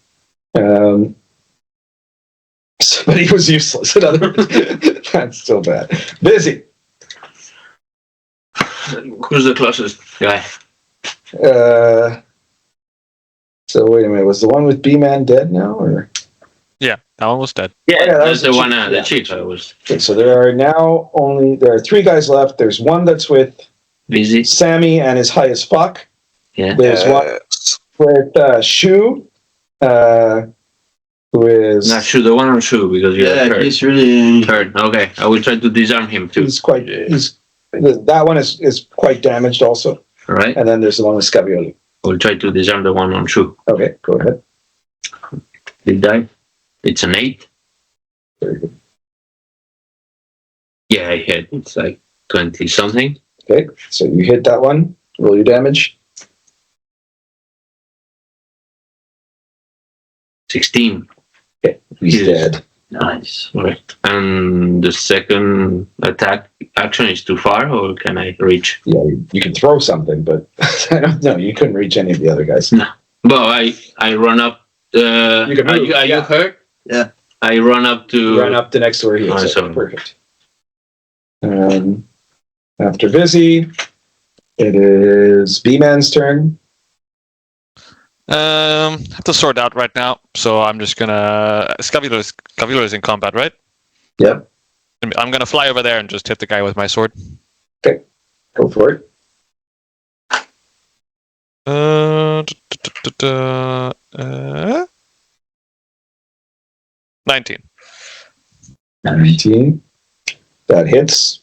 But he was useless. In other words, that's still bad. Vizi. Who's the closest guy? So wait a minute. Was the one with B-Man dead now, or? Yeah, that one was dead. Yeah, that that's was the the one. chief, The yeah. chief. I was Okay, so there are 3 guys left. There's one that's with busy. Sami and is high as fuck. Yeah. There's one with Shu, who is Not shoot the one on shoe because you're hurt. he's really. Hurt. Okay, I will try to disarm him too. that one is quite damaged also. All right. And then there's the one with Scavioli. I will try to disarm the one on shoe. Okay, go ahead. Did die? It's an 8. Very good. Yeah, I hit. It's like 20 something. Okay, so you hit that one. Roll your damage. 16. Okay, he's Yes. dead. Nice. All right. And the second attack action is too far, or can I reach? Yeah, you can throw something, but I don't know. You couldn't reach any of the other guys. Well, I run up. You can Are move, you yeah. hurt? Yeah. I run up to. Run up to next to where he is. Awesome. Perfect. After Vizi, it is B-Man's turn. Have to sort out right now, so I'm just gonna. Scavula is in combat, right? Yep. I'm gonna fly over there and just hit the guy with my sword. Okay, go for it. 19. 19. That hits.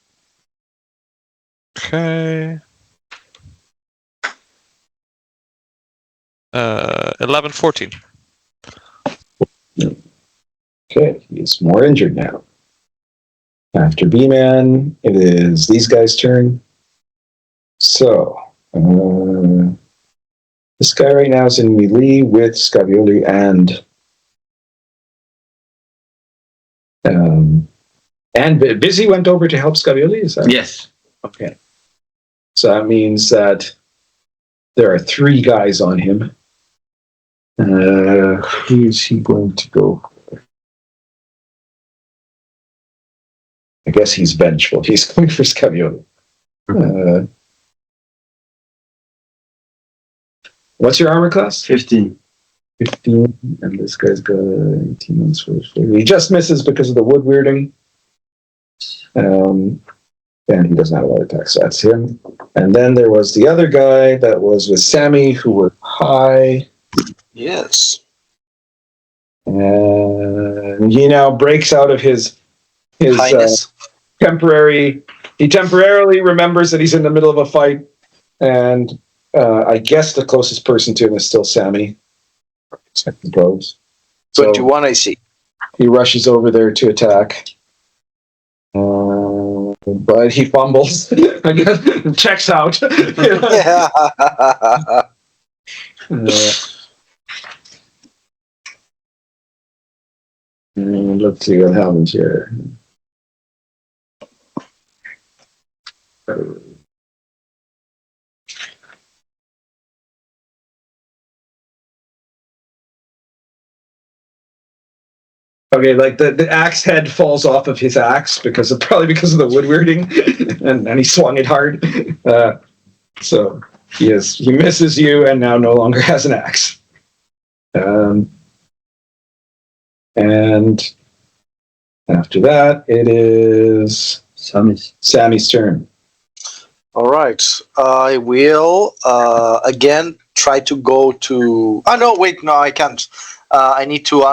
Okay. 11, 14. Okay, he's more injured now. After B-Man, it is these guys' turn. So, this guy right now is in melee with Scavioli and Vizi went over to help Scavioli, is that? Yes. Okay. So that means that there are 3 guys on him. Who is he going to go for? I guess he's vengeful. He's going for Scavioli. What's your armor class? 15. 15, and this guy's got 18 on sword. He just misses because of the wood weirding. And he doesn't have a lot of attacks, so that's him. And then there was the other guy that was with Sami, who was high. Yes. And he now breaks out of his Highness. he temporarily remembers that he's in the middle of a fight, and I guess the closest person to him is still Sami. I suppose. 21, I see. He rushes over there to attack. But he fumbles. I guess checks out. Yeah. Let's see what happens here. Okay, like the axe head falls off of his axe probably because of the wood weirding, and he swung it hard. So he misses you, and now no longer has an axe. And after that, it is Sami's turn. All right. I will again try to go to. Oh no! Wait, no, I can't. I need to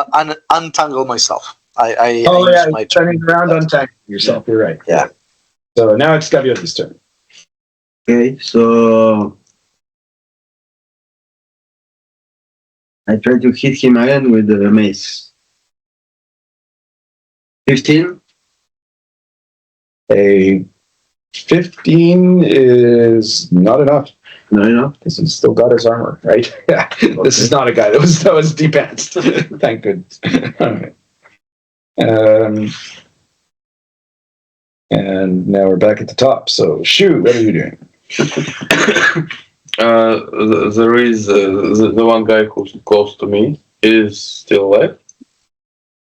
untangle myself. I use my turning around, untangling yourself. You're right. Yeah. So now it's Gaviotti's turn. Okay, so I try to hit him again with the mace. 15. A 15 is not enough. No. Because he's still got his armor, right? Yeah. Okay. This is not a guy that was de-pantsed. Thank goodness. All right. And now we're back at the top. So, Shu, what are you doing? There is the one guy who's close to me is still alive.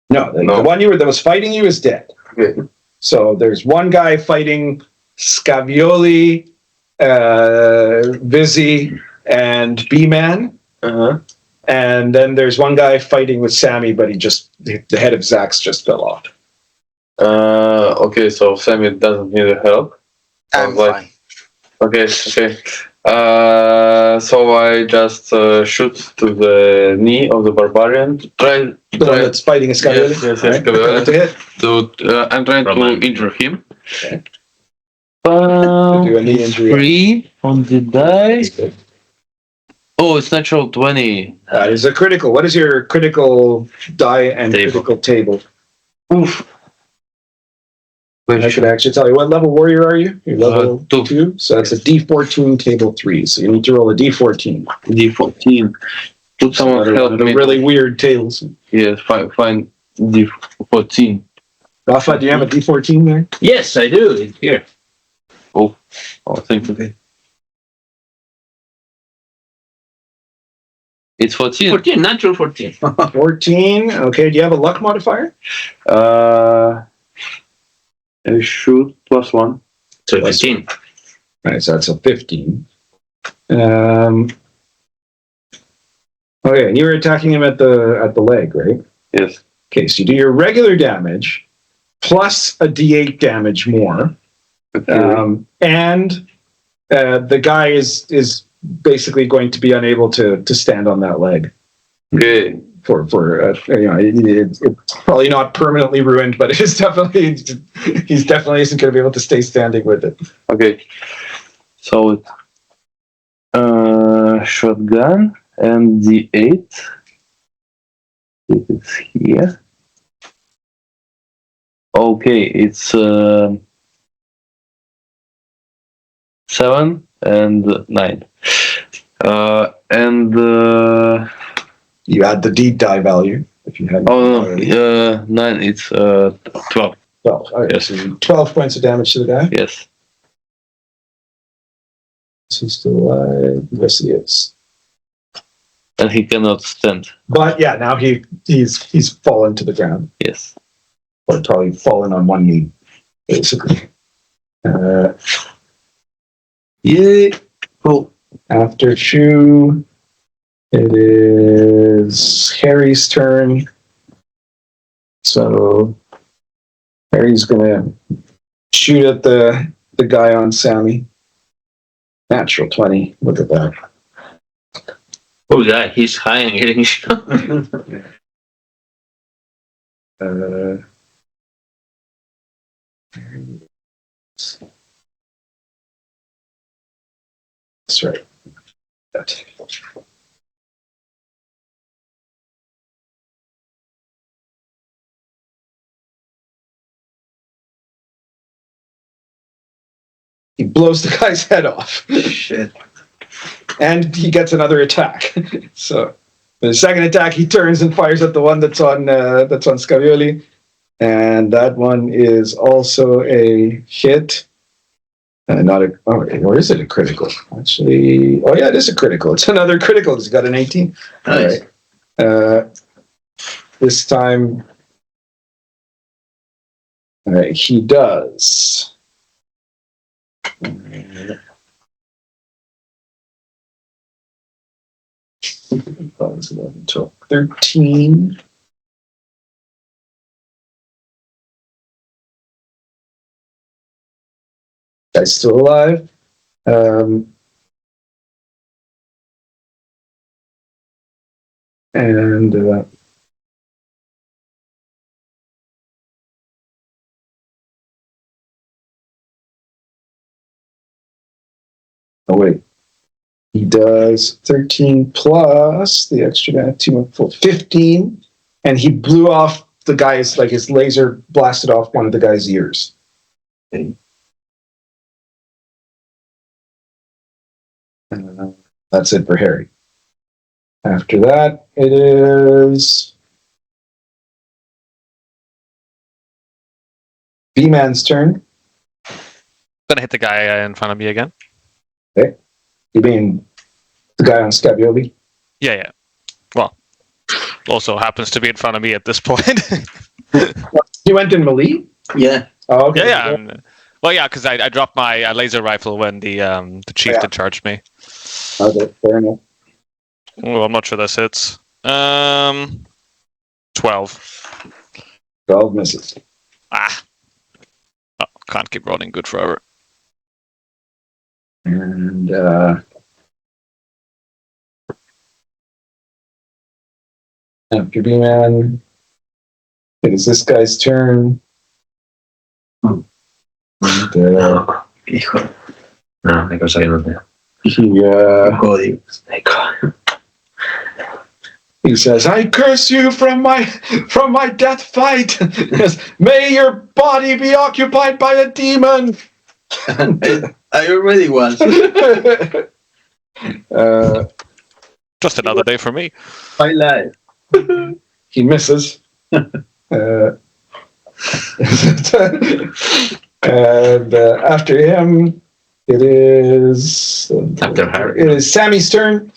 No, the one that was fighting you is dead. Okay. So there's one guy fighting Scavioli, Vizi, and B-Man. Uh-huh. And then there's one guy fighting with Sami, but the head of Zax just fell off. Okay, so Sami doesn't need help. I'm fine. Okay. So I just shoot to the knee of the barbarian. The one that's fighting a Scavioli? Yes, right. Scavioli. I'm trying to injure him. Okay. Do a knee injury. 3 on the die. Oh, it's natural 20. That is a critical. What is your critical die and critical table? Oof. I should actually tell you, what level warrior are you? You're level 2. So that's a D14 table 3. So you need to roll a D14. D14. Put someone help me. Really weird tables. Yes, find D14. Rafa, do you have a D14 there? Yes, I do. It's here. Oh, thank you. It's 14. 14, natural 14. 14. Okay, do you have a luck modifier? I shoot +1. So 15. Right, so that's a 15. Okay, and you were attacking him at the leg, right? Yes. Okay, so you do your regular damage plus a d8 damage more, Okay. and the guy is basically going to be unable to stand on that leg. Okay. For it's probably not permanently ruined, but it's definitely he's definitely isn't going to be able to stay standing with it. Okay. So shotgun and D8. It's here. Okay, it's 7 and 9. And You add the D die value if you have. oh no, 9. It's 12. 12. Okay, Yes. so 12 points of damage to the guy. Yes. Is he still alive? Yes, he is. And he cannot stand. But yeah, now he's fallen to the ground, Yes. or probably fallen on one knee, basically. Yeah. Cool. After Shu, it is Harry's turn. So Harry's gonna shoot at the guy on Sami. Natural 20. Look at that. Oh, yeah, he's high and getting shot. That's right. That. He blows the guy's head off. Shit. And he gets another attack. So the second attack, he turns and fires at the one that's on Scavioli, and that one is also a hit. Not a, or is it a critical? Actually, oh yeah, it is a critical. It's another critical. He's got an 18. Nice. All right. This time, all right, he does. Until 13. Guy's still alive. And oh wait. He does 13 plus the extra damage, 2 and 4, 15, and he blew off the guy's, like his laser blasted off one of the guy's ears. Okay. That's it for Harry. After that, it is B-Man's turn. Gonna hit the guy in front of me again. Okay. You mean the guy on Scavioli? Yeah. Well, also happens to be in front of me at this point. He went in melee? Yeah. Oh, okay. Yeah. Well, yeah, because I dropped my laser rifle when the chieftain charged me. Okay, fair enough. Oh, I'm not sure this hits. 12. 12 misses. Oh, can't keep rolling good forever. And after B-Man, it is this guy's turn. And, Hijo. No, hay cosa que no te. He says, "I curse you from my death fight. May your body be occupied by a demon." I already was. Just another day for me. My life. He misses. And after him, it is Sami's turn.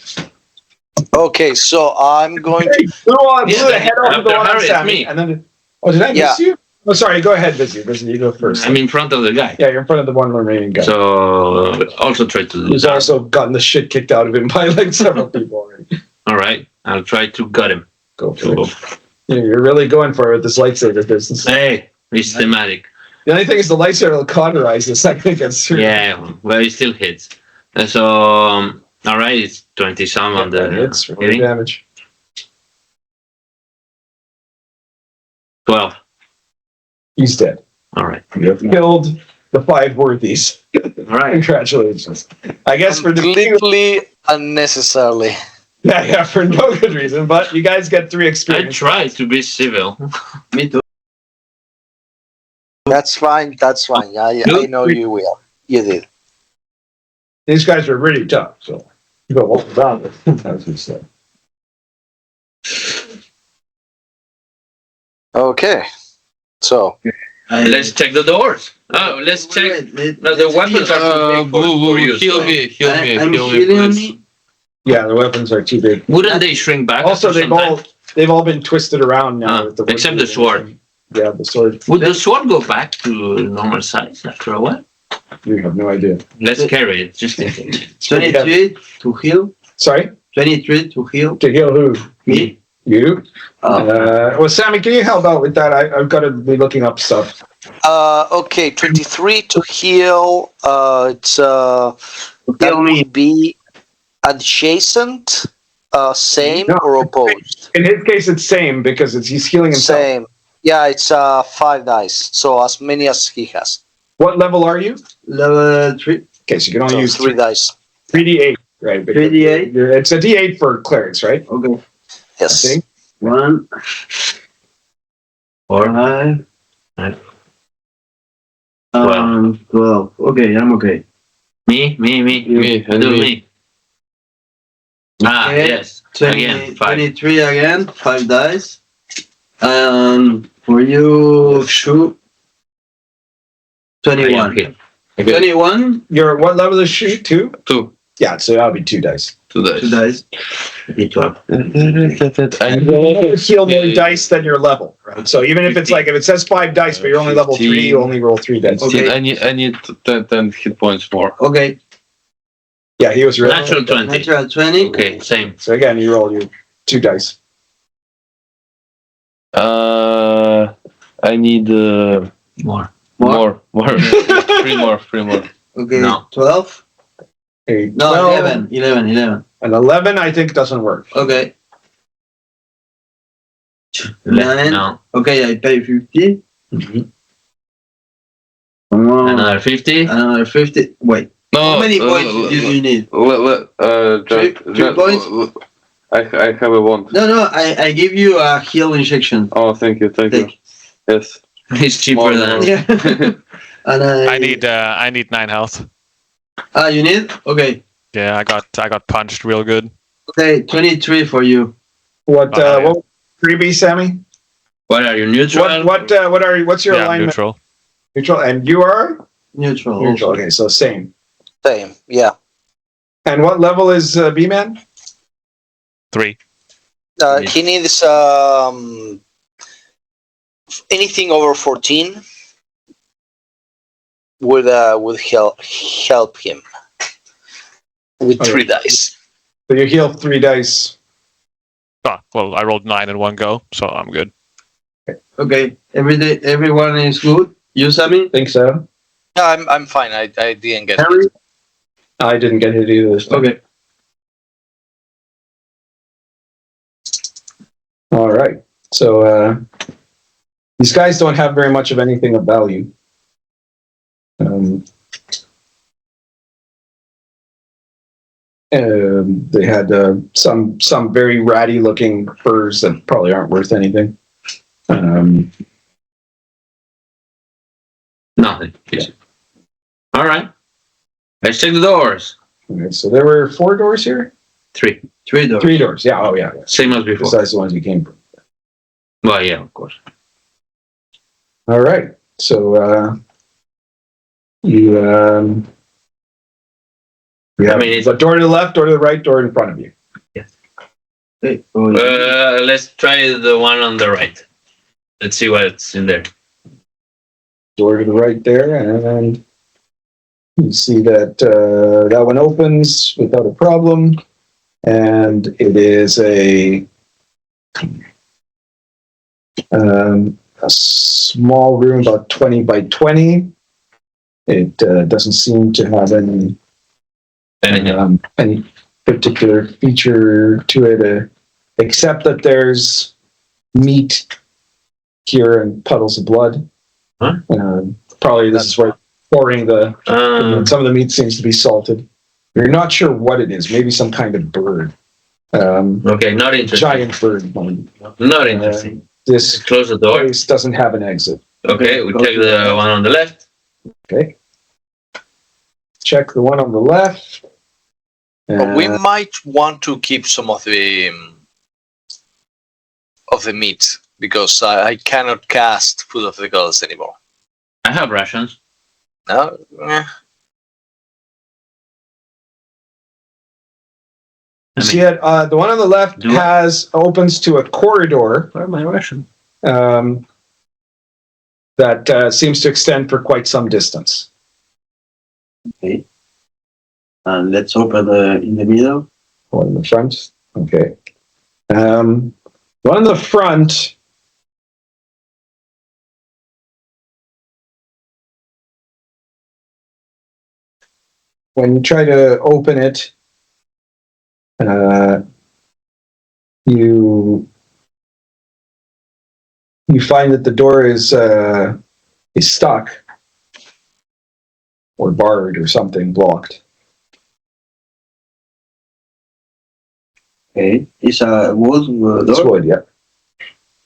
Okay, so I'm going to. Blew the head off of the one on Harry, Sami, me. and then did I miss you? Oh, sorry. Go ahead, Vizi. Vizi, you go first. I'm in front of the guy. Yeah, you're in front of the one remaining guy. So also try to do Who's that. also gotten the shit kicked out of him by like several people already. All right. I'll try to gut him. Go for it. You're really going for it with this lightsaber business. Hey, it's thematic. The only thing is the lightsaber will cauterize the second it gets through. Yeah, well, it still hits. And so, all right, it's 20 some on the hits for hitting. damage. 12. He's dead. All right. You have killed the 5 worthies. All right. Congratulations. I guess for the Completely unnecessarily. yeah, for no good reason, but you guys get 3 I experience. try to be civil. Me too. That's fine. That's fine. I know you will. You did. These guys are really tough, so you go hold down. That's what he said. Okay. So Let's check the doors. Oh, let's check. No, the weapons are too big for use. Heal me, heal me, I'm heal me, healing please. me. Yeah, the weapons are too big. Wouldn't they shrink back? Also, after some time? they've all been twisted around now. With the except the sword. Yeah, the sword. Would the sword go back to normal size after a while? You have no idea. Let's carry it, just in case. 23 to heal. Sorry? 23 to heal. To heal who? Me. You? Well, Sammy, can you help out with that? I've got to be looking up stuff. okay, 23 to heal. It's that would be adjacent, same, No. or opposed. In his case, it's same because he's healing himself. Same. Yeah, it's 5 dice. So as many as he has. What level are you? Level 3. Okay, so you can only So use 3 dice. 3d8, right? Because 3d8? It's a d8 for clerics, right? Okay. Yes. I think. 1. 4. 5. 12. Okay, I'm okay. Me. Me, and Do me. me. Ah, Okay. yes. 20, Again, 5. 23 again. 5 dice. For you, shoot. I am 21. here. 21. Your what level is she? 2? 2. Yeah, so that'll be 2 dice. 2 dice. 2 dice. D12. You heal more dice than your level, right? So even if it's like if it says 5 dice, but you're only level 3, you only roll 3 dice. Okay. I need 10 hit points more. Okay. Yeah, he was really Natural 20. Natural 20. Okay, same. So again, you roll your 2 dice. I need More. More? more. 3 more. Okay. No. 12. A No, 12 11. and 11, I think doesn't work. Okay. Left. 9. No. Okay, I pay 50. Another 50. Another 50. Wait. No. How many points do you need? Three points? I have a wand. No, I give you a heal injection. Oh, thank you. Take. Yes. It's cheaper than. Yeah. And I need 9 health. You need? Okay. Yeah, I got punched real good. Okay, 23 for you. What yeah. what 3B, Sammy? What are you, neutral? What's your Yeah, I'm alignment? neutral. Neutral, and you are Neutral. neutral. Also. Okay, so same. Same. Yeah. And what level is B-man? 3. He needs anything over 14 would help him with Okay. 3 dice. So you heal 3 dice. Oh, well, I rolled 9 in one go, so I'm good. Okay, everyone is good. You, Sami? Think so. No, I'm fine. I didn't get Harry? it. I didn't get it either this time. Okay. All right. So these guys don't have very much of anything of value. They had some very ratty looking furs that probably aren't worth anything. Nothing. Easy. All right. Let's check the doors. Okay, so there were 4 doors here? 3. 3 doors. 3 doors. Yeah. Oh, yeah. Same as before. Besides the ones you came from. Well, yeah, of course. All right. So you have it's- a door to the left, door to the right, door in front of you. Okay. Oh, yeah. Let's try the one on the right. Let's see what's in there. Door to the right there, and you see that that one opens without a problem. and it is a small room, about 20 by 20. It doesn't seem to have any particular feature to it, except that there's meat here and puddles of blood. Huh? Probably this is where pouring some of the meat seems to be salted. You're not sure what it is. Maybe some kind of bird. Okay, not interesting. Giant bird. Not interesting. This Close the door. place doesn't have an exit. Okay, we check the one on the left. Okay. Check the one on the left. But we might want to keep some of the meat because I cannot cast Food of the Gods anymore. I have rations. No. See it? The one on the left opens to a corridor. Where are my rations? That seems to extend for quite some distance. Okay. And let's open in the middle. One in the front. Okay. One in the front. When you try to open it, you find that the door is stuck or barred or something, blocked. Okay. It's a wood It's door. wood, yeah.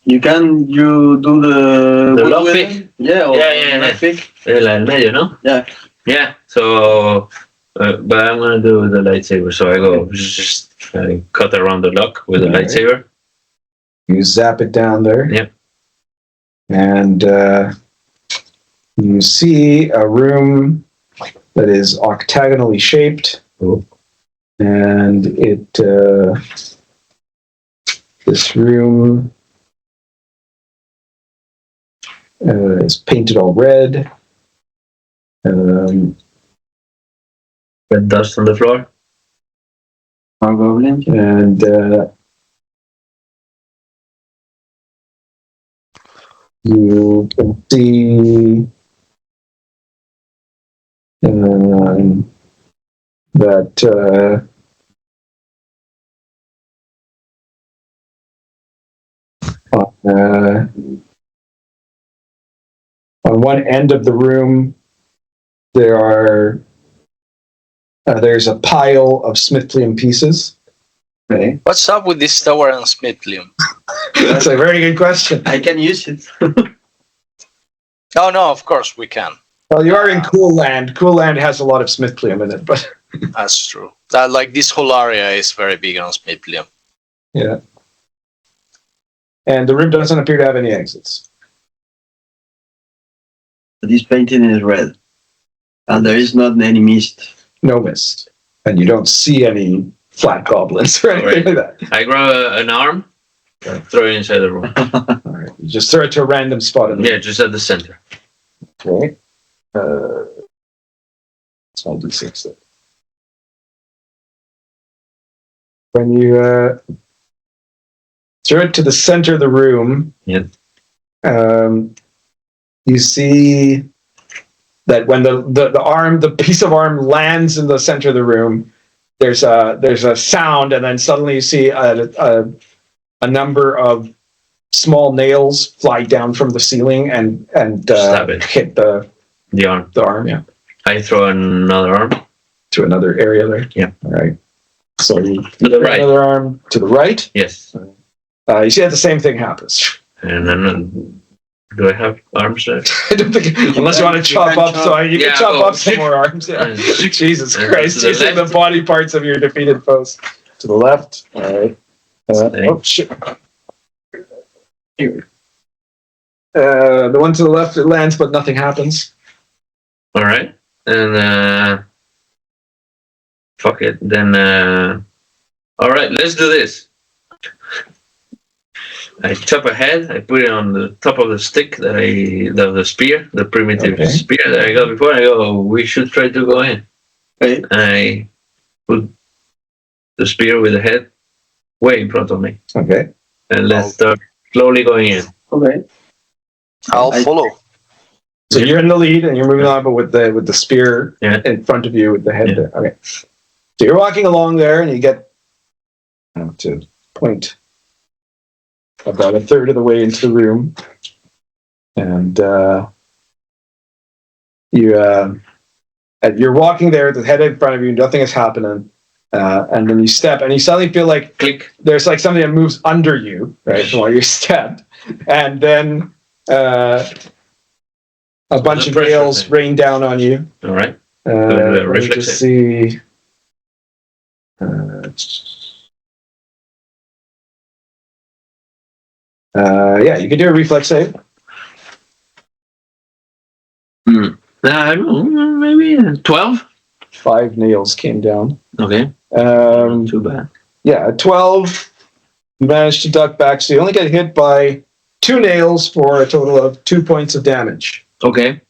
You do the The wood lock with pick? it? Yeah, or Yeah. lock pick. El medio, no? Yeah. Yeah. So, but I'm gonna do the lightsaber. So I go I cut around the lock with the All right. lightsaber. You zap it down there. Yep. And you see a room that is octagonally shaped. Oh. And this room is painted all red. Red dust on the floor. Our goblins. And you can see that on one end of the room there's a pile of Smithlium pieces. Okay. What's up with this tower and Smithlium? That's a very good question. I can use it. Oh no, of course we can. Well, you are in Cool Land. Cool Land has a lot of Smithlium in it, but That's true. Like this whole area is very big on Smithlium. yeah. And the room doesn't appear to have any exits. This painting is red. And there is not any mist. No mist. And you don't see any flat goblins or anything like that. I grab an arm, throw it inside the room. All right. You just throw it to a random spot in the Yeah, just at the center. Okay. It's all D6 then. When you throw it to the center of the room, Yeah. You see that when the piece of arm lands in the center of the room, there's a sound, and then suddenly you see a number of small nails fly down from the ceiling and hit the arm. The arm, yeah. I throw another arm To another area there. Yeah. All right. So you to the right. another arm to the right. Yes. You see that the same thing happens. And then do I have arms there? I don't think, unless you want to chop up, so you can chop up some more arms. Yeah. And- Jesus and Christ! to the Using the left. body parts of your defeated foes. To the left. All right. Stay. Oh shit! Here. The one to the left, it lands, but nothing happens. All right. And fuck it. Then all right, let's do this. I chop a head. I put it on the top of the stick the spear, the primitive Okay. spear that I got before. I go, we should try to go in. Okay. I put the spear with the head way in front of me, Okay. and let's start slowly going in. Okay. I'll follow. So you're in the lead and you're moving on, but with the spear Yeah. in front of you with the head Yeah. there. Okay. So you're walking along there and you get to point about a third of the way into the room. And you're walking there with the head in front of you, nothing is happening. And then you step and you suddenly feel like Click. there's like something that moves under you, right, while you step. And then a bunch of pressure nails thing. rain down on you. All right. Let me reflex just save. see. Yeah, you can do a reflex save. I don't know, maybe 12. 5 nails came down. Okay. Too bad. Yeah, a 12. You managed to duck back, so you only get hit by 2 nails for a total of 2 points of damage. Okay.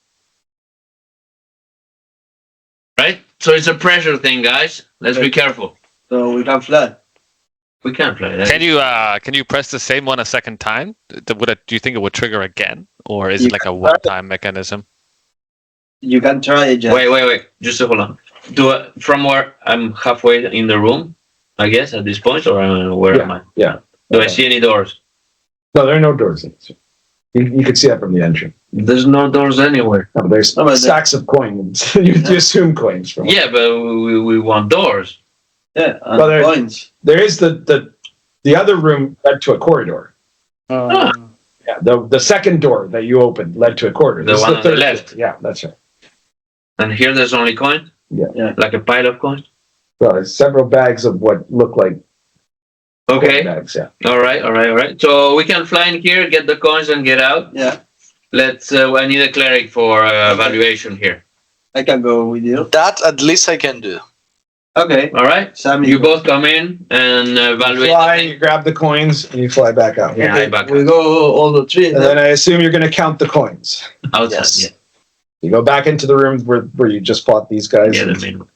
Right. So it's a pressure thing, guys. Let's be careful. So we can fly. We can't play that. Can you press the same one a second time? Do you think it would trigger again, or is it like a one-time mechanism? You can try it, Jack. Wait. Just hold on. From where I'm halfway in the room, I guess, at this point, or where am I? Yeah. Do I see any doors? No, there are no doors. You can see that from the entrance. There's no doors anywhere. No, there's but stacks of coins. you assume coins from. Yeah, but we want doors. Yeah, and Well, there- points. There is the other room led to a corridor. Yeah, the second door that you opened led to a corridor. The This is one on the third left. door. Yeah, that's right. And here there's only coin? Yeah. Like a pile of coins? Well, there's several bags of what look like Okay. bags. Yeah. All right. So we can fly in here, get the coins, and get out. Yeah, Let's. I need a cleric for evaluation here. I can go with you. That at least I can do. Okay. All right. Sami, You both come in and evaluate. Fly, the you thing. grab the coins, and you fly back out. Yeah, I back we up. go all the 3. And then I assume you're going to count the coins. Outside. Yes. You go back into the room where you just fought these guys. Yeah. Yeah, and the main.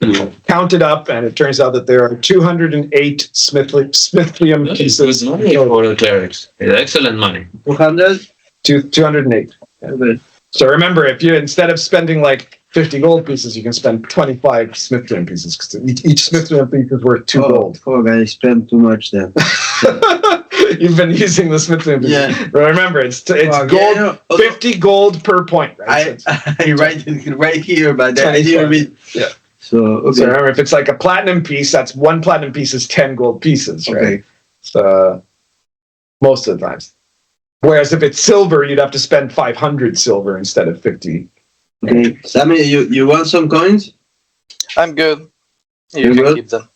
you count it up, and it turns out that there are 208 Smithlium That is pieces. good money for the clerics. It's excellent money. 200. 208. Okay. So remember, if you instead of spending like 50 gold pieces, you can spend 25 Smithlium pieces because each Smithlium piece is worth 2 gold. Oh, I spent too much then. You've been using the Smithlium pieces. Yeah. But remember, it's gold. Yeah, no, 50 gold per point. Right? I write it right here, but I didn't read. Yeah. So, okay. So remember, if it's like a platinum piece, that's 1 platinum piece is 10 gold pieces, right? Okay. So most of the times. Whereas if it's silver, you'd have to spend 500 silver instead of 50. Okay. Sami, you want some coins? I'm good. You You're can good? keep them.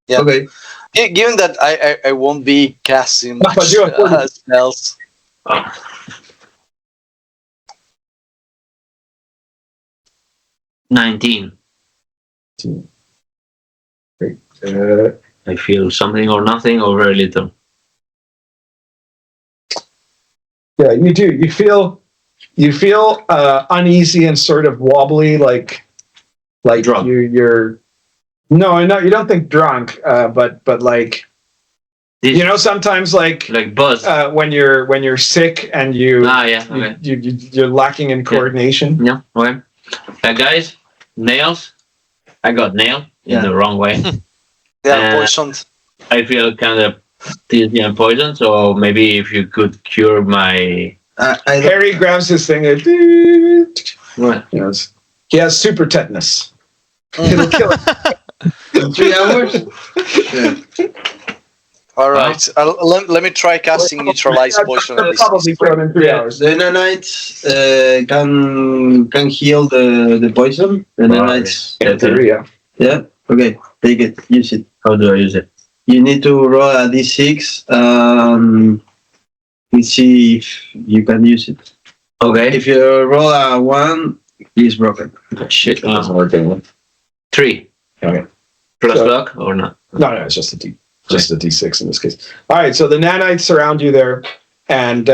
Yeah. Okay. Given that I won't be casting But much you have 40. spells. Oh. 19. Great. I feel something or nothing or very little. Yeah, you do. You feel uneasy and sort of wobbly, like Drunk. you're. No, you don't think drunk, but like you know, sometimes like buzz. when you're sick and yeah. Okay. you're lacking in coordination. Yeah. Okay. Guys, nails. I got nailed in the wrong way. They are poisoned. I feel kind of dizzy and poisoned. So maybe if you could cure my. Harry grabs his thing. And, What? you know, he has super tetanus. It'll kill him. In 3 hours? Yeah. All right. Let me try casting neutralize poison. on It'll this. probably kill him in 3 hours. The nanites can heal the poison. The nanites. In theory, yeah. Yeah. Okay. Take it. Use it. How do I use it? You need to roll a d6. Let's see if you can use it. Okay. If you roll a 1, it's broken. Shit. It doesn't work anymore. 3. Okay. Plus So- luck or not? No, it's just a D6 in this case. All right, so the nanites surround you there, and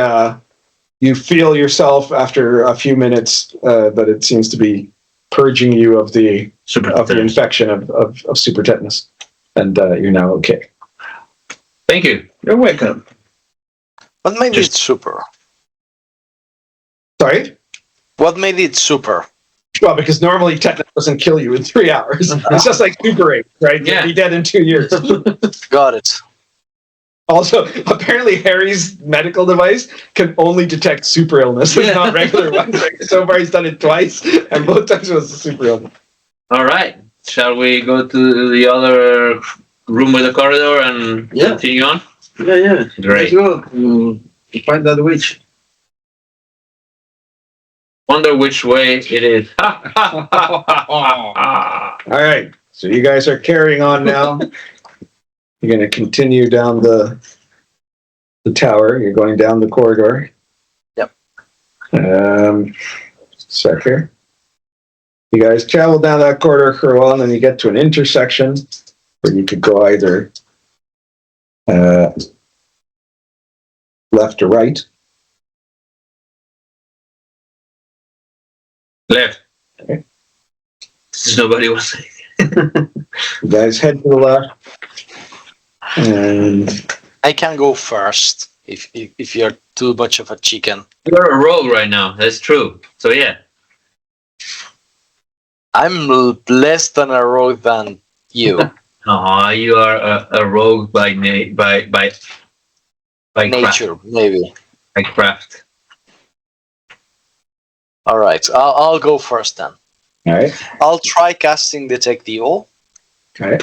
you feel yourself after a few minutes that it seems to be purging you of the Super. infection of super tetanus. And you're now okay. Thank you. You're welcome. What made it super? Sorry? What made it super? Well, because normally Techno doesn't kill you in 3 hours. It's just like Super 8, right? Yeah. You'll be dead in 2 years. Got it. Also, apparently Harry's medical device can only detect super illness. It's not regular ones. Like, so far he's done it twice, and both times it was a super illness. All right. Shall we go to the other room by the corridor and continue on? Yeah. Great. Let's go. Find that witch. Wonder which way it is. All right, so you guys are carrying on now. You're going to continue down the tower. You're going down the corridor. Yep. Sec here. You guys travel down that corridor for a while, and then you get to an intersection where you could go either left or right. Left. Okay. Nobody was saying. You guys head to the left, and I can go first if you're too much of a chicken. You're a rogue right now. That's true. So yeah. I'm less than a rogue than you. No, you are a rogue by Nature, maybe. By craft. All right, I'll go first then. all right, I'll try casting Detect Evil. okay.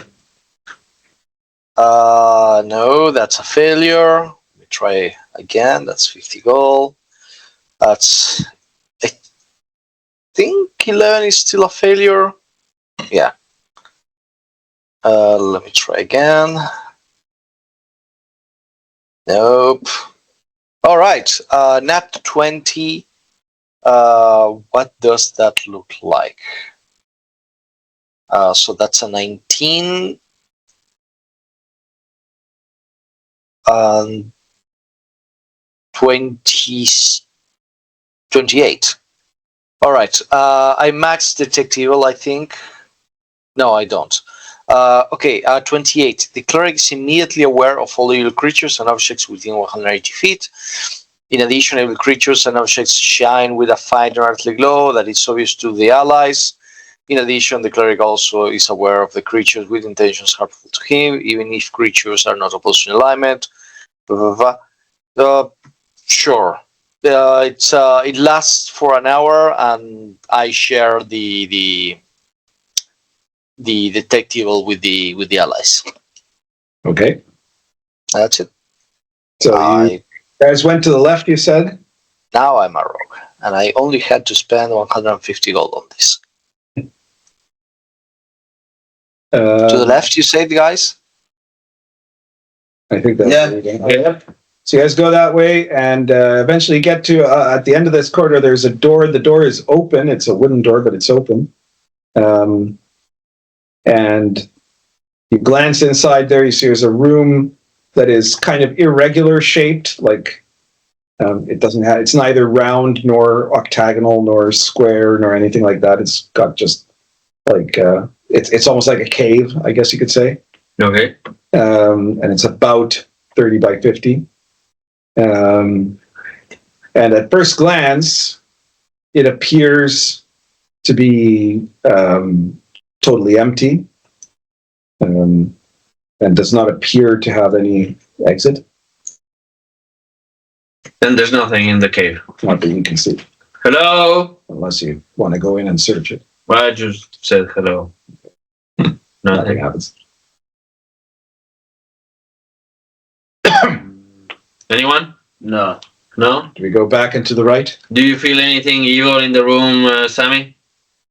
No, that's a failure. Let me try again. That's 50 gold. That's, I think 11 is still a failure. Yeah. Let me try again. Nope. All right. Nat 20. What does that look like? So that's a 19. 28. All right. I maxed Detect Evil, I think. No, I don't. Okay, 28. The cleric is immediately aware of all evil creatures and objects within 180 feet. In addition, evil creatures and objects shine with a faint earthly glow that is obvious to the allies. In addition, the cleric also is aware of the creatures with intentions harmful to him, even if creatures are not opposed in alignment. Sure. It lasts for an hour, and I share the Detect Evil with the allies. Okay. That's it. So you guys went to the left, you said? Now I'm a rogue, and I only had to spend 150 gold on this. To the left, you said, guys? I think that's Yeah. where you're going. Okay. So you guys go that way, and eventually get to at the end of this corridor. There's a door. The door is open. It's a wooden door, but it's open. And you glance inside there. You see there's a room that is kind of irregular shaped. Like it doesn't have. It's neither round nor octagonal nor square nor anything like that. It's got just like it's almost like a cave, I guess you could say. Okay. And it's about 30 by 50. And at first glance, it appears to be totally empty, and does not appear to have any exit. Then there's nothing in the cave. Not that you can see, Hello? unless you want to go in and search it. Well, I just said hello. Nothing Nothing. happens. Anyone? No. No? Do we go back into the right? Do you feel anything evil in the room, Sammy?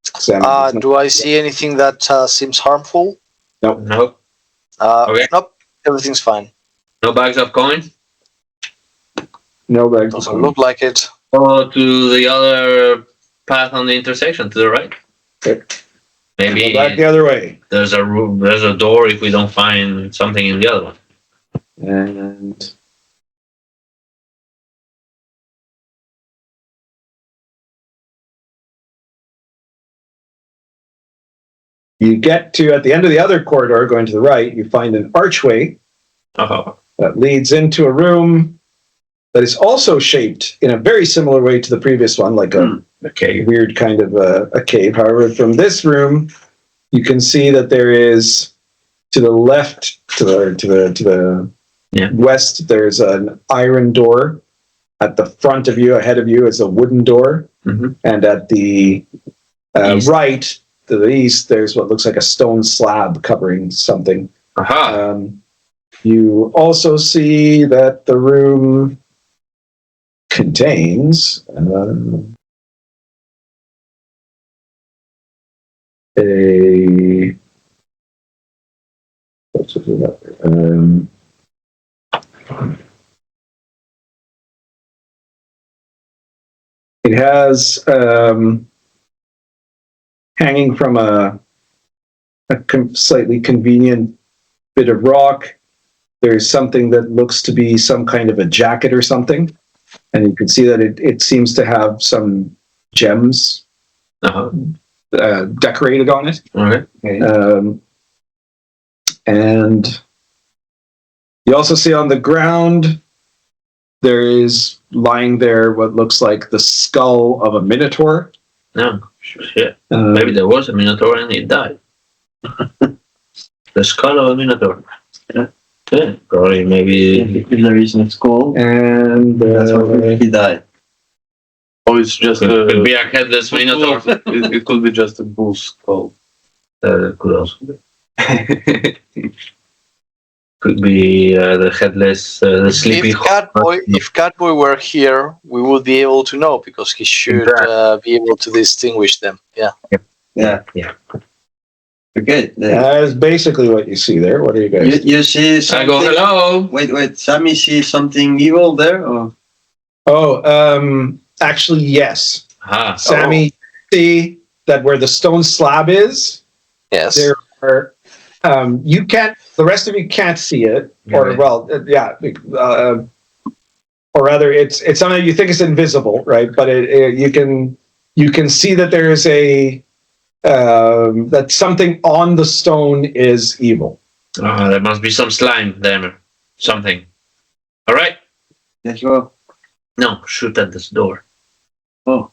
Sam, there's no- Do I see anything that seems harmful? No. Okay. Nope. Everything's fine. No bags of coins? no back. Doesn't look like it. Go to the other path on the intersection to the right. Okay. Maybe Go back the other way. there's a room, there's a door if we don't find something in the other one. And You get to, at the end of the other corridor, going to the right, you find an archway that leads into a room that is also shaped in a very similar way to the previous one, like a weird kind of a cave. However, from this room, you can see that there is, to the left, to the west, there's an iron door. At the front of you, ahead of you, is a wooden door. And at the right, to the east, there's what looks like a stone slab covering something. You also see that the room contains a... it has hanging from a slightly convenient bit of rock. There's something that looks to be some kind of a jacket or something. And you can see that it seems to have some gems decorated on it. And you also see on the ground, there is lying there what looks like the skull of a minotaur. No, shit. Maybe there was a minotaur and it died. The skull of a minotaur. Yeah, probably maybe If there is no skull, And that's why he died. Oh, it's just could be a headless minotaur. it could be just a bull skull. Could also be. Could be the headless, the sleepy. If Catboy were here, we would be able to know because he should be able to distinguish them. Yeah. Yeah. Okay. that's basically what you see there. What are you guys? You see I something? go hello. Wait. Sammy see something evil there? Or? Actually, yes. Ah, Sammy, see that where the stone slab is? Yes. There are, you can't, the rest of you can't see it, or or rather, it's something you think is invisible, right? But you can see that there is that something on the stone is evil. there must be some slime there. Something. All right. Let's go. No, shoot at this door. Oh.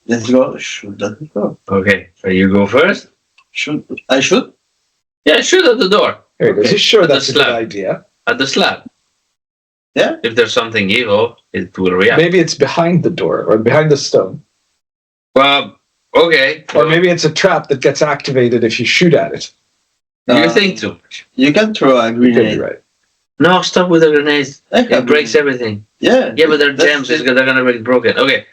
Let's go. Shoot at the door. Okay, so you go first. Shoot. I shoot? Yeah, shoot at the door. Are you sure At the that's a good slab. idea? At the slab. Yeah. If there's something evil, it will react. Maybe it's behind the door or behind the stone. Well, okay. Or maybe it's a trap that gets activated if you shoot at it. You think too much. You can throw a You could be grenade. right. No, stop with the grenades. I can It breaks everything. Yeah. Yeah, but they're That's gems. it. They're gonna be broken. Okay.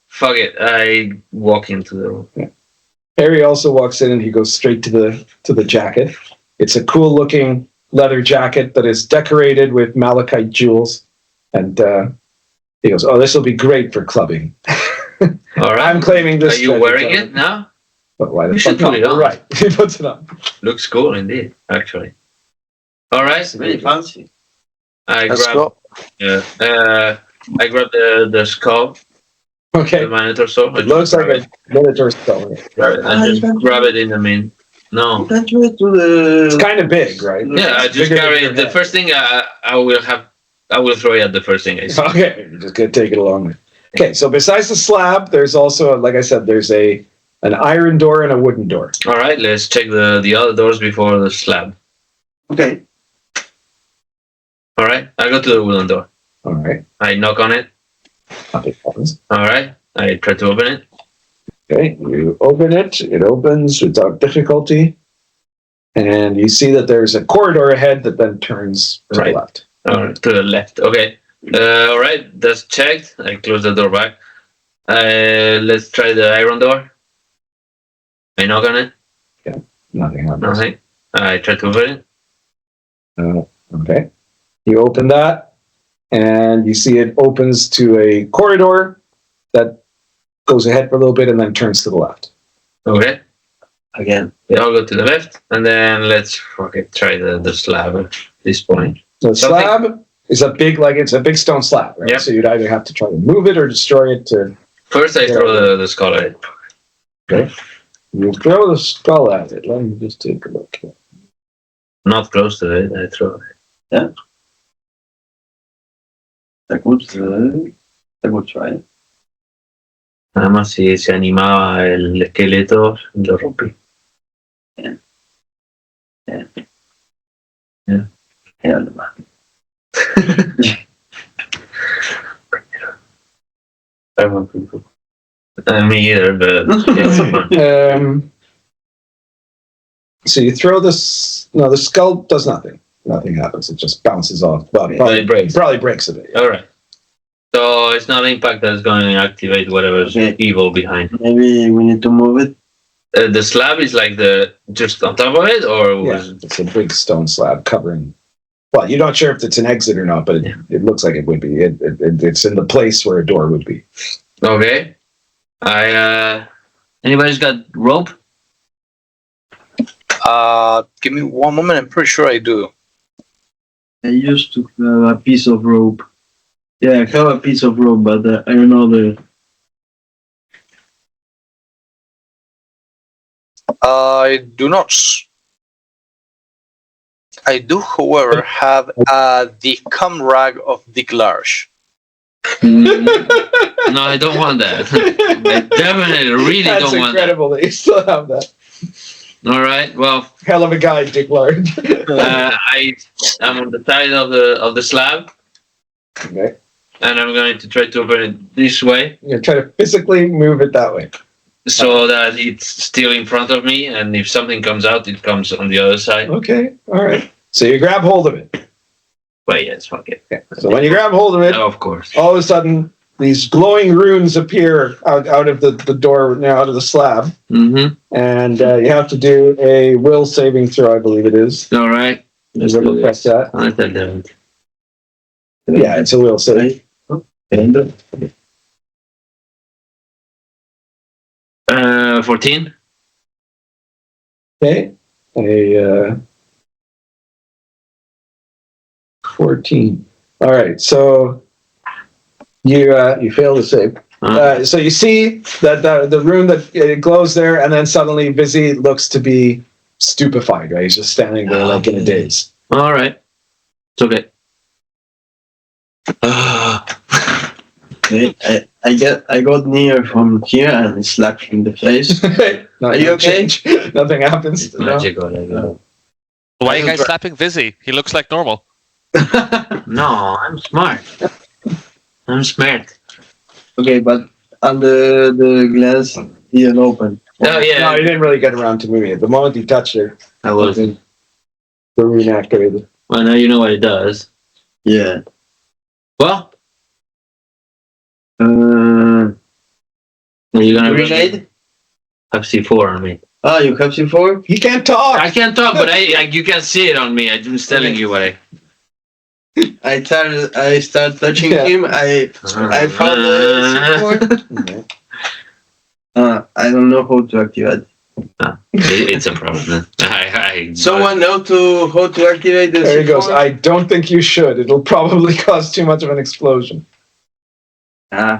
Fuck it. I walk into the room. Harry also walks in and he goes straight to the jacket. It's a cool looking leather jacket that is decorated with malachite jewels. And he goes, "Oh, this will be great for clubbing." All right. I'm claiming this. Are you wearing it now? But why the You fuck should put not? it on. Right. He puts it on. Looks cool indeed, actually. All right. It's very fancy. I Let's grab. go. Yeah. I grab the skull, Okay. the minotaur sword. It looks like a minotaur stone. I just grab it in the main. No. You can throw it to the... It's kind of big, right? Yeah, I just Bigger than carry your it. The head. first thing I will throw it at the first thing I see. Okay, you're just gonna take it along. Okay, so besides the slab, there's also, like I said, there's an iron door and a wooden door. All right, let's check the other doors before the slab. Okay. All right, I go to the wooden door. All right. I knock on it. Nothing happens. All right, I try to open it. Okay, you open it. It opens without difficulty, and you see that there's a corridor ahead that then turns to Right. the left. All right, to the left. Okay. All right, that's checked. I close the door back. Let's try the iron door. I knock on it. Nothing happens. Nothing. I try to open it. Okay. You open that, and you see it opens to a corridor that goes ahead for a little bit and then turns to the left. Okay. Again. We all go to the left, and then let's try the slab at this point. The slab is it's a big stone slab, right? Yep. So you'd either have to try to move it or destroy it to... First, I throw the skull at it. Okay. You throw the skull at it. Let me just take a look here. Not close to it, I throw it. I could try. Nada más si se animaba el esqueleto, lo rompí. Yeah, nomás. I want to. Me either, but So you throw this. No, the skull does nothing. Nothing happens. It just bounces off. But it breaks. Probably breaks a bit. Yeah. all right. So it's not impact that's going to activate whatever's Okay. evil behind. Maybe we need to move it. The slab is like the just on top of it, or Yeah, was it's a big stone slab covering. Well, you're not sure if it's an exit or not, but it looks like it would be. It's in the place where a door would be. okay? Anybody's got rope? Give me one moment. I'm pretty sure I do. I used to have a piece of rope. Yeah, I have a piece of rope, but I don't know the. I do not. I do, however, have the cum rag of Dick Large. No, I don't want that. I definitely really That's don't want that. incredible that you still have that. All right. Well, Hell of a guy, Dick Large. I'm on the side of the slab, Okay. and I'm going to try to open it this way You're trying to physically move it that way. so that it's still in front of me, and if something comes out, it comes on the other side. Okay. All right. So you grab hold of it. But yes, fuck it. Okay. So when you grab hold of it, Oh, of course. all of a sudden these glowing runes appear out of the door, now out of the slab, Mm-hmm. and you have to do a will saving throw, I believe it is. All right. Let's We'll do press this. that. I thought that. Yeah, it's a will save. 14. Okay. A 14. All right. So you fail to save. So you see that the rune that it glows there, and then suddenly Vizi looks to be stupefied. Right, he's just standing there like in a daze. All right. It's okay. I got near from here and slapped him in the face. Are you okay? Nothing happens. No? Magical. Why are you guys slapping Vizi? He looks like normal. No, I'm smart. I'm smart. Okay, but on the glass didn't open. Oh yeah. No, he didn't really get around to moving it. The moment he touched it, I wasn't. the rune activated. Well, now you know what it does. Yeah. Well, are you gonna Grenade? have C4 on me? Oh, you have C4? He can't talk. I can't talk, but you can see it on me. I'm just telling you what I start touching Yeah. him. I found the C4. Okay. I don't know how to activate. It's a problem. Someone know how to activate the There he C4? goes. I don't think you should. It'll probably cause too much of an explosion.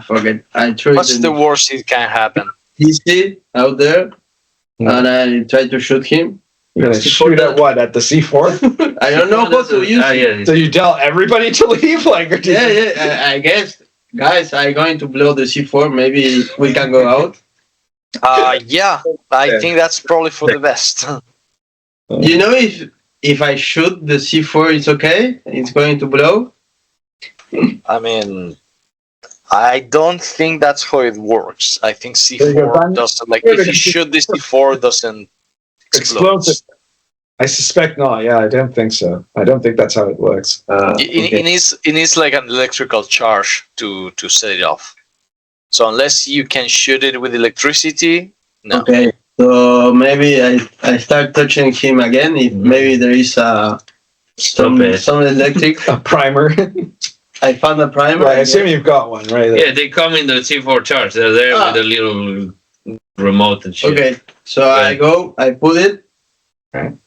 Forget. I tried What's the worst that can happen? DC out there, Yeah. and I tried to shoot him. You're gonna shoot at what? At the C4? I don't know how to use it. Yeah. So you tell everybody to leave, like, or do you- Yeah. I guess, guys, I'm going to blow the C4. Maybe we can go out. Yeah, I think that's probably for the best. You know, if I shoot the C4, it's okay. It's going to blow. I mean, I don't think that's how it works. I think There you go, C4 Dan. doesn't, like, There if we you go. shoot the C4, it doesn't explode. Explosive. I suspect not. Yeah, I don't think so. I don't think that's how it works. It needs like an electrical charge to set it off. So unless you can shoot it with electricity, no. Okay. So maybe I start touching him again. If maybe there is some electric. A primer. I found a primer. I assume you've got one, right? Yeah, they come in the C4 charge. They're there with a little remote and shit. Okay. So I go. I put it. Right.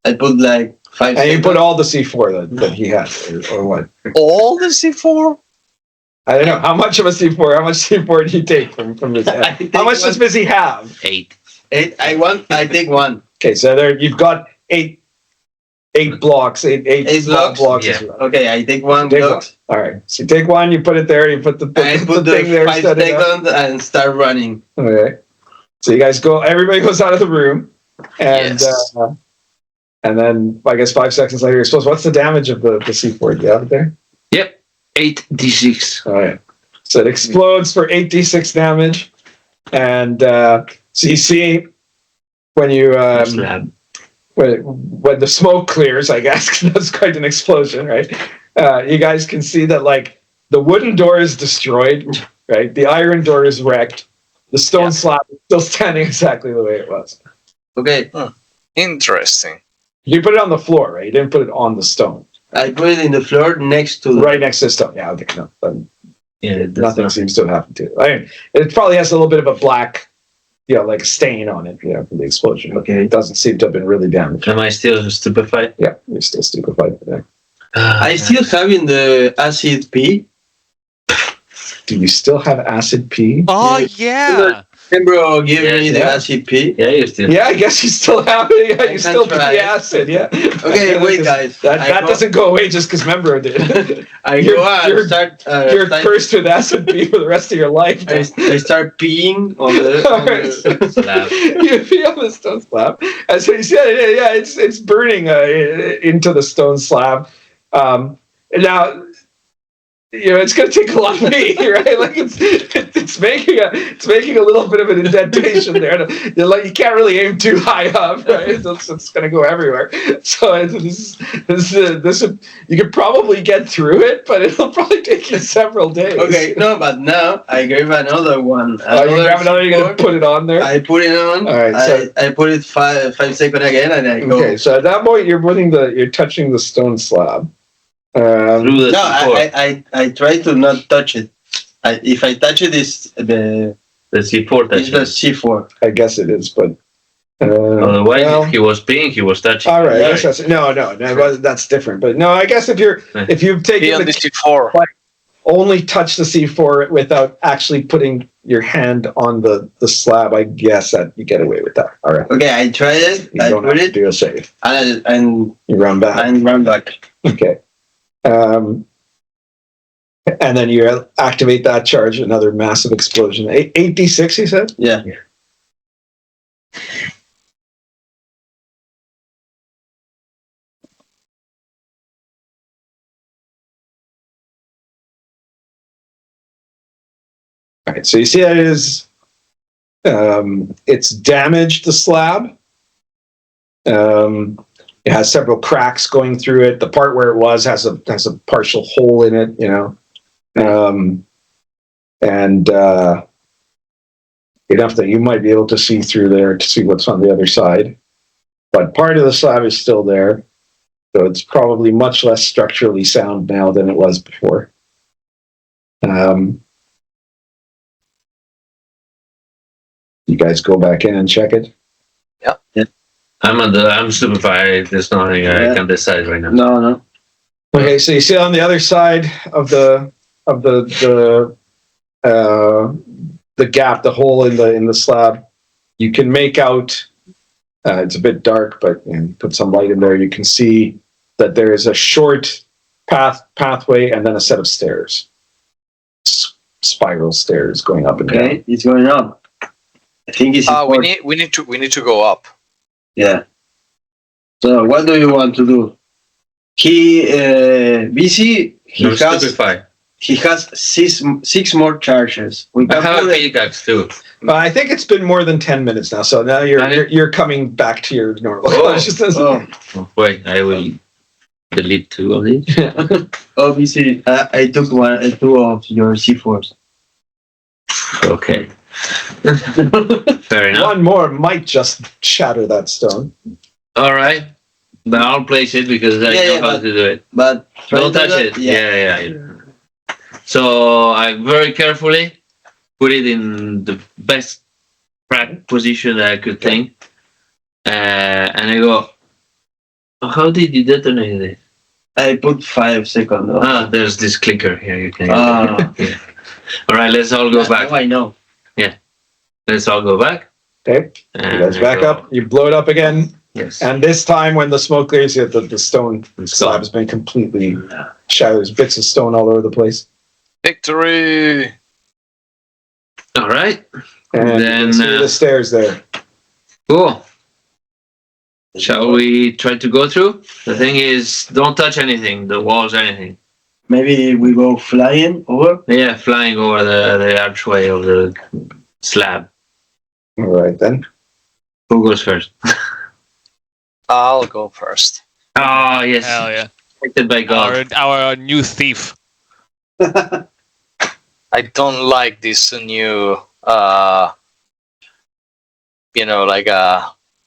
I put like 5 And you seconds. put all the C4 that he has, or what? All the C4? I don't know. How much of a C4? How much C4 do you take from his head? How much does Vizi have? 8. 8. I take 1. Okay, so there you've got eight blocks, eight blocks? blocks. Yeah. Okay, I take 1 Take block. All right, so you take one, you put it there, you put the I put the the thing there. 5 set it up. seconds and start running. Okay, so you guys go. Everybody goes out of the room, and Yes. and then I guess 5 seconds later, you're supposed. What's the damage of the C4? You have it there. 8d6. All right. So it explodes for 8d6 damage, and so you see when you Slab. when the smoke clears, I guess 'cause that's quite an explosion, right? You guys can see that like the wooden door is destroyed, right? The iron door is wrecked. The stone slab is still standing exactly the way it was. Okay, Interesting. You put it on the floor, right? You didn't put it on the stone. I put it in the floor next to Right next to the stone. Yeah, okay, no, Yeah, nothing seems to have happened to it. I mean, it probably has a little bit of a black, like a stain on it, from the explosion. Okay. It doesn't seem to have been really damaged. Am I still stupefied? Yeah, you're still stupefied. Yeah. I still have in the acid P. Do you still have acid P? Oh yeah. Bro, give me the Yeah. acid P. Yeah, you still. Yeah, I guess you still have it. Yeah, I you can still try put the it. acid. Yeah. Okay, wait, guys. That doesn't go away just because member did. I You're- go and you're- start. You're cursed with acid P for the rest of your life. I start peeing on the. All right. Slab. You feel the stone slab. As you said, yeah, it's burning into the stone slab. Now, it's going to take a lot of heat, right? Like it's making a little bit of an indentation there. You can't really aim too high up, right? It's going to go everywhere. So this you could probably get through it, but it'll probably take you several days. Okay, no, but now I grab another one. You grab another. You're going to put it on there. I put it on. All right, so- I put it 5 seconds again, and I go. Okay, so at that point you're touching the stone slab. Through the No, C4. I try to not touch it. If I touch it, it's the C4 it's the touching. C4. I guess it is, but Otherwise, well, if he was peeing, he was touching. all right. Yeah. I guess no, that's different. But no, I guess if you've Be taken on the the C4. only touch the C4 without actually putting your hand on the slab, I guess that you get away with that. All right, Okay, I tried it. you I don't put have to it, do a save. and You run back. run back. Okay. And then you activate that charge, another massive explosion. 8d6, you said? Yeah. All right, so you see that it is, it's damaged the slab. It has several cracks going through it. The part where it was has a partial hole in it, and enough that you might be able to see through there to see what's on the other side. But part of the slab is still there, so it's probably much less structurally sound now than it was before. You guys go back in and check it. I'm stupefied. There's nothing I can decide right now. No. Okay, so you see on the other side of the gap, the hole in the slab, you can make out. It's a bit dark, but put some light in there. You can see that there is a short pathway and then a set of stairs, spiral stairs going up and down. Okay, it's going up. I think it's. We need to go up. Yeah. So what do you want to do? Vizi, I'm stupefied. he has six more charges. We I can have a put it, pickaxe too. I think it's been more than 10 minutes now, so now you're coming back to your normal consciousness. oh, Wait, I will delete 2 of these. Vizi, I took 2 of your C4s. Okay. Fair enough. One more might just shatter that stone. All right. Then I'll place it because I know how to do it. But Don't touch it. Yeah. So I very carefully put it in the best position that I could think. And I go, how did you detonate it? I put 5 seconds. There's this clicker here. You can. Ah. Yeah. All right, let's all go back. I know. Let's all go back. Okay, you guys back up. You blow it up again. Yes. And this time, when the smoke clears, the stone slab has been completely shattered. There's bits of stone all over the place. Victory! All right. And Then, you can see the stairs there. Cool. Shall we try to go through? The thing is, don't touch anything, the walls, anything. Maybe we go flying over. Yeah, flying over the archway of the slab. All right, then. Who goes first? I'll go first. Oh, yes. Hell yeah. Protected by God. Our new thief. I don't like this new,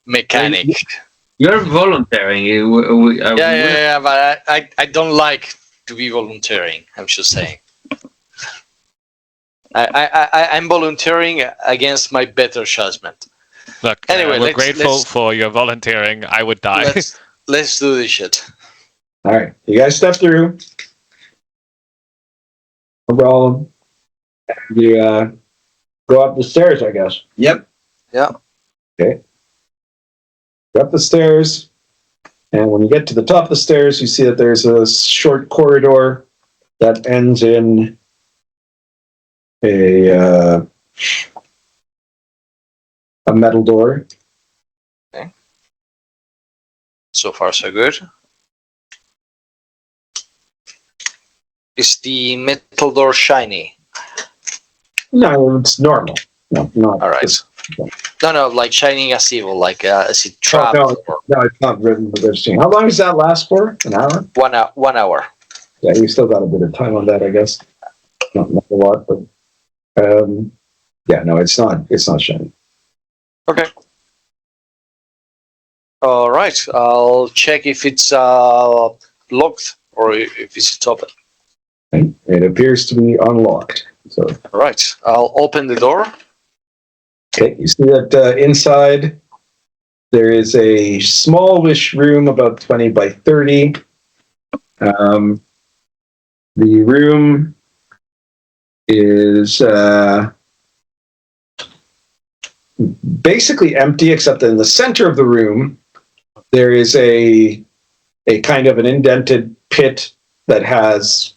mechanic. You're volunteering. Yeah, but I don't like to be volunteering. I'm just saying. I'm volunteering against my better judgment. Look, Anyway, we're grateful for your volunteering. I would die. Let's do this shit. All right, you guys step through. No problem. You go up the stairs, I guess. Yep. Yeah. Okay. Go up the stairs, and when you get to the top of the stairs, you see that there's a short corridor that ends in a metal door. Okay. So far, so good. Is the metal door shiny? No, it's normal. No, not. All right. No, like shining as evil, like as it trapped. No, it's not written for this thing. How long does that last for? An hour? 1 hour. Yeah, you still got a bit of time on that, I guess. Not a lot, but yeah, no, it's not. It's not shiny. Okay. All right. I'll check if it's locked or if it's open. Okay. It appears to be unlocked. So, All right. I'll open the door. okay, you see that inside there is a smallish room, about 20 by 30. The room is basically empty, except that in the center of the room there is a kind of an indented pit that has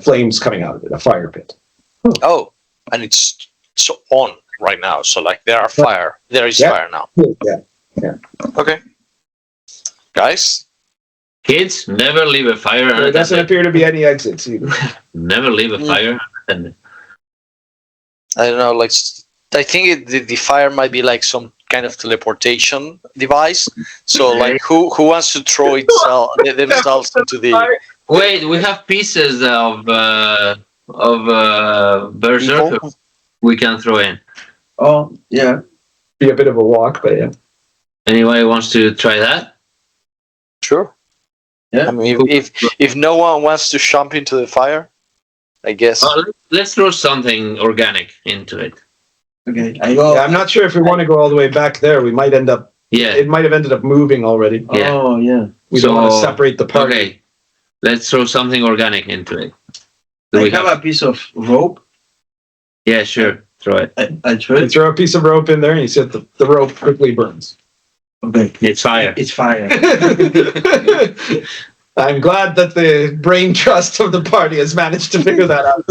flames coming out of it, a fire pit. Oh, and it's on right now. So like there is fire now. Yeah. Okay. Guys, Kids, never leave a fire There doesn't unattended. appear to be any exits either. Never leave a fire unattended. I don't know, like I think the fire might be like some kind of teleportation device. So like who wants to throw themselves into the Wait, we have pieces of berserker Evil? we can throw in. Oh, yeah. Be a bit of a walk, but yeah. Anybody wants to try that? Sure. Yeah. I mean, if no one wants to jump into the fire, I guess. Let's throw something organic into it. Okay, I go. Yeah, I'm not sure if we want to go all the way back there. We might end up. Yeah. It might have ended up moving already. Yeah. Oh, yeah. We don't want to separate the party. Okay, let's throw something organic into it. Do I we have a piece of rope. Yeah, sure. Throw it. I throw You it. throw a piece of rope in there, and you see that the rope quickly burns. Okay. It's fire. It's fire. I'm glad that the brain trust of the party has managed to figure that out.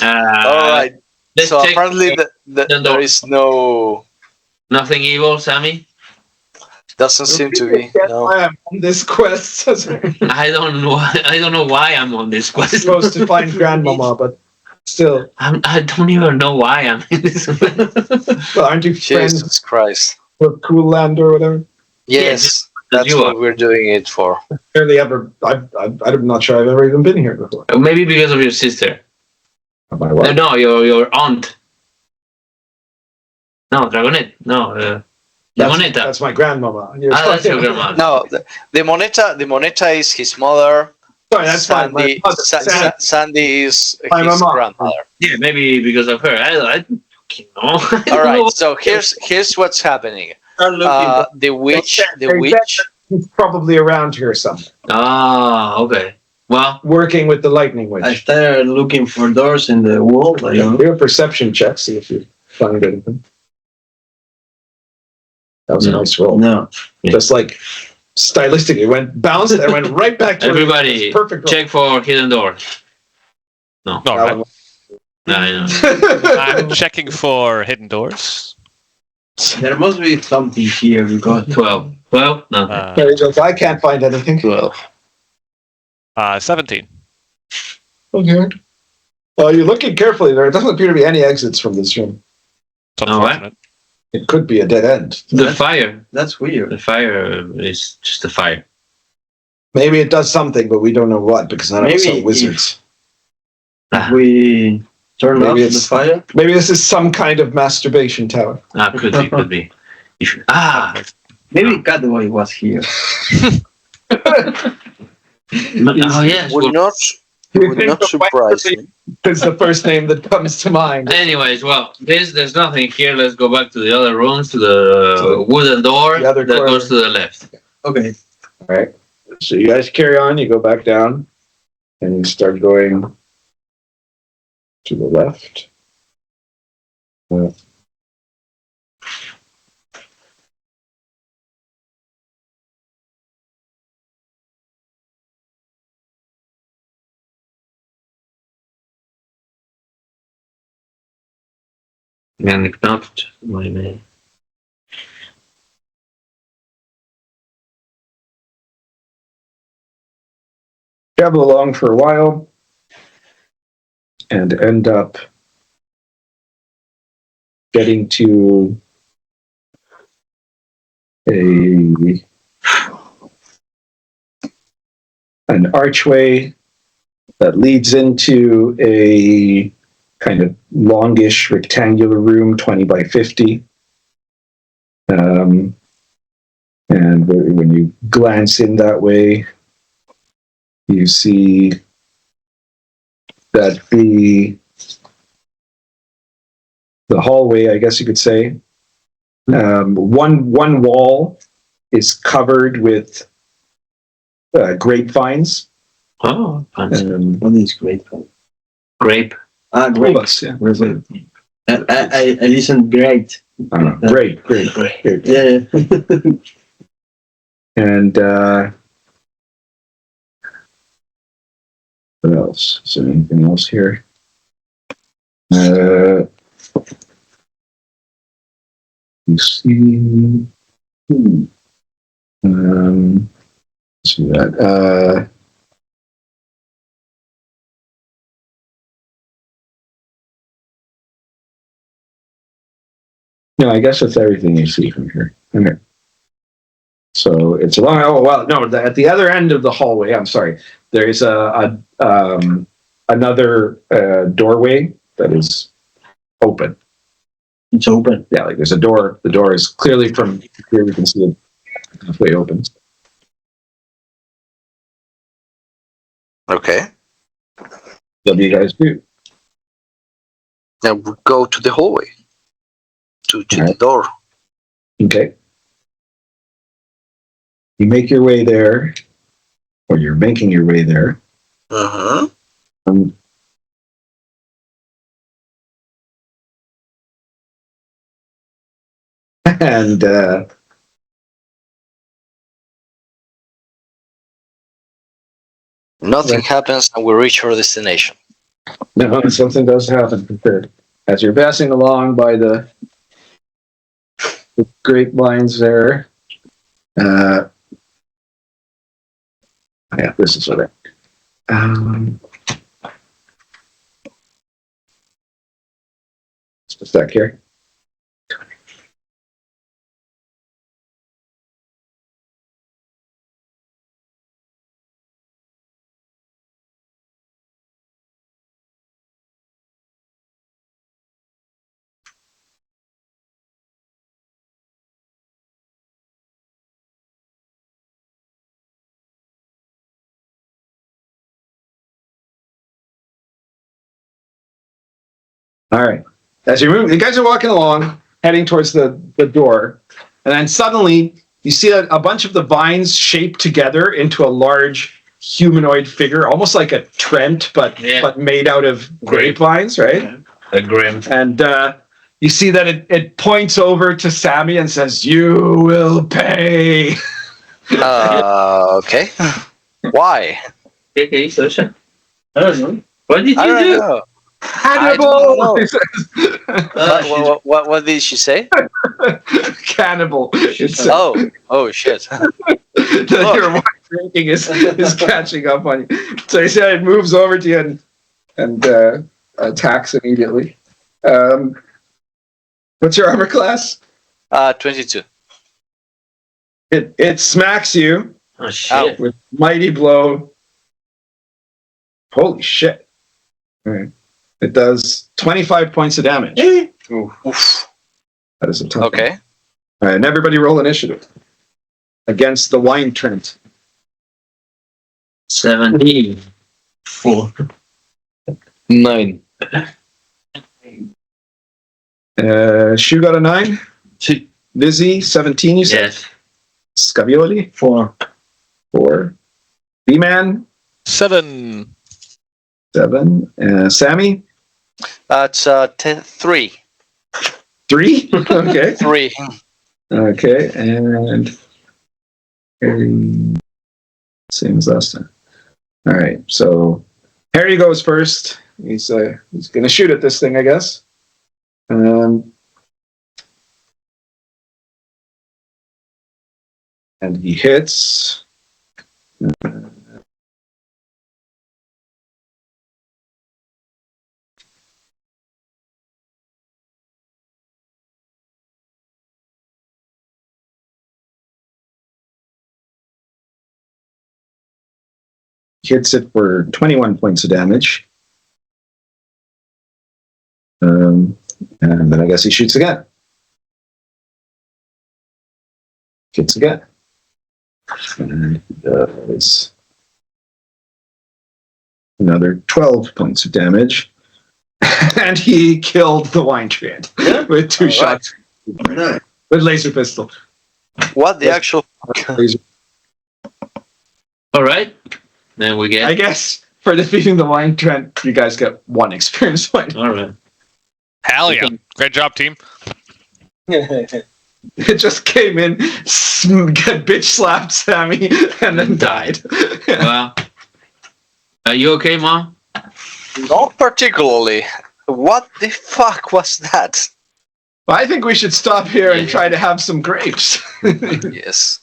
All right. Let's So check apparently there is nothing evil, Sammy. doesn't seem to be. No. Why I'm on this quest. I'm I don't know why I'm on this quest. supposed to find Grandmama, but still, I don't even know why I'm in this quest. well, aren't you friends Jesus Christ. with Cool Land or whatever? Yes, that's you what are. we're doing it for. Barely ever. I'm not sure I've ever even been here before. Maybe because of your sister. My wife. No, your aunt. No, Dragonet. No, Moneta. That's my grandmama. That's your grandma. No, the Moneta is his mother. Sorry, that's fine. My Sandy, mother. Sandy is My his mama. grandmother. Yeah, maybe because of her. I don't know. All right, so here's what's happening. The witch. It's probably around here somewhere. Ah, okay. Well, working with the lightning I witch. started looking for doors in the wall. Like, Do a perception check, see if you find anything. That was a No. nice roll. no. Just like stylistically, it went bounced and went right back to everybody, perfect roll. check for hidden door. No, That I know. I'm checking for hidden doors. There must be something here because 12. 12? No. There he goes. I can't find anything. 17. Okay. Well, you're looking carefully. There doesn't appear to be any exits from this room. It's Oh, what? unfortunate. It could be a dead end. The fire. that's weird. The fire is just a fire. Maybe it does something, but we don't know what because none of us Maybe are wizards. If we turn Maybe off the it's- fire, Maybe this is some kind of masturbation tower. Could be, could be. maybe Catboy was here. Oh, yes. Would not surprise me. It's the first name that comes to mind. Anyways, well, there's nothing here. Let's go back to the other rooms, to the wooden door The other that corner. goes to the left. Okay. All right. So you guys carry on. You go back down, and you start going to the left. And if not, my man. Travel along for a while, and end up getting to an archway that leads into a kind of longish rectangular room, 20 by 50. And when you glance in that way, you see that the hallway, I guess you could say, one wall is covered with grapevines. Oh, fancy. What is grape? Grape. Ah, grape. Bulbous, yeah. I listened great. I don't know. Great. Yeah. And what else? Is there anything else here? You see. Let's see that. No, I guess that's everything you see from here. Okay. So it's along. Oh well, no. At the other end of the hallway, I'm sorry. There is another doorway that is open. It's open. Yeah, like there's a door. The door is clearly from here. We can see it halfway open. Okay. What do you guys do? Now we go to the hallway. To the Alright. door. Okay. You make your way there, or you're making your way there. Uh-huh. And Nothing happens and we reach our destination. no, something does happen for sure. As you're passing along by the grapevines there. Yeah, this is what just a sec here. All right. As you move, you guys are walking along, heading towards the door, and then suddenly you see a bunch of the vines shape together into a large humanoid figure, almost like a Trent, but made out of grapevines, right? A grim. And you see that it points over to Sami and says, "You will pay." Okay. Why? Okay, Sasha. I don't know. What did you I don't do? know. Cannibal! He what did she say? Cannibal. It's, Oh shit. your wine drinking is catching up on you. So he said it moves over to you and attacks immediately. What's your armor class? 22. It smacks you Oh shit. with mighty blow. Holy shit. All right. It does 25 points of damage. Oof. That is a tough one. Okay. All right, and everybody roll initiative against the wine Trent. 17. 4. 9. Shu got a 9. Vizi, 17, you said? Yes. Scavioli, 4. 4. B-Man, 7. 7. Sami, That's 3. 3. Okay. 3. Okay, and Harry, same as last time. All right, so Harry goes first. He's gonna shoot at this thing, I guess. And he hits. Hits it for 21 points of damage. And then I guess he shoots again. Hits again. And it's another 12 points of damage. And he killed the wine trade with 2 shots with laser pistol. What the actual? Laser. All right. Then we I get. guess for defeating the wine trend, you guys get 1 experience point. All right. Hell yeah. Great job, team. It just came in, bitch slapped Sami, and then died. Well, are you okay, Mom? Not particularly. What the fuck was that? I think we should stop here and try to have some grapes. Yes.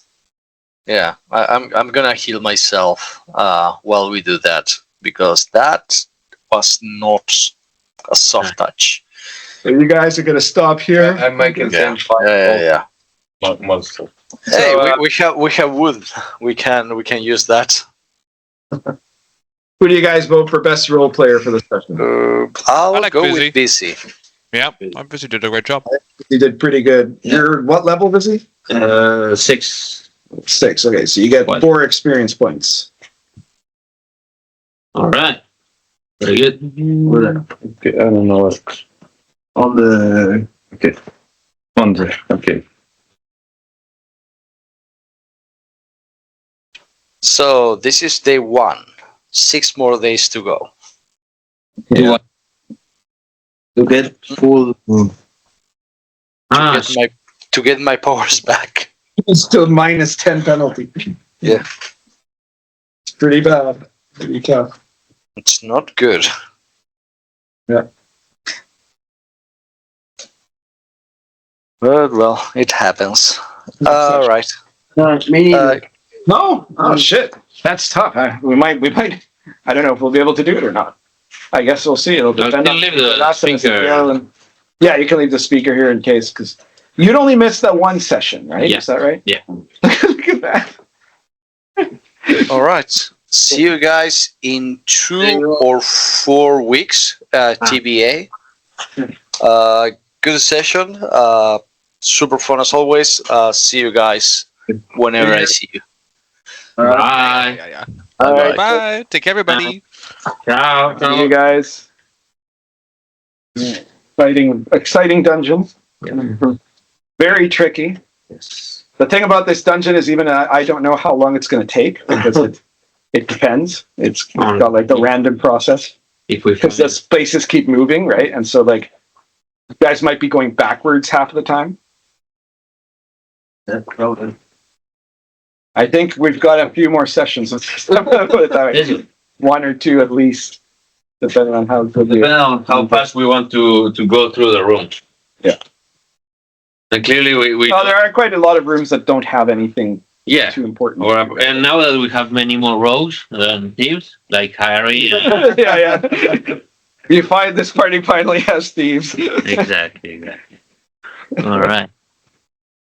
Yeah, I'm gonna heal myself while we do that, because that was not a soft touch. So you guys are gonna stop here. I'm making Yeah. 5 Yeah. monster. Hey, So, we have wood. We can use that. Who do you guys vote for best role player for the session? I'll I like go Vizi. with Vizi. Yeah, I'm busy. Did a great job. You did pretty good. You're what level, Vizi? 6. 6. Okay, so you get What? 4 experience points. All right. Very good. Okay, I don't know what. On the. Okay. On the. Okay. So this is day 1. 6 more days to go. Yeah. To get full. Ah, To get my powers back. It's still minus 10 penalty. Yeah. It's pretty bad. Pretty tough. It's not good. Yeah. But well, it happens. All right. No? Oh shit. That's tough. We might I don't know if we'll be able to do it or not. I guess we'll see. It'll you depend can leave the last time it's speaker. and- yeah, you can leave the speaker here in case, because you'd only missed that 1 session, right? Yeah. Is that right? Yeah. Look at that. All right. See you guys in 2 or 4 weeks. TBA. Good session. Super fun as always. See you guys whenever I see you. Bye. Yeah. All right. Bye. Take care, everybody. Ciao. See you guys. Exciting dungeon. Very tricky. Yes. The thing about this dungeon is even I don't know how long it's going to take because It depends. It's got like the random process If we because the spaces keep moving, right? And so like guys might be going backwards half of the time. I think we've got a few more sessions with this. One or two at least, depending on how good depending on how fast we want to go through the room. Yeah. And clearly we there are quite a lot of rooms that don't have anything yeah. too important. And now that we have many more rogues than thieves, like Harry. yeah. You find this party finally has thieves. Exactly. All right.